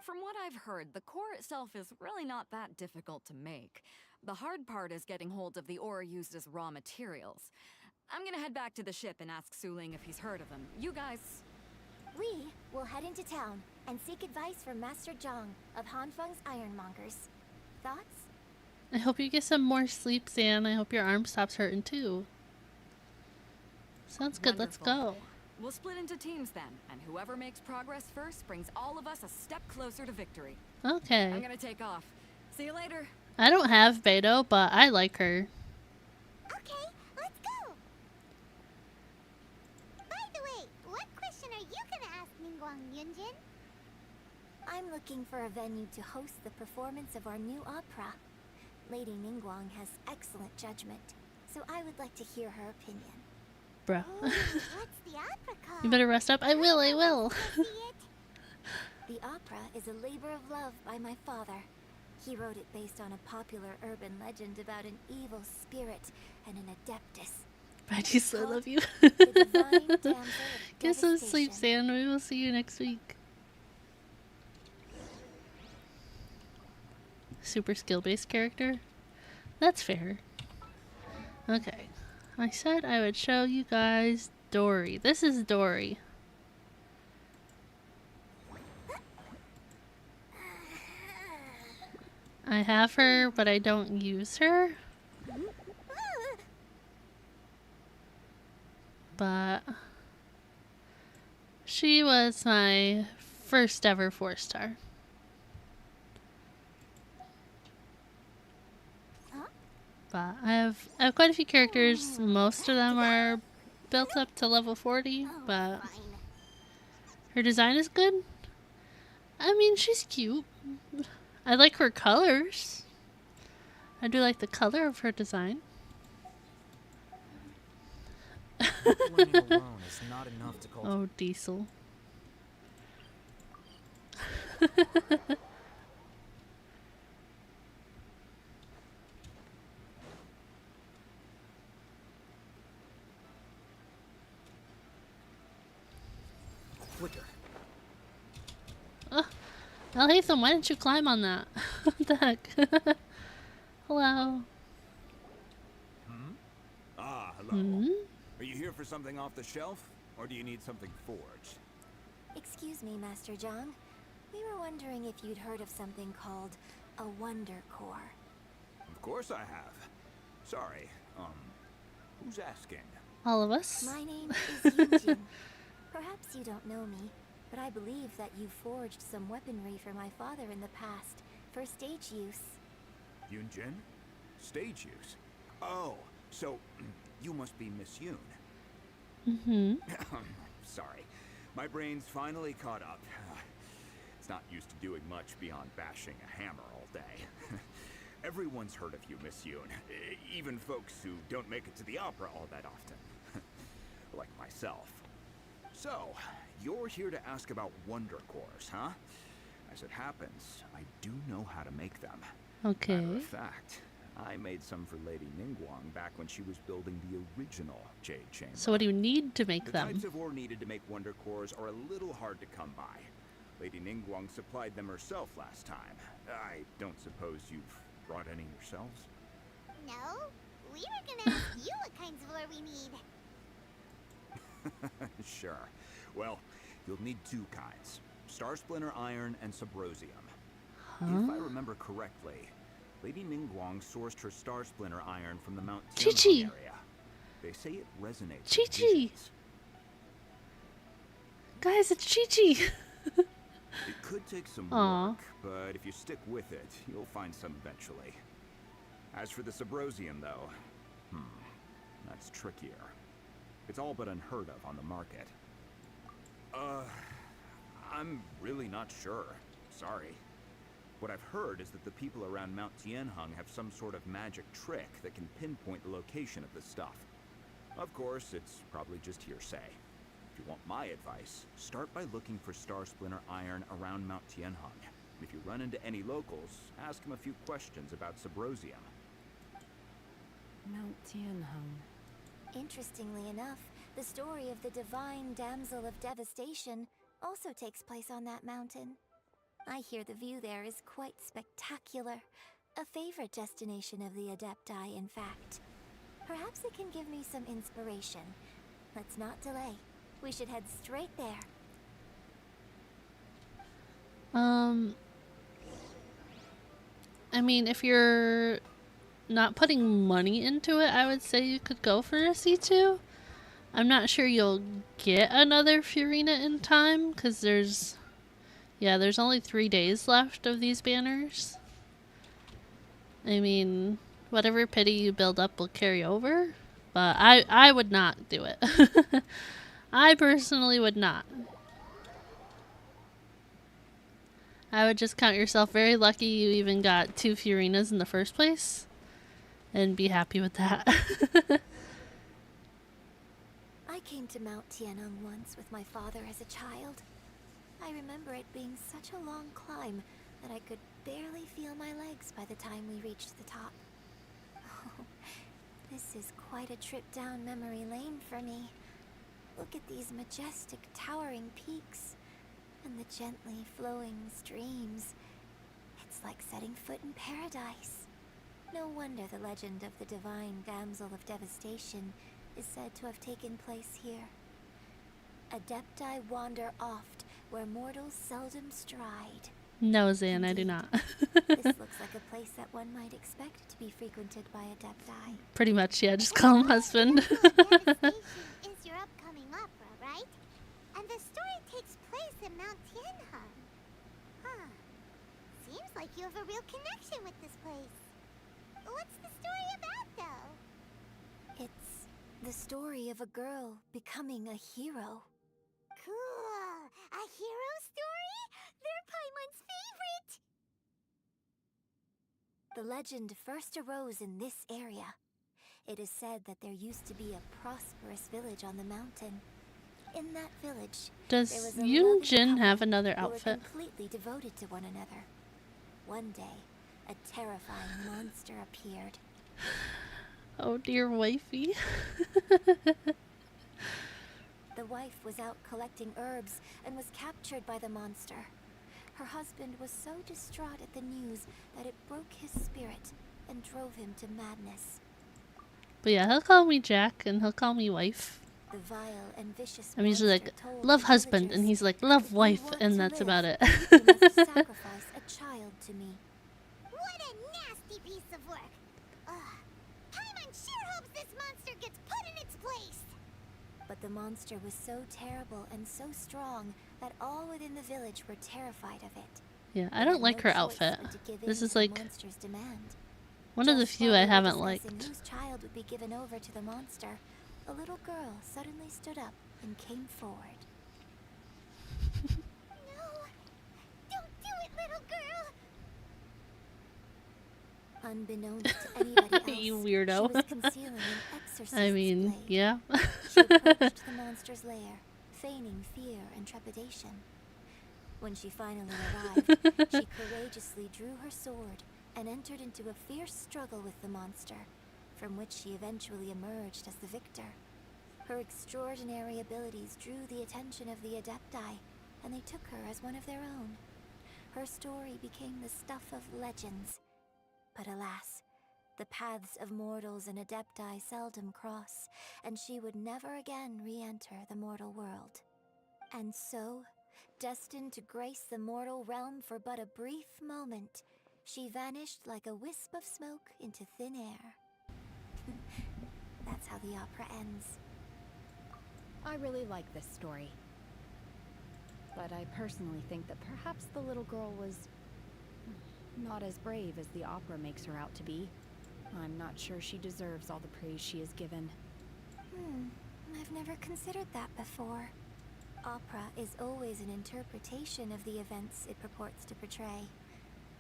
From what I've heard, the core itself is really not that difficult to make. The hard part is getting hold of the ore used as raw materials. I'm gonna head back to the ship and ask Suling if he's heard of them. You guys... We will head into town and seek advice from Master Zhang of Hanfeng's Ironmongers. Thoughts? I hope you get some more sleep, Zan. I hope your arm stops hurting too. Sounds good. Let's go. We'll split into teams then, and whoever makes progress first brings all of us a step closer to victory. Okay. I'm gonna take off. See you later. I don't have Beto, but I like her. Okay, let's go! By the way, what question are you gonna ask Ningguang Yunjin? I'm looking for a venue to host the performance of our new opera. Lady Ningguang has excellent judgment, so I would like to hear her opinion. Bruh. What's the opera called? You better rest up. I will. The opera is a labor of love by my father. He wrote it based on a popular urban legend about an evil spirit and an adeptus. Regis, I love you. Get some sleep, Sam. We will see you next week. Super skill-based character? That's fair. Okay. I said I would show you guys Dory. This is Dory. I have her, but I don't use her. But she was my first ever 4-star. But I have quite a few characters. Most of them are built up to level 40, but her design is good. I mean, she's cute. I like her colors. I do like the color of her design. Learning alone is not enough to cultivate. Oh, Diesel. Flicker. Alhaitham, why didn't you climb on that? What the heck? Hello. Ah, hello. Hmm? Are you here for something off the shelf, or do you need something forged? Excuse me, Master Zhang. We were wondering if you'd heard of something called a Wonder Core. Of course I have. Sorry, who's asking? All of us. My name is Yunjin. Perhaps you don't know me, but I believe that you forged some weaponry for my father in the past, for stage use. Yunjin? Stage use? Oh, so you must be Miss Yun. Mm-hmm. Sorry. My brain's finally caught up. It's not used to doing much beyond bashing a hammer all day. Everyone's heard of you, Miss Yun. Even folks who don't make it to the opera all that often. Like myself. So, you're here to ask about Wonder Cores, huh? As it happens, I do know how to make them. Okay. Matter of fact, I made some for Lady Ningguang back when she was building the original Jade Chamber. So what do you need to make The them? types of ore needed to make Wonder Cores are a little hard to come by. Lady Ningguang supplied them herself last time. I don't suppose you've brought any yourselves? No, we were gonna ask you what kinds of ore we need. Sure. Well, you'll need two kinds. Star Splinter Iron and Subrosium. If I remember correctly, Lady Ningguang sourced her Star Splinter Iron from the Mount Tianhong area. They say it resonates with visions. Guys, it's Chi-Chi! It could take some work, but if you stick with it, you'll find some eventually. As for the Subrosium, though, that's trickier. It's all but unheard of on the market. I'm really not sure. Sorry. What I've heard is that the people around Mount Tianhong have some sort of magic trick that can pinpoint the location of the stuff. Of course, it's probably just hearsay. If you want my advice, start by looking for Star Splinter Iron around Mount Tianhong. If you run into any locals, ask them a few questions about Subrosium. Mount Tianhong. Interestingly enough, the story of the divine damsel of devastation also takes place on that mountain. I hear the view there is quite spectacular. A favorite destination of the Adepti, in fact. Perhaps it can give me some inspiration. Let's not delay. We should head straight there. I mean, if you're not putting money into it, I would say you could go for a C2. I'm not sure you'll get another Furina in time, because there's only 3 days left of these banners. I mean, whatever pity you build up will carry over, but I would not do it. I personally would not. I would just count yourself very lucky you even got 2 Furinas in the first place, and be happy with that. I came to Mount Tianeng once with my father as a child. I remember it being such a long climb that I could barely feel my legs by the time we reached the top. Oh, this is quite a trip down memory lane for me. Look at these majestic, towering peaks and the gently flowing streams. It's like setting foot in paradise. No wonder the legend of the divine damsel of devastation is said to have taken place here. Adepti wander oft, where mortals seldom stride. No, Zan, I do not. This looks like a place that one might expect to be frequented by Adepti. Pretty much, yeah, just call him husband. Is your upcoming opera, right? And the story takes place in Mount Tianheng. Huh. Seems like you have a real connection with this place. What's the story about, though? It's the story of a girl becoming a hero. Cool! A hero story? They're Paimon's favorite! The legend first arose in this area. It is said that there used to be a prosperous village on the mountain. In that village, Does there was a Yoon loving Jin couple have another who were outfit? completely devoted to one another. One day, a terrifying monster appeared. Oh dear wifey. The wife was out collecting herbs and was captured by the monster. Her husband was so distraught at the news that it broke his spirit and drove him to madness. But yeah, he'll call me Jack and he'll call me wife. The vile and vicious I'm usually like, monster told love the husband, and villagers, he's like, love "If you wife, want and to that's live, about it. you must sacrifice a child to me." What a nasty piece of work! Ugh. Paimon sure hopes this monster gets put in its place! But the monster was so terrible and so strong that all within the village were terrified of it. Yeah, I They don't had like no her choice outfit. but to give This in is to the like monster's demand. one of the Just few while I they were haven't discussing liked. whose child would be given over to the monster, a little girl suddenly stood up and came forward. No! Don't do it, little girl! Unbeknownst to anybody else, You weirdo. she was concealing an exorcist's I mean, blade. yeah. She approached the monster's lair, feigning fear and trepidation. When she finally arrived, she courageously drew her sword and entered into a fierce struggle with the monster, from which she eventually emerged as the victor. Her extraordinary abilities drew the attention of the Adepti, and they took her as one of their own. Her story became the stuff of legends. But alas, the paths of mortals and Adepti seldom cross, and she would never again re-enter the mortal world. And so, destined to grace the mortal realm for but a brief moment, she vanished like a wisp of smoke into thin air. That's how the opera ends. I really like this story. But I personally think that perhaps the little girl was not as brave as the opera makes her out to be. I'm not sure she deserves all the praise she is given. I've never considered that before. Opera is always an interpretation of the events it purports to portray.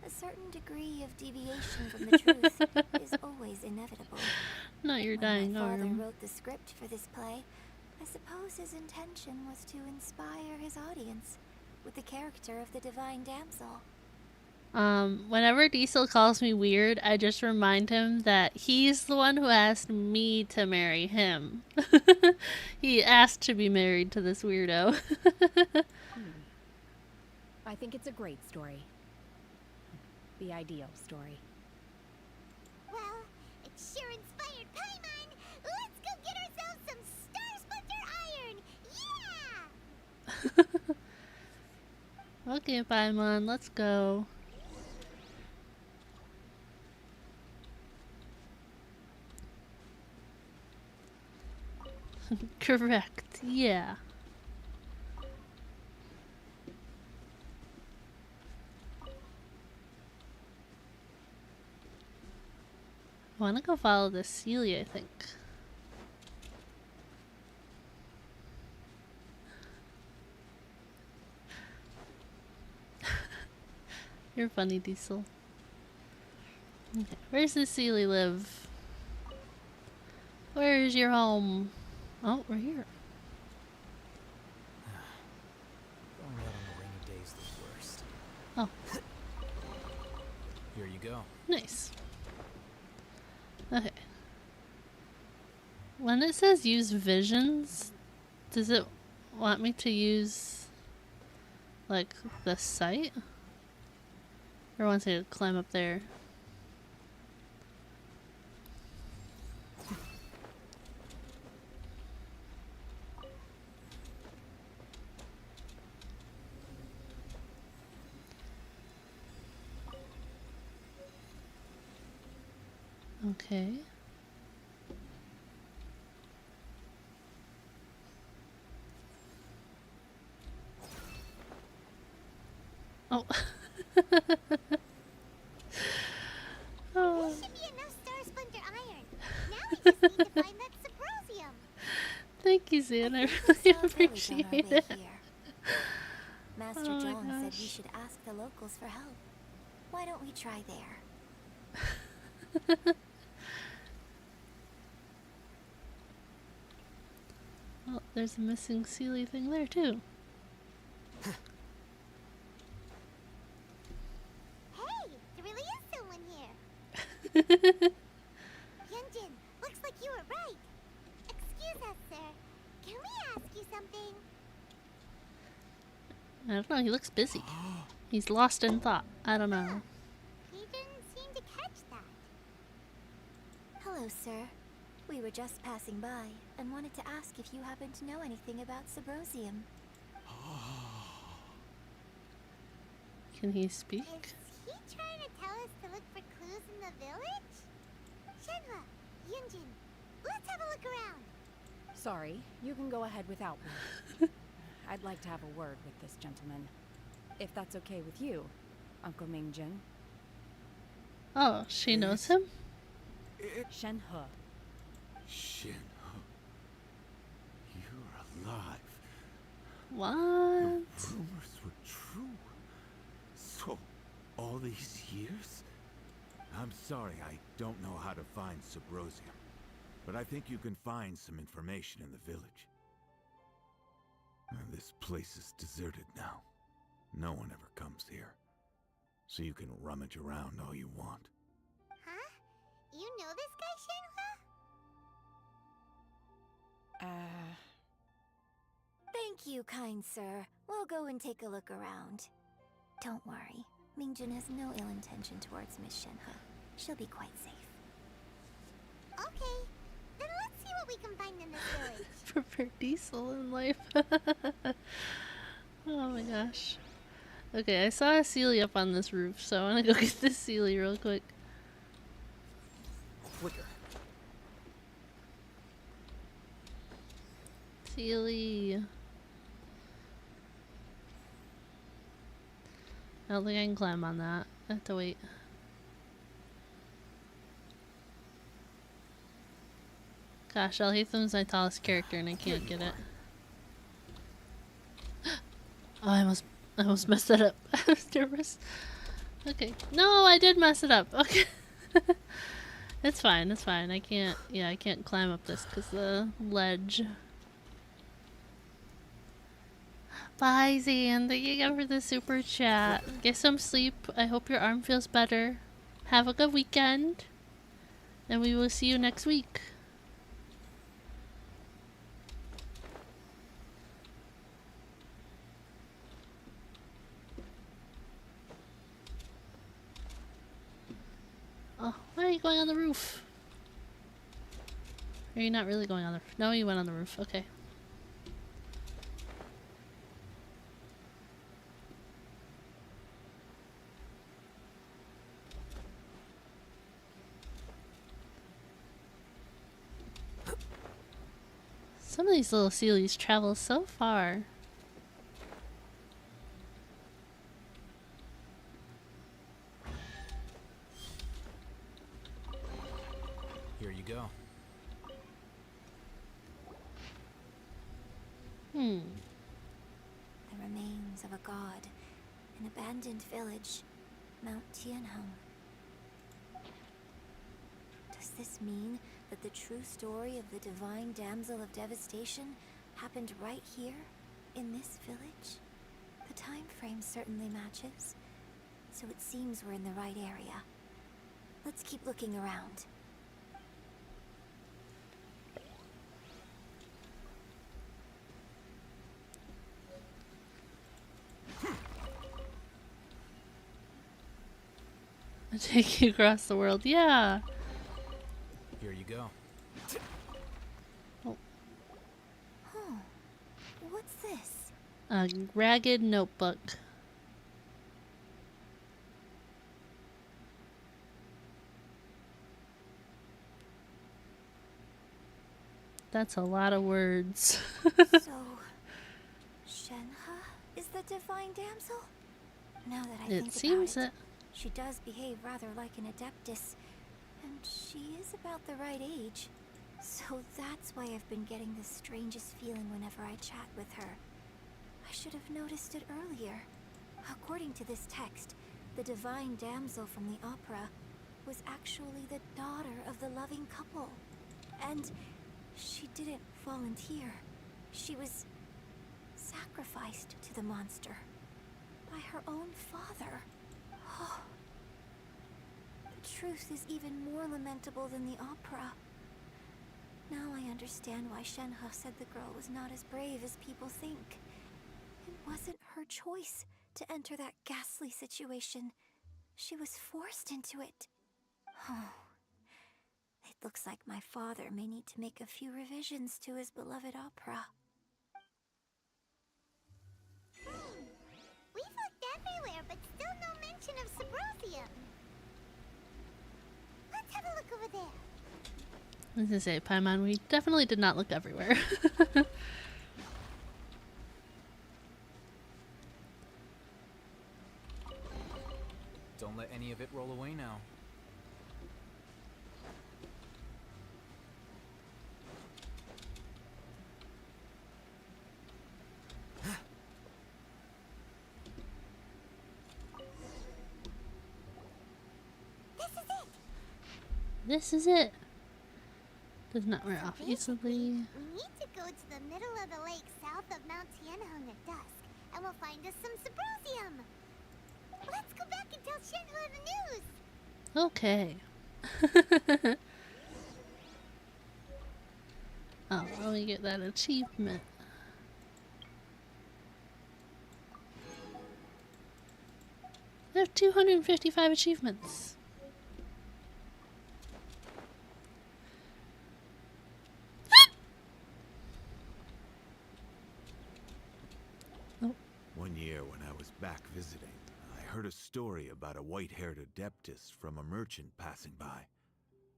A certain degree of deviation from the truth is always inevitable. Not your When dying my father arm. wrote the script for this play, I suppose his intention was to inspire his audience with the character of the divine damsel. Whenever Diesel calls me weird, I just remind him that he's the one who asked me to marry him. He asked to be married to this weirdo. I I think it's a great story. The ideal story. Well, it sure inspired Paimon! Let's go get ourselves some Star Splinter Iron! Yeah! Okay, Paimon, let's go. Correct, yeah. I want to go follow this Celia, I think. You're funny, Diesel. Okay, where's the Celia live? Where's your home? Oh, we're here. Going out on a rainy day is the worst. Oh. Here you go. Nice. Okay. When it says use visions, does it want me to use like the site? Or wants me to climb up there? Okay. Oh. Oh. This should be enough Star Splinter Iron. Now we just need to find that Subrosium. Thank you, Zan. I really appreciate it. Master Oh my John said we gosh. should ask the locals for help. Why don't we try there? Well, there's a missing Sealy thing there too. Hey, there really is someone here. Yunjin, looks like you were right. Excuse us, sir. Can we ask you something? I don't know, he looks busy. He's lost in thought. I don't know. He didn't seem to catch that. Hello, sir. We were just passing by and wanted to ask if you happen to know anything about Subrosium. Can he speak? Is he trying to tell us to look for clues in the village? Shenhua, Yunjin, let's have a look around. Sorry, you can go ahead without me. I'd like to have a word with this gentleman. If that's okay with you, Uncle Mingjin. Oh, she knows him? Shenhe. Shenhe. You're alive. What? The rumors were true. So, all these years? I'm sorry, I don't know how to find Subrosium. But I think you can find some information in the village. This place is deserted now. No one ever comes here. So you can rummage around all you want. Huh? You know this guy, Shenhua? Thank you, kind sir. We'll go and take a look around. Don't worry. Mingjin has no ill intention towards Miss Shenhe. She'll be quite safe. Okay, then let's see what we can find in this village. Prepare Diesel in life. Oh my gosh. Okay, I saw a Sealy up on this roof, so I want to go get this Sealy real quick. Flicker. Sealy. I don't think I can climb on that. I have to wait. Gosh, Alhatham's my tallest character and I can't get it. Oh, I almost messed that up. I was nervous. Okay. No, I did mess it up. Okay. It's fine, it's fine. I can't climb up this because the ledge. Bye, Zan. Thank you again for the super chat. Get some sleep. I hope your arm feels better. Have a good weekend. And we will see you next week. Why are you going on the roof? Are you not really going on the roof? No, you went on the roof. Okay. Some of these little Sealies travel so far. Here you go. The remains of a god, an abandoned village, Mount Tianhong. Does this mean that the true story of the divine damsel of devastation happened right here, in this village? The time frame certainly matches, so it seems we're in the right area. Let's keep looking around. I'll take you across the world. Yeah. Here you go. Oh. Oh, what's this? A ragged notebook. That's a lot of words. So, Shenhe is the divine damsel? Now that I think It seems about it. She does behave rather like an adeptus, and she is about the right age. So that's why I've been getting the strangest feeling whenever I chat with her. I should have noticed it earlier. According to this text, the divine damsel from the opera was actually the daughter of the loving couple. And she didn't volunteer. She was sacrificed to the monster by her own father. Oh. The truth is even more lamentable than the opera. Now I understand why Shenhe said the girl was not as brave as people think. It wasn't her choice to enter that ghastly situation. She was forced into it. Oh. It looks like my father may need to make a few revisions to his beloved opera. We've looked everywhere, but still no mention of Sabrosium. Let's have a look over there. I was gonna say, Paimon, we definitely did not look everywhere. Don't let any of it roll away now. This is it. Does not wear off easily. We need to go to the middle of the lake south of Mount Tianhong at dusk, and we'll find us some Sabrosium. Let's go back and tell Shenhe the news. Okay. Oh, let me get that achievement. I have 255 achievements. One year when I was back visiting, I heard a story about a white-haired adeptus from a merchant passing by.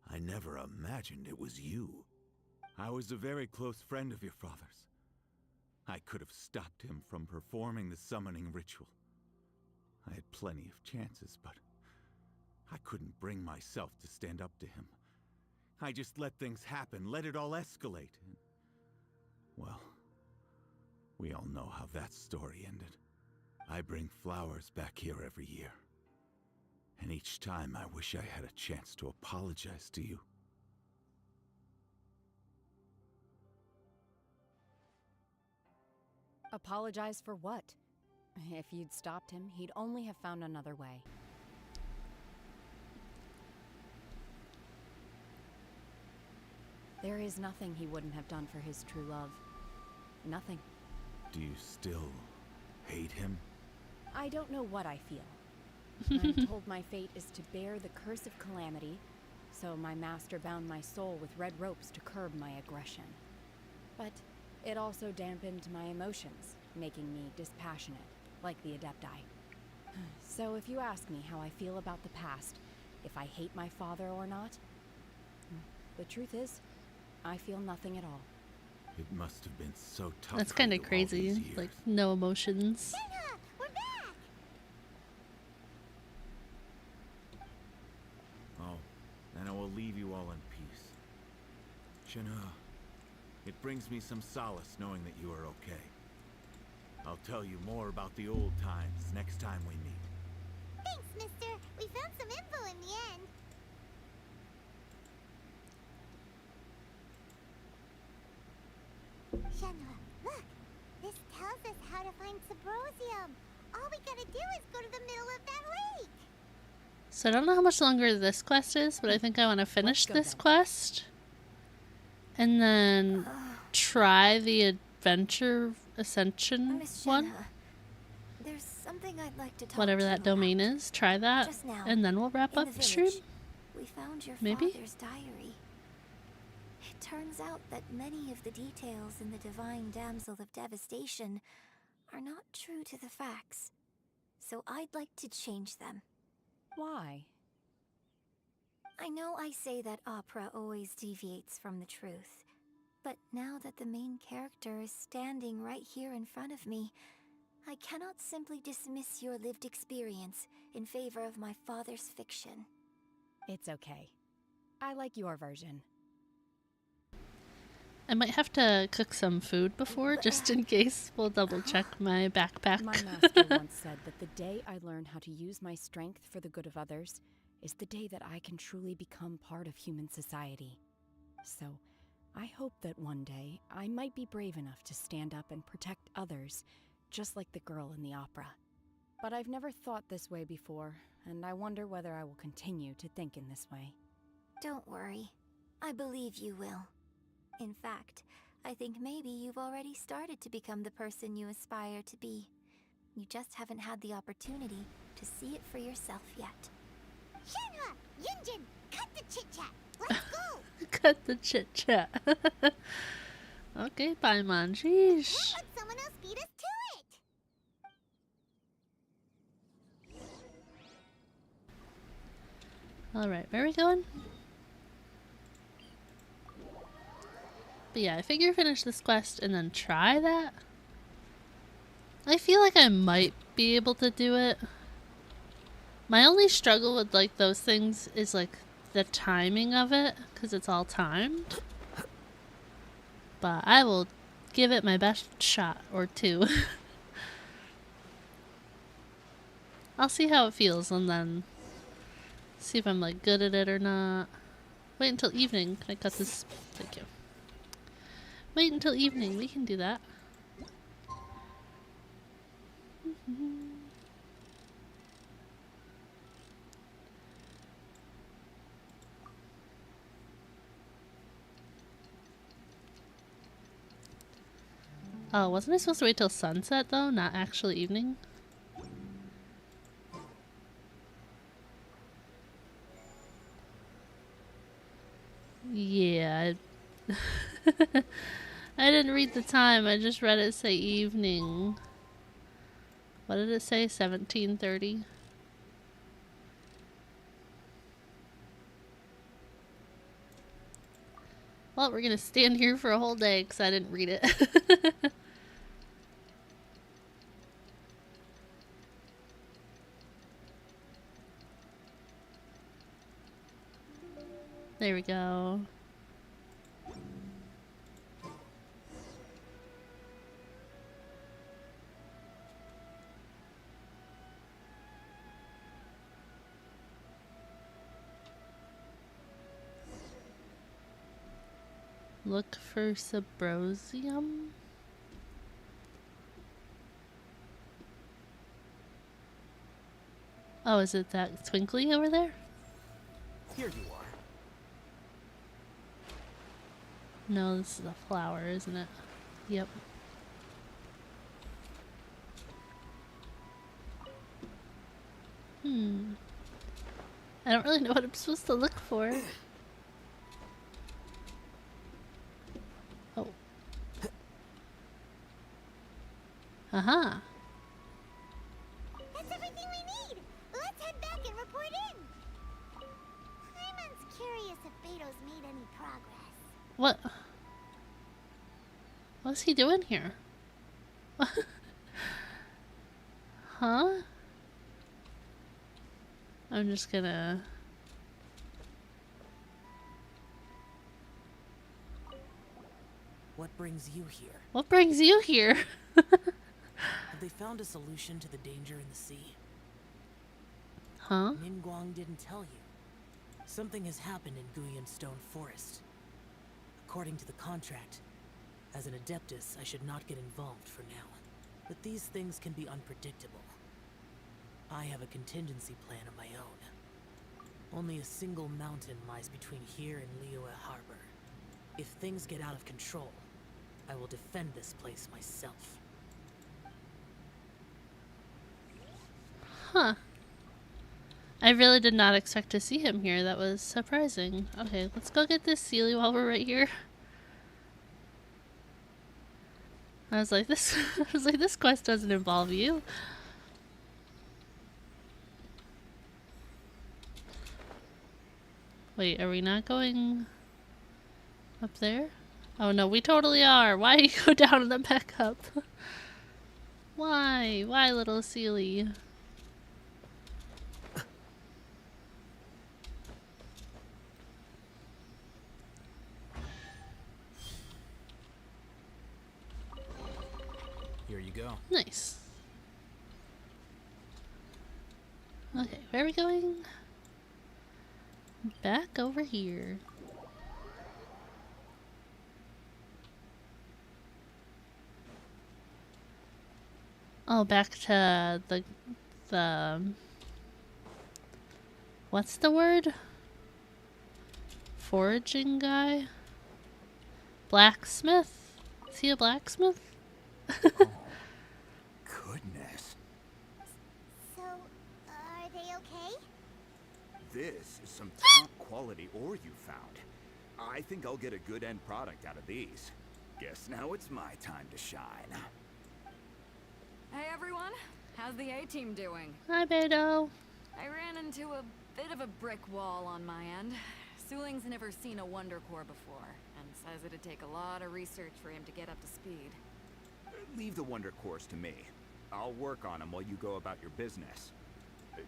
I never imagined it was you. I was a very close friend of your father's. I could have stopped him from performing the summoning ritual. I had plenty of chances, but I couldn't bring myself to stand up to him. I just let things happen, let it all escalate. Well, we all know how that story ended. I bring flowers back here every year. And each time I wish I had a chance to apologize to you. Apologize for what? If you'd stopped him, he'd only have found another way. There is nothing he wouldn't have done for his true love. Nothing. Do you still hate him? I don't know what I feel. I'm told my fate is to bear the curse of calamity, so my master bound my soul with red ropes to curb my aggression. But it also dampened my emotions, making me dispassionate, like the Adepti. So if you ask me how I feel about the past, if I hate my father or not, the truth is, I feel nothing at all. It must have been so tough. That's for kind you of all crazy. these years. Like, no emotions. Oh, then I will leave you all in peace. Shinra, it brings me some solace knowing that you are okay. I'll tell you more about the old times next time we meet. Thanks, mister. We found some info in the end. Shenhua, look! This tells us how to find Subrosium. All we gotta do is go to the middle of that lake. So I don't know how much longer this quest is, but I think I want to finish this quest. And then try the Adventure Ascension Miss one. Shenhua, there's something I'd like to talk Whatever to you that domain is. Try that. Just now, And then we'll wrap in up the the stream. village, we found your Maybe? father's diary. It turns out that many of the details in the Divine Damsel of Devastation are not true to the facts. So I'd like to change them. Why? I know I say that opera always deviates from the truth, but now that the main character is standing right here in front of me, I cannot simply dismiss your lived experience in favor of my father's fiction. It's okay. I like your version. I might have to cook some food before, just in case. We'll double check my backpack. My master once said that the day I learn how to use my strength for the good of others is the day that I can truly become part of human society. So, I hope that one day I might be brave enough to stand up and protect others, just like the girl in the opera. But I've never thought this way before, and I wonder whether I will continue to think in this way. Don't worry. I believe you will. In fact, I think maybe you've already started to become the person you aspire to be. You just haven't had the opportunity to see it for yourself yet. Shenhua! Yunjin! Cut the chit-chat! Let's go! Cut the chit-chat. Okay, Paimon. Sheesh. Let someone else beat us to it! Alright, where are we going? But yeah, I figure finish this quest and then try that. I feel like I might be able to do it. My only struggle with like those things is like the timing of it, because it's all timed. But I will give it my best shot or two. I'll see how it feels and then see if I'm like good at it or not. Wait until evening. Can I cut this? Thank you. Wait until evening. We can do that. Oh, wasn't I supposed to wait till sunset though? Not actually evening? Yeah. I didn't read the time. I just read it say evening. What did it say? 17:30? Well, we're gonna stand here for a whole day because I didn't read it. There we go. Look for Subrosium. Oh, is it that twinkly over there? Here you are. No, this is a flower, isn't it? Yep. I don't really know what I'm supposed to look for. Aha. That's everything we need. Let's head back and report in. Hyman's curious if Beto's made any progress. What? What's he doing here? Huh? I'm just gonna... What brings you here? What brings you here? Have they found a solution to the danger in the sea? Huh? Ningguang didn't tell you. Something has happened in Guyan Stone Forest. According to the contract, as an Adeptus, I should not get involved for now. But these things can be unpredictable. I have a contingency plan of my own. Only a single mountain lies between here and Liyue Harbor. If things get out of control, I will defend this place myself. Huh. I really did not expect to see him here. That was surprising. Okay, let's go get this Sealy while we're right here. I was like, this quest doesn't involve you. Wait, are we not going up there? Oh no, we totally are. Why you go down and then back up? Why? Why, little Sealy? Here you go. Nice. Okay, where are we going? Back over here. Oh, back to the what's the word? Foraging guy? Blacksmith? Is he a blacksmith? Goodness. So, are they okay? This is some top quality ore you found. I think I'll get a good end product out of these. Guess now it's my time to shine. Hey everyone, how's the A-team doing? Hi, Beto. I ran into a bit of a brick wall on my end. Suling's never seen a Wonder Core before, and says it'd take a lot of research for him to get up to speed. Leave the Wonder Cores to me. I'll work on them while you go about your business.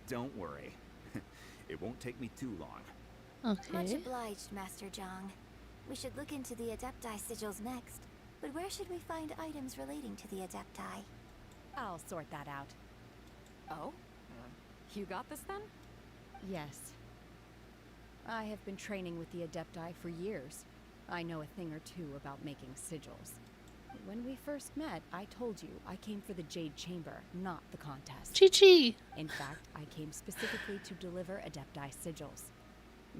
Don't worry. It won't take me too long. Okay. Much obliged, Master Zhang. We should look into the Adepti sigils next. But where should we find items relating to the Adepti? I'll sort that out. Oh? You got this then? Yes. I have been training with the Adepti for years. I know a thing or two about making sigils. When we first met, I told you I came for the Jade Chamber, not the contest. Chi-Chi! In fact, I came specifically to deliver Adepti sigils.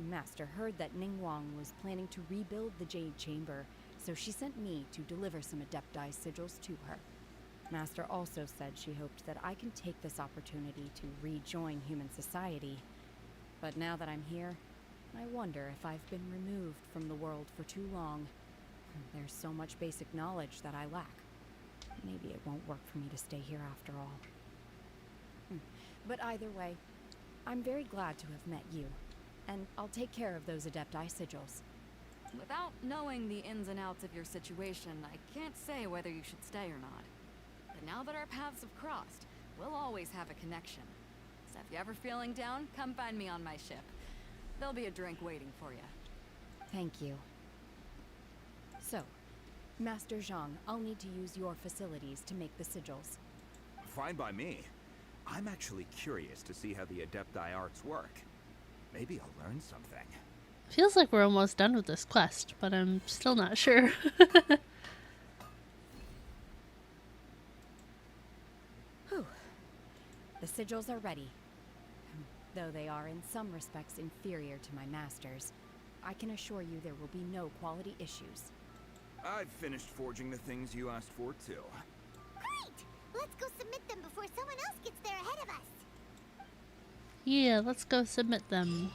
Master heard that Ningguang was planning to rebuild the Jade Chamber, so she sent me to deliver some Adepti sigils to her. Master also said she hoped that I can take this opportunity to rejoin human society. But now that I'm here, I wonder if I've been removed from the world for too long. There's so much basic knowledge that I lack. Maybe it won't work for me to stay here after all. But either way, I'm very glad to have met you. And I'll take care of those Adepti sigils. Without knowing the ins and outs of your situation, I can't say whether you should stay or not. But now that our paths have crossed, we'll always have a connection. So if you're ever feeling down, come find me on my ship. There'll be a drink waiting for you. Thank you. So, Master Zhang, I'll need to use your facilities to make the sigils. Fine by me. I'm actually curious to see how the Adepti arts work. Maybe I'll learn something. Feels like we're almost done with this quest, but I'm still not sure. Whew. The sigils are ready. Though they are in some respects inferior to my master's, I can assure you there will be no quality issues. I've finished forging the things you asked for, too. Great! Let's go submit them before someone else gets there ahead of us. Yeah, let's go submit them.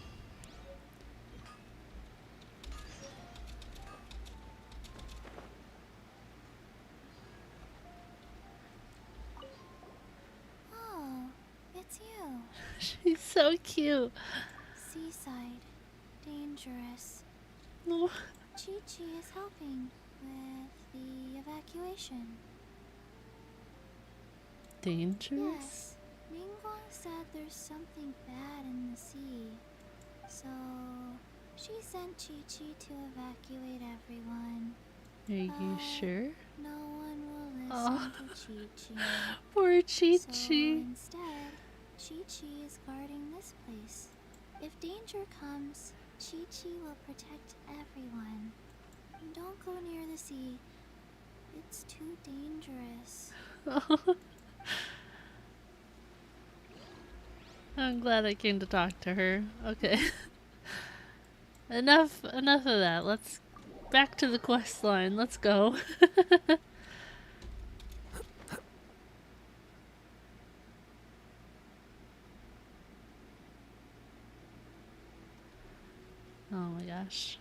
She's so cute. Seaside. Dangerous. Oh. Chi-Chi is helping with the evacuation. Dangerous? Yes. Ningguang said there's something bad in the sea. So, she sent Chi-Chi to evacuate everyone. Are you sure? No one will listen Oh. to Chi-Chi. Poor Chi-Chi. So instead, Chi-Chi is guarding this place. If danger comes, Chi-Chi will protect everyone. Don't go near the sea. It's too dangerous. I'm glad I came to talk to her. Okay. enough of that. Let's back to the quest line. Let's go. Oh my gosh.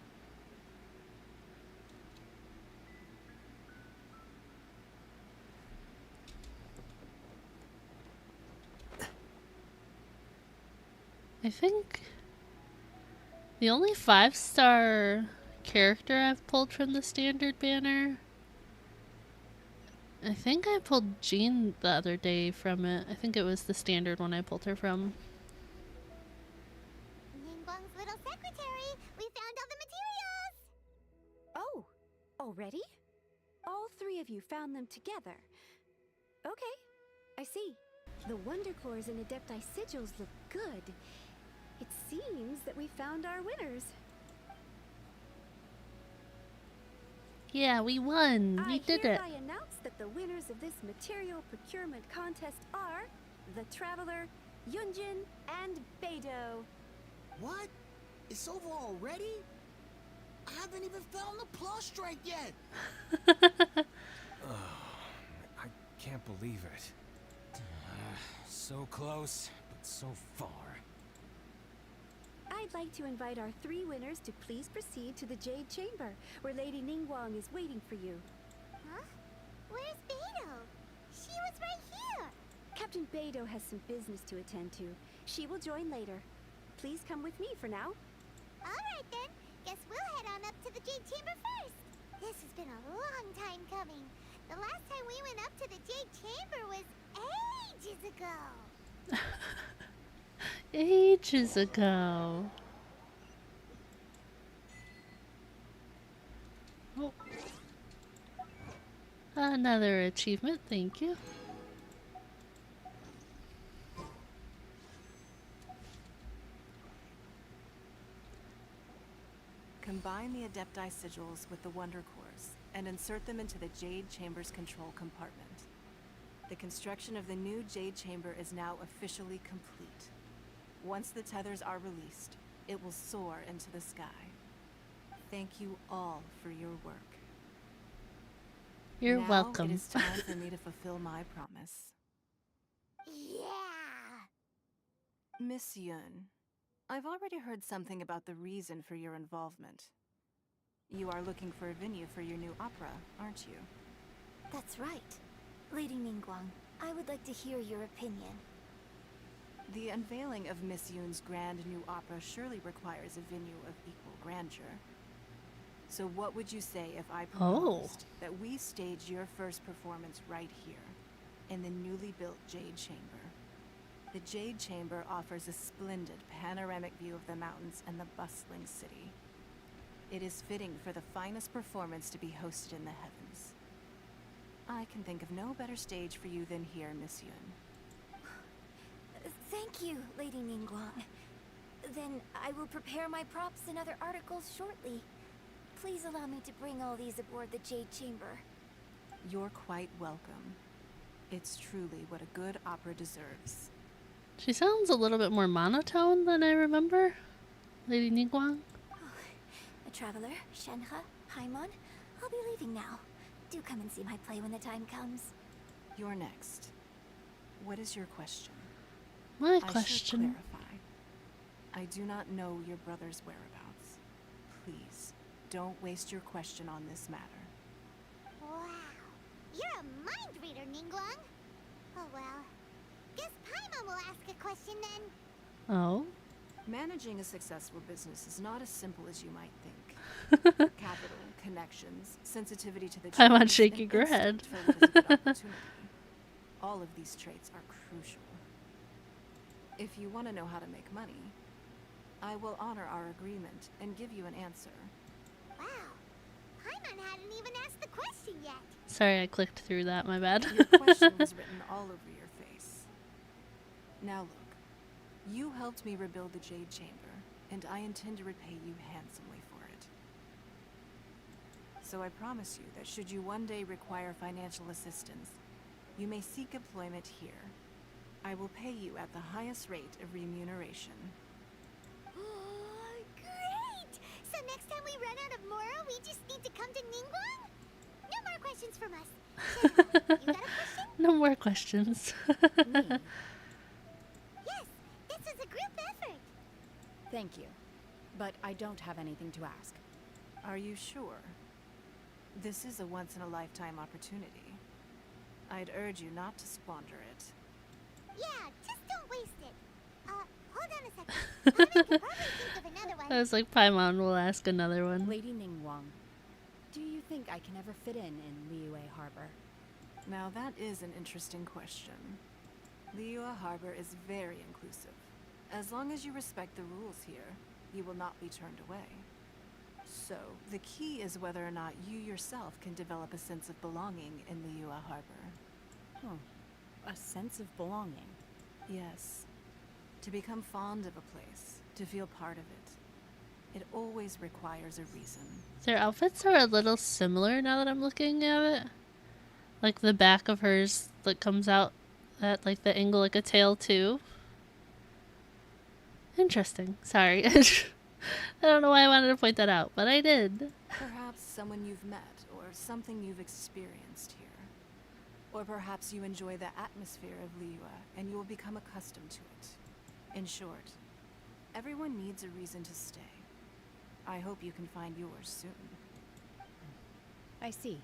I think the only 5-star character I've pulled from the standard banner, I think I pulled Jean the other day from it. I think it was the standard one I pulled her from. Ningguang's little secretary! We found all the materials! Oh, already? All three of you found them together. Okay, I see. The Wonder Cores and Adepti sigils look good. It seems that we found our winners. Yeah, we won. We did it. I hereby announce that the winners of this material procurement contest are the Traveler, Yunjin, and Beidou. What? It's over already? I haven't even found the prostrate yet. I can't believe it. So close, but so far. I'd like to invite our three winners to please proceed to the Jade Chamber, where Lady Ningguang is waiting for you. Huh? Where's Beidou? She was right here! Captain Beidou has some business to attend to. She will join later. Please come with me for now. Alright then, guess we'll head on up to the Jade Chamber first. This has been a long time coming. The last time we went up to the Jade Chamber was ages ago. Ages ago. Oh. Another achievement, thank you. Combine the Adepti sigils with the Wonder Cores and insert them into the Jade Chamber's control compartment. The construction of the new Jade Chamber is now officially complete. Once the tethers are released, it will soar into the sky. Thank you all for your work. You're now welcome. It is time for me to fulfill my promise. Yeah! Miss Yun, I've already heard something about the reason for your involvement. You are looking for a venue for your new opera, aren't you? That's right. Lady Ningguang, I would like to hear your opinion. The unveiling of Miss Yun's grand new opera surely requires a venue of equal grandeur. So what would you say if I proposed that we stage your first performance right here, in the newly built Jade Chamber? The Jade Chamber offers a splendid panoramic view of the mountains and the bustling city. It is fitting for the finest performance to be hosted in the heavens. I can think of no better stage for you than here, Miss Yun. Thank you, Lady Ningguang. Then I will prepare my props and other articles shortly. Please allow me to bring all these aboard the Jade Chamber. You're quite welcome. It's truly what a good opera deserves. She sounds a little bit more monotone than I remember. Lady Ningguang. A traveler, Shenhe, Paimon, I'll be leaving now. Do come and see my play when the time comes. You're next. What is your question? My I question. should clarify. I do not know your brother's whereabouts. Please, don't waste your question on this matter. Wow. You're a mind reader, Ningguang. Oh well. Guess Paimon will ask a question then. Oh? Managing a successful business is not as simple as you might think. Capital, connections, sensitivity to the Paimon trends, shaking and her head. instinct for what is a good opportunity. All of these traits are crucial. If you want to know how to make money, I will honor our agreement and give you an answer. Wow. Paimon hadn't even asked the question yet. Sorry, I clicked through that, my bad. Your question was written all over your face. Now look, you helped me rebuild the Jade Chamber, and I intend to repay you handsomely for it. So I promise you that should you one day require financial assistance, you may seek employment here. I will pay you at the highest rate of remuneration. Oh, great! So next time we run out of Mora, we just need to come to Ningguang? No more questions from us. Shana, you got a question? No more questions. Yes, this is a group effort. Thank you. But I don't have anything to ask. Are you sure? This is a once-in-a-lifetime opportunity. I'd urge you not to squander it. Yeah, just don't waste it. Hold on a second. Paimon could probably think of another one. I was like, Paimon will ask another one. Lady Ningguang, do you think I can ever fit in Liyue Harbor? Now that is an interesting question. Liyue Harbor is very inclusive. As long as you respect the rules here, you will not be turned away. So, the key is whether or not you yourself can develop a sense of belonging in Liyue Harbor. Huh. A sense of belonging? Yes. To become fond of a place, to feel part of it. It always requires a reason. Their outfits are a little similar now that I'm looking at it. Like the back of hers that comes out at like the angle like a tail too. Interesting. Sorry. I don't know why I wanted to point that out, but I did. Perhaps someone you've met, or something you've experienced here. Or perhaps you enjoy the atmosphere of Liyue, and you will become accustomed to it. In short, everyone needs a reason to stay. I hope you can find yours soon. I see.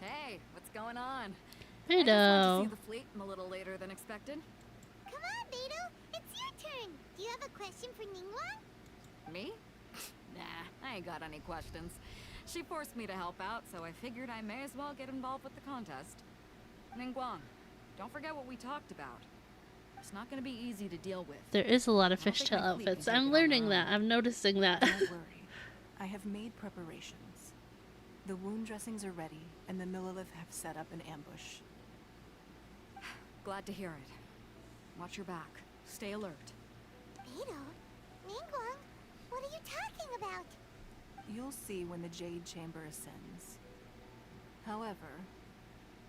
Hey, what's going on? Beto. I just went to see the fleet a little later than expected. Come on, Beto. It's your turn. Do you have a question for Ningguang? Me? Nah, I ain't got any questions. She forced me to help out, so I figured I may as well get involved with the contest. Ningguang, don't forget what we talked about. It's not going to be easy to deal with. There is a lot of fishtail outfits. I'm learning that. I'm noticing that. Don't worry. I have made preparations. The wound dressings are ready, and the Millilith have set up an ambush. Glad to hear it. Watch your back. Stay alert. Beto? Ningguang? What are you talking about? You'll see when the Jade Chamber ascends. However,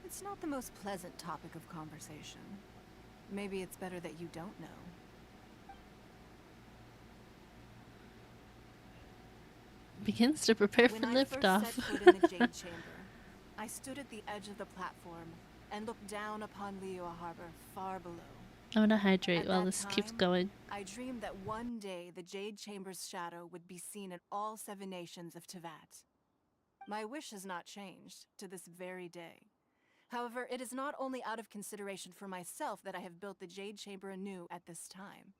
it's not the most pleasant topic of conversation. Maybe it's better that you don't know. Begins to prepare for When I first liftoff. set foot in the Jade Chamber, I stood at the edge of the platform and looked down upon Liyue Harbor far below. I'm gonna hydrate At while that this keeps time, going. I dreamed that one day the Jade Chamber's shadow would be seen in all 7 nations of Tevat. My wish has not changed to this very day. However, it is not only out of consideration for myself that I have built the Jade Chamber anew at this time.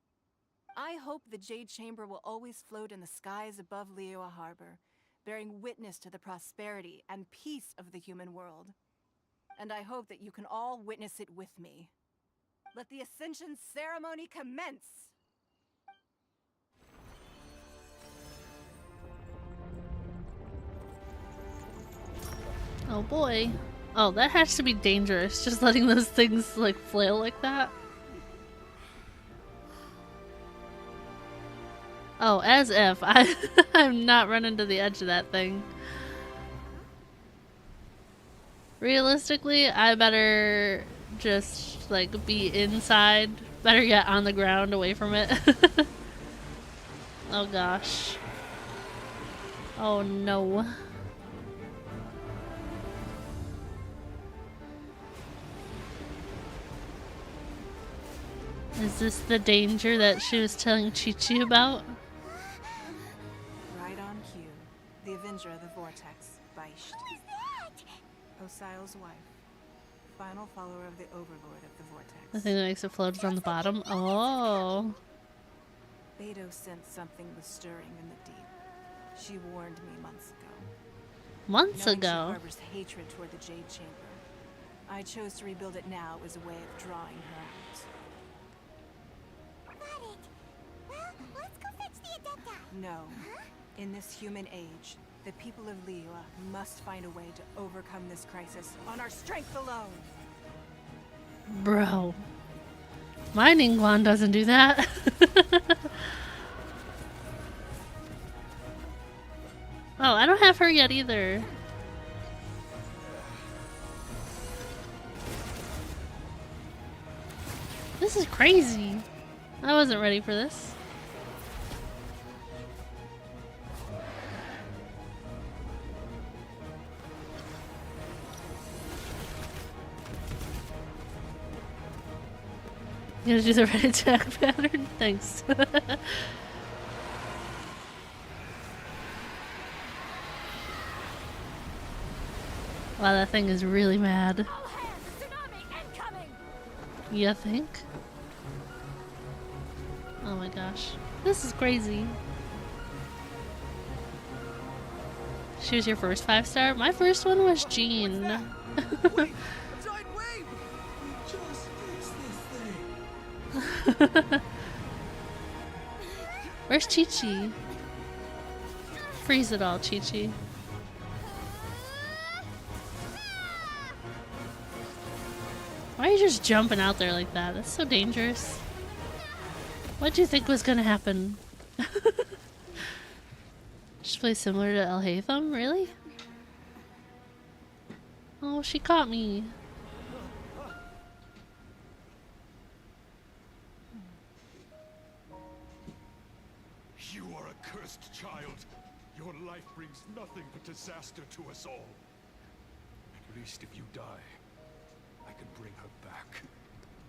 I hope the Jade Chamber will always float in the skies above Liyue Harbor, bearing witness to the prosperity and peace of the human world. And I hope that you can all witness it with me. Let the Ascension ceremony commence! Oh boy. Oh, that has to be dangerous, just letting those things like flail like that. Oh, as if. I'm not running to the edge of that thing. Realistically, I better just like be inside. Better yet, on the ground away from it. Oh gosh. Oh no. Is this the danger that she was telling Chi-Chi about? Right on cue. The Avenger of the Vortex, Beisht. Who is that? Osial's wife. Final follower of the Overlord of the Vortex. The thing that makes it float is on the bottom? Oh. Beidou sensed something was stirring in the deep. She warned me months ago. Months Knowing ago? She harbors hatred toward the Jade Chamber, I chose to rebuild it now as a way of drawing her out. Got it. Well, let's go fetch the Adepta. No. In this human age, the people of Liyue must find a way to overcome this crisis on our strength alone. Bro. My Ningguang doesn't do that. Oh, I don't have her yet either. This is crazy. I wasn't ready for this. You gonna do the right attack pattern? Thanks. Wow, that thing is really mad. You think? Oh my gosh. This is crazy. She was your first 5-star? My first one was Jean. Where's Chi-Chi? Freeze it all, Chi-Chi. Why are you just jumping out there like that? That's so dangerous. What'd you think was gonna happen? Just play similar to El Haytham? Really? Oh, she caught me. You are a cursed child. Your life brings nothing but disaster to us all. At least if you die, I can bring her back.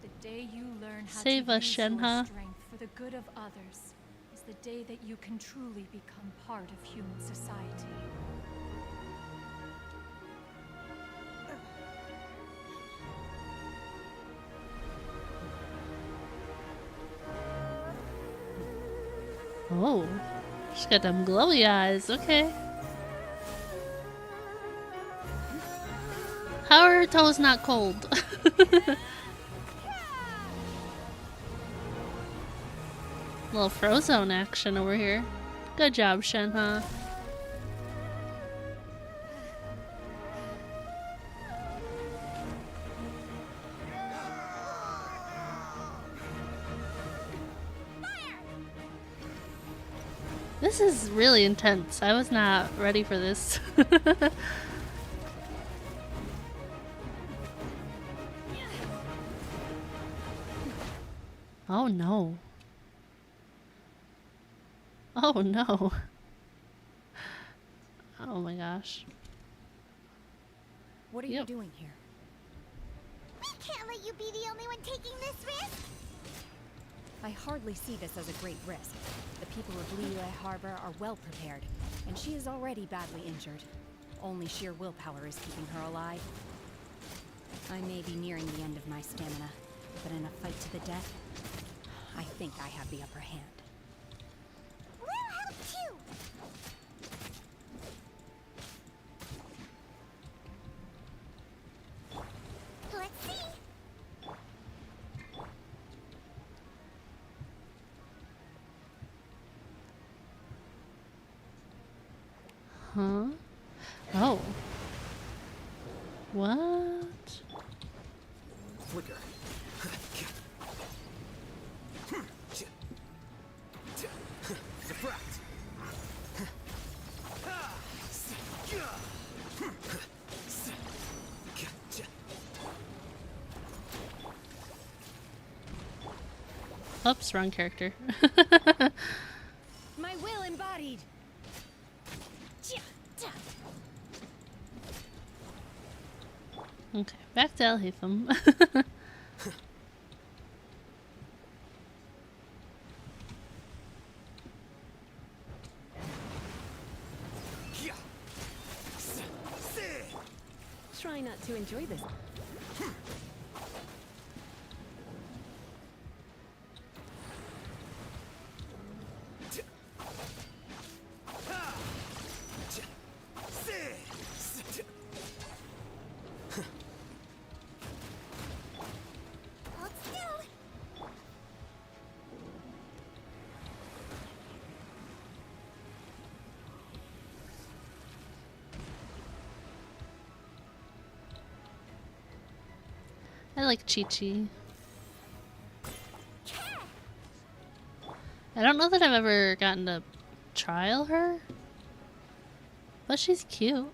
The day you learn how Save to us, use your Shenhe. strength for the good of others is the day that you can truly become part of human society. Oh, she's got them glowy eyes. Okay. How are her toes not cold? Little Frozone action over here. Good job, Shenhe. This is really intense. I was not ready for this. Oh no. Oh no. Oh my gosh. What are you doing here? We can't let you be the only one taking this risk. I hardly see this as a great risk. The people of Liyue Harbor are well prepared, and she is already badly injured. Only sheer willpower is keeping her alive. I may be nearing the end of my stamina, but in a fight to the death, I think I have the upper hand. We'll help too. Let's see. Huh? Oh. What? Flicker. Subtract. Oops, wrong character. My will embodied. Okay, back to El Haytham. Try not to enjoy this. I like Chi-Chi. I don't know that I've ever gotten to trial her, but she's cute.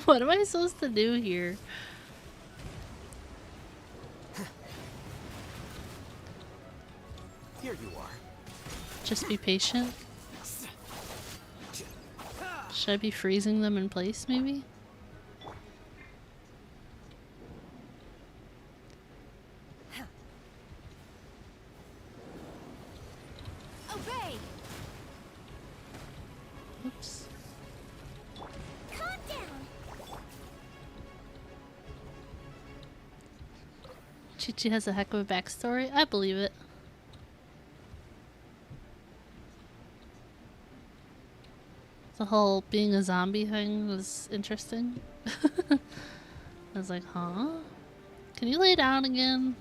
What am I supposed to do here? Here you are. Just be patient. Should I be freezing them in place, maybe? Obey. Oops. Calm down. Chi-Chi has a heck of a backstory. I believe it. The whole being a zombie thing was interesting. I was like, huh? Can you lay down again?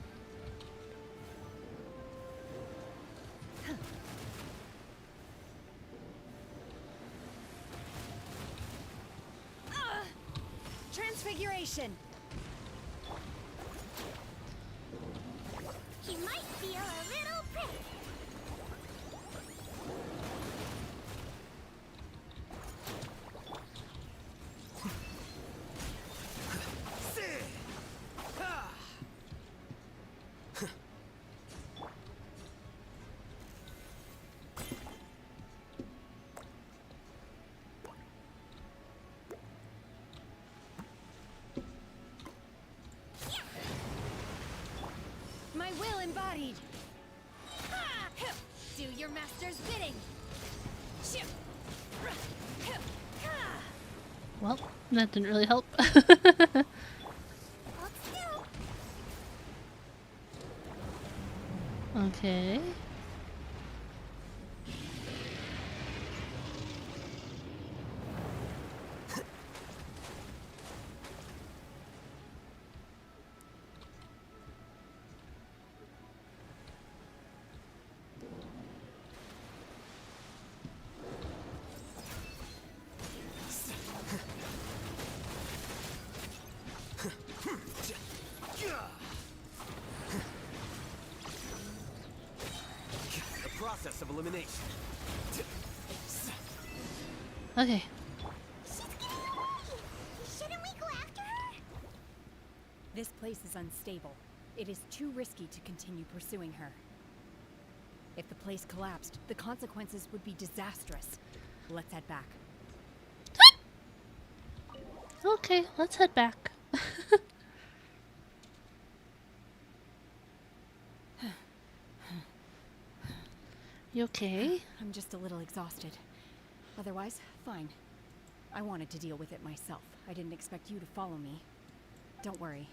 Transfiguration. He might feel a little prick. My will embodied. Do your master's bidding. Well, that didn't really help. Okay. Process of elimination. Okay. Shouldn't we go after her? This place is unstable. It is too risky to continue pursuing her. If the place collapsed, the consequences would be disastrous. Let's head back. Okay, let's head back. You okay? I'm just a little exhausted. Otherwise, fine. I wanted to deal with it myself. I didn't expect you to follow me. Don't worry.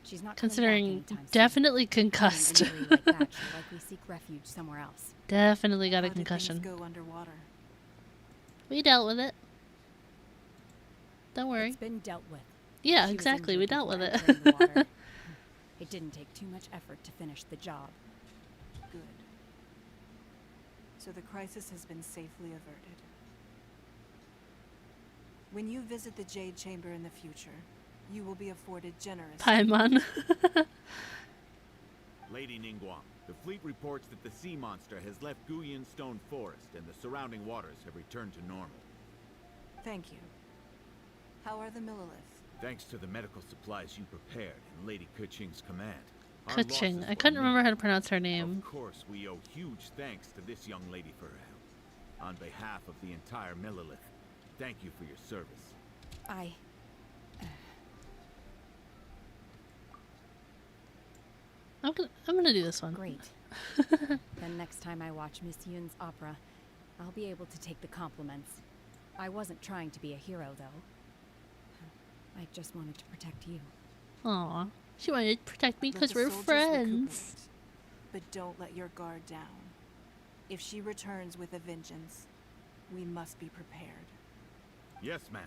She's not Considering definitely concussed. Like that, she'll likely seek refuge somewhere else. Definitely got a How did concussion. things go underwater? We dealt with it. Don't worry. It's been dealt with. Yeah, She was exactly. We injured dealt with before it. entering the water. It didn't take too much effort to finish the job. Good. So the crisis has been safely averted. When you visit the Jade Chamber in the future, you will be afforded generous... Paimon. Lady Ningguang, the fleet reports that the sea monster has left Guyan Stone Forest and the surrounding waters have returned to normal. Thank you. How are the Millilith? Thanks to the medical supplies you prepared in Lady Keqing's command. our Keqing. losses I couldn't were remember how to pronounce her minimal. name. Of course, we owe huge thanks to this young lady for her help. On behalf of the entire Millilith, thank you for your service. I'm gonna do this one. Great. Then next time I watch Miss Yun's opera, I'll be able to take the compliments. I wasn't trying to be a hero, though. I just wanted to protect you. Aw. She wanted to protect me Let because the we're soldiers friends. recuperate, but don't let your guard down. If she returns with a vengeance, we must be prepared. Yes, ma'am.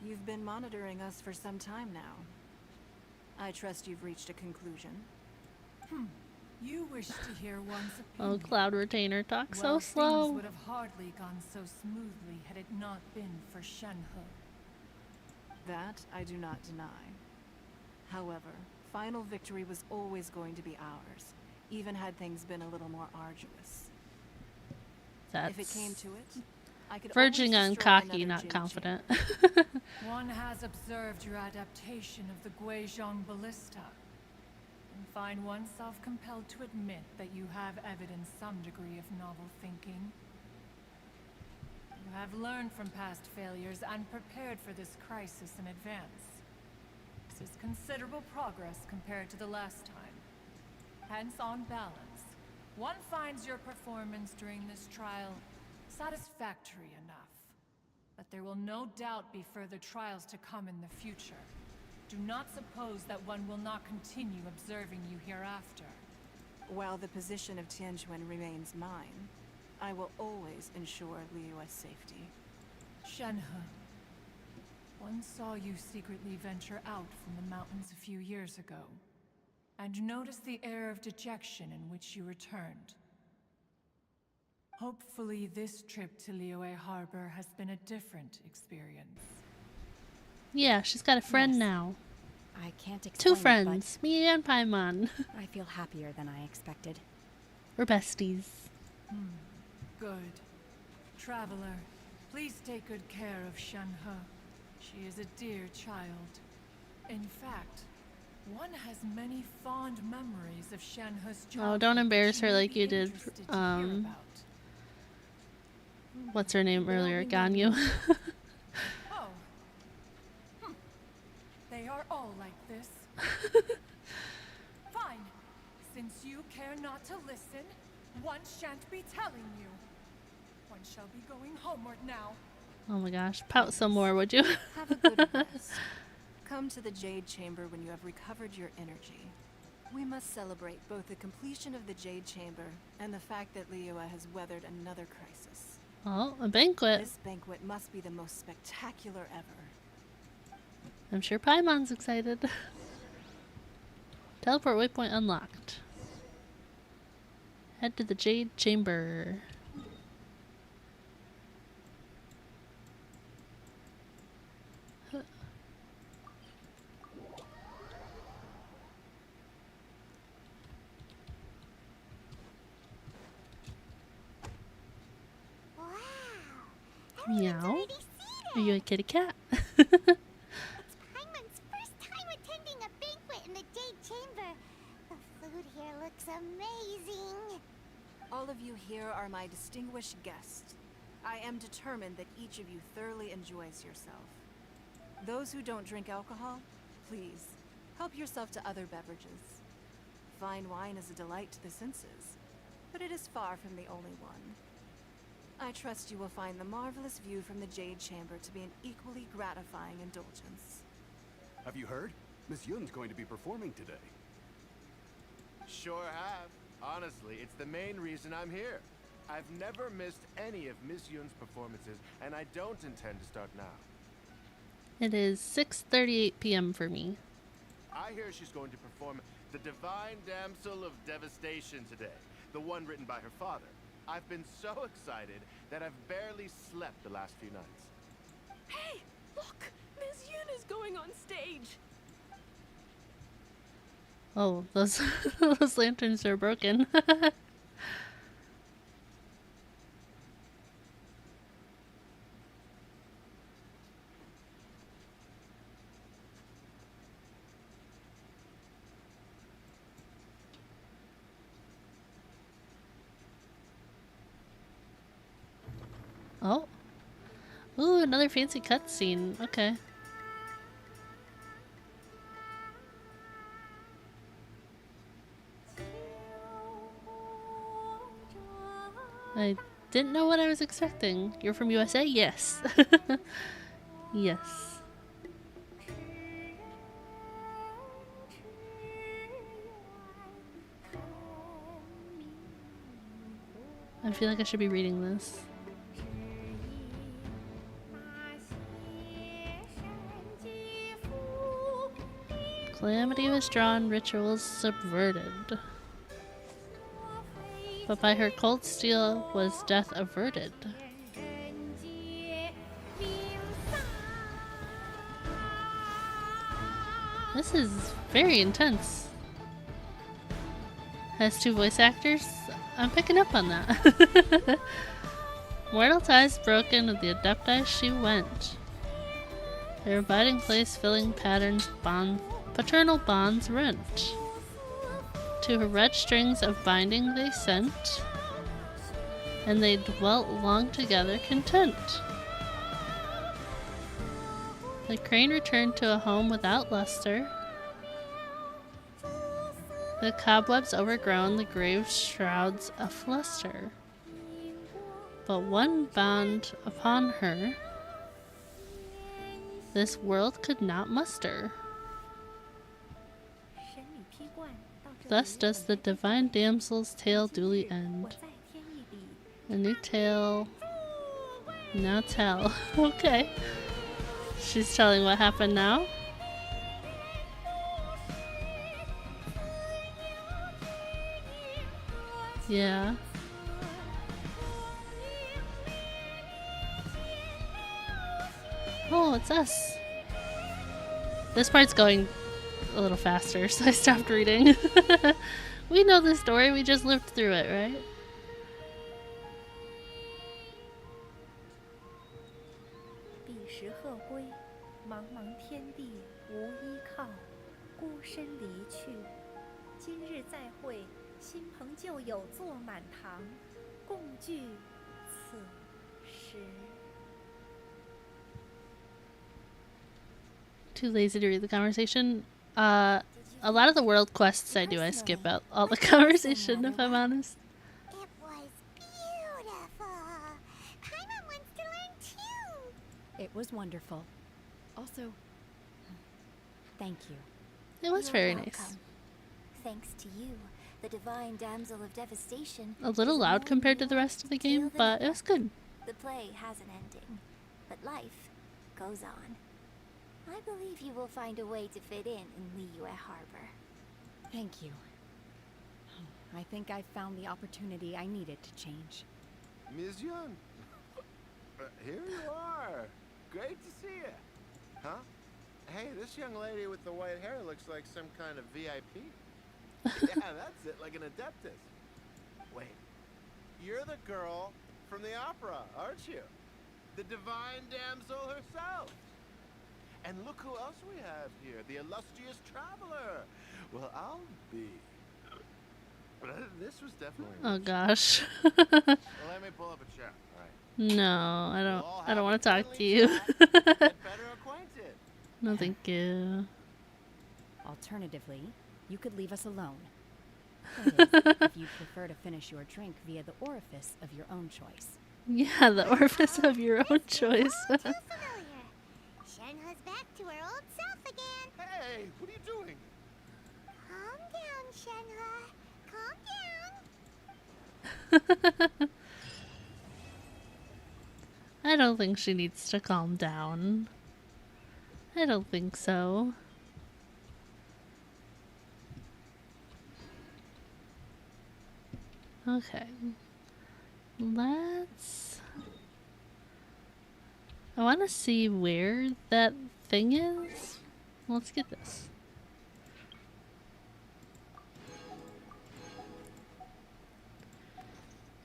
You've been monitoring us for some time now. I trust you've reached a conclusion. You wish to hear one's Oh, opinion. Cloud Retainer, talk so Well, slow. things would have hardly gone so smoothly had it not been for Shenhe. That I do not deny. However, final victory was always going to be ours, even had things been a little more arduous. If it came to it, I could verging always on destroy cocky, another not Jade confident. One has observed your adaptation of the Guizhong ballista, and find oneself compelled to admit that you have evidenced some degree of novel thinking. You have learned from past failures and prepared for this crisis in advance. This is considerable progress compared to the last time. Hence, on balance, one finds your performance during this trial satisfactory enough. But there will no doubt be further trials to come in the future. Do not suppose that one will not continue observing you hereafter. While the position of Tianjuan remains mine, I will always ensure Liyue's safety. Shenhe, one saw you secretly venture out from the mountains a few years ago, and noticed the air of dejection in which you returned. Hopefully this trip to Liyue Harbor has been a different experience. Yeah, she's got a friend now. I can't explain Two it, friends, me and Paimon. but I feel happier than I expected. We're besties. Good. Traveler, please take good care of Shenhe. She is a dear child. In fact, one has many fond memories of Shenhe's childhood. Oh, don't embarrass her may like be you did. interested to hear about. What's her name earlier? Ganyu. Oh. They are all like this. Fine. Since you care not to listen, one shan't be telling you. One shall be going homeward now. Oh my gosh, pout some more, would you? Have a good rest. Come to the Jade Chamber when you have recovered your energy. We must celebrate both the completion of the Jade Chamber and the fact that Liyue has weathered another crisis. Oh, a banquet. This banquet must be the most spectacular ever. I'm sure Paimon's excited. Teleport waypoint unlocked. Head to the Jade Chamber. Meow. Are you a kitty cat? It's Paimon's first time attending a banquet in the Jade Chamber. The food here looks amazing. All of you here are my distinguished guests. I am determined that each of you thoroughly enjoys yourself. Those who don't drink alcohol, please, help yourself to other beverages. Fine wine is a delight to the senses, but it is far from the only one. I trust you will find the marvelous view from the Jade Chamber to be an equally gratifying indulgence. Have you heard? Miss Yun's going to be performing today. Sure have. Honestly, it's the main reason I'm here. I've never missed any of Miss Yun's performances, and I don't intend to start now. It is 6:38 p.m. for me. I hear she's going to perform The Divine Damsel of Devastation today, the one written by her father. I've been so excited that I've barely slept the last few nights. Hey, look! Miss Yun is going on stage! Oh, those those lanterns are broken. Oh. Ooh, another fancy cutscene. Okay. I didn't know what I was expecting. You're from USA? Yes. Yes. I feel like I should be reading this. Calamity withdrawn, rituals subverted. but by her cold steel was death averted. This is very intense. Has 2 voice actors? I'm picking up on that. Mortal ties broken, with the Adepti she went. Their abiding place filling patterns, paternal bonds rent. To her red strings of binding they sent, and they dwelt long together content. The crane returned to a home without luster. The cobwebs overgrown, the grave shrouds a fluster. But one bond upon her this world could not muster. Thus does the divine damsel's tale duly end. A new tale now tell. Okay. She's telling what happened now? Yeah. Oh, it's us. This part's going a little faster, so I stopped reading. We know the story, we just lived through it, right? Too lazy to read the conversation. A lot of the world quests I do, I skip out all the conversation, if I'm honest. It was beautiful. Paimon wants to learn too. It was wonderful. Also, thank you. It was very nice. Welcome. Thanks to you, the divine damsel of devastation. A little loud compared to the rest of the game, but it was good. The play has an ending, but life goes on. I believe you will find a way to fit in Liyue Harbor. Thank you. I think I found the opportunity I needed to change. Ms. Yun, here you are. Great to see you. Huh? Hey, this young lady with the white hair looks like some kind of VIP. Yeah, that's it, like an adeptus. Wait, you're the girl from the opera, aren't you? The divine damsel herself. And look who else we have here, the illustrious traveler. Well, I'll be. But this was definitely. Oh gosh. Well, let me pull up a chair. All right. No, I don't want to talk to you. Better acquainted. No, thank you. Alternatively, you could leave us alone. That is, if you prefer to finish your drink via the orifice of your own choice. Yeah, the orifice of your own choice. Shenhe's back to her old self again. Hey, what are you doing? Calm down, Shenhe. Calm down. I don't think she needs to calm down. I don't think so. Okay. I want to see where that thing is. Let's get this.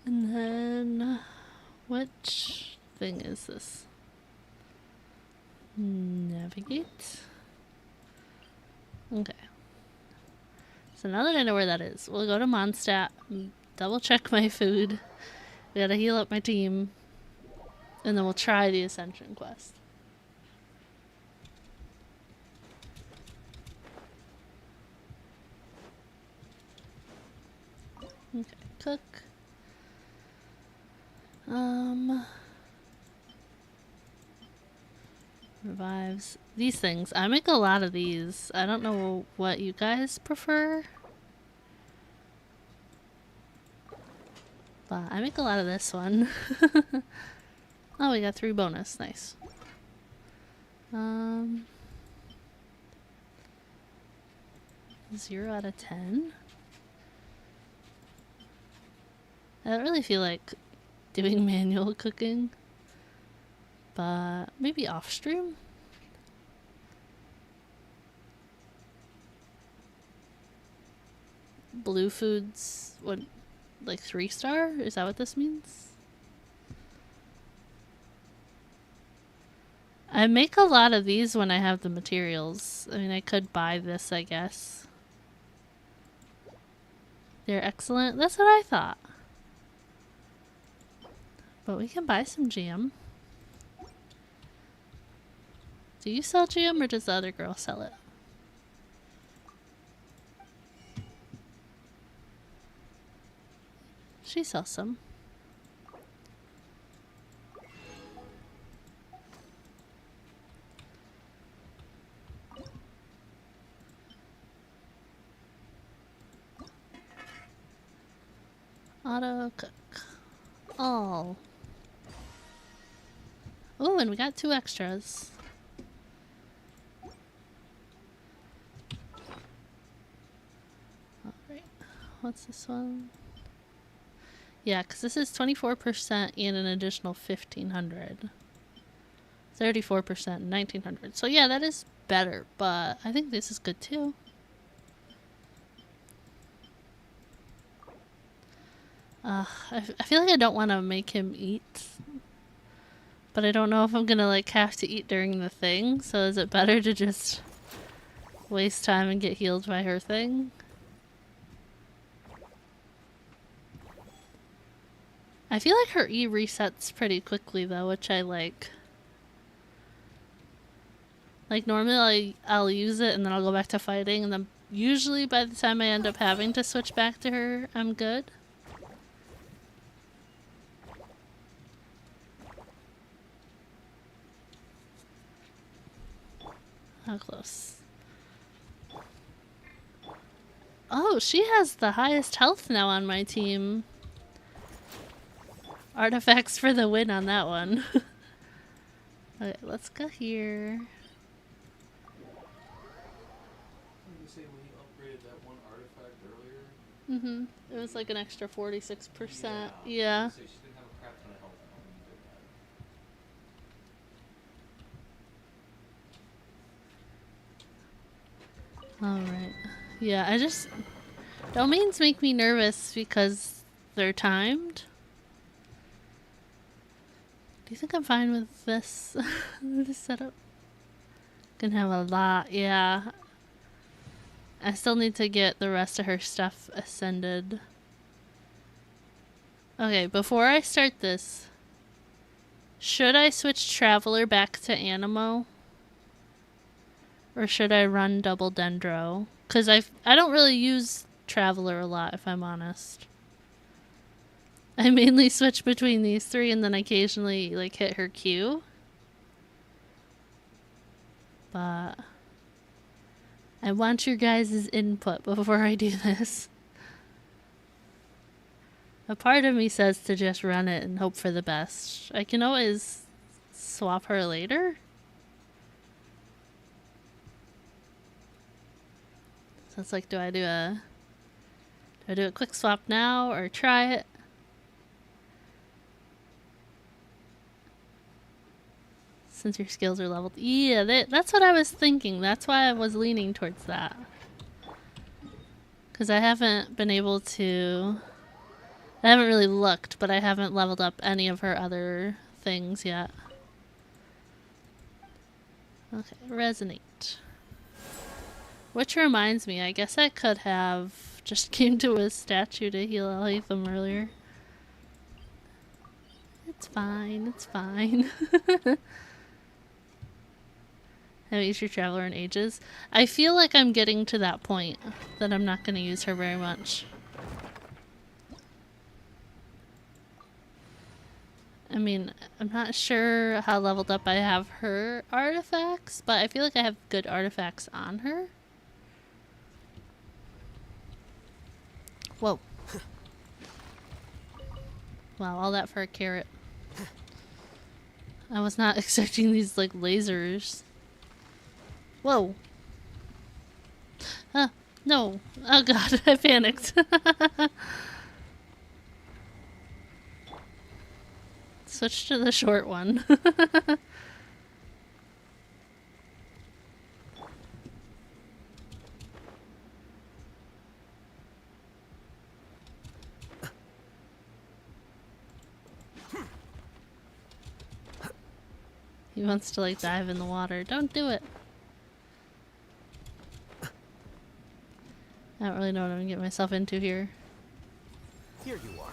And then, which thing is this? Navigate. Okay. So now that I know where that is, we'll go to Mondstadt, double check my food. We gotta heal up my team. And then we'll try the Ascension quest. Okay, cook. Revives. These things. I make a lot of these. I don't know what you guys prefer. But I make a lot of this one. Oh, we got 3 bonus. Nice. 0 out of 10. I don't really feel like doing manual cooking, but maybe off stream. Blue foods, what, like 3-star? Is that what this means? I make a lot of these when I have the materials. I mean, I could buy this, I guess. They're excellent. That's what I thought. But we can buy some jam. Do you sell jam or does the other girl sell it? She sells some. Auto cook. All. Oh, and we got 2 extras. Alright. What's this one? Yeah, because this is 24% and an additional 1,500. 34% and 1,900. So yeah, that is better, but I think this is good too. I feel like I don't want to make him eat. But I don't know if I'm gonna like have to eat during the thing, so is it better to just waste time and get healed by her thing? I feel like her E resets pretty quickly though, which I like. Like normally I'll use it and then I'll go back to fighting, and then usually by the time I end up having to switch back to her, I'm good. How close? Oh, she has the highest health now on my team. Artifacts for the win on that one. Okay, let's go here. You say when you upgraded that one artifact earlier? Mm-hmm. It was like an extra 46%. Yeah. So she didn't have a crap ton of health when you did that. Alright. Yeah, I just... Domains make me nervous because they're timed. Do you think I'm fine with this? This setup? Can have a lot, yeah. I still need to get the rest of her stuff ascended. Okay, before I start this, should I switch Traveler back to Animo? Or should I run double Dendro? Because I don't really use Traveler a lot, if I'm honest. I mainly switch between these 3 and then occasionally like hit her Q. But I want your guys' input before I do this. A part of me says to just run it and hope for the best. I can always swap her later. So it's like, do I do a quick swap now or try it? Since your skills are leveled. Yeah, that's what I was thinking. That's why I was leaning towards that. Because I haven't been able to... I haven't really looked, but I haven't leveled up any of her other things yet. Okay, resonate. Which reminds me, I guess I could have just came to a statue to heal Alhaitham earlier. It's fine, it's fine. Haven't used your Traveler in ages. I feel like I'm getting to that point that I'm not going to use her very much. I mean, I'm not sure how leveled up I have her artifacts, but I feel like I have good artifacts on her. Whoa. Wow, all that for a carrot. I was not expecting these, like, lasers. Whoa. No. Oh god, I panicked. Switch to the short one. He wants to like dive in the water. Don't do it. I don't really know what I'm gonna get myself into here. Here you are.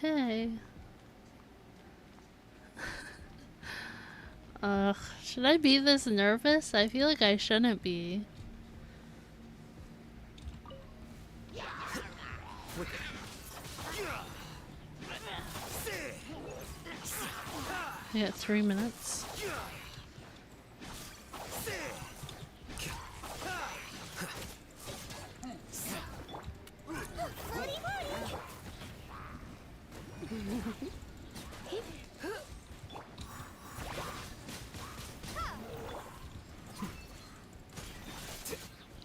Okay. Ugh, should I be this nervous? I feel like I shouldn't be. I got 3 minutes.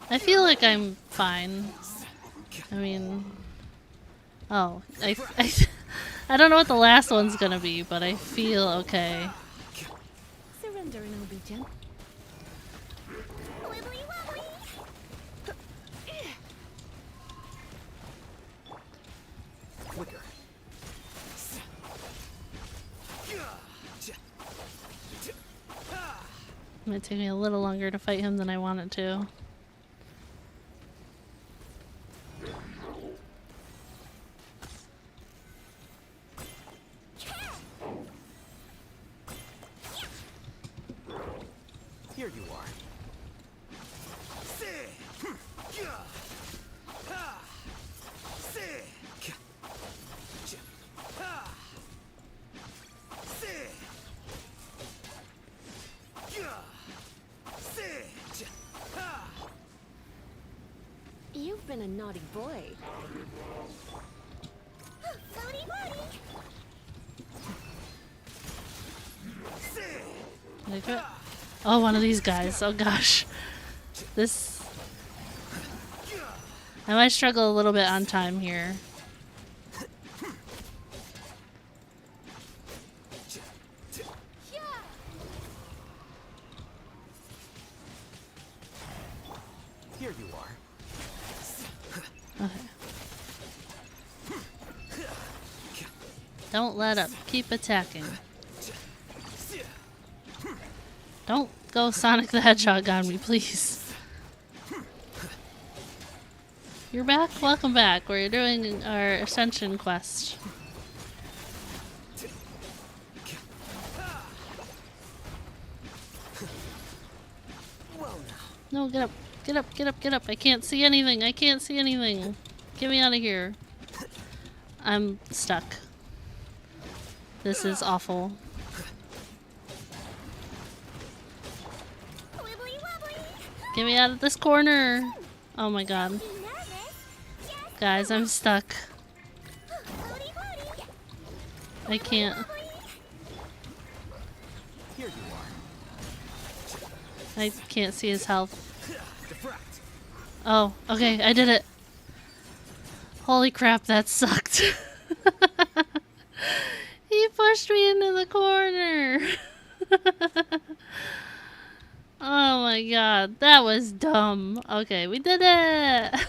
I feel like I'm fine. I mean, oh, I don't know what the last one's gonna be, but I feel okay. Surrender and I'll be gentle. Quicker. It might take me a little longer to fight him than I wanted to. Here you are. You've been a naughty boy. Did I do it? Oh, one of these guys. Oh gosh. This... I might struggle a little bit on time here. Here you are. Okay. Don't let up. Keep attacking. Don't go Sonic the Hedgehog on me, please. You're back? Welcome back. We're doing our Ascension quest. No, get up. Get up, get up, get up. I can't see anything. I can't see anything. Get me out of here. I'm stuck. This is awful. Get me out of this corner. Oh my god. Guys, I'm stuck. I can't. Here you are. I can't see his health. Oh, okay, I did it. Holy crap, that sucked. He pushed me into the corner. Oh my god, that was dumb. Okay, we did it.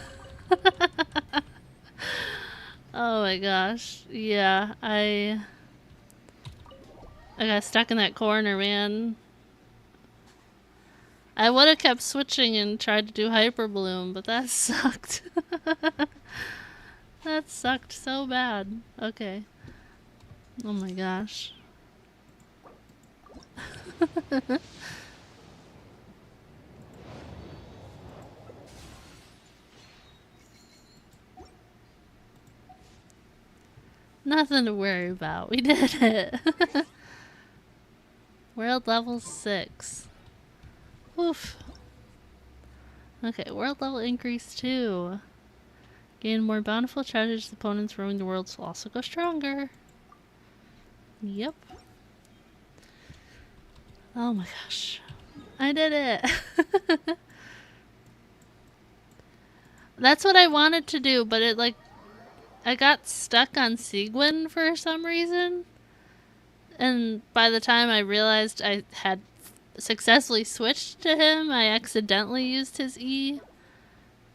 Oh my gosh. Yeah, I got stuck in that corner, man. I would have kept switching and tried to do Hyper Bloom, but that sucked. That sucked so bad. Okay. Oh my gosh. Nothing to worry about. We did it. World level 6. Oof. Okay, world level increase 2. Gain more bountiful treasures. Opponents roaming the world will also go stronger. Yep. Oh my gosh. I did it! That's what I wanted to do, but it I got stuck on Seguin for some reason. And by the time I realized I had successfully switched to him, I accidentally used his E.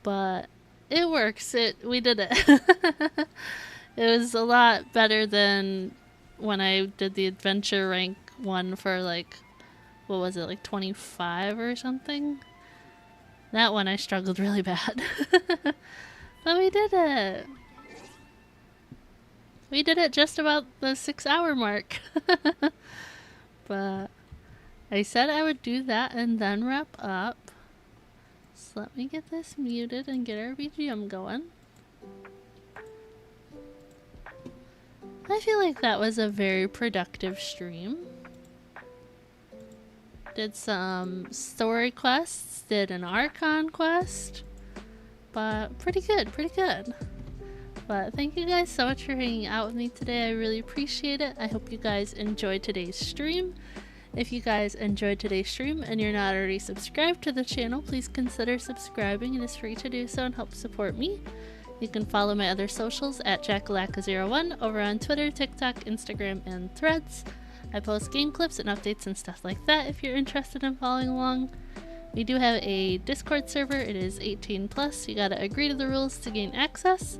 But it works. We did it. It was a lot better than when I did the adventure rank one for what was it, 25 or something? That one I struggled really bad. But we did it. We did it just about the 6-hour mark. But I said I would do that and then wrap up. So let me get this muted and get our BGM going. I feel like that was a very productive stream. Did some story quests, did an Archon quest. But pretty good, pretty good. But thank you guys so much for hanging out with me today. I really appreciate it. I hope you guys enjoyed today's stream. If you guys enjoyed today's stream and you're not already subscribed to the channel, please consider subscribing. It is free to do so and help support me. You can follow my other socials at Jackalaka01 over on Twitter, TikTok, Instagram, and Threads. I post game clips and updates and stuff like that if you're interested in following along. We do have a Discord server. It is 18+. You gotta agree to the rules to gain access.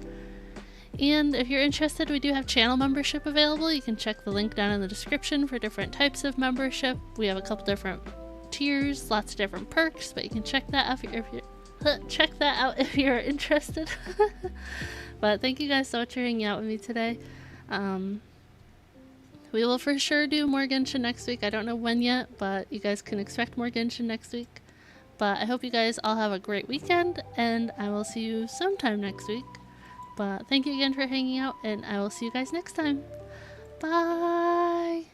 And if you're interested, we do have channel membership available. You can check the link down in the description for different types of membership. We have a couple different tiers, lots of different perks, but you can check that out if you're interested. But thank you guys so much for hanging out with me today. We will for sure do more Genshin next week. I don't know when yet, but you guys can expect more Genshin next week. But I hope you guys all have a great weekend, and I will see you sometime next week. But thank you again for hanging out, and I will see you guys next time. Bye!